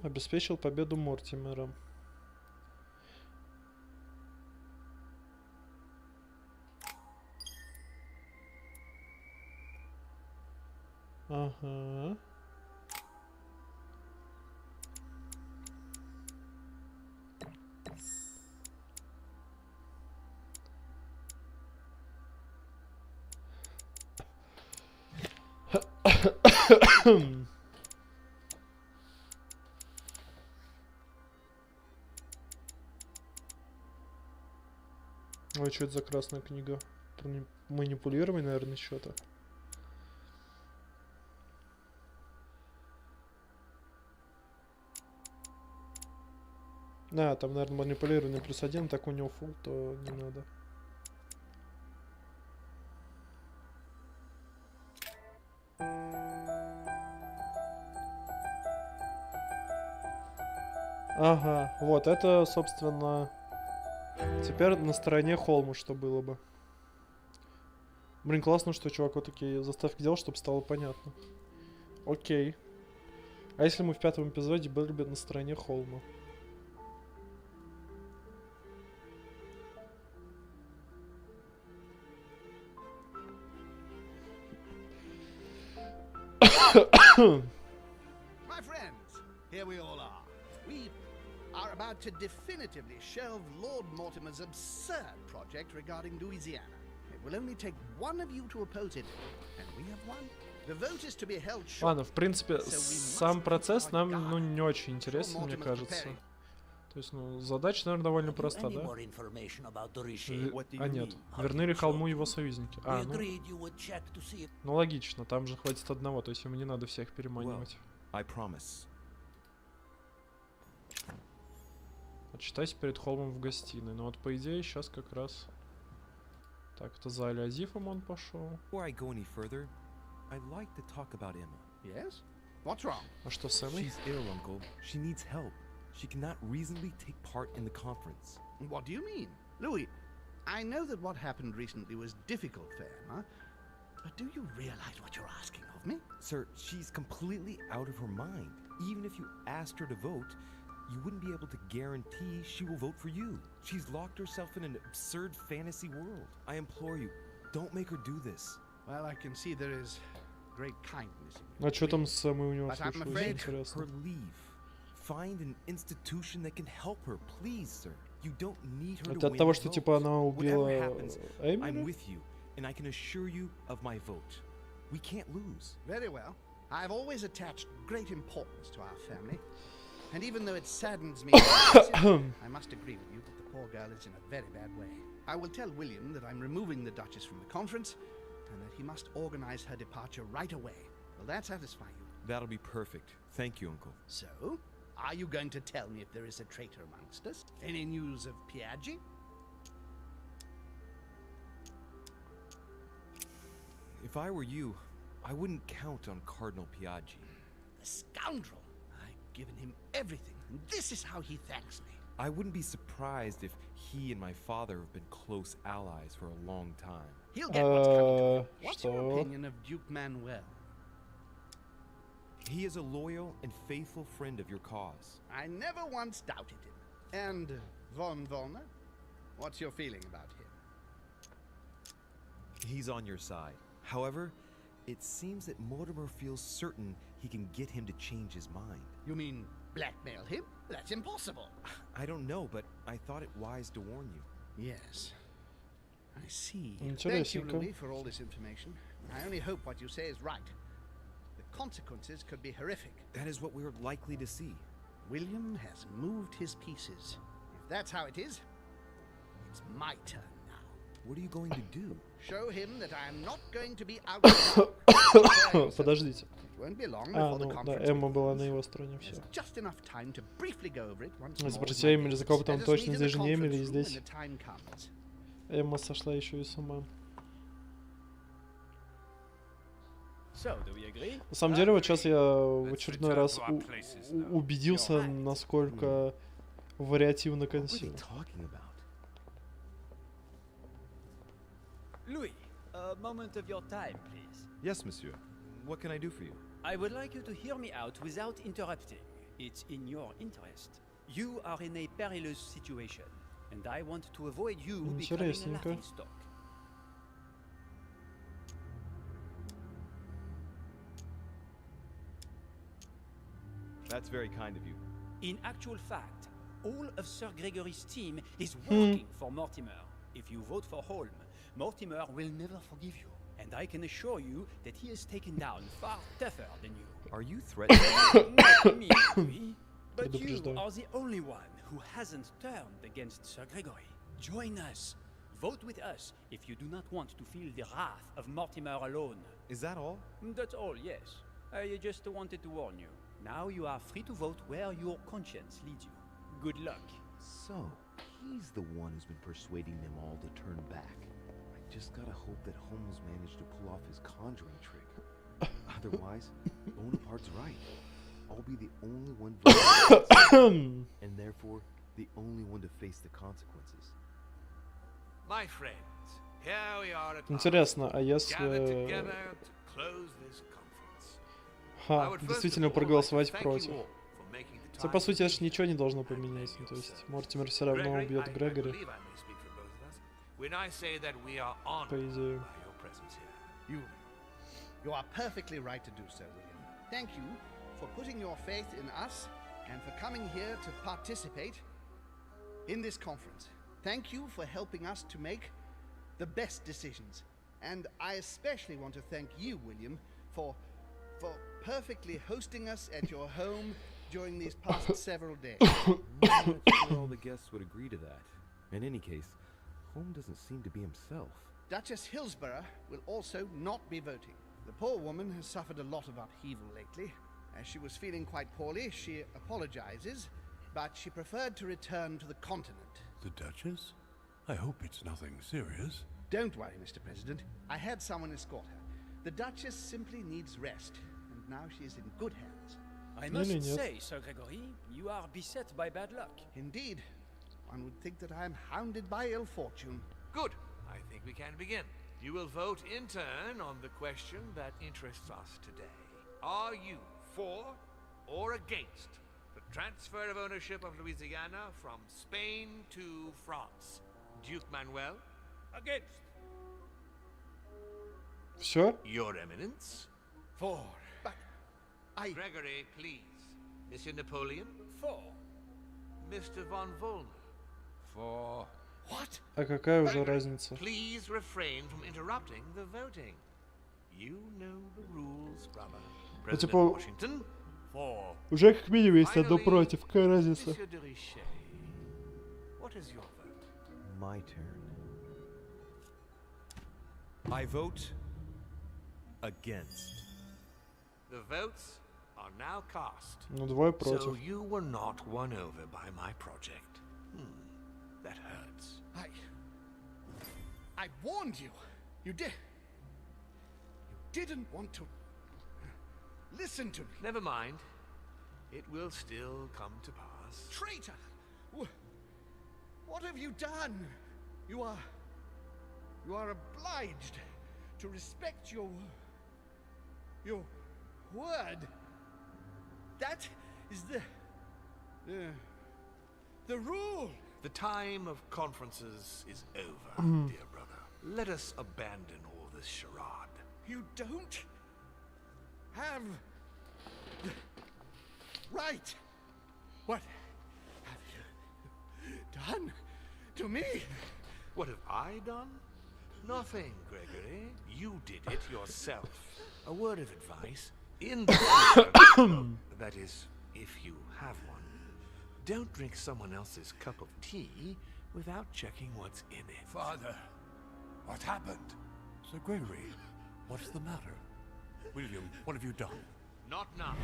Обеспечил победу Мортимера. Ага. Ой, что это за красная книга? Про манипулирование, наверное, что-то. Да, там, наверное, манипулирование +1, так у него фул, то не надо. Ага, вот это, собственно, теперь на стороне Холма, что было бы. Блин, классно, что чувак вот такие заставки делал, чтобы стало понятно. Окей. А если мы в 5-м эпизоде были бы на стороне Холма?
My friends, here we all are. We are to definitively shelve Lord Mortimer's absurd project regarding Louisiana. It will only take one of you to oppose it, and we have won. The vote is to be held short.
Ладно, в принципе, сам процесс нам, ну, не очень интересен, мне кажется. То есть, ну, задача, наверное, довольно проста, да? А нет, верны ли холму его союзники? А, ну логично, там же хватит одного, то есть ему не надо всех переманивать. Отчитайся перед холмом в гостиной. Ну вот, по идее, сейчас как раз... Так, это за Алязифом он пошел.
I'd like to talk about Emma.
Yes? What's wrong?
А что с Эммой?
She's ill, Uncle. She needs help. She cannot reasonably take part in the conference.
What do you mean? Louis, I know that what happened recently was difficult for Emma, but do you realize what you're asking of me?
Sir, she's completely out of her mind. Even if you asked her to vote, you wouldn't be able to guarantee she will vote for you. She's locked herself in an absurd fantasy world. I implore you, don't make her do this.
Well, I can see there is great kindness.
А что там с Эммой у него случилось? Интересно.
Her leave. Find an institution that can help her, please, sir. You don't need her to
Это от
win
того,
the
что
vote.
типа она убила
I'm
Эмили?
with you, and I can assure you of my vote. We can't lose.
Very well. I've always attached great importance to our family, and even though it saddens me, I must agree with you that the poor girl is in a very bad way. I will tell William that I'm removing the Duchess from the conference, and that he must organize her departure right away. Will that satisfy you?
That'll be perfect. Thank you, Uncle.
So, are you going to tell me if there is a traitor amongst us? Any news of Piaggi?
If I were you, I wouldn't count on Cardinal Piaggi.
The scoundrel! I've given him everything, and this is how he thanks me.
I wouldn't be surprised if he and my father have been close allies for a long time.
He'll get what's coming to him. What's your opinion of Duke Manuel?
He is a loyal and faithful friend of your cause.
I never once doubted him. And von Volner? What's your feeling about him?
He's on your side. However, it seems that Mortimer feels certain he can get him to change his mind.
You mean blackmail him? That's impossible.
I don't know, but I thought it wise to warn you.
Yes. I see. Thank you, Louis, for all this information. I only hope what you say is right. The consequences could be horrific.
That is what we're likely to see.
William has moved his pieces. If that's how it is, it's my turn now.
What are you going to do?
Show him that I am not going to be out.
Подождите.
It won't be long
А,
before the
ну да,
conference
Эмма
begins.
была на его стороне, все.
Just enough time to briefly go over it once more.
Спросите Эмили, за кого бы там
Let us
точно
meet in
здесь
the
же не Эмили, и
conference room
здесь
when the time comes.
Эмма сошла еще и с ума. На самом деле, вот сейчас я в очередной раз убедился, насколько вариативна консиль.
Louis, a moment of your time, please.
Yes, monsieur. What can I do for you?
I would like you to hear me out without interrupting. It's in your interest. You are in a perilous situation, and I want to avoid you becoming a laughingstock.
That's very kind of you.
In actual fact, all of Sir Gregory's team is working for Mortimer. If you vote for Holm, Mortimer will never forgive you. And I can assure you that he is taken down far tougher than you.
Are you threatening?
Not me, Louis, but you are the only one who hasn't turned against Sir Gregory. Join us. Vote with us if you do not want to feel the wrath of Mortimer alone.
Is that all?
That's all, yes. I just wanted to warn you. Now you are free to vote where your conscience leads you. Good luck.
So, he's the one who's been persuading them all to turn back. I just gotta hope that Holmes managed to pull off his conjuring trick. Otherwise, Bonaparte's right. I'll be the only one voting, and therefore the only one to face the consequences.
My friends, here we are at
Интересно, а
gathered
если...
together to close this conference.
Ха, действительно проголосовать против. Это, по сути, аж ничего не должно поменять. Ну, то есть, Мортимер все равно убьет Грегори. По идее.
You are perfectly right to do so, William. Thank you for putting your faith in us and for coming here to participate in this conference. Thank you for helping us to make the best decisions. And I especially want to thank you, William, for perfectly hosting us at your home during these past several days.
I'm not sure all the guests would agree to that. In any case, Holm doesn't seem to be himself.
Duchess Hillsborough will also not be voting. The poor woman has suffered a lot of upheaval lately. As she was feeling quite poorly, she apologizes, but she preferred to return to the continent.
The Duchess? I hope it's nothing serious.
Don't worry, Mr. President. I had someone escort her. The Duchess simply needs rest, and now she is in good hands.
I must say, Sir Gregory, you are beset by bad luck.
Indeed. One would think that I am hounded by ill fortune.
Good. I think we can begin. You will vote in turn on the question that interests us today. Are you for or against the transfer of ownership of Louisiana from Spain to France? Duke Manuel?
Against.
Все?
Your Eminence?
For. But I...
Gregory, please. Monsieur Napoleon?
For.
Mr. von Volner?
For.
What?
А какая уже разница?
Please refrain from interrupting the voting. You know the rules, brother.
Ну,
President
типа,
Washington? For.
уже как минимум есть одно
Finally,
против. Какая разница?
Monsieur de Richet, what is your vote?
My turn.
I vote against.
The votes are now cast.
Ну, двое
So
против.
you were not won over by my project. That hurts.
I warned you. You didn't want to listen to me.
Never mind. It will still come to pass.
Traitor! What have you done? You are obliged to respect your word. That is the rule.
The time of conferences is over, dear brother. Let us abandon all this charade.
You don't have the right. What have you done to me?
What have I done? Nothing, Gregory. You did it yourself. A word of advice. In the future, that is, if you have one, don't drink someone else's cup of tea without checking what's in it.
Father, what happened?
Sir Gregory, what's the matter? William, what have you done?
Not now.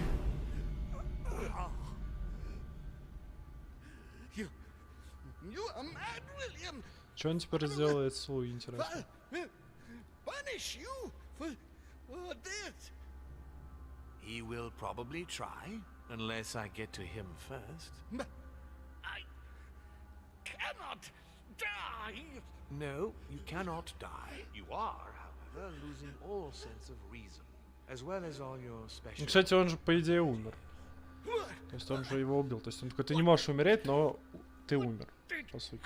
You are mad, William.
Что он теперь сделает с Луи, интересно?
Punish you for this.
He will probably try, unless I get to him first.
But I cannot die.
No, you cannot die. You are, however, losing all sense of reason, as well as all your special...
Ну, кстати, он же, по идее, умер. То есть он же его убил. То есть он такой, ты не можешь умереть, но ты умер, по сути.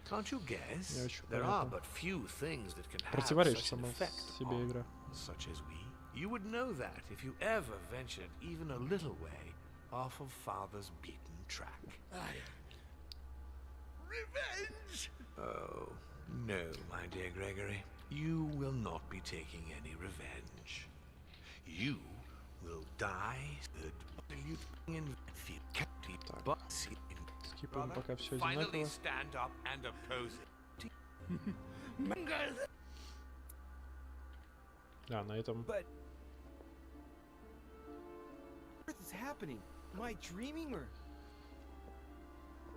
Can't you guess?
Не очень
There are
понятно.
but few things that can have
Противоречит
such an
сама
effect
себе
on
игра.
such as we. You would know that if you ever ventured even a little way off of Father's beaten track.
Revenge!
Oh, no, my dear Gregory. You will not be taking any revenge. You will die in Enfield County, but
Скипаем, пока все
finally
одинаково.
stand up and oppose it.
А, на этом...
But what is happening? Am I dreaming or?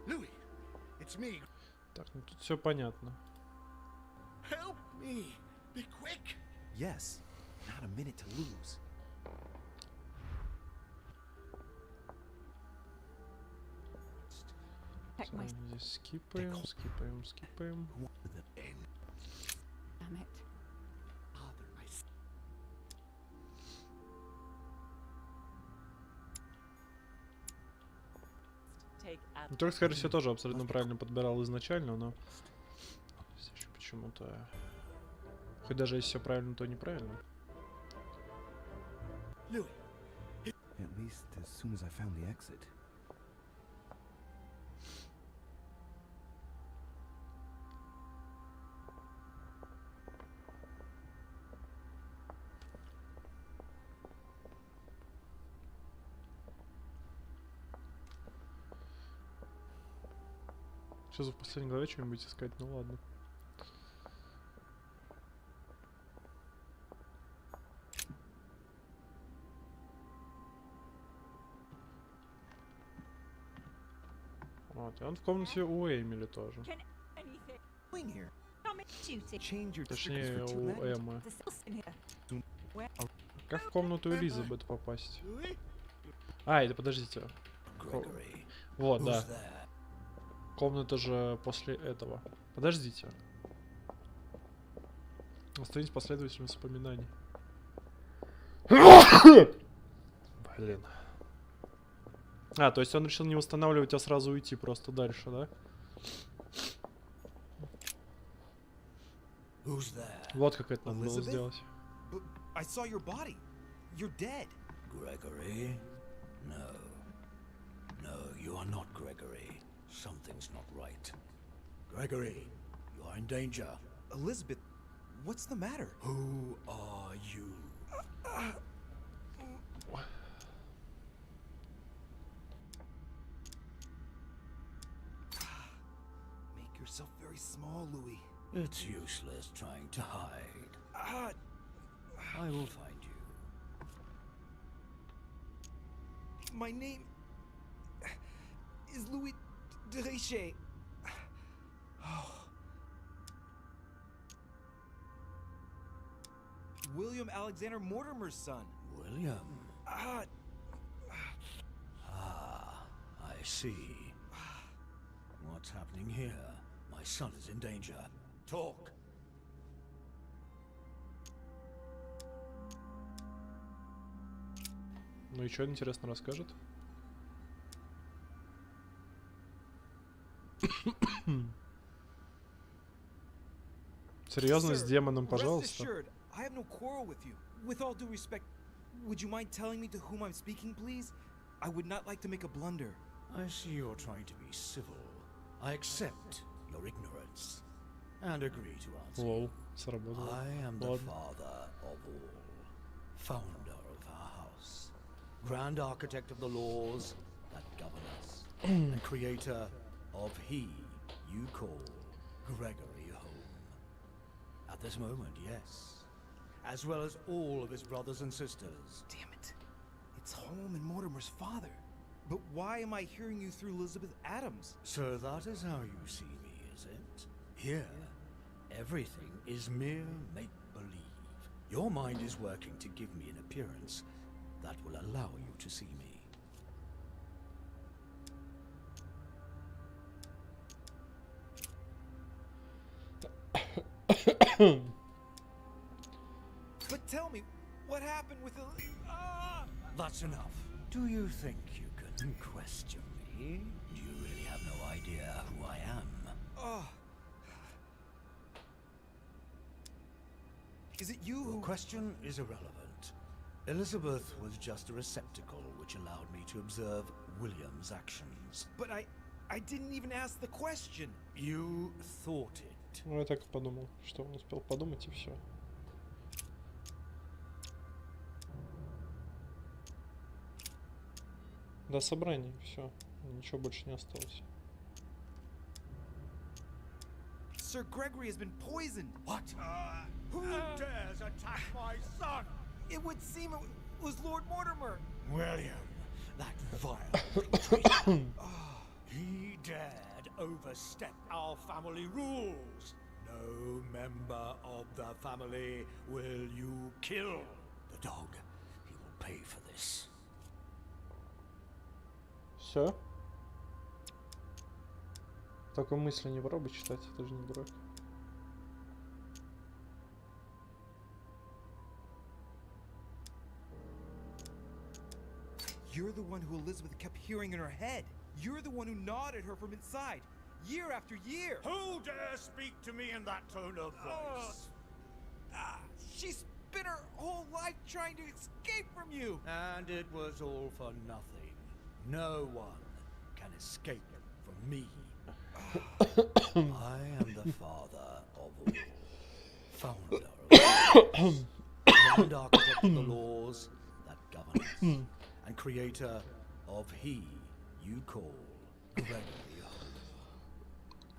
Louis, it's me.
Так, ну тут все понятно.
Help me. Be quick.
Yes, not a minute to lose.
Здесь скипаем, скипаем, скипаем.
Damn it.
Ну, только, скорее всего, тоже абсолютно правильно подбирал изначально, но... Здесь еще почему-то... Хоть даже если все правильно, то неправильно.
At least as soon as I found the exit.
Сейчас в последней главе что-нибудь искать, ну ладно. Вот, и он в комнате у Эмили тоже.
Can anything doing here? Change your
Точнее, у Эммы. Как в комнату Элизабет попасть? А, это подождите. Вот, да. Комната же после этого. Подождите. Остановить последовательность воспоминаний. Блин. А, то есть он решил не восстанавливать, а сразу уйти просто дальше, да? Вот как это надо было сделать.
I saw your body. You're dead.
Gregory? No. No, you are not Gregory. Something's not right. Gregory, you are in danger.
Elizabeth, what's the matter?
Who are you?
Make yourself very small, Louis.
It's useless trying to hide. I will find you.
My name is Louis Dereche. Oh. William Alexander Mortimer's son.
William? I see. What's happening here? My son is in danger. Talk.
Ну и что он интересно расскажет? Серьезно, с демоном, пожалуйста.
I have no quarrel with you. With all due respect, would you mind telling me to whom I'm speaking, please? I would not like to make a blunder.
I see you're trying to be civil. I accept your ignorance and agree to answer.
Лол, сработало.
I am the father of all, founder of our house, grand architect of the laws that govern us, and creator of he you call Gregory Home. At this moment, yes, as well as all of his brothers and sisters.
Damn it. It's Holm and Mortimer's father. But why am I hearing you through Elizabeth Adams?
So that is how you see me, is it? Here, everything is mere make-believe. Your mind is working to give me an appearance that will allow you to see me.
But tell me, what happened with
That's enough. Do you think you can question me? You really have no idea who I am.
Is it you who...
Your question is irrelevant. Elizabeth was just a receptacle which allowed me to observe William's actions.
But I didn't even ask the question.
You thought it.
Ну, я так и подумал, что он успел подумать и все. До собрания, все. Ничего больше не осталось.
Sir Gregory has been poisoned.
What?
Who dares attack my son? It would seem it was Lord Mortimer.
William, that vile he dared overstep our family rules. No member of the family will you kill. The dog, he will pay for this.
Все. Только мысли не пробуй читать, это же не дурак.
You're the one who Elizabeth kept hearing in her head. You're the one who gnawed at her from inside, year after year.
Who dare speak to me in that tone of voice?
She spent her whole life trying to escape from you.
And it was all for nothing. No one can escape from me. I am the father of all, founder of all, grand architect of the laws that govern us, and creator of he you call Gregory Home.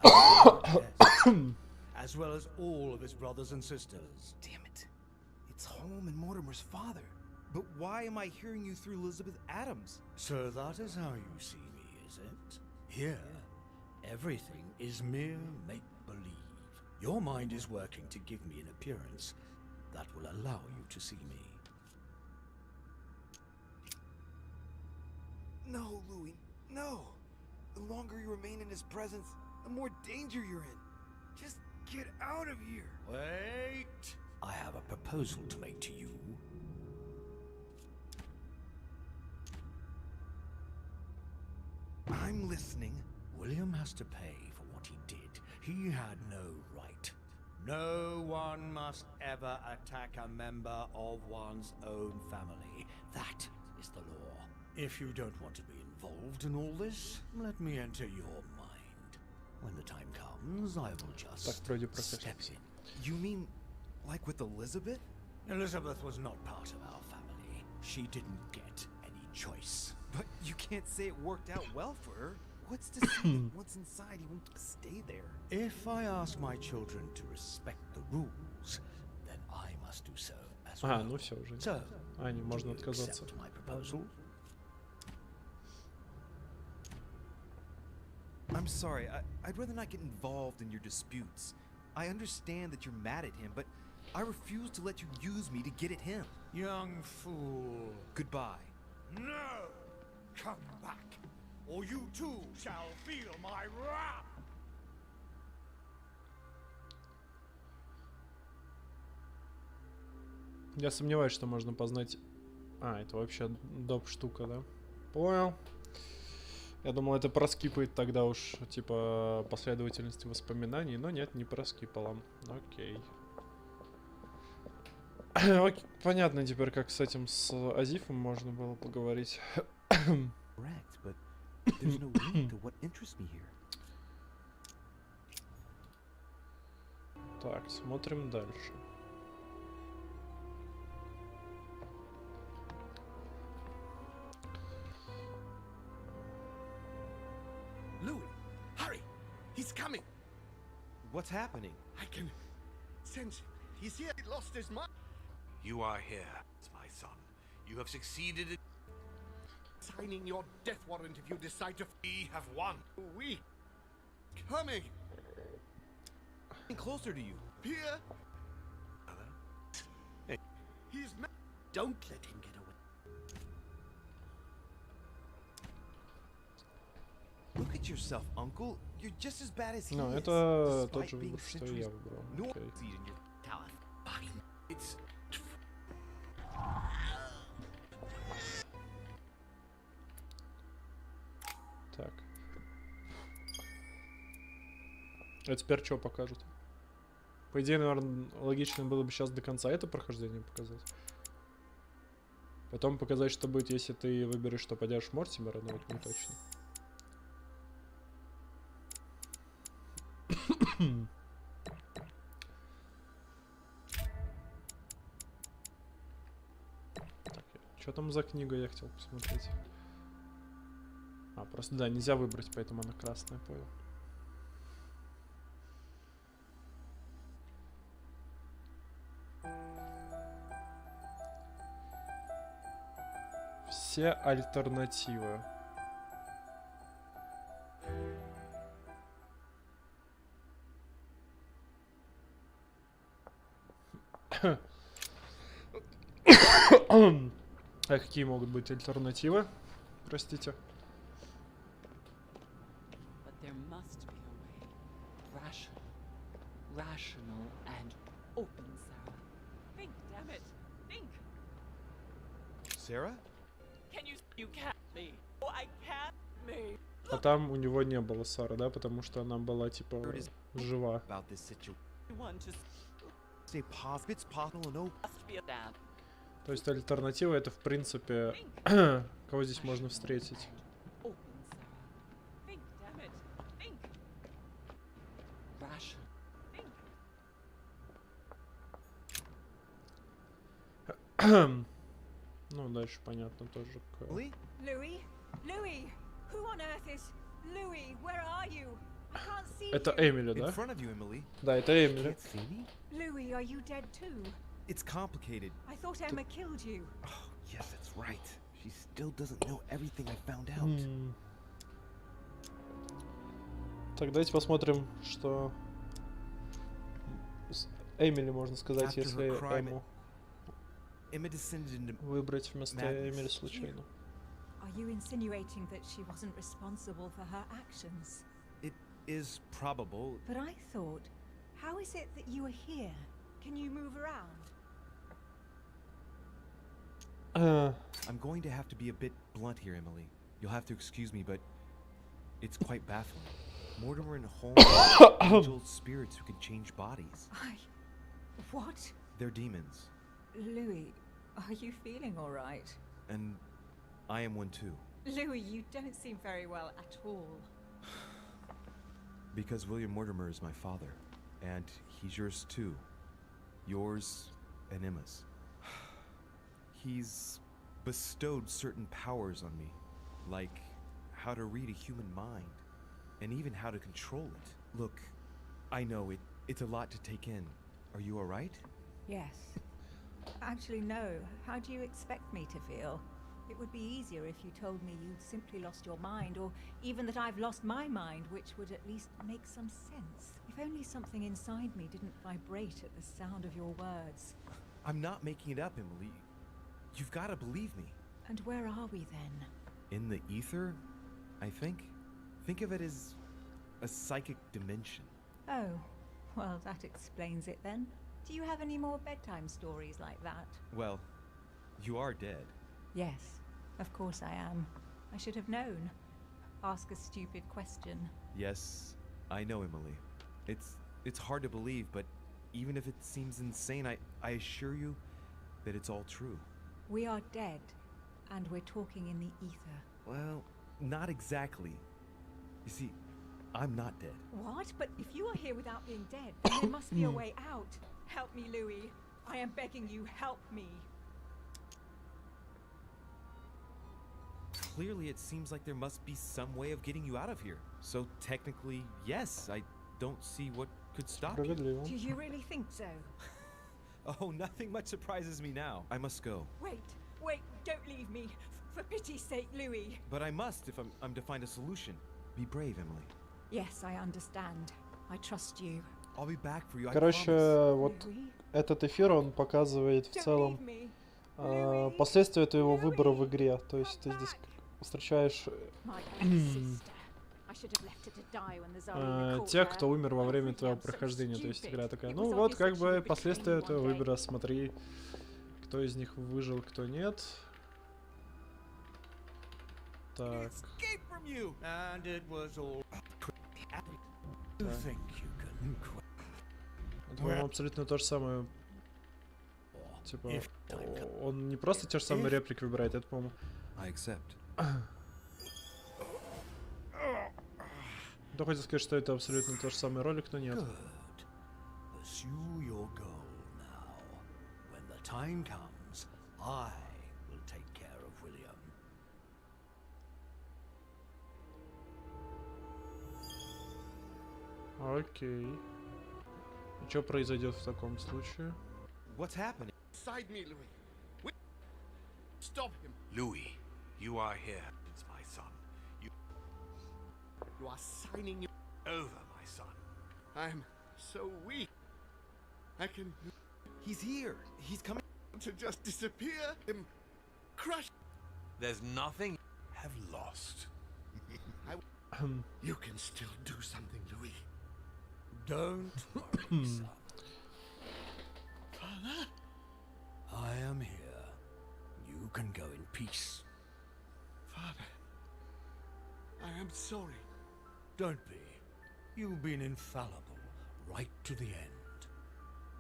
as well as all of his brothers and sisters.
Damn it. It's Holm and Mortimer's father. But why am I hearing you through Elizabeth Adams?
So that is how you see me, is it? Here, everything is mere make-believe. Your mind is working to give me an appearance that will allow you to see me.
No, Louis, no. The longer you remain in his presence, the more danger you're in. Just get out of here.
Wait! I have a proposal to make to you.
I'm listening.
William has to pay for what he did. He had no right. No one must ever attack a member of one's own family. That is the law. If you don't want to be involved in all this, let me enter your mind. When the time comes, I will just step in.
You mean like with Elizabeth?
Elizabeth was not part of our family. She didn't get any choice.
But you can't say it worked out well for her. What's to say that once inside he won't stay there?
If I ask my children to respect the rules, then I must do so as well.
Ну все уже.
So,
Не, можно отказаться.
accept my proposal?
I'm sorry, I'd rather not get involved in your disputes. I understand that you're mad at him, but I refuse to let you use me to get at him.
Young fool.
Goodbye.
No! Come back, or you too shall feel my wrath!
Я сомневаюсь, что можно познать... это вообще доп штука, да? Понял. Я думал, это проскипает тогда уж, типа, последовательности воспоминаний, но нет, не проскипало. Окей. Понятно теперь, как с этим, с Азифом можно было поговорить. Так, смотрим дальше.
Louis, hurry! He's coming!
What's happening?
I can sense him. He's here. He lost his mind.
You are here, my son. You have succeeded in
Signing your death warrant if you decide to. We have won. We coming.
Getting closer to you.
Here.
Hey.
He's.
Don't let him get away.
Look at yourself, Uncle. You're just as bad as he
Ну,
is.
это тот же выбор, что и я выбрал. Окей.
It's.
Так. А теперь что покажут? По идее, наверное, логично было бы сейчас до конца это прохождение показать. Потом показать, что будет, если ты выберешь, что пойдешь Мортимера, но это не точно. Так, что там за книга, я хотел посмотреть. Просто да, нельзя выбрать, поэтому она красная, понял. Все альтернативы. А какие могут быть альтернативы? Простите.
There must be a way. Rational and open, Sarah.
Think, damn it. Think.
Sarah?
You can't me. Oh, I can't me.
А там у него не было Сары, да? Потому что она была, типа, жива. То есть альтернатива это, в принципе, кого здесь можно встретить? Ну, дальше понятно тоже.
Louis? Louis? Who on earth is... Louis, where are you? I can't see
Это
you.
Эмили,
In
да?
front of you, Emily.
Да, это Эмили.
Can't see me?
Louis, are you dead too?
It's complicated.
I thought Emma killed you.
Oh, yes, that's right. She still doesn't know everything I found out.
Так, давайте посмотрим, что с Эмили можно сказать,
After
если
her crime,
Эму
Emma descended into
выбрать вместо
madness.
Эмили случайно.
Are you insinuating that she wasn't responsible for her actions?
It is probable.
But I thought, how is it that you are here? Can you move around?
I'm going to have to be a bit blunt here, Emily. You'll have to excuse me, but it's quite baffling. Mortimer and Holmes are angel spirits who can change bodies.
What?
They're demons,
Louis, are you feeling all right?
and I am one too.
Louis, you don't seem very well at all.
Because William Mortimer is my father, and he's yours too. Yours and Emma's. He's bestowed certain powers on me, like how to read a human mind, and even how to control it. Look, I know it's a lot to take in. Are you alright?
Yes. Actually, no. How do you expect me to feel? It would be easier if you told me you'd simply lost your mind, or even that I've lost my mind, which would at least make some sense. If only something inside me didn't vibrate at the sound of your words.
I'm not making it up, Emily. You've got to believe me.
And where are we then?
In the ether, I think. Think of it as a psychic dimension.
Oh, well, that explains it then. Do you have any more bedtime stories like that?
Well, you are dead.
Yes, of course I am. I should have known. Ask a stupid question.
Yes, I know, Emily. It's hard to believe, but even if it seems insane, I assure you that it's all true.
We are dead, and we're talking in the ether.
Well, not exactly. You see, I'm not dead.
What? But if you are here without being dead, then there must be a way out. Help me, Louis. I am begging you, help me.
Clearly, it seems like there must be some way of getting you out of here. So technically, yes, I don't see what could stop you.
Do you really think so?
Oh, nothing much surprises me now. I must go.
Wait, don't leave me. For pity's sake, Louis.
But I must if I'm to find a solution. Be brave, Emily.
Yes, I understand. I trust you.
I'll be back for you, I
Короче,
promise.
вот этот эфир, он показывает в целом последствия твоего выбора в игре. То есть ты здесь встречаешь тех, кто умер во время твоего прохождения. То есть игра такая, ну вот как бы последствия этого выбора, смотри, кто из них выжил, кто нет. Так. По-моему, абсолютно то же самое. Типа, он не просто те же самые реплики выбирает, это, по-моему...
I accept.
Да, хочется сказать, что это абсолютно тот же самый ролик, но нет.
Pursue your goal now. When the time comes, I will take care of William.
Окей. И что произойдет в таком случае?
What's happening?
Side me, Louis. Stop him.
Louis, you are here. It's my son.
You are signing you
Over, my son.
I'm so weak. I can.
He's here. He's coming
to just disappear. Him crush.
There's nothing you have lost.
You can still do something, Louis.
Don't worry, son.
Father?
I am here. You can go in peace.
Father, I am sorry.
Don't be. You've been infallible right to the end.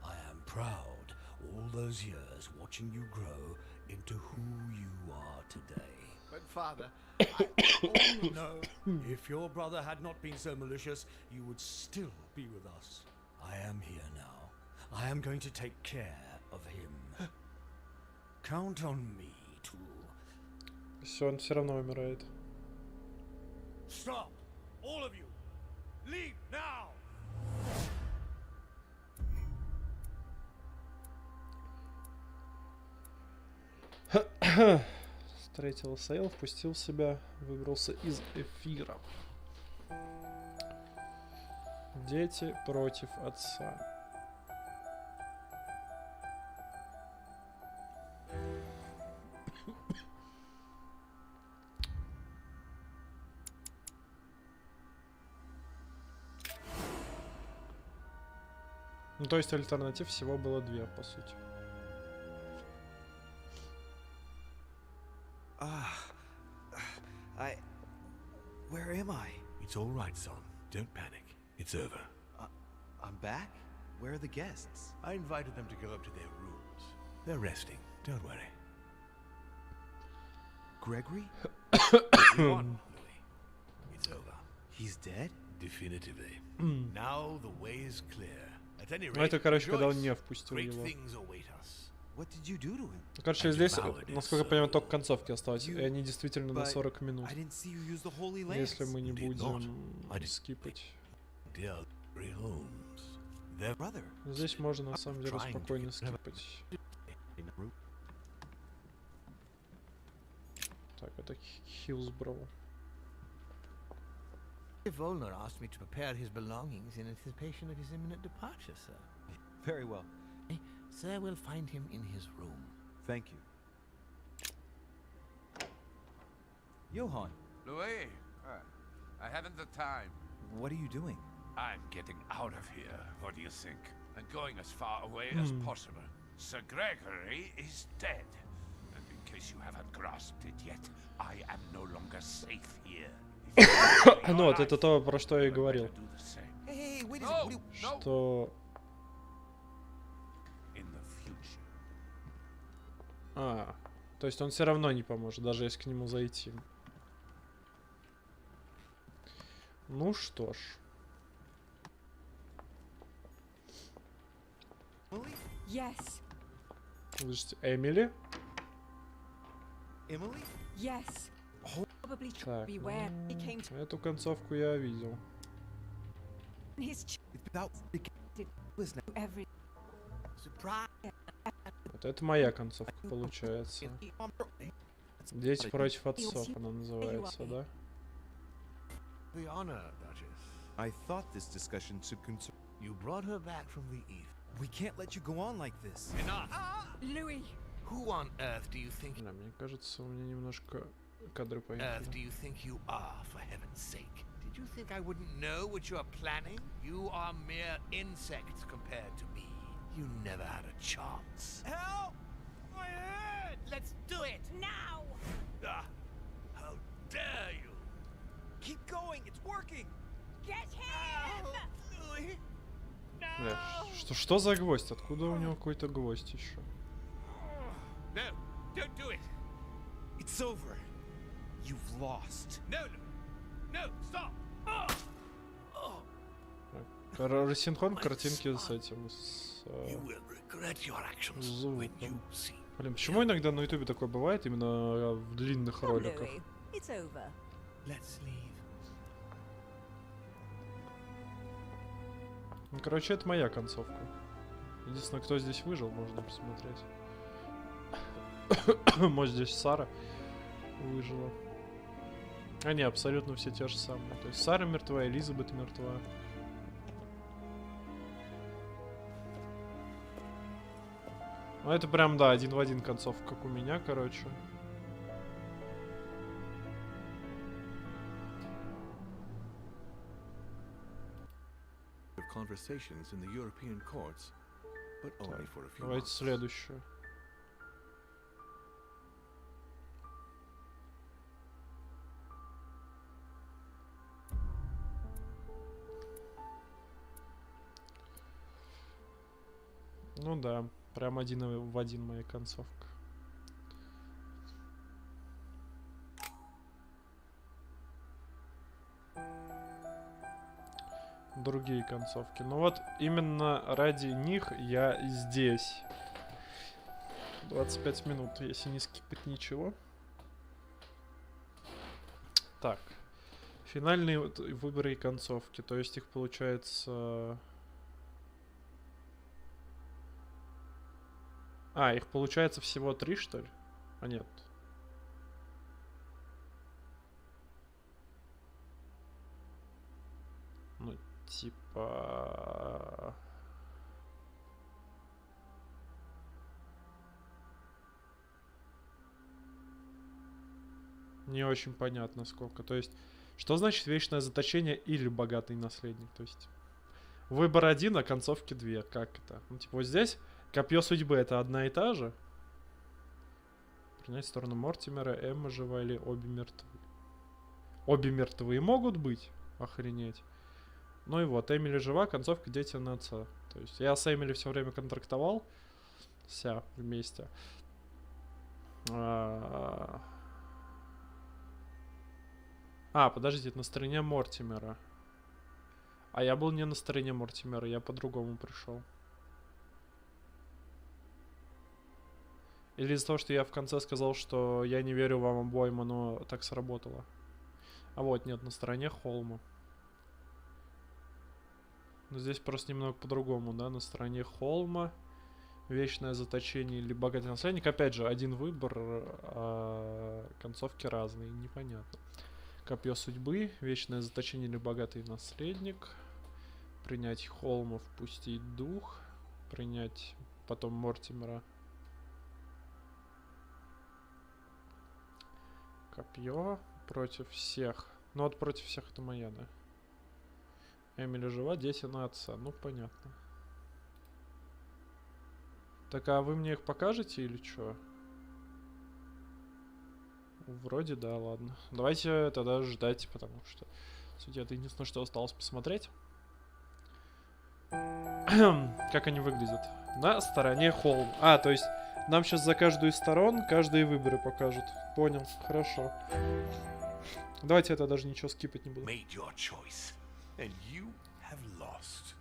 I am proud all those years watching you grow into who you are today.
But Father,
Oh, no. If your brother had not been so malicious, you would still be with us. I am here now. I am going to take care of him. Count on me to...
Все, он все равно умирает.
Stop! All of you!
Leave now!
Встретил Сейл, впустил себя, выбрался из эфира. Дети против отца. Ну, то есть альтернатив всего было две, по сути.
Where am I?
It's all right, son. Don't panic. It's over.
I'm back? Where are the guests?
I invited them to go up to their rooms. They're resting. Don't worry.
Gregory?
You won, Louis. It's over.
He's dead?
Definitively. Now the way is clear. At any
Ну,
rate,
это, короче, когда он
rejoice.
не впустил
Great
его.
things await us.
What did you do to him?
Короче, здесь, насколько я понимаю, только концовки осталось. И они действительно на 40 минут.
I didn't see you use the holy lance.
Если мы не будем скипать.
Dear Holmes, their brother.
Здесь можно, на самом деле, спокойно скипать. Так, это Хиллсброу.
Volner asked me to prepare his belongings in anticipation of his imminent departure, sir.
Very well.
Sir will find him in his room.
Thank you. Johann.
Louis, I haven't the time.
What are you doing?
I'm getting out of here. What do you think? And going as far away as possible. Sir Gregory is dead. And in case you haven't grasped it yet, I am no longer safe here.
Ну вот, это то, про что я и говорил.
Hey, wait a second.
Что... то есть он все равно не поможет, даже если к нему зайти. Ну что ж.
Yes.
Слушайте, Эмили?
Emily?
Yes. Probably
Так,
beware. He came to
эту концовку я видел.
his every surprise.
Вот это моя концовка получается. Дети против отцов она называется, да?
The honor, Duchess.
I thought this discussion should concern.
You brought her back from the ether.
We can't let you go on like this.
Enough.
Louis.
Who on earth do you think?
Да, мне кажется, у меня немножко кадры
Earth do
поехали.
you think you are, for heaven's sake? Did you think I wouldn't know what you are planning? You are mere insects compared to me. You never had a chance.
Help! My head!
Let's do it!
Now!
Ah, how dare you!
Keep going, it's working!
Get him!
Louis!
Бля, что за гвоздь? Откуда у него какой-то гвоздь еще?
No, don't do it!
It's over. You've lost.
No, no, stop!
Рассинхрон картинки с этим, с
You will regret your actions when you
звуком.
see.
Блин, почему иногда на ютубе такое бывает, именно в длинных роликах?
Louis, it's over.
Let's leave.
Ну, короче, это моя концовка. Единственное, кто здесь выжил, можно посмотреть. Может, здесь Сара выжила. А не, абсолютно все те же самые. То есть Сара мертва, Элизабет мертва. Ну, это прям, да, один в один концовка, как у меня, короче.
Conversations in the European courts, but only for a few
Давайте
months.
следующую. Ну да, прям один в один моя концовка. Другие концовки. Ну вот именно ради них я здесь. 25 минут, если не скипать ничего. Так. Финальные выборы и концовки. То есть их получается... А, их получается всего 3, что ли? А, нет. Ну, типа... Не очень понятно сколько. То есть, что значит вечное заточение или богатый наследник? То есть, выбор 1, а концовки 2. Как это? Ну, типа, вот здесь копье судьбы это одна и та же. Принять сторону Мортимера, Эмма жива или обе мертвы? Обе мертвы могут быть? Охренеть. Ну и вот, Эмили жива, концовка дети на отца. То есть, я с Эмили все время контрактовал. Вся вместе. Подождите, на стороне Мортимера. А я был не на стороне Мортимера, я по-другому пришел. Или из-за того, что я в конце сказал, что я не верю вам обоим, оно так сработало. А вот, нет, на стороне Холма. Но здесь просто немного по-другому, да, на стороне Холма. Вечное заточение или богатый наследник. Опять же, один выбор, а концовки разные, непонятно. Копье судьбы, вечное заточение или богатый наследник. Принять Холма, впустить дух. Принять потом Мортимера. Копье против всех. Ну вот против всех это моя, да. Эмили жива, дети на отца. Ну понятно. Так, а вы мне их покажете или что? Вроде да, ладно. Давайте тогда ждать, потому что, судя, это единственное, что осталось посмотреть. Как они выглядят. На стороне холм. А, то есть нам сейчас за каждую из сторон каждые выборы покажут. Понял, хорошо. Давайте это даже ничего скипать не буду.
And you have lost.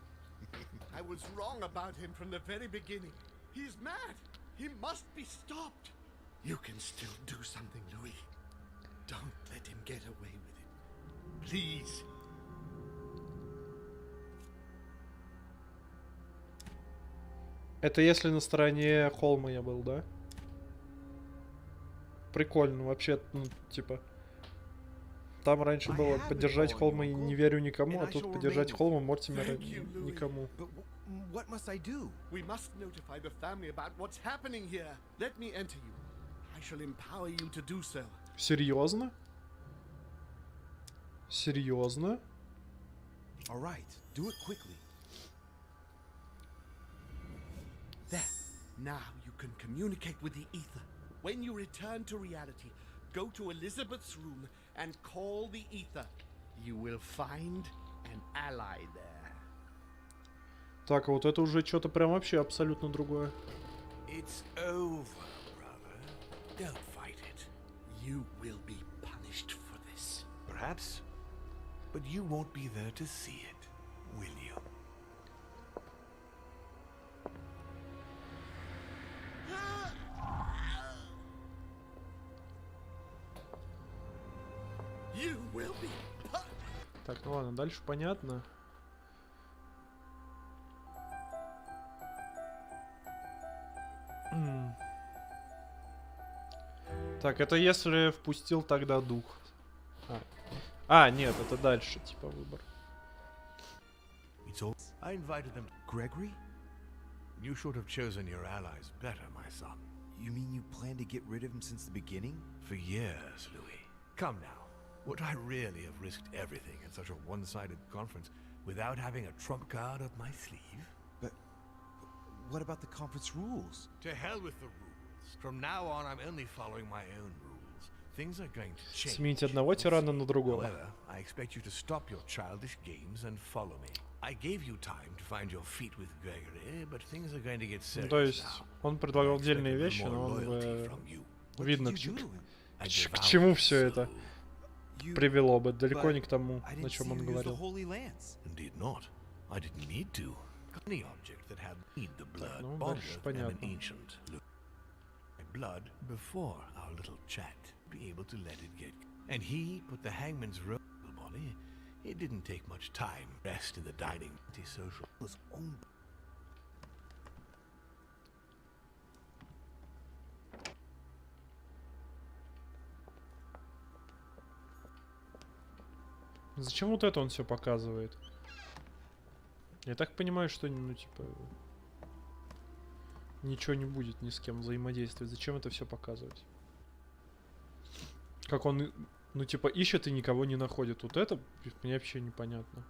I was wrong about him from the very beginning. He's mad. He must be stopped. You can still do something, Louis. Don't let him get away with it. Please.
Это если на стороне Холма я был, да? Прикольно, вообще, ну, типа... Там раньше было поддержать Холма и не верю никому, а тут поддержать Холма, Мортимера никому.
What must I do?
We must notify the family about what's happening here. Let me enter you. I shall empower you to do so.
Серьезно? Серьезно?
All right, do it quickly.
There. Now you can communicate with the ether. When you return to reality, go to Elizabeth's room and call the ether. You will find an ally there.
Так, а вот это уже что-то прям вообще абсолютно другое.
It's over, brother. Don't fight it.
You will be punished for this.
Perhaps. But you won't be there to see it, will you?
You will be
Так, ну ладно, дальше понятно. Так, это если впустил тогда дух. Нет, это дальше, типа, выбор.
I invited them.
Gregory?
You should have chosen your allies better, my son.
You mean you plan to get rid of him since the beginning?
For years, Louis. Come now. Would I really have risked everything in such a one-sided conference without having a trump card up my sleeve?
But what about the conference rules?
To hell with the rules. From now on, I'm only following my own rules. Things are going to change.
Сменить одного тирана на другого.
However, I expect you to stop your childish games and follow me. I gave you time to find your feet with Gregory, but things are going to get serious now.
То есть он предлагал отдельные вещи, но он видно, к чему все это привело бы, далеко не к тому, о чем он говорил.
Indeed not. I didn't need to. Any object that had need the blood
Ну,
bonded
дальше
and an
понятно.
ancient. My blood before our little chat. Be able to let it get. And he put the hangman's rope on actually. It didn't take much time. Rest in the dining social was own.
Зачем вот это он все показывает? Я так понимаю, что, ну, типа, ничего не будет ни с кем взаимодействовать. Зачем это все показывать? Как он, ну, типа, ищет и никого не находит. Вот это мне вообще непонятно.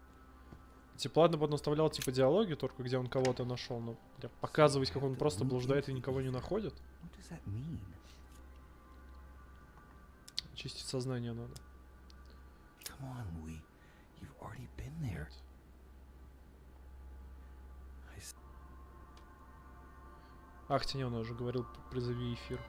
Типа, ладно бы он оставлял, типа, диалоги, только где он кого-то нашел, но показывать, как он просто блуждает и никого не находит. Чистить сознание надо.
Come on, Louis. You've already been there.
Ах, не, он уже говорил, призови эфир.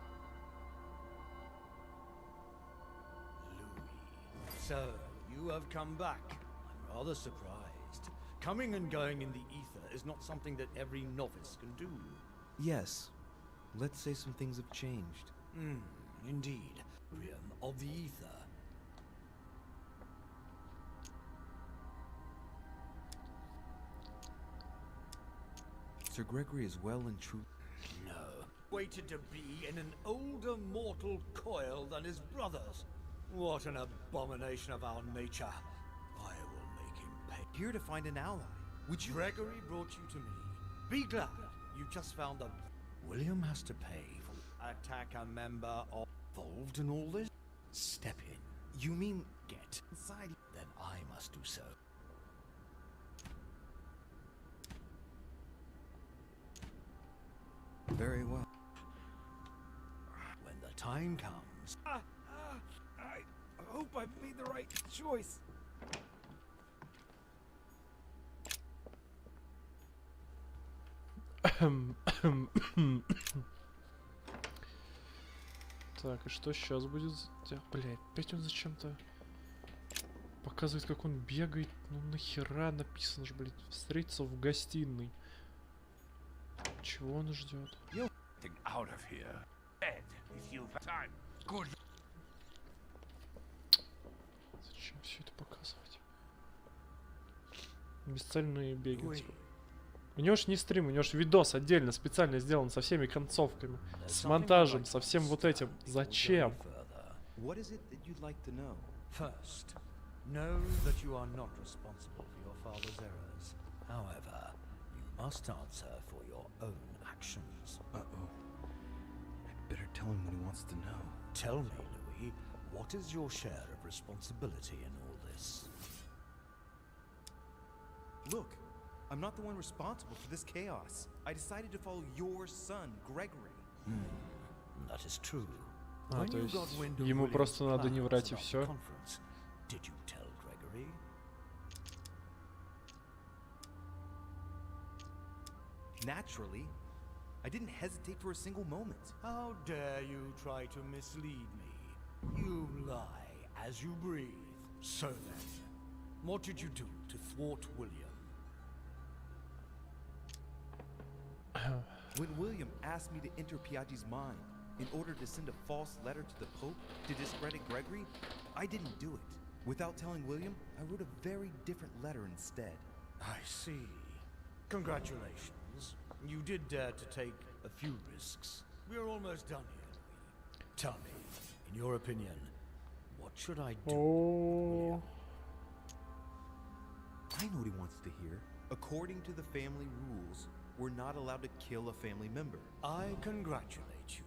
So, you have come back. I'm rather surprised. Coming and going in the ether is not something that every novice can do.
Yes. Let's say some things have changed.
Indeed. Realm of the ether.
Sir Gregory is well and true.
No. Waited to be in an older mortal coil than his brothers. What an abomination of our nature. I will make him pay.
Here to find an ally.
Which Gregory brought you to me. Be glad you just found a... William has to pay for attack a member of... Involved in all this? Step in.
You mean...
Get inside. Then I must do so.
Very well.
When the time comes...
I hope I've made the right choice.
Так, и что сейчас будет? Блять, опять он зачем-то показывает, как он бегает. Ну нахера написано же, блять, встретиться в гостиной. Чего он ждет? Зачем все это показывать? Бесцельные беги. Типа. У него ж не стрим, у него ж видос отдельно, специально сделан со всеми концовками, с монтажем, со всем вот этим. Зачем?
What is it that you'd like to know?
First, know that you are not responsible for your father's errors. However, you must answer for your own actions.
Uh-oh. I better tell him what he wants to know.
Tell me, Louis, what is your share of responsibility in all this?
Look, I'm not the one responsible for this chaos. I decided to follow your son, Gregory.
That is true.
А, то есть ему просто надо не врать и все.
Did you tell Gregory?
Naturally. I didn't hesitate for a single moment.
How dare you try to mislead me? You lie as you breathe. So then, what did you do to thwart William?
When William asked me to enter Piaggi's mind in order to send a false letter to the Pope to discredit Gregory, I didn't do it. Without telling William, I wrote a very different letter instead.
I see. Congratulations. You did dare to take a few risks. We're almost done here, Louis. Tell me, in your opinion, what should I do?
Oh.
I know what he wants to hear. According to the family rules, we're not allowed to kill a family member.
I congratulate you,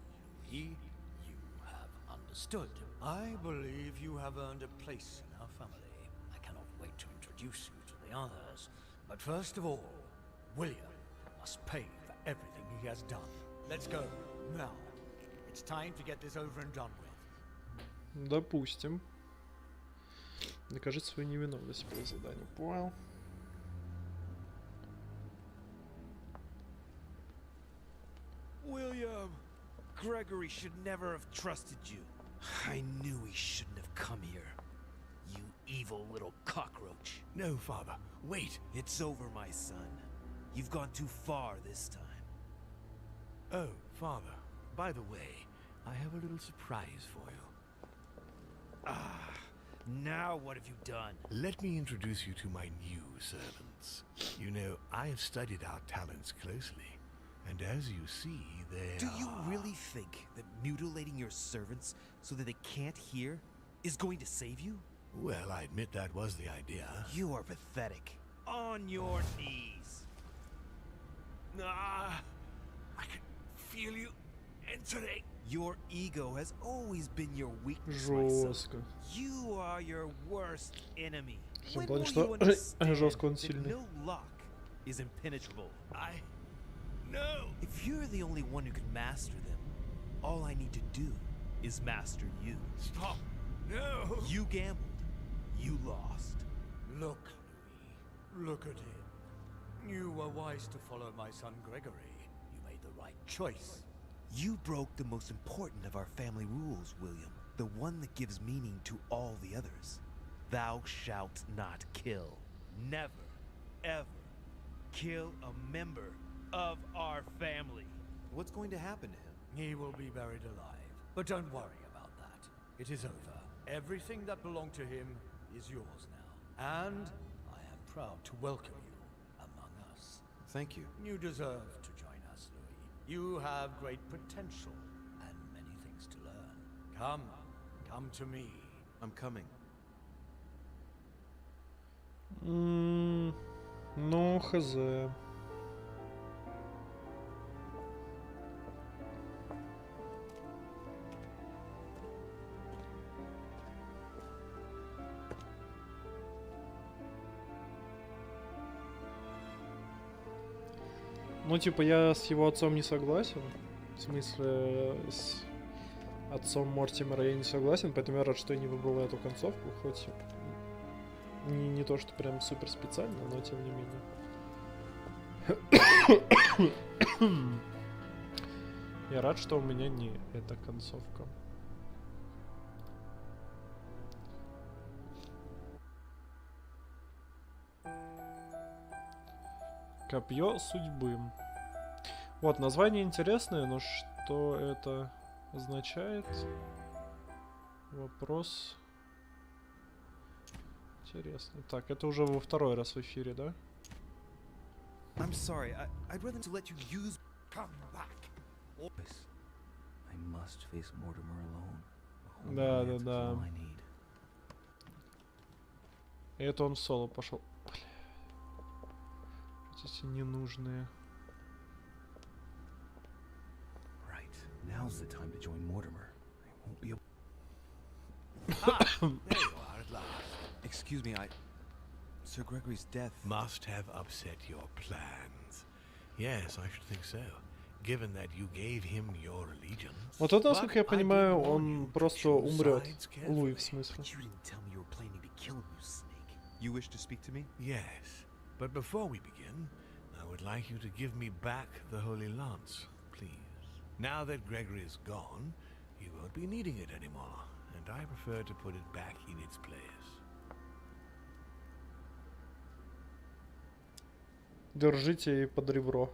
Louis. You have understood. I believe you have earned a place in our family. I cannot wait to introduce you to the others. But first of all, William must pay for everything he has done. Let's go, now. It's time to get this over and done with.
Допустим. Докажи свою невиновность по заданию. Понял.
William! Gregory should never have trusted you.
I knew he shouldn't have come here. You evil little cockroach.
No, Father. Wait.
It's over, my son. You've gone too far this time.
Oh, Father. By the way, I have a little surprise for you.
Now what have you done?
Let me introduce you to my new servants. You know, I have studied our talents closely, and as you see, they
Do you
are...
really think that mutilating your servants so that they can't hear is going to save you?
Well, I admit that was the idea.
You are pathetic. On your knees.
Ah, I can feel you entering.
Your ego has always been your weakness, my son.
Жестко.
You are your worst enemy.
В том
When
плане,
will
что
you understand
жестко он
that
сильный.
no lock is impenetrable?
No!
If you're the only one who can master them, all I need to do is master you.
Stop! No!
You gambled. You lost.
Look, Louis. Look at him. You were wise to follow my son Gregory. You made the right choice.
You broke the most important of our family rules, William. The one that gives meaning to all the others. Thou shalt not kill. Never, ever kill a member of our family.
What's going to happen to him?
He will be buried alive. But don't worry about that. It is over. Everything that belonged to him is yours now. And I am proud to welcome you among us.
Thank you.
You deserve to join us, Louis. You have great potential and many things to learn. Come to me.
I'm coming.
Ну, хз. Ну, типа, я с его отцом не согласен. В смысле, с отцом Мортимера я не согласен, поэтому я рад, что я не выбрал эту концовку, хоть не то, что прям супер специально, но тем не менее. Я рад, что у меня не эта концовка. Копье судьбы. Вот, название интересное, но что это означает? Вопрос интересный. Так, это уже во второй раз в эфире, да?
I'm sorry. I'd rather to let you use.
Come back.
I must face Mortimer alone.
Да, да, да. И это он в соло пошел. Бля. Эти ненужные.
Right. Now's the time to join Mortimer. I won't be able.
There you are at last.
Excuse me, Sir Gregory's death
Must have upset your plans. Yes, I should think so. Given that you gave him your allegiance.
Вот это, насколько я понимаю, он просто умрет. Луи, в смысле.
You wish to speak to me?
Yes. But before we begin, I would like you to give me back the Holy Lance, please. Now that Gregory is gone, you won't be needing it anymore, and I prefer to put it back in its place.
Держите под ребро.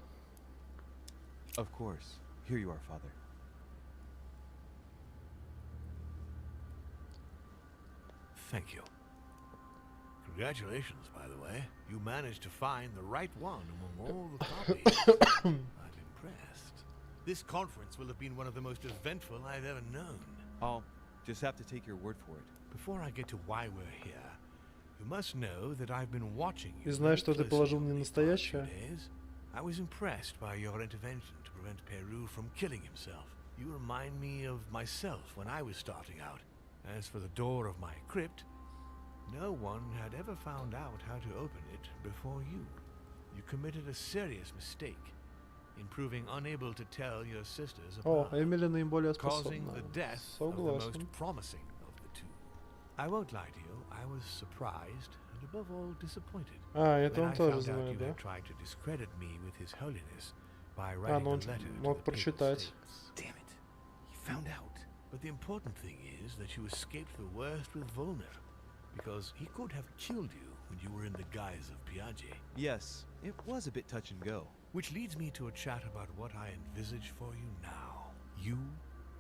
Of course. Here you are, Father.
Thank you. Congratulations, by the way. You managed to find the right one among all the copies. I'm impressed. This conference will have been one of the most eventful I've ever known.
I'll just have to take your word for it.
Before I get to why we're here, you must know that I've been watching you.
И знаешь, что ты положил не настоящее?
I was impressed by your intervention to prevent Peru from killing himself. You remind me of myself when I was starting out. As for the door of my crypt, no one had ever found out how to open it before you. You committed a serious mistake in proving unable to tell your sisters apart,
Эмили наиболее
causing
способна.
the death of the most promising of the two. I won't lie to you, I was surprised and above all disappointed
это
when
он
I
тоже
found out
знает,
you
да?
had tried to discredit me with His Holiness by
Ну
writing
он
a letter to
мог
the Papal
прочитать.
States. Damn it, he found out. But the important thing is that you escaped the worst with Volner, because he could have killed you when you were in the guise of Piaget.
Yes, it was a bit touch and go.
Which leads me to a chat about what I envisage for you now. You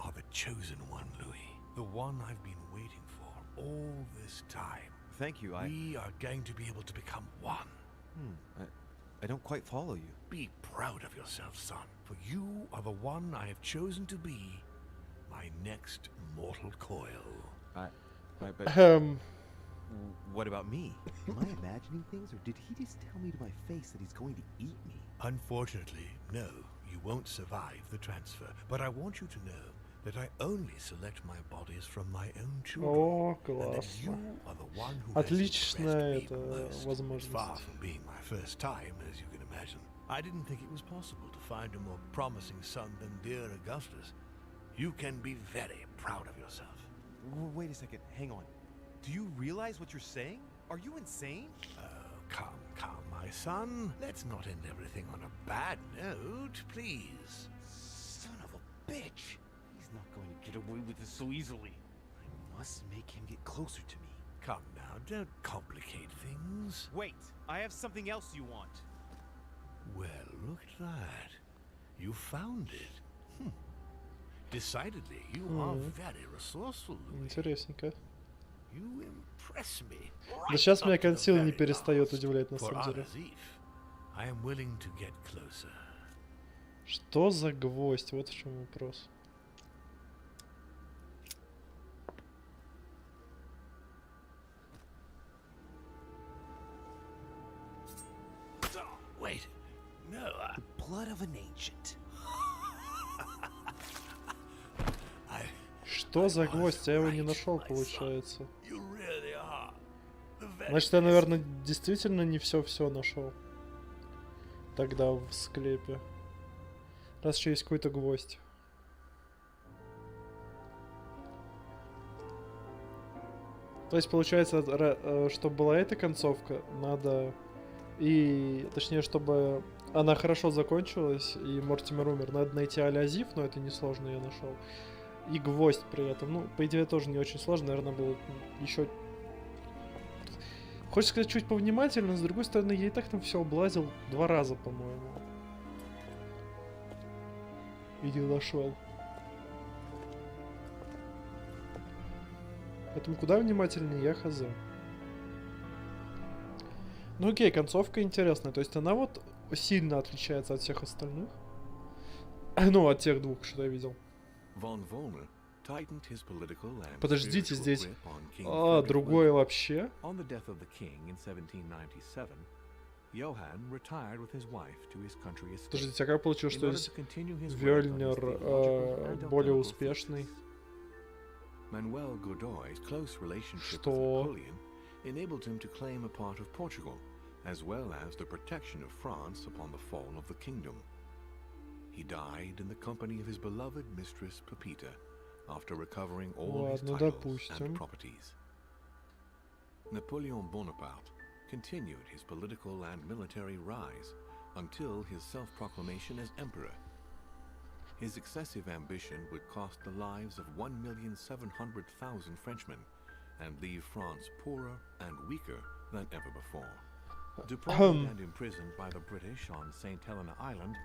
are the chosen one, Louis. The one I've been waiting for. all this time.
Thank you,
We are going to be able to become one.
I don't quite follow you.
Be proud of yourself, son, for you are the one I have chosen to be my next mortal coil.
What about me? Am I imagining things, or did he just tell me to my face that he's going to eat me?
Unfortunately, no, you won't survive the transfer. But I want you to know that I only select my bodies from my own children.
О,
And that you
классно.
are the one who has
Отличная
impressed me
эта
most.
возможность.
Far from being my first time, as you can imagine. I didn't think it was possible to find a more promising son than dear Augustus. You can be very proud of yourself.
Wait a second, hang on. Do you realize what you're saying? Are you insane?
Oh, come, my son. Let's not end everything on a bad note, please.
Son of a bitch! He's not going to get away with this so easily. I must make him get closer to me.
Come now, don't complicate things.
Wait, I have something else you want.
Well, look at that. You found it. Decidedly, you are very resourceful, Louis.
Интересненько.
You impress me.
Да сейчас меня
Right up to the
консил не
very
перестает
last.
удивлять, на
For
самом деле.
Arazif, I am willing to get closer.
Что за гвоздь? Вот в чем вопрос.
Wait, no,
The blood of an ancient.
Что за гвоздь? Я его не нашел, получается.
You really are the very
Значит, я, наверное, действительно не все нашел. Тогда в склепе. Раз еще есть какой-то гвоздь. То есть, получается, чтобы была эта концовка, надо... И, точнее, чтобы она хорошо закончилась, и Мортимер умер, надо найти Алязив, но это несложно, я нашел. И гвоздь при этом. Ну, по идее, тоже не очень сложно, наверное, было еще... Хочется сказать, чуть повнимательно, с другой стороны, я и так там все облазил 2 раза, по-моему. И не нашел. Поэтому куда внимательнее я хз. Ну окей, концовка интересная. То есть она вот сильно отличается от всех остальных. Ну, от тех двух, что я видел. Подождите, здесь... другое вообще? Подождите, а как получилось, что здесь Вёльнир более успешный?
Manuel Godoy's close relationship
Что?
with Napoleon enabled him to claim a part of Portugal, as well as the protection of France upon the fall of the kingdom. He died in the company of his beloved mistress Pepita, after recovering all his titles and properties. Napoleon Bonaparte continued his political and military rise until his self-proclamation as emperor. His excessive ambition would cost the lives of 1,700,000 Frenchmen and leave France poorer and weaker than ever before. Deported and imprisoned by the British on St. Helena Island,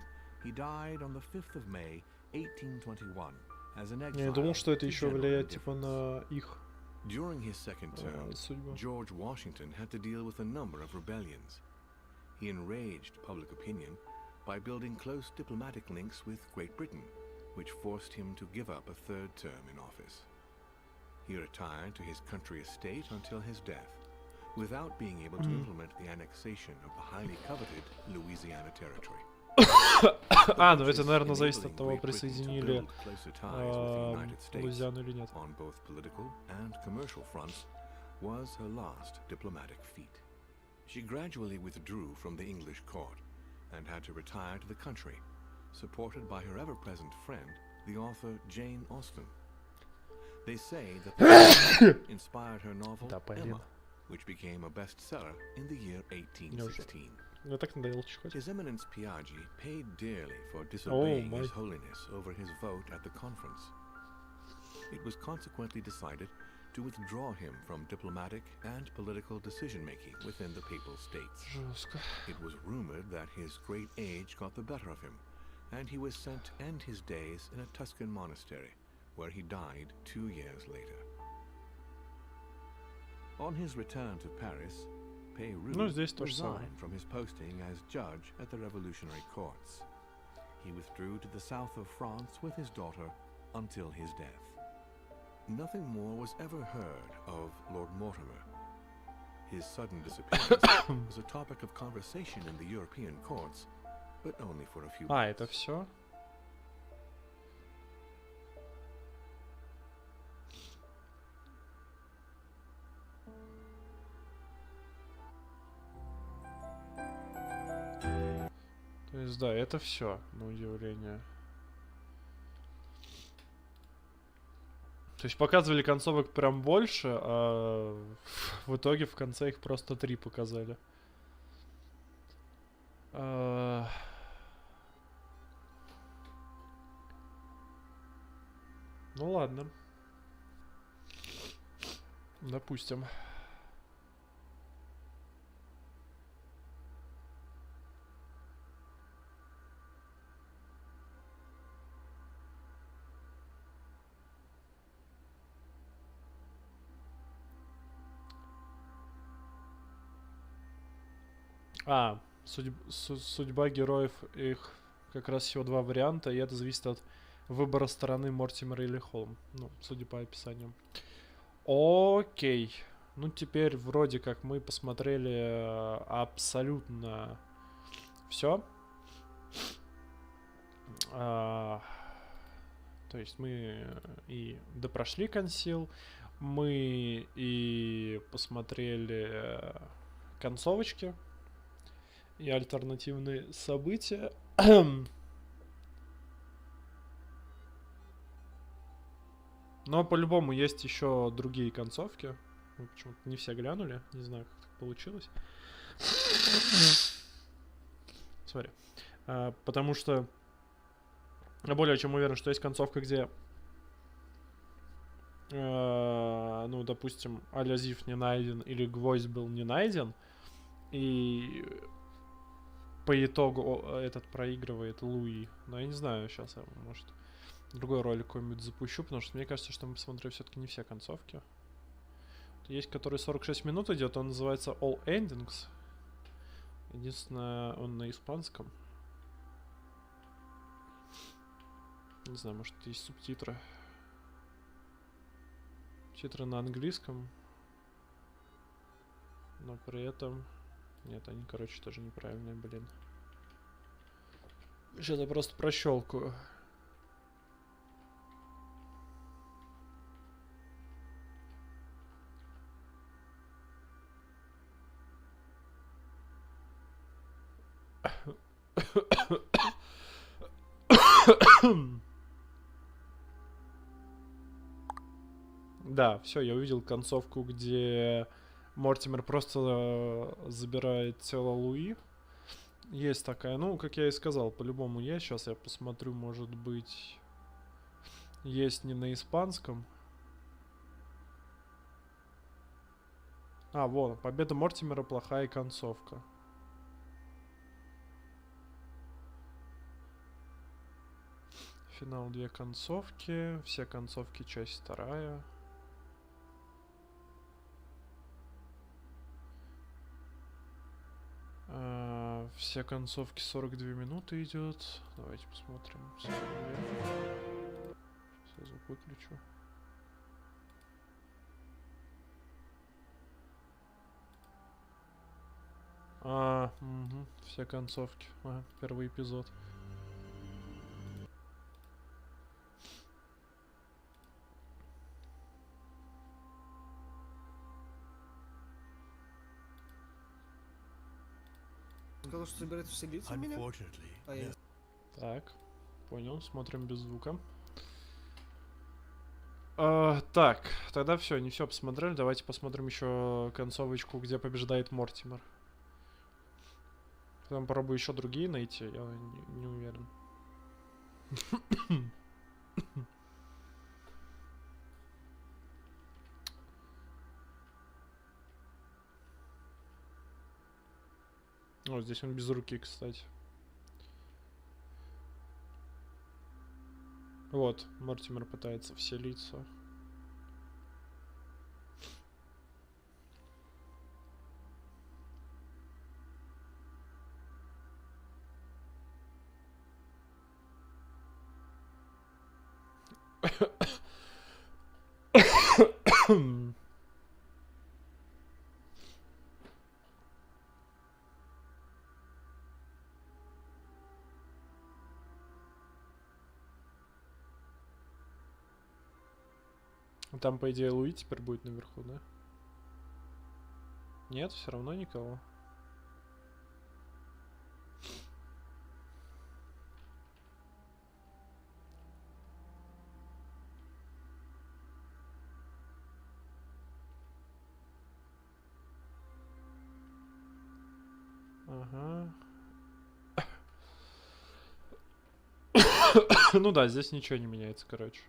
he died on the 5th of May, 1821, as an exile.
Я думал, что это еще влияет типа на их
During his second term, George Washington had to deal with a number of rebellions. He enraged public opinion by building close diplomatic links with Great Britain, which forced him to give up a 3rd term in office. He retired to his country estate until his death, without being able to implement the annexation of the highly coveted Louisiana Territory.
А, ну это, наверное, зависит от того, присоединили Луизиану или нет.
On both political and commercial fronts was her last diplomatic feat. She gradually withdrew from the English court and had to retire to the country, supported by her ever-present friend, the author Jane Austen. They say that the inspired her novel Emma, which became a bestseller in the year 1816. His Eminence Piaggi paid dearly for disobeying His Holiness over his vote at the conference. It was consequently decided to withdraw him from diplomatic and political decision-making within the Papal States. It was rumored that his great age got the better of him, and he was sent to end his days in a Tuscan monastery, where he died 2 years later.
On his return to Paris, Peyroux
Ну, здесь то же самое.
resigned from his posting as judge at the revolutionary courts. He withdrew to the south of France with his daughter until his death. Nothing more was ever heard of Lord Mortimer. His sudden disappearance was a topic of conversation in the European courts, but only for a few
А,
months.
это все? То есть, да, это все, на удивление. То есть показывали концовок прям больше, а в итоге в конце их просто 3 показали. Ну ладно. Допустим. Судьба героев, их как раз всего 2 варианта, и это зависит от выбора стороны Мортимера или Холм. Ну, судя по описанию. Окей. Ну, теперь вроде как мы посмотрели абсолютно все. То есть мы и допрошли консил, мы и посмотрели концовочки и альтернативные события. Но по-любому есть еще другие концовки. Мы почему-то не все глянули. Не знаю, как так получилось. Сори. Потому что я более чем уверен, что есть концовка, где ну, допустим, алязив не найден или гвоздь был не найден. И по итогу этот проигрывает Луи. Но я не знаю, сейчас я, может, другой ролик какой-нибудь запущу, потому что мне кажется, что мы посмотрели все-таки не все концовки. Есть, который 46 минут идет, он называется All Endings. Единственное, он на испанском. Не знаю, может, есть субтитры. Титры на английском. Но при этом... Нет, они, короче, тоже неправильные, блин. Сейчас я просто прощелкаю. Да, все, я увидел концовку, где Мортимер просто забирает тело Луи. Есть такая, ну, как я и сказал, по-любому есть. Сейчас я посмотрю, может быть, есть не на испанском. А, вон, победа Мортимера, плохая концовка. Финал 2 концовки, все концовки, часть 2. Все концовки 42 минуты идет. Давайте посмотрим. 42. Сейчас я звук выключу. Угу. Все концовки. Ага, первый эпизод.
Сказал, что собирается вселиться в меня?
Так, понял, смотрим без звука. Так, тогда все, не все посмотрели. Давайте посмотрим еще концовочку, где побеждает Мортимер. Потом попробую еще другие найти, я не уверен. О, здесь он без руки, кстати. Вот, Мортимер пытается вселиться. Там, по идее, Луи теперь будет наверху, да? Нет, все равно никого. Ага. Ну да, здесь ничего не меняется, короче.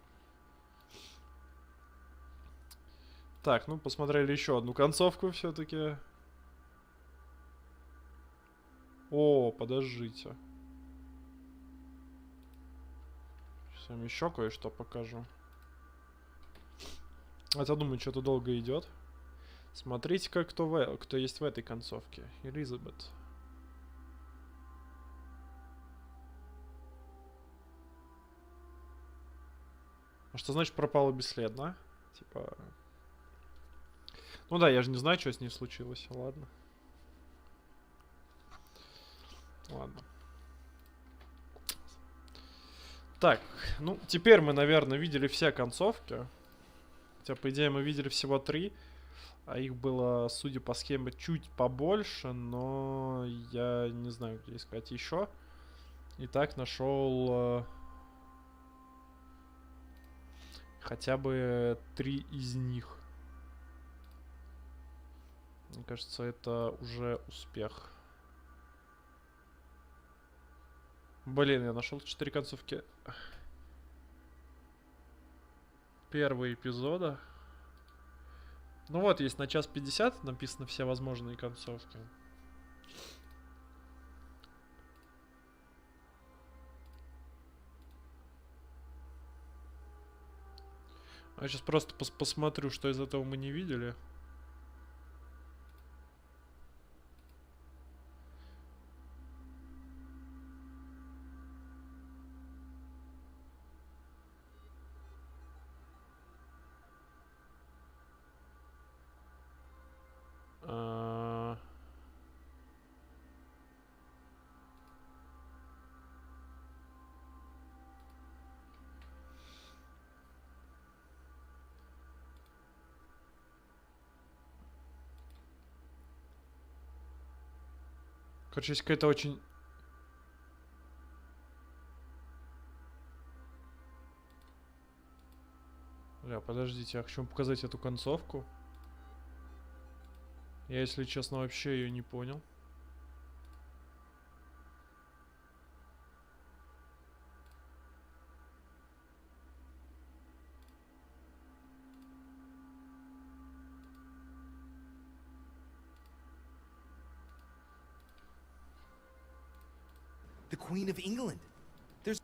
Так, ну посмотрели еще одну концовку все-таки. О, подождите. Сейчас вам еще кое-что покажу. Это, думаю, что-то долго идет. Смотрите-ка, кто есть в этой концовке. Элизабет. А что значит пропала бесследно? Типа... Ну да, я же не знаю, что с ней случилось. Ладно. Ладно. Так, ну, теперь мы, наверное, видели все концовки. Хотя, по идее, мы видели всего 3. А их было, судя по схеме, чуть побольше. Но я не знаю, где искать еще. Итак, нашел... хотя бы 3 из них. Мне кажется, это уже успех. Блин, я нашел 4 концовки. Первого эпизода. Ну вот, есть на час 50 написано все возможные концовки. Я сейчас просто посмотрю, что из этого мы не видели. Короче, есть какая-то очень... Бля, подождите, я хочу вам показать эту концовку. Я, если честно, вообще ее не понял.
The Queen of England. There's...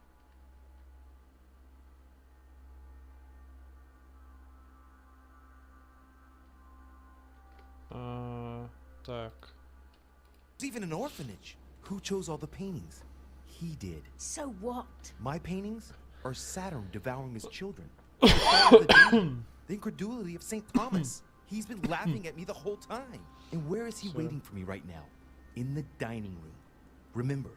Так.
There's even an orphanage. Who chose all the paintings? He did.
So what?
My paintings are Saturn devouring his children. The incredulity of St. Thomas. He's been laughing at me the whole time. And where is he waiting for me right now? In the dining room. Remember,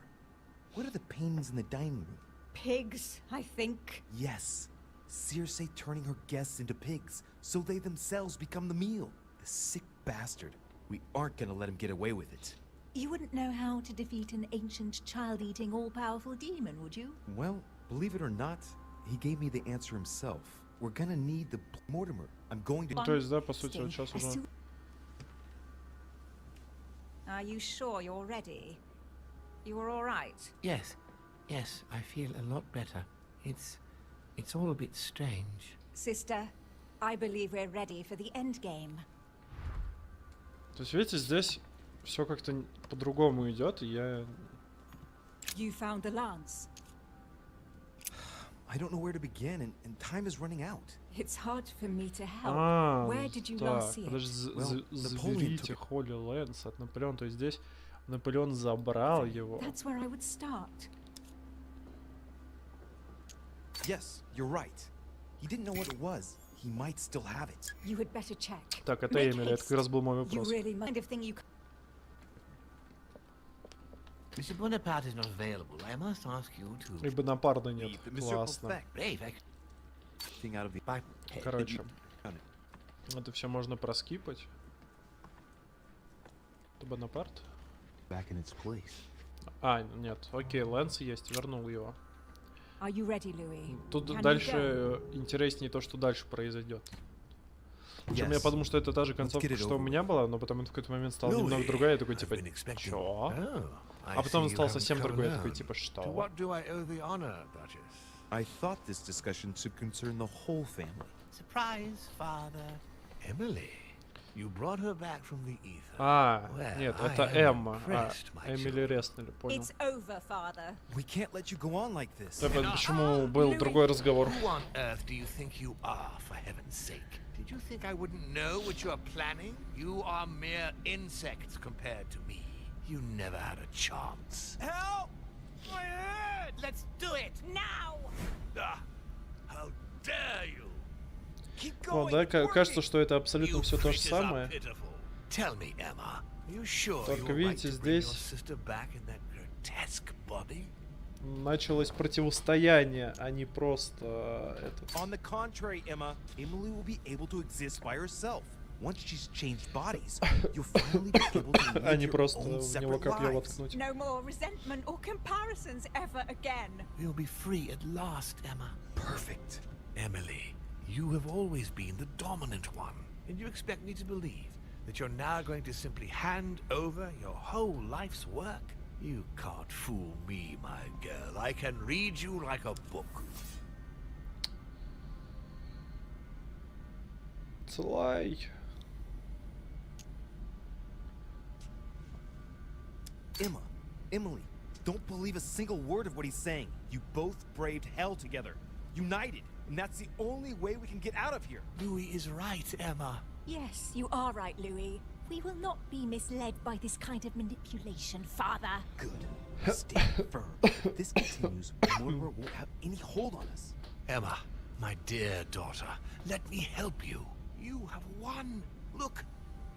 what are the paintings in the dining room?
Pigs, I think.
Yes. Circe turning her guests into pigs, so they themselves become the meal. The sick bastard. We aren't gonna let him get away with it.
You wouldn't know how to defeat an ancient, child-eating, all-powerful demon, would you?
Well, believe it or not, he gave me the answer himself. We're gonna need the Mortimer. I'm going to...
То есть, да, по сути, вот сейчас уже...
Are you sure you're ready? You are all right?
Yes. Yes, I feel a lot better. It's all a bit strange.
Sister, I believe we're ready for the end game.
То есть, видите, здесь все как-то по-другому идет, и я...
You found the lance.
I don't know where to begin, and time is running out.
It's hard for me to help. Where did you last see it?
Подожди, заберите Холли Лэнс от Наполеона. То есть здесь Наполеон забрал его.
That's where I would start.
Yes, you're right.
He didn't know what it was. He might still have it.
You had better check.
Так, это
Make
Эмили, это
haste.
как раз был мой
You
вопрос.
really kind of thing you.
Mr. Bonaparte is not available. I must ask you to...
И Бонапарта нет. Классно.
Thing out of the
Короче. Это все можно проскипать. Это Бонапарт?
Back in its place.
А, нет, окей, Лэнс есть, вернул его.
Are you ready, Louis?
Тут
Can you
дальше интереснее то, что дальше произойдет. Причем я подумал, что это та же концовка, что у меня была, но потом в какой-то момент стала немного другая, я такой типа, чё? А потом стал совсем другой, я такой типа, что?
I thought this discussion should concern the whole family.
Surprise, father.
Emily, you brought her back from the ether.
А,
Well,
нет,
I
это
am
Эмма.
impressed, my
Эмили Рестнель, понял.
It's over, father.
We can't let you go on like this.
Это почему был другой разговор.
Who on earth do you think you are, for heaven's sake? Did you think I wouldn't know what you are planning? You are mere insects compared to me. You never had a chance.
Help! My head! Let's do it!
Now!
Ah, how dare you!
Keep
Вот,
going!
да, кажется, что это абсолютно все то же
Creatures are
самое.
pitiful. Tell me, Emma, are you sure
Только
you're right
видите,
to bring your
здесь
sister back in that grotesque body?
началось противостояние, а не просто этот.
On the contrary, Emma, Emily will be able to exist by herself. Once she's changed bodies, you'll finally be able to
А
live
не
your
просто
own
в него
separate
копье
lives.
воткнуть.
No more resentment or comparisons ever again.
We'll be free at last, Emma.
Perfect.
Emily, you have always been the dominant one, and you expect me to believe that you're now going to simply hand over your whole life's work? You can't fool me, my girl. I can read you like a book.
Целай.
Emma, Emily, don't believe a single word of what he's saying. You both braved hell together, united, and that's the only way we can get out of here.
Louis is right, Emma.
Yes, you are right, Louis. We will not be misled by this kind of manipulation, father.
Good. Stay firm. If this continues, Murderer won't have any hold on us.
Emma, my dear daughter, let me help you. You have won. Look,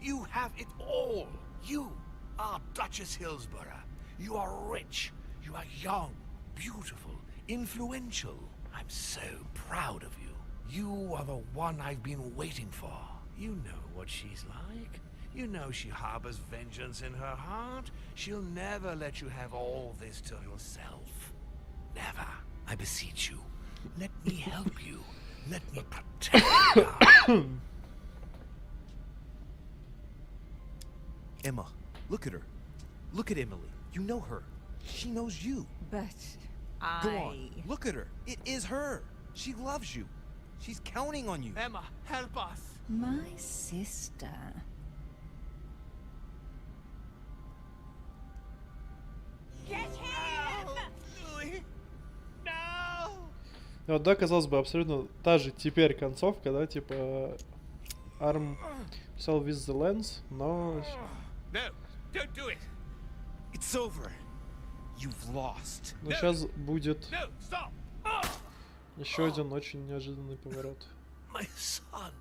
you have it all. You are Duchess Hillsborough. You are rich. You are young, beautiful, influential. I'm so proud of you. You are the one I've been waiting for. You know what she's like. You know she harbors vengeance in her heart. She'll never let you have all this to yourself. Never. I beseech you. Let me help you. Let me protect you.
Emma, look at her. Look at Emily. You know her. She knows you.
But
Go on. Look at her. It is her. She loves you. She's counting on you.
Emma, help us!
My sister. Get him!
Louis! No!
Вот, да, казалось бы, абсолютно та же теперь концовка, да, типа Arm Cell with the Lens, но...
No! Don't do it!
It's over. You've lost.
Но сейчас будет
No! Stop!
еще один очень неожиданный поворот.
My son,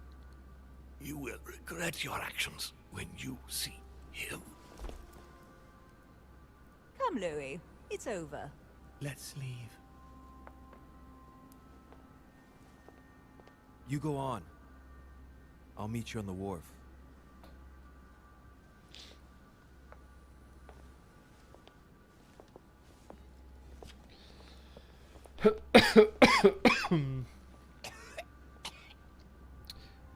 you will regret your actions when you see him.
Come, Louis. It's over.
Let's leave.
You go on. I'll meet you on the wharf.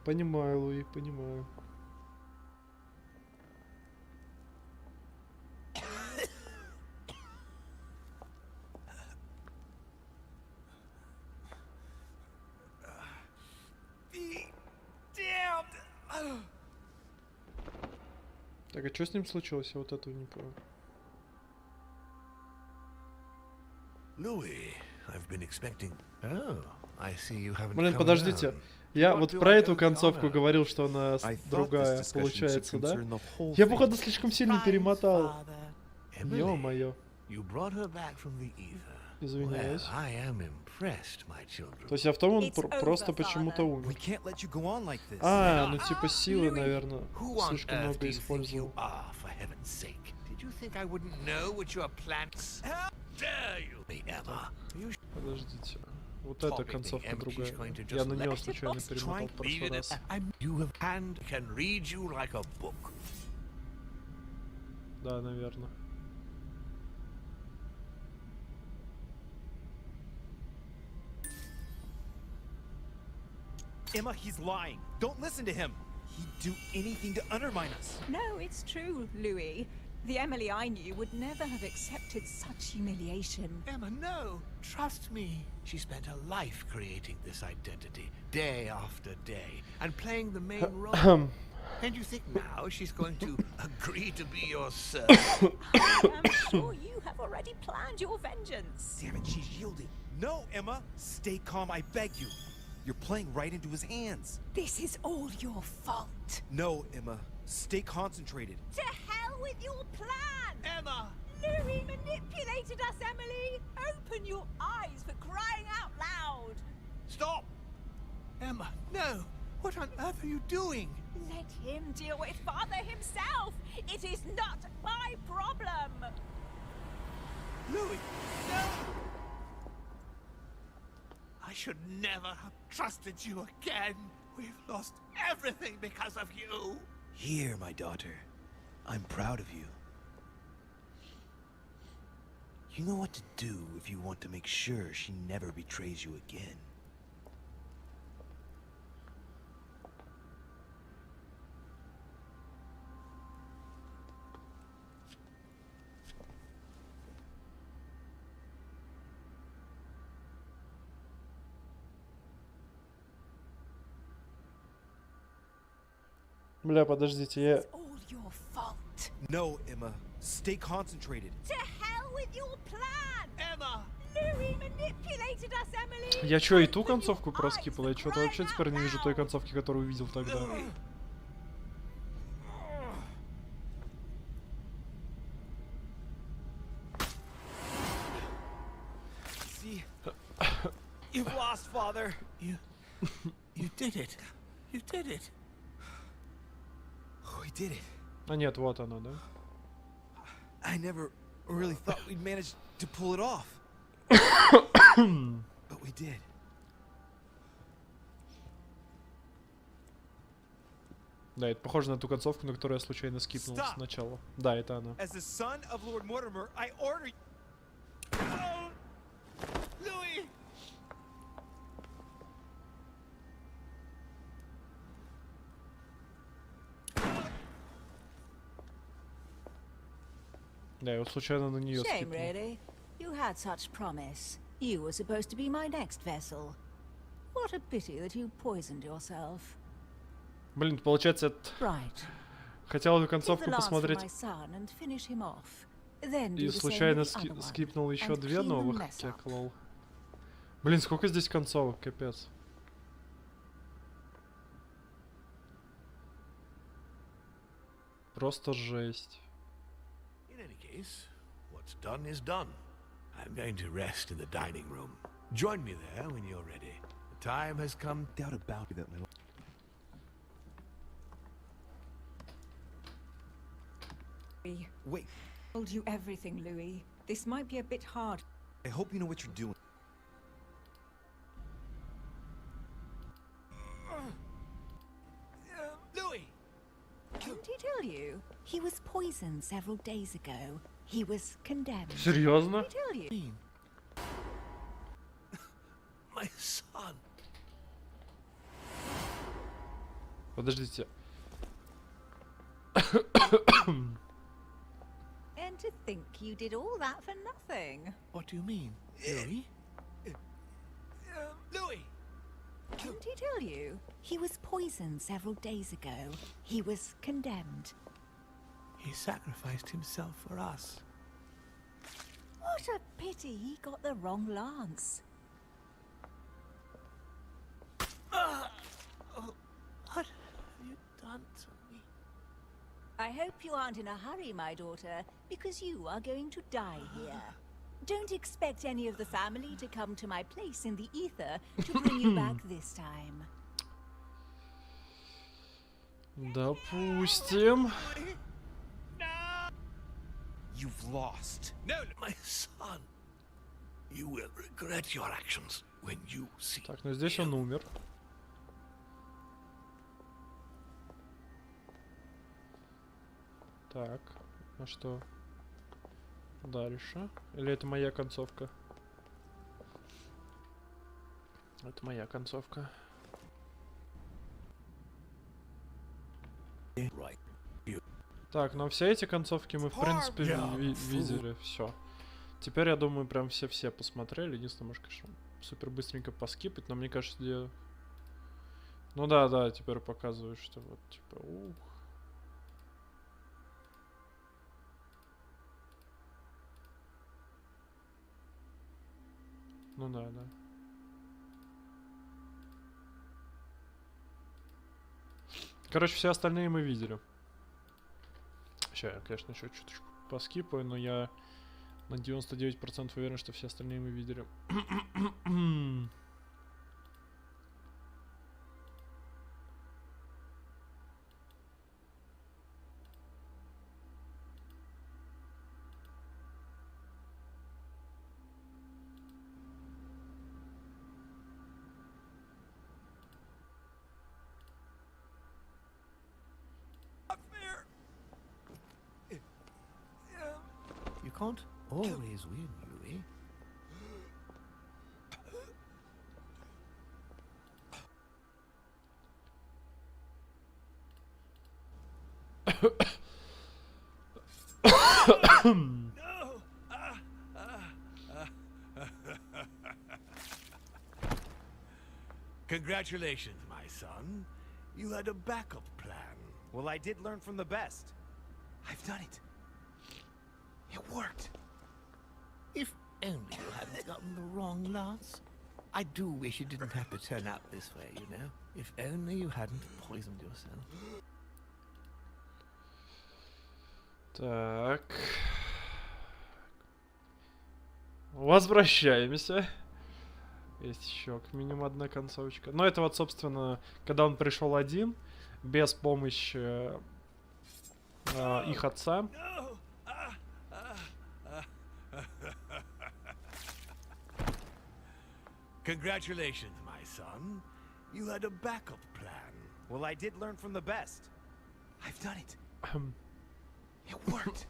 Понимаю, Луи, понимаю. Так, а что с ним случилось? Я вот этого не понял.
Louis, I've been expecting. Oh, I see you haven't.
Блин,
come
подождите.
down.
Я
What
вот
do
про
I
эту
owe the
концовку
honor?
говорил, что она
I thought
другая
this discussion
получается,
should
да?
concern the whole
Я,
thing.
походу, слишком сильно перемотал.
Emily,
Ё-моё.
You brought her back from the ether.
Извиняюсь.
I am impressed, my children.
То есть автомат просто почему-то умер. А, ну типа силы, наверное, слишком много использовал.
Did you think I wouldn't know what your plans? How dare you, Emma?
Подождите. Вот эта концовка другая. Я на нее случайно перемотал в прошлый раз.
You have hand can read you like a book.
Да, наверное.
Emma, he's lying. Don't listen to him. He'd do anything to undermine us.
No, it's true, Louis. The Emily I knew would never have accepted such humiliation.
Emma, no. Trust me. She spent her life creating this identity, day after day, and playing the main role. And you think now she's going to agree to be your servant?
I am sure you have already planned your vengeance.
Damn it, she's yielding. No, Emma. Stay calm, I beg you. You're playing right into his hands.
This is all your fault.
No, Emma. Stay concentrated.
To hell with your plan!
Emma!
Louis manipulated us, Emily! Open your eyes for crying out loud!
Stop! Emma, no! What on earth are you doing?
Let him deal with Father himself! It is not my problem!
Louis, no! I should never have trusted you again. We've lost everything because of you.
Here, my daughter. I'm proud of you. You know what to do if you want to make sure she never betrays you again.
Бля, подождите, я...
No, Emma. Stay concentrated.
To hell with your plan! Emma! Louis manipulated us, Emily!
Я чё, и ту концовку проскипал? Я чё-то вообще теперь не вижу той концовки, которую увидел тогда.
See? You've lost, Father.
You did it. You did it.
We did it.
А нет, вот она, да?
I never really thought we'd manage to pull it off. But we did.
Да, это похоже на ту концовку, на которую я случайно скипнул сначала. Да, это она.
As the son of Lord Mortimer, I order. Oh! Louis!
Да, я вот случайно на нее
Shame,
скипнул.
really. You had such promise. You were supposed to be my next vessel. What a pity that you poisoned yourself.
Блин, получается,
Right.
хотел эту
Take
концовку
the lance from
посмотреть
my son and finish him off. Then do
и
the same
случайно
with the other one.
скипнул еще
And
две
clean the
новых,
mess
как
up.
лол. Блин, сколько здесь концовок, капец. Просто жесть.
In any case, what's done is done. I'm going to rest in the dining room. Join me there when you're ready. The time has come.
Doubt about that, my
Wait.
I told you everything, Louis. This might be a bit hard.
I hope you know what you're doing.
Louis!
Didn't he tell you? He was poisoned several days ago. He was condemned.
Серьезно?
Did he tell you?
My son.
Подождите.
And to think you did all that for nothing.
What do you mean, Louis?
Louis!
Didn't he tell you? He was poisoned several days ago. He was condemned.
He sacrificed himself for us.
What a pity he got the wrong lance.
What have you done to me?
I hope you aren't in a hurry, my daughter, because you are going to die here. don't expect any of the family to come to my place in the ether to bring you back this time.
Допустим.
You've lost. No, my son. You will regret your actions when you see.
Так, ну здесь он умер. Так, а что дальше? Или это моя концовка? Это моя концовка. Так, ну все эти концовки мы, в принципе, видели. Все. Теперь, я думаю, прям все посмотрели. Единственное, может, конечно, супер быстренько поскипать, но мне кажется, где... Ну да, теперь показывают, что вот, типа, ух. Ну да. Короче, все остальные мы видели. Сейчас я, конечно, еще чуточку поскипаю, но я на 99% уверен, что все остальные мы видели.
You can't always win, Louis.
Congratulations, my son. You had a backup plan.
Well, I did learn from the best. I've done it. It worked.
If only you hadn't gotten the wrong lance. I do wish it didn't have to turn out this way, you know? If only you hadn't poisoned yourself.
Так. Возвращаемся. Есть еще как минимум одна концовочка. Но это вот, собственно, когда он пришел один, без помощи их отца.
Congratulations, my son. You had a backup plan.
Well, I did learn from the best. I've done it. It worked.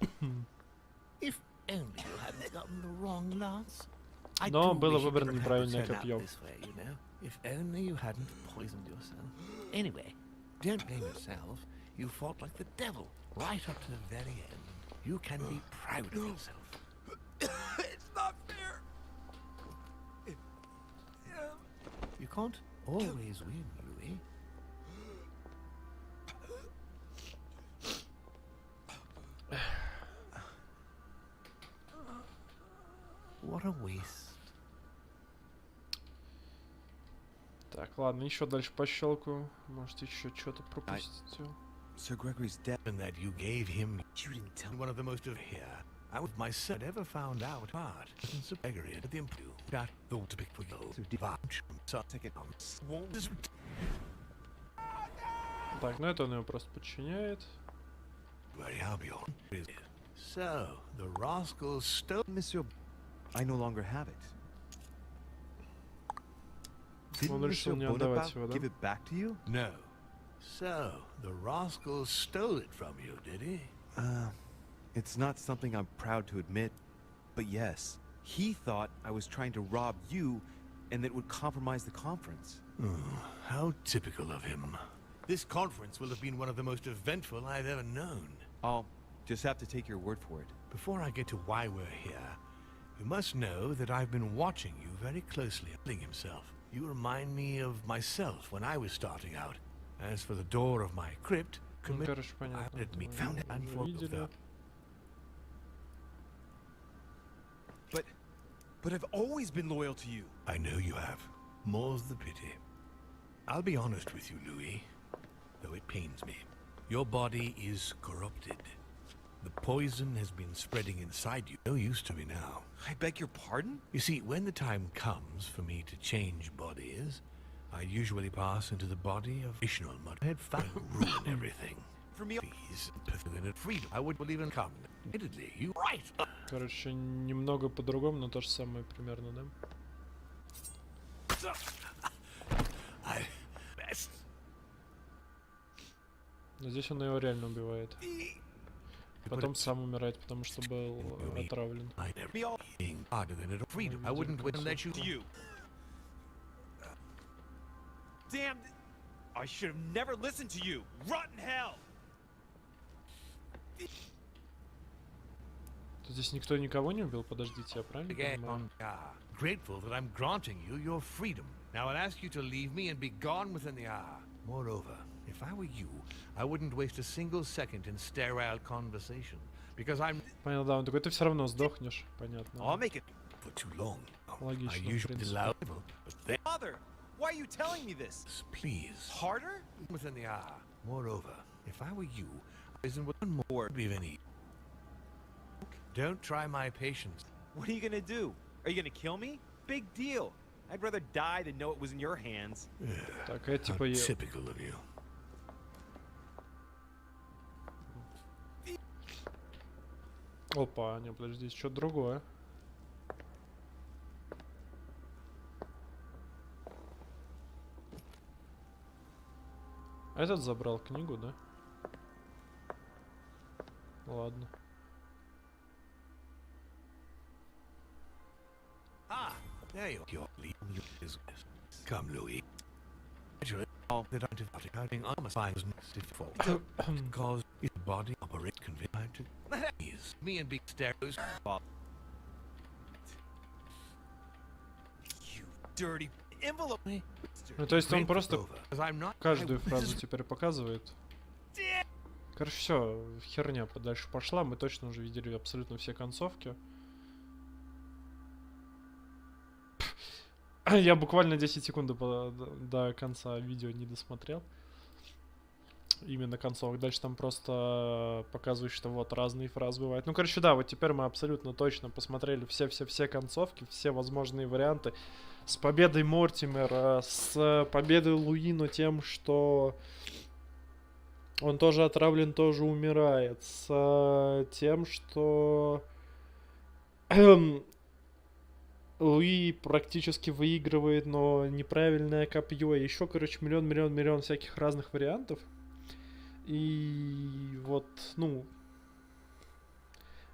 If only you hadn't gotten the wrong lance.
Но было выбрано неправильное
Way,
копье.
you know? If only you hadn't poisoned yourself. Anyway, don't blame yourself. You fought like the devil right up to the very end. You can be proud of yourself.
It's not fair.
You can't always win, Louis. What a waste.
Так, ладно, еще дальше пощелкаю. Может, еще что-то пропустить.
Sir Gregory's death and that you gave him. You didn't tell one of the most of here. I would myself ever found out part. Sir Gregory at the improve that the to pick for you to divulge so take it on.
Так, ну это он его просто подчиняет.
Very Albion. So the rascals stole
Monsieur. I no longer have it. Didn't
решил
Monsieur
не отдавать
Bonaparte
его, да?
give it back to you?
No. So the rascals stole it from you, did he?
It's not something I'm proud to admit, but yes, he thought I was trying to rob you and that it would compromise the conference.
How typical of him. This conference will have been one of the most eventful I've ever known.
I'll just have to take your word for it.
Before I get to why we're here, you must know that I've been watching you very closely. Himself. You remind me of myself when I was starting out. As for the door of my crypt,
короче, понятно.
let me found it and
Видели.
But I've always been loyal to you.
I know you have. More's the pity. I'll be honest with you, Louis, though it pains me. Your body is corrupted. The poison has been spreading inside you. No use to me now.
I beg your pardon?
You see, when the time comes for me to change bodies, I usually pass into the body of additional mud. I had found ruin everything.
For me,
Peace, and freedom. I would believe in come. Admittedly, you right.
Короче, немного по-другому, но то же самое примерно, да?
I best.
Но здесь он его реально убивает. Потом сам умирает, потому что был отравлен.
I wouldn't let you.
Damn! I should have never listened to you. Rotten hell!
Здесь никто никого не убил? Подождите, я правильно понимаю?
Grateful that I'm granting you your freedom. Now I'll ask you to leave me and be gone within the hour. Moreover, if I were you, I wouldn't waste a single second in sterile conversation, because I'm...
Понял, да, он такой, ты все равно сдохнешь, понятно.
I'll make it for too long.
Логично,
I
в
usually
принципе.
allow...
Father, why are you telling me this?
Please.
Harder?
Within the hour. Moreover, if I were you, isn't one more be of any... Don't try my patience.
What are you gonna do? Are you gonna kill me? Big deal. I'd rather die than know it was in your hands.
Так, я типа
How typical of you.
Опа, не, подожди, здесь что-то другое. Этот забрал книгу, да? Ладно.
Ah, there you are. Come, Louis. That I'm armor spines default because his body operates convenient. Is me and big stereos.
You dirty envelope.
Ну, то есть он просто каждую фразу теперь показывает. Короче, все, херня подальше пошла. Мы точно уже видели абсолютно все концовки. Я буквально 10 секунд до конца видео не досмотрел. Именно концовок. Дальше там просто показывают, что вот разные фразы бывают. Ну, короче, да, вот теперь мы абсолютно точно посмотрели все концовки, все возможные варианты. С победой Мортимера, с победой Луи, но тем, что он тоже отравлен, тоже умирает. С тем, что Луи практически выигрывает, но неправильное копье. Еще, короче, миллион всяких разных вариантов. И вот, ну,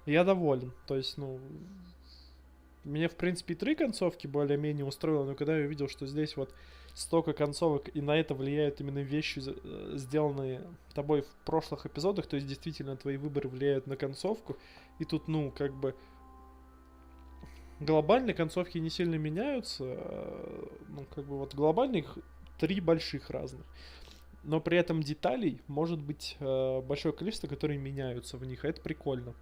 я доволен. То есть, ну, меня, в принципе, и 3 концовки более-менее устроило, но когда я увидел, что здесь вот столько концовок, и на это влияют именно вещи, сделанные тобой в прошлых эпизодах, то есть, действительно, твои выборы влияют на концовку, и тут, ну, как бы, глобальные концовки не сильно меняются, ну, как бы, вот глобальных 3 больших разных. Но при этом деталей может быть большое количество, которые меняются в них, а это прикольно.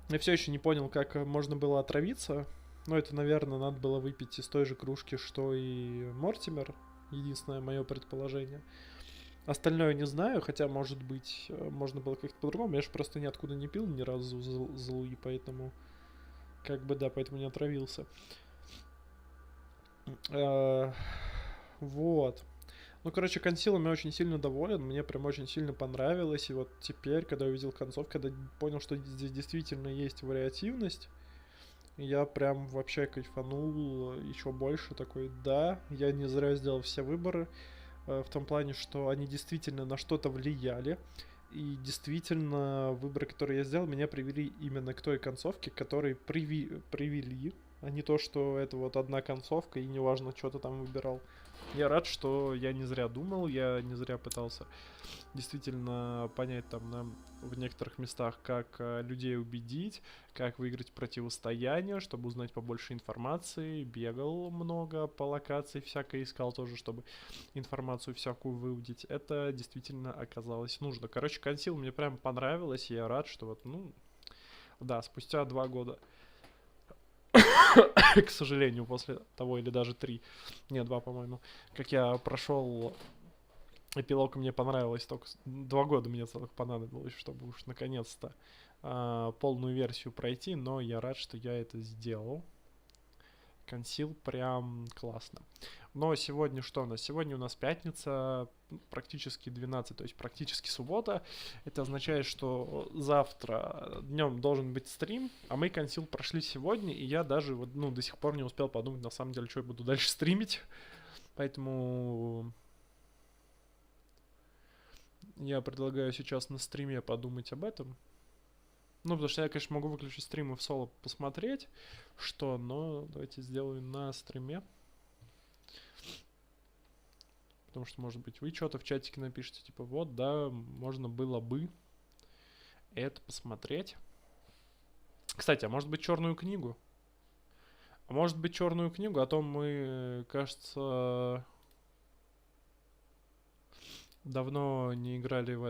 Я все еще не понял, как можно было отравиться. Но это, наверное, надо было выпить из той же кружки, что и Мортимер. Единственное мое предположение. Остальное не знаю, хотя, может быть, можно было как-то по-другому. Я же просто ниоткуда не пил ни разу за Луи, поэтому... Как бы, да, поэтому не отравился. Вот. Ну, короче, консилом я очень сильно доволен, мне прям очень сильно понравилось, и вот теперь, когда увидел концовку, когда понял, что здесь действительно есть вариативность, я прям вообще кайфанул еще больше, такой, да, я не зря сделал все выборы, в том плане, что они действительно на что-то влияли, и действительно выборы, которые я сделал, меня привели именно к той концовке, к которой привели, а не то, что это вот одна концовка, и неважно, что ты там выбирал. Я рад, что я не зря думал, я не зря пытался действительно понять там в некоторых местах, как людей убедить, как выиграть противостояние, чтобы узнать побольше информации. Бегал много по локации, всякое искал тоже, чтобы информацию всякую выудить. Это действительно оказалось нужно. Короче, консил мне прям понравилось, и я рад, что вот, ну, да, спустя 2 года. К сожалению, после того, или даже 3, не, 2, по-моему, как я прошел Эпилог мне понравилось, только 2 года мне целых понадобилось, чтобы уж наконец-то полную версию пройти, но я рад, что я это сделал. Консил прям классно. Но сегодня что у нас? Сегодня у нас пятница, практически 12, то есть практически суббота. Это означает, что завтра днем должен быть стрим, а мы консил прошли сегодня, и я даже вот, до сих пор не успел подумать, на самом деле, что я буду дальше стримить. Поэтому я предлагаю сейчас на стриме подумать об этом. Ну, потому что я, конечно, могу выключить стрим и в соло посмотреть, но давайте сделаю на стриме. Потому что, может быть, вы что-то в чатике напишите, типа, вот, да, можно было бы это посмотреть. Кстати, а может быть, черную книгу? А может быть, черную книгу, а то мы, кажется, давно не играли в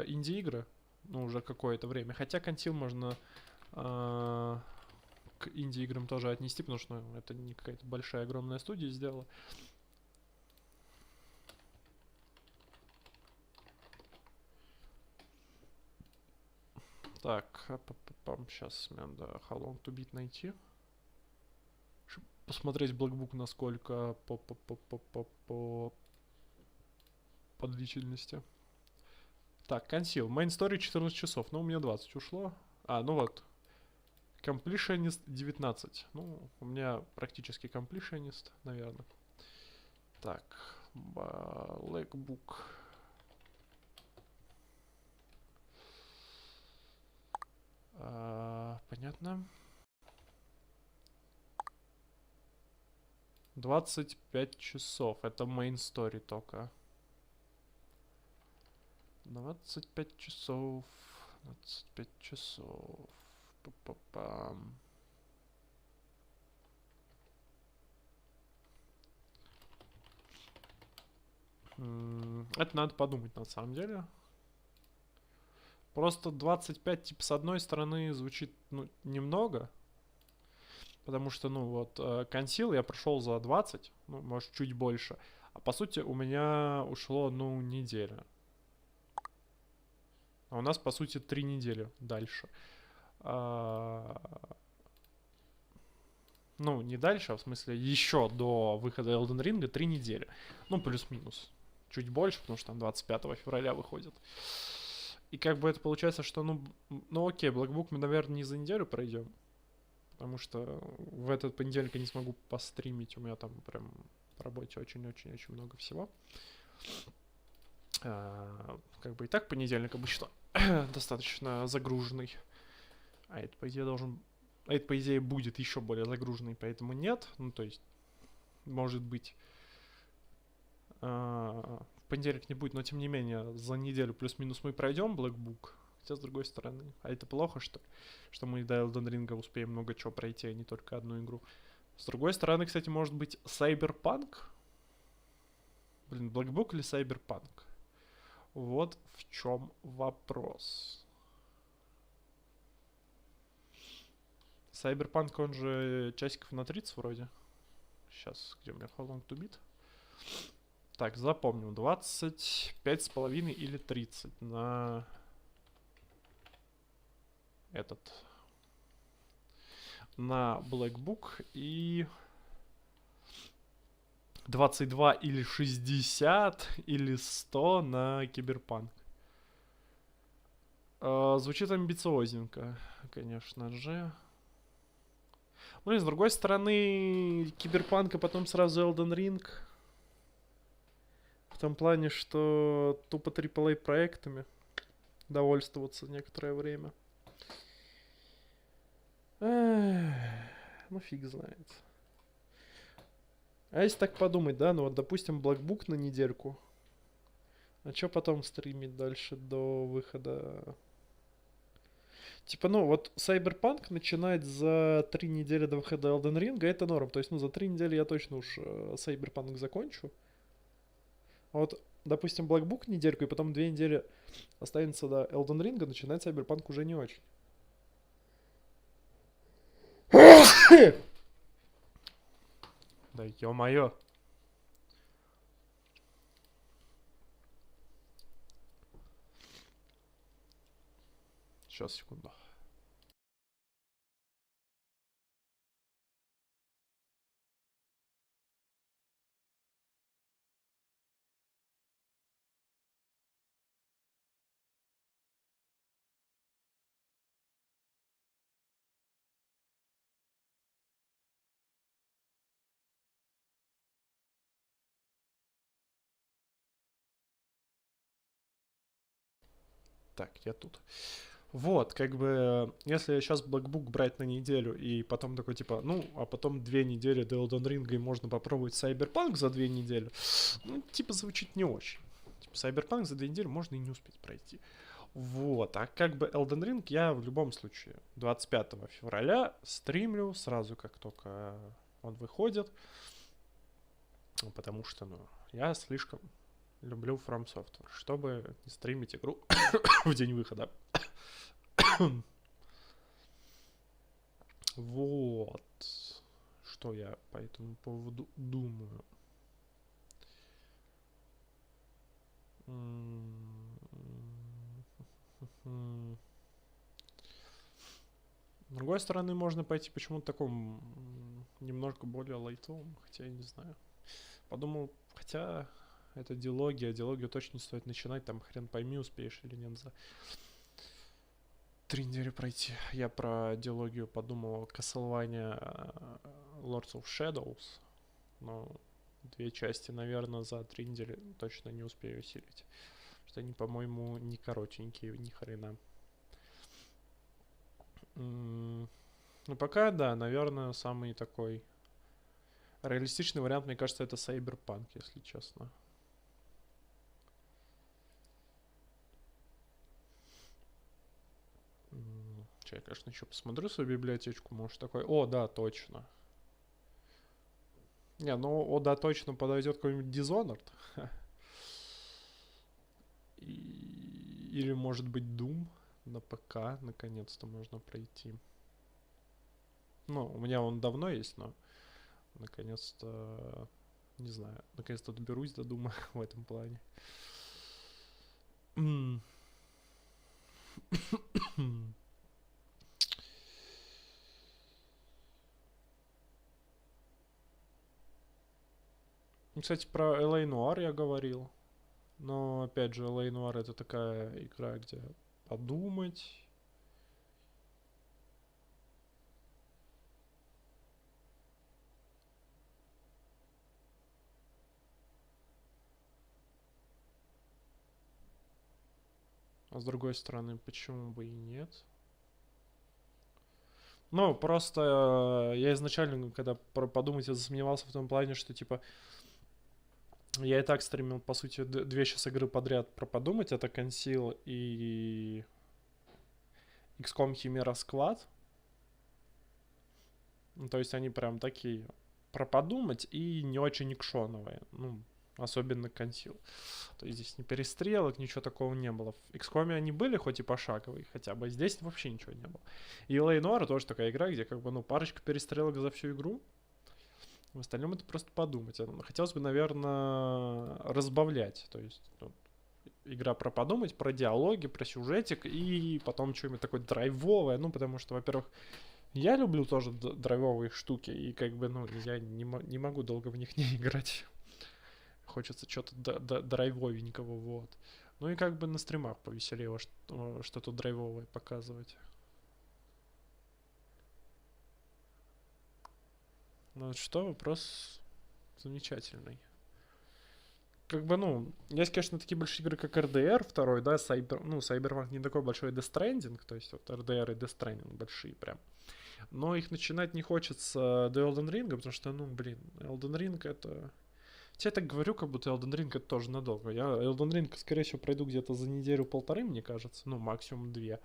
инди-игры. Ну, уже какое-то время. Хотя консил можно к инди-играм тоже отнести, потому что это не какая-то большая, огромная студия сделала. Так, сейчас мне надо How Long to Beat найти. Чтобы посмотреть Black Book, насколько по длительности. Так, консил. Main Story 14 часов. Ну, у меня 20 ушло. Ну вот. Completionist 19. Ну, у меня практически Completionist, наверное. Так. Black Book. Понятно. 25 часов. Это Main Story только. 25 часов. 25 часов. Па-па-пам. Это надо подумать на самом деле. Просто 25, типа, с одной стороны звучит, немного. Потому что, консил я прошел за 20, может, чуть больше. А по сути у меня ушло, неделя. А у нас, по сути, 3 недели дальше. Не дальше, а в смысле еще до выхода Elden Ring 3 недели. Плюс-минус. Чуть больше, потому что там 25 февраля выходит. И как бы это получается, что, окей, Black Book мы, наверное, не за неделю пройдем. Потому что в этот понедельник я не смогу постримить. У меня там прям по работе очень-очень-очень много всего. Как бы и так понедельник обычно достаточно загруженный. А это, по идее, будет еще более загруженный, поэтому нет. То есть, может быть, в понедельник не будет, но тем не менее, за неделю плюс-минус мы пройдем Black Book. Хотя, с другой стороны, а это плохо, что мы до Elden Ring успеем много чего пройти, а не только одну игру. С другой стороны, кстати, может быть, Cyberpunk? Black Book или Cyberpunk? Вот в чем вопрос. Cyberpunk, он же часиков на 30 вроде. Сейчас, где у меня How Long to Beat? Так, запомнил. 25,5 или 30 на на Black Book и 22 или 60 или 100 на Cyberpunk. Звучит амбициозненько, конечно же. С другой стороны, Cyberpunk, а потом сразу Elden Ring. В том плане, что тупо AAA проектами довольствоваться некоторое время. Фиг знает. А если так подумать, да, допустим, Black Book на недельку. А что потом стримить дальше до выхода? Типа, Cyberpunk начинать за 3 недели до выхода Elden Ring, это норм. То есть, за 3 недели я точно уж Cyberpunk закончу. А вот, допустим, Black Book недельку, и потом 2 недели останется до Elden Ring, начинать Cyberpunk уже не очень. Да ё-моё. Сейчас, секунду. Так, я тут. Вот, как бы, если сейчас Black Book брать на неделю, и потом такой, типа, ну, а потом 2 недели до Elden Ring, и можно попробовать Cyberpunk за 2 недели, ну, типа, звучит не очень. Типа, Cyberpunk за 2 недели можно и не успеть пройти. Вот, а как бы Elden Ring я в любом случае 25 февраля стримлю сразу, как только он выходит, потому что, ну, я слишком люблю From Software, чтобы не стримить игру в день выхода. Вот. Что я по этому поводу думаю. С другой стороны, можно пойти почему-то такому немножко более лайтовому, хотя я не знаю. Подумал, хотя это диалогия, диалогию точно не стоит начинать, там хрен пойми, успеешь или нет за 3 недели пройти. Я про диалогию подумал Castlevania Lords of Shadows, но 2 части, наверное, за 3 недели точно не успею усилить. Потому что они, по-моему, не коротенькие, ни хрена. Ну, пока, да, наверное, самый такой реалистичный вариант, мне кажется, это Cyberpunk, если честно. Я, конечно, еще посмотрю свою библиотечку, может такой, о, да, точно. Не, ну, о, да, точно подойдет какой-нибудь Dishonored. Или, может быть, Doom на ПК, наконец-то можно пройти. Ну, у меня он давно есть, но наконец-то, не знаю, наконец-то доберусь до Дума в этом плане. Кстати, про LA Noire я говорил. Но, опять же, LA Noire это такая игра, где подумать. А с другой стороны, почему бы и нет? Ну, просто я изначально, когда подумать, я засомневался в том плане, что, типа, я и так стримил, по сути, 2 сейчас игры подряд про подумать. Это Conceal и XCOM Chimera Squad. Ну, то есть они прям такие про подумать и не очень экшоновые. Ну, особенно Conceal. То есть здесь ни перестрелок, ничего такого не было. В XCOM они были, хоть и пошаговые хотя бы. Здесь вообще ничего не было. И LA Noire тоже такая игра, где как бы, ну, парочка перестрелок за всю игру. В остальном это просто подумать. Хотелось бы, наверное, разбавлять. То есть, ну, игра про подумать, про диалоги, про сюжетик, и потом что-нибудь такое драйвовое. Ну, потому что, во-первых, я люблю тоже драйвовые штуки, и как бы, ну, я не могу долго в них не играть. Хочется что-то драйвовенького, вот. Ну и как бы на стримах повеселее что-то драйвовое показывать. Ну что, вопрос замечательный. Как бы, ну, есть, конечно, такие большие игры, как RDR 2, да, Cyberpunk не такой большой, Death Stranding, то есть вот RDR и Death Stranding большие прям. Но их начинать не хочется до Elden Ring, потому что, ну, блин, Elden Ring это... Я так говорю, как будто Elden Ring это тоже надолго. Я Elden Ring, скорее всего, пройду где-то за неделю-полторы, мне кажется, ну, максимум 2.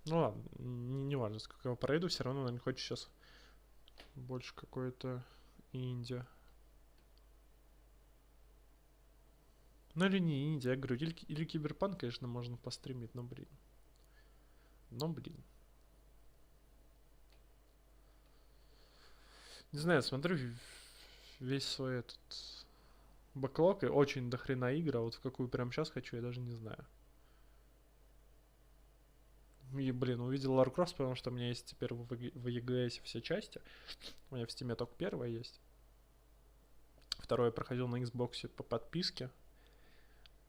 Ну ладно, не важно, сколько я пройду, все равно, наверное, хочется сейчас больше какой-то инди. Ну или не инди, я говорю, или Киберпанк, конечно, можно постримить, но блин. Не знаю, смотрю весь свой этот бэклог и очень дохрена игр, а вот в какую прямо сейчас хочу, я даже не знаю. И, блин, увидел Лару Крофт, потому что у меня есть теперь в EGS все части. У меня в Steam только первая есть. Второе проходил на Xbox по подписке.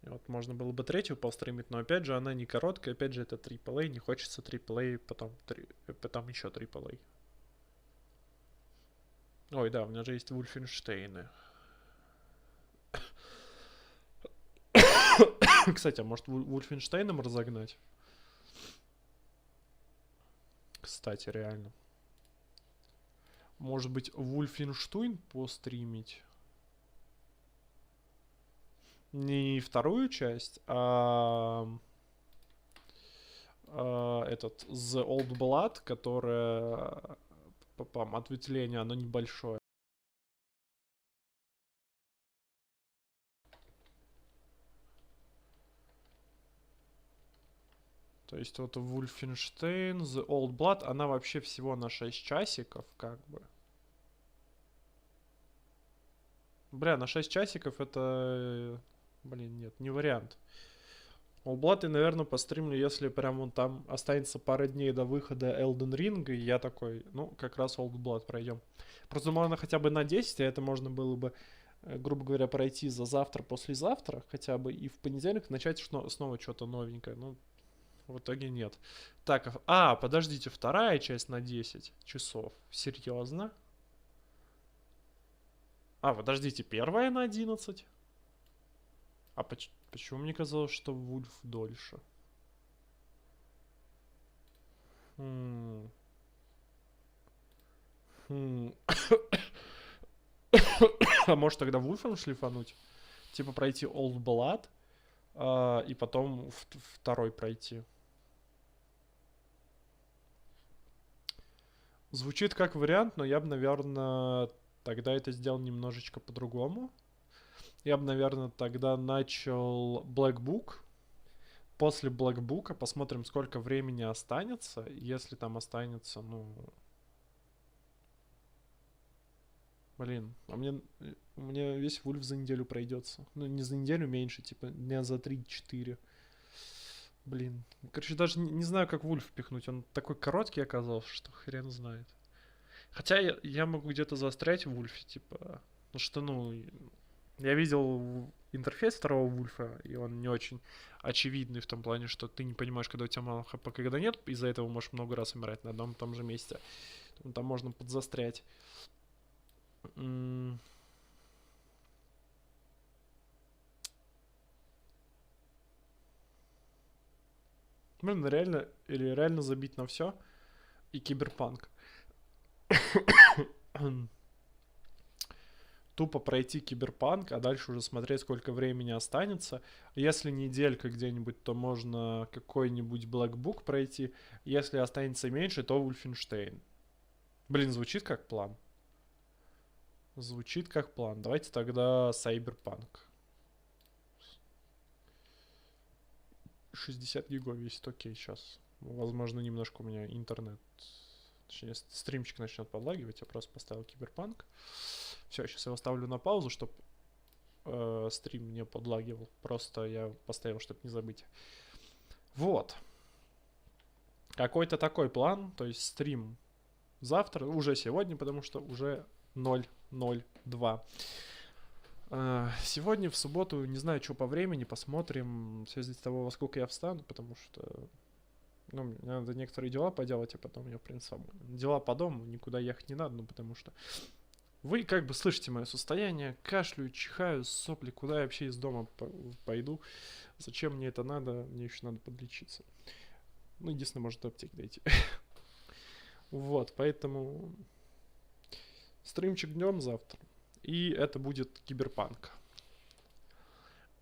И вот можно было бы третью постримить, но опять же она не короткая, опять же это AAA, не хочется AAA, потом еще AAA. Ой, да, у меня же есть Вульфенштейны. Кстати, а может Вульфенштейном разогнать? Кстати, реально. Может быть, Вульфенштейн постримить? Не вторую часть, а этот The Old Blood, которая ответвление, оно небольшое. То есть вот Wolfenstein, The Old Blood, она вообще всего на 6 часиков, как бы. Бля, на 6 часиков это... Блин, нет, не вариант. Old Blood я, наверное, постримлю, если прям вон там останется пара дней до выхода Elden Ring, и я такой, ну, как раз Old Blood пройдем. Просто можно хотя бы на 10, а это можно было бы, грубо говоря, пройти за завтра, послезавтра, хотя бы, и в понедельник начать снова что-то новенькое. Ну, в итоге нет. Так, подождите, вторая часть на 10 часов. Серьезно? Подождите, первая на 11? А почему мне казалось, что Вульф дольше? А может тогда Вульфом шлифануть? Типа пройти Old Blood, и потом второй пройти. Звучит как вариант, но я бы, наверное, тогда это сделал немножечко по-другому. Я бы, наверное, тогда начал Black Book. После Black Book посмотрим, сколько времени останется. Если там останется, ну... Блин, у меня весь Вульф за неделю пройдется. Ну, не за неделю, меньше, типа дня за 3-4. Блин. Короче, даже не знаю, как Вульф пихнуть. Он такой короткий оказался, что хрен знает. Хотя я могу где-то застрять в Вульфе, типа... Ну что, ну... Я видел интерфейс второго Вульфа, и он не очень очевидный в том плане, что ты не понимаешь, когда у тебя мало хп, когда нет. Из-за этого можешь много раз умирать на одном и том же месте. Там можно подзастрять. Блин, реально забить на все. И Киберпанк. Тупо пройти Киберпанк, а дальше уже смотреть, сколько времени останется. Если неделька где-нибудь, то можно какой-нибудь Black Book пройти. Если останется меньше, то Wolfenstein. Блин, звучит как план. Звучит как план. Давайте тогда Cyberpunk. 60 гигов весит, окей, сейчас. Возможно, немножко у меня интернет... Точнее, стримчик начнет подлагивать. Я просто поставил Киберпанк. Все, сейчас я его ставлю на паузу, чтобы стрим не подлагивал. Просто я поставил, чтобы не забыть. Вот. Какой-то такой план. То есть стрим завтра, уже сегодня, потому что уже 0:02. Сегодня, в субботу, не знаю, что по времени, посмотрим. В связи с того, во сколько я встану, потому что... Ну, мне надо некоторые дела поделать, а потом я, в принципе, свободен. Дела по дому, никуда ехать не надо, ну, потому что... Вы как бы слышите мое состояние, кашляю, чихаю, сопли, куда я вообще из дома пойду? Зачем мне это надо? Мне еще надо подлечиться. Ну, единственное, может, до аптеки дойти. Вот, поэтому... Стримчик днем завтра. И это будет Киберпанк.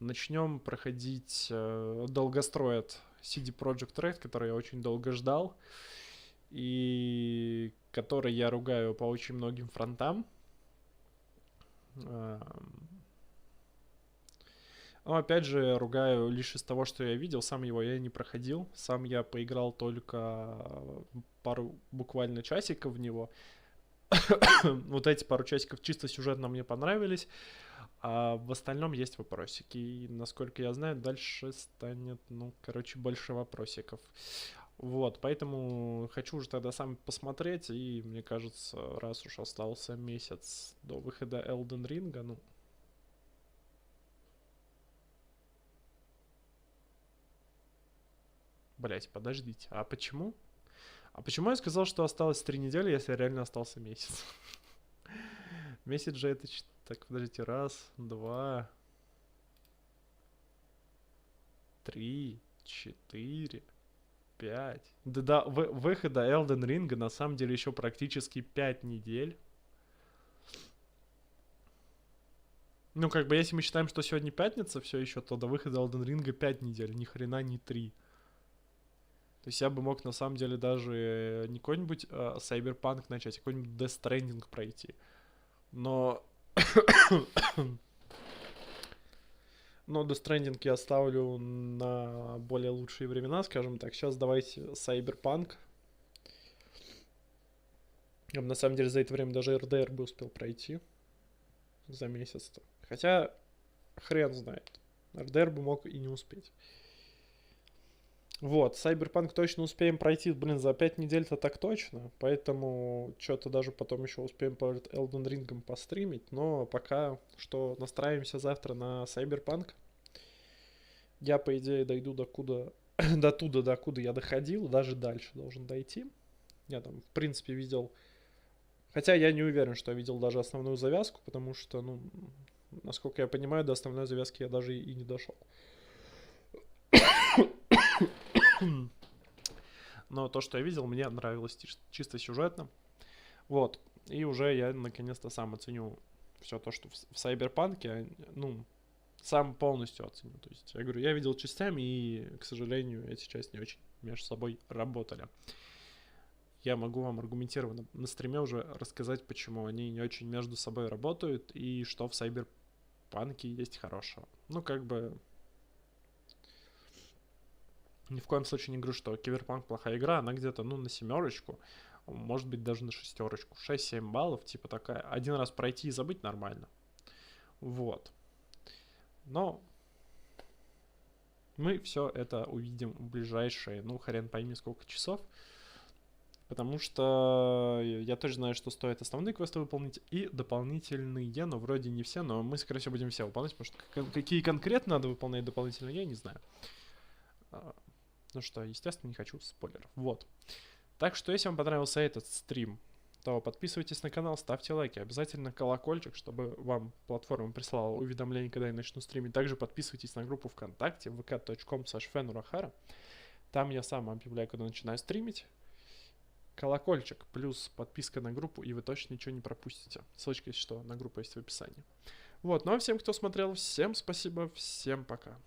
Начнем проходить долгостроят CD Projekt Red, который я очень долго ждал. И который я ругаю по очень многим фронтам. Но опять же, ругаю лишь из того, что я видел. Сам его я не проходил. Сам я поиграл только пару буквально часиков в него. Вот эти пару часиков чисто сюжетно мне понравились. А в остальном есть вопросики. И, насколько я знаю, дальше станет, ну, короче, больше вопросиков. Вот, поэтому хочу уже тогда сам посмотреть. И мне кажется, раз уж остался месяц до выхода Elden Ring, ну... Блять, подождите, а почему? А почему я сказал, что осталось 3 недели, если реально остался месяц? Месяц же это... Так, подождите, 1, 2, 3, 4, 5. Да, выхода Elden Ring на самом деле еще практически 5 недель. Ну, как бы, если мы считаем, что сегодня пятница все еще, то до выхода Elden Ring 5 недель, ни хрена не 3. То есть я бы мог, на самом деле, даже не какой-нибудь Cyberpunk начать, а какой-нибудь Death Stranding пройти. Но... Но Death Stranding я оставлю на более лучшие времена, скажем так. Сейчас давайте Cyberpunk. Я бы, на самом деле, за это время даже RDR бы успел пройти. За месяц-то. Хотя, хрен знает. RDR бы мог и не успеть. Вот, Cyberpunk точно успеем пройти, блин, за 5 недель-то так точно. Поэтому что-то даже потом еще успеем по Elden Ring постримить. Но пока что настраиваемся завтра на Cyberpunk. Я, по идее, дойду до туда, докуда я доходил. Даже дальше должен дойти. Я там, в принципе, видел... Хотя я не уверен, что я видел даже основную завязку. Потому что, ну, насколько я понимаю, до основной завязки я даже и не дошел. Но то, что я видел, мне нравилось чисто сюжетно. Вот. И уже я наконец-то сам оценю все то, что в Сайберпанке, ну, сам полностью оценю. То есть, я говорю, я видел частями, и, к сожалению, эти части не очень между собой работали. Я могу вам аргументированно на стриме уже рассказать, почему они не очень между собой работают, и что в Сайберпанке есть хорошего. Ну, как бы... Ни в коем случае не говорю, что Киберпанк плохая игра, она где-то, ну, на 7, может быть, даже на 6. 6-7 баллов, типа такая. Один раз пройти и забыть нормально. Вот. Но мы все это увидим в ближайшие, ну, хрен пойми, сколько часов. Потому что я тоже знаю, что стоит основные квесты выполнить и дополнительные, но вроде не все, но мы, скорее всего, будем все выполнять, потому что какие конкретно надо выполнять дополнительные, я не знаю. Ну что, естественно, не хочу спойлеров. Вот. Так что, если вам понравился этот стрим, то подписывайтесь на канал, ставьте лайки. Обязательно колокольчик, чтобы вам платформа прислала уведомления, когда я начну стримить. Также подписывайтесь на группу ВКонтакте, vk.com/fanurahara. Там я сам объявляю, когда начинаю стримить. Колокольчик плюс подписка на группу, и вы точно ничего не пропустите. Ссылочка, если что, на группу есть в описании. Вот, ну а всем, кто смотрел, всем спасибо, всем пока.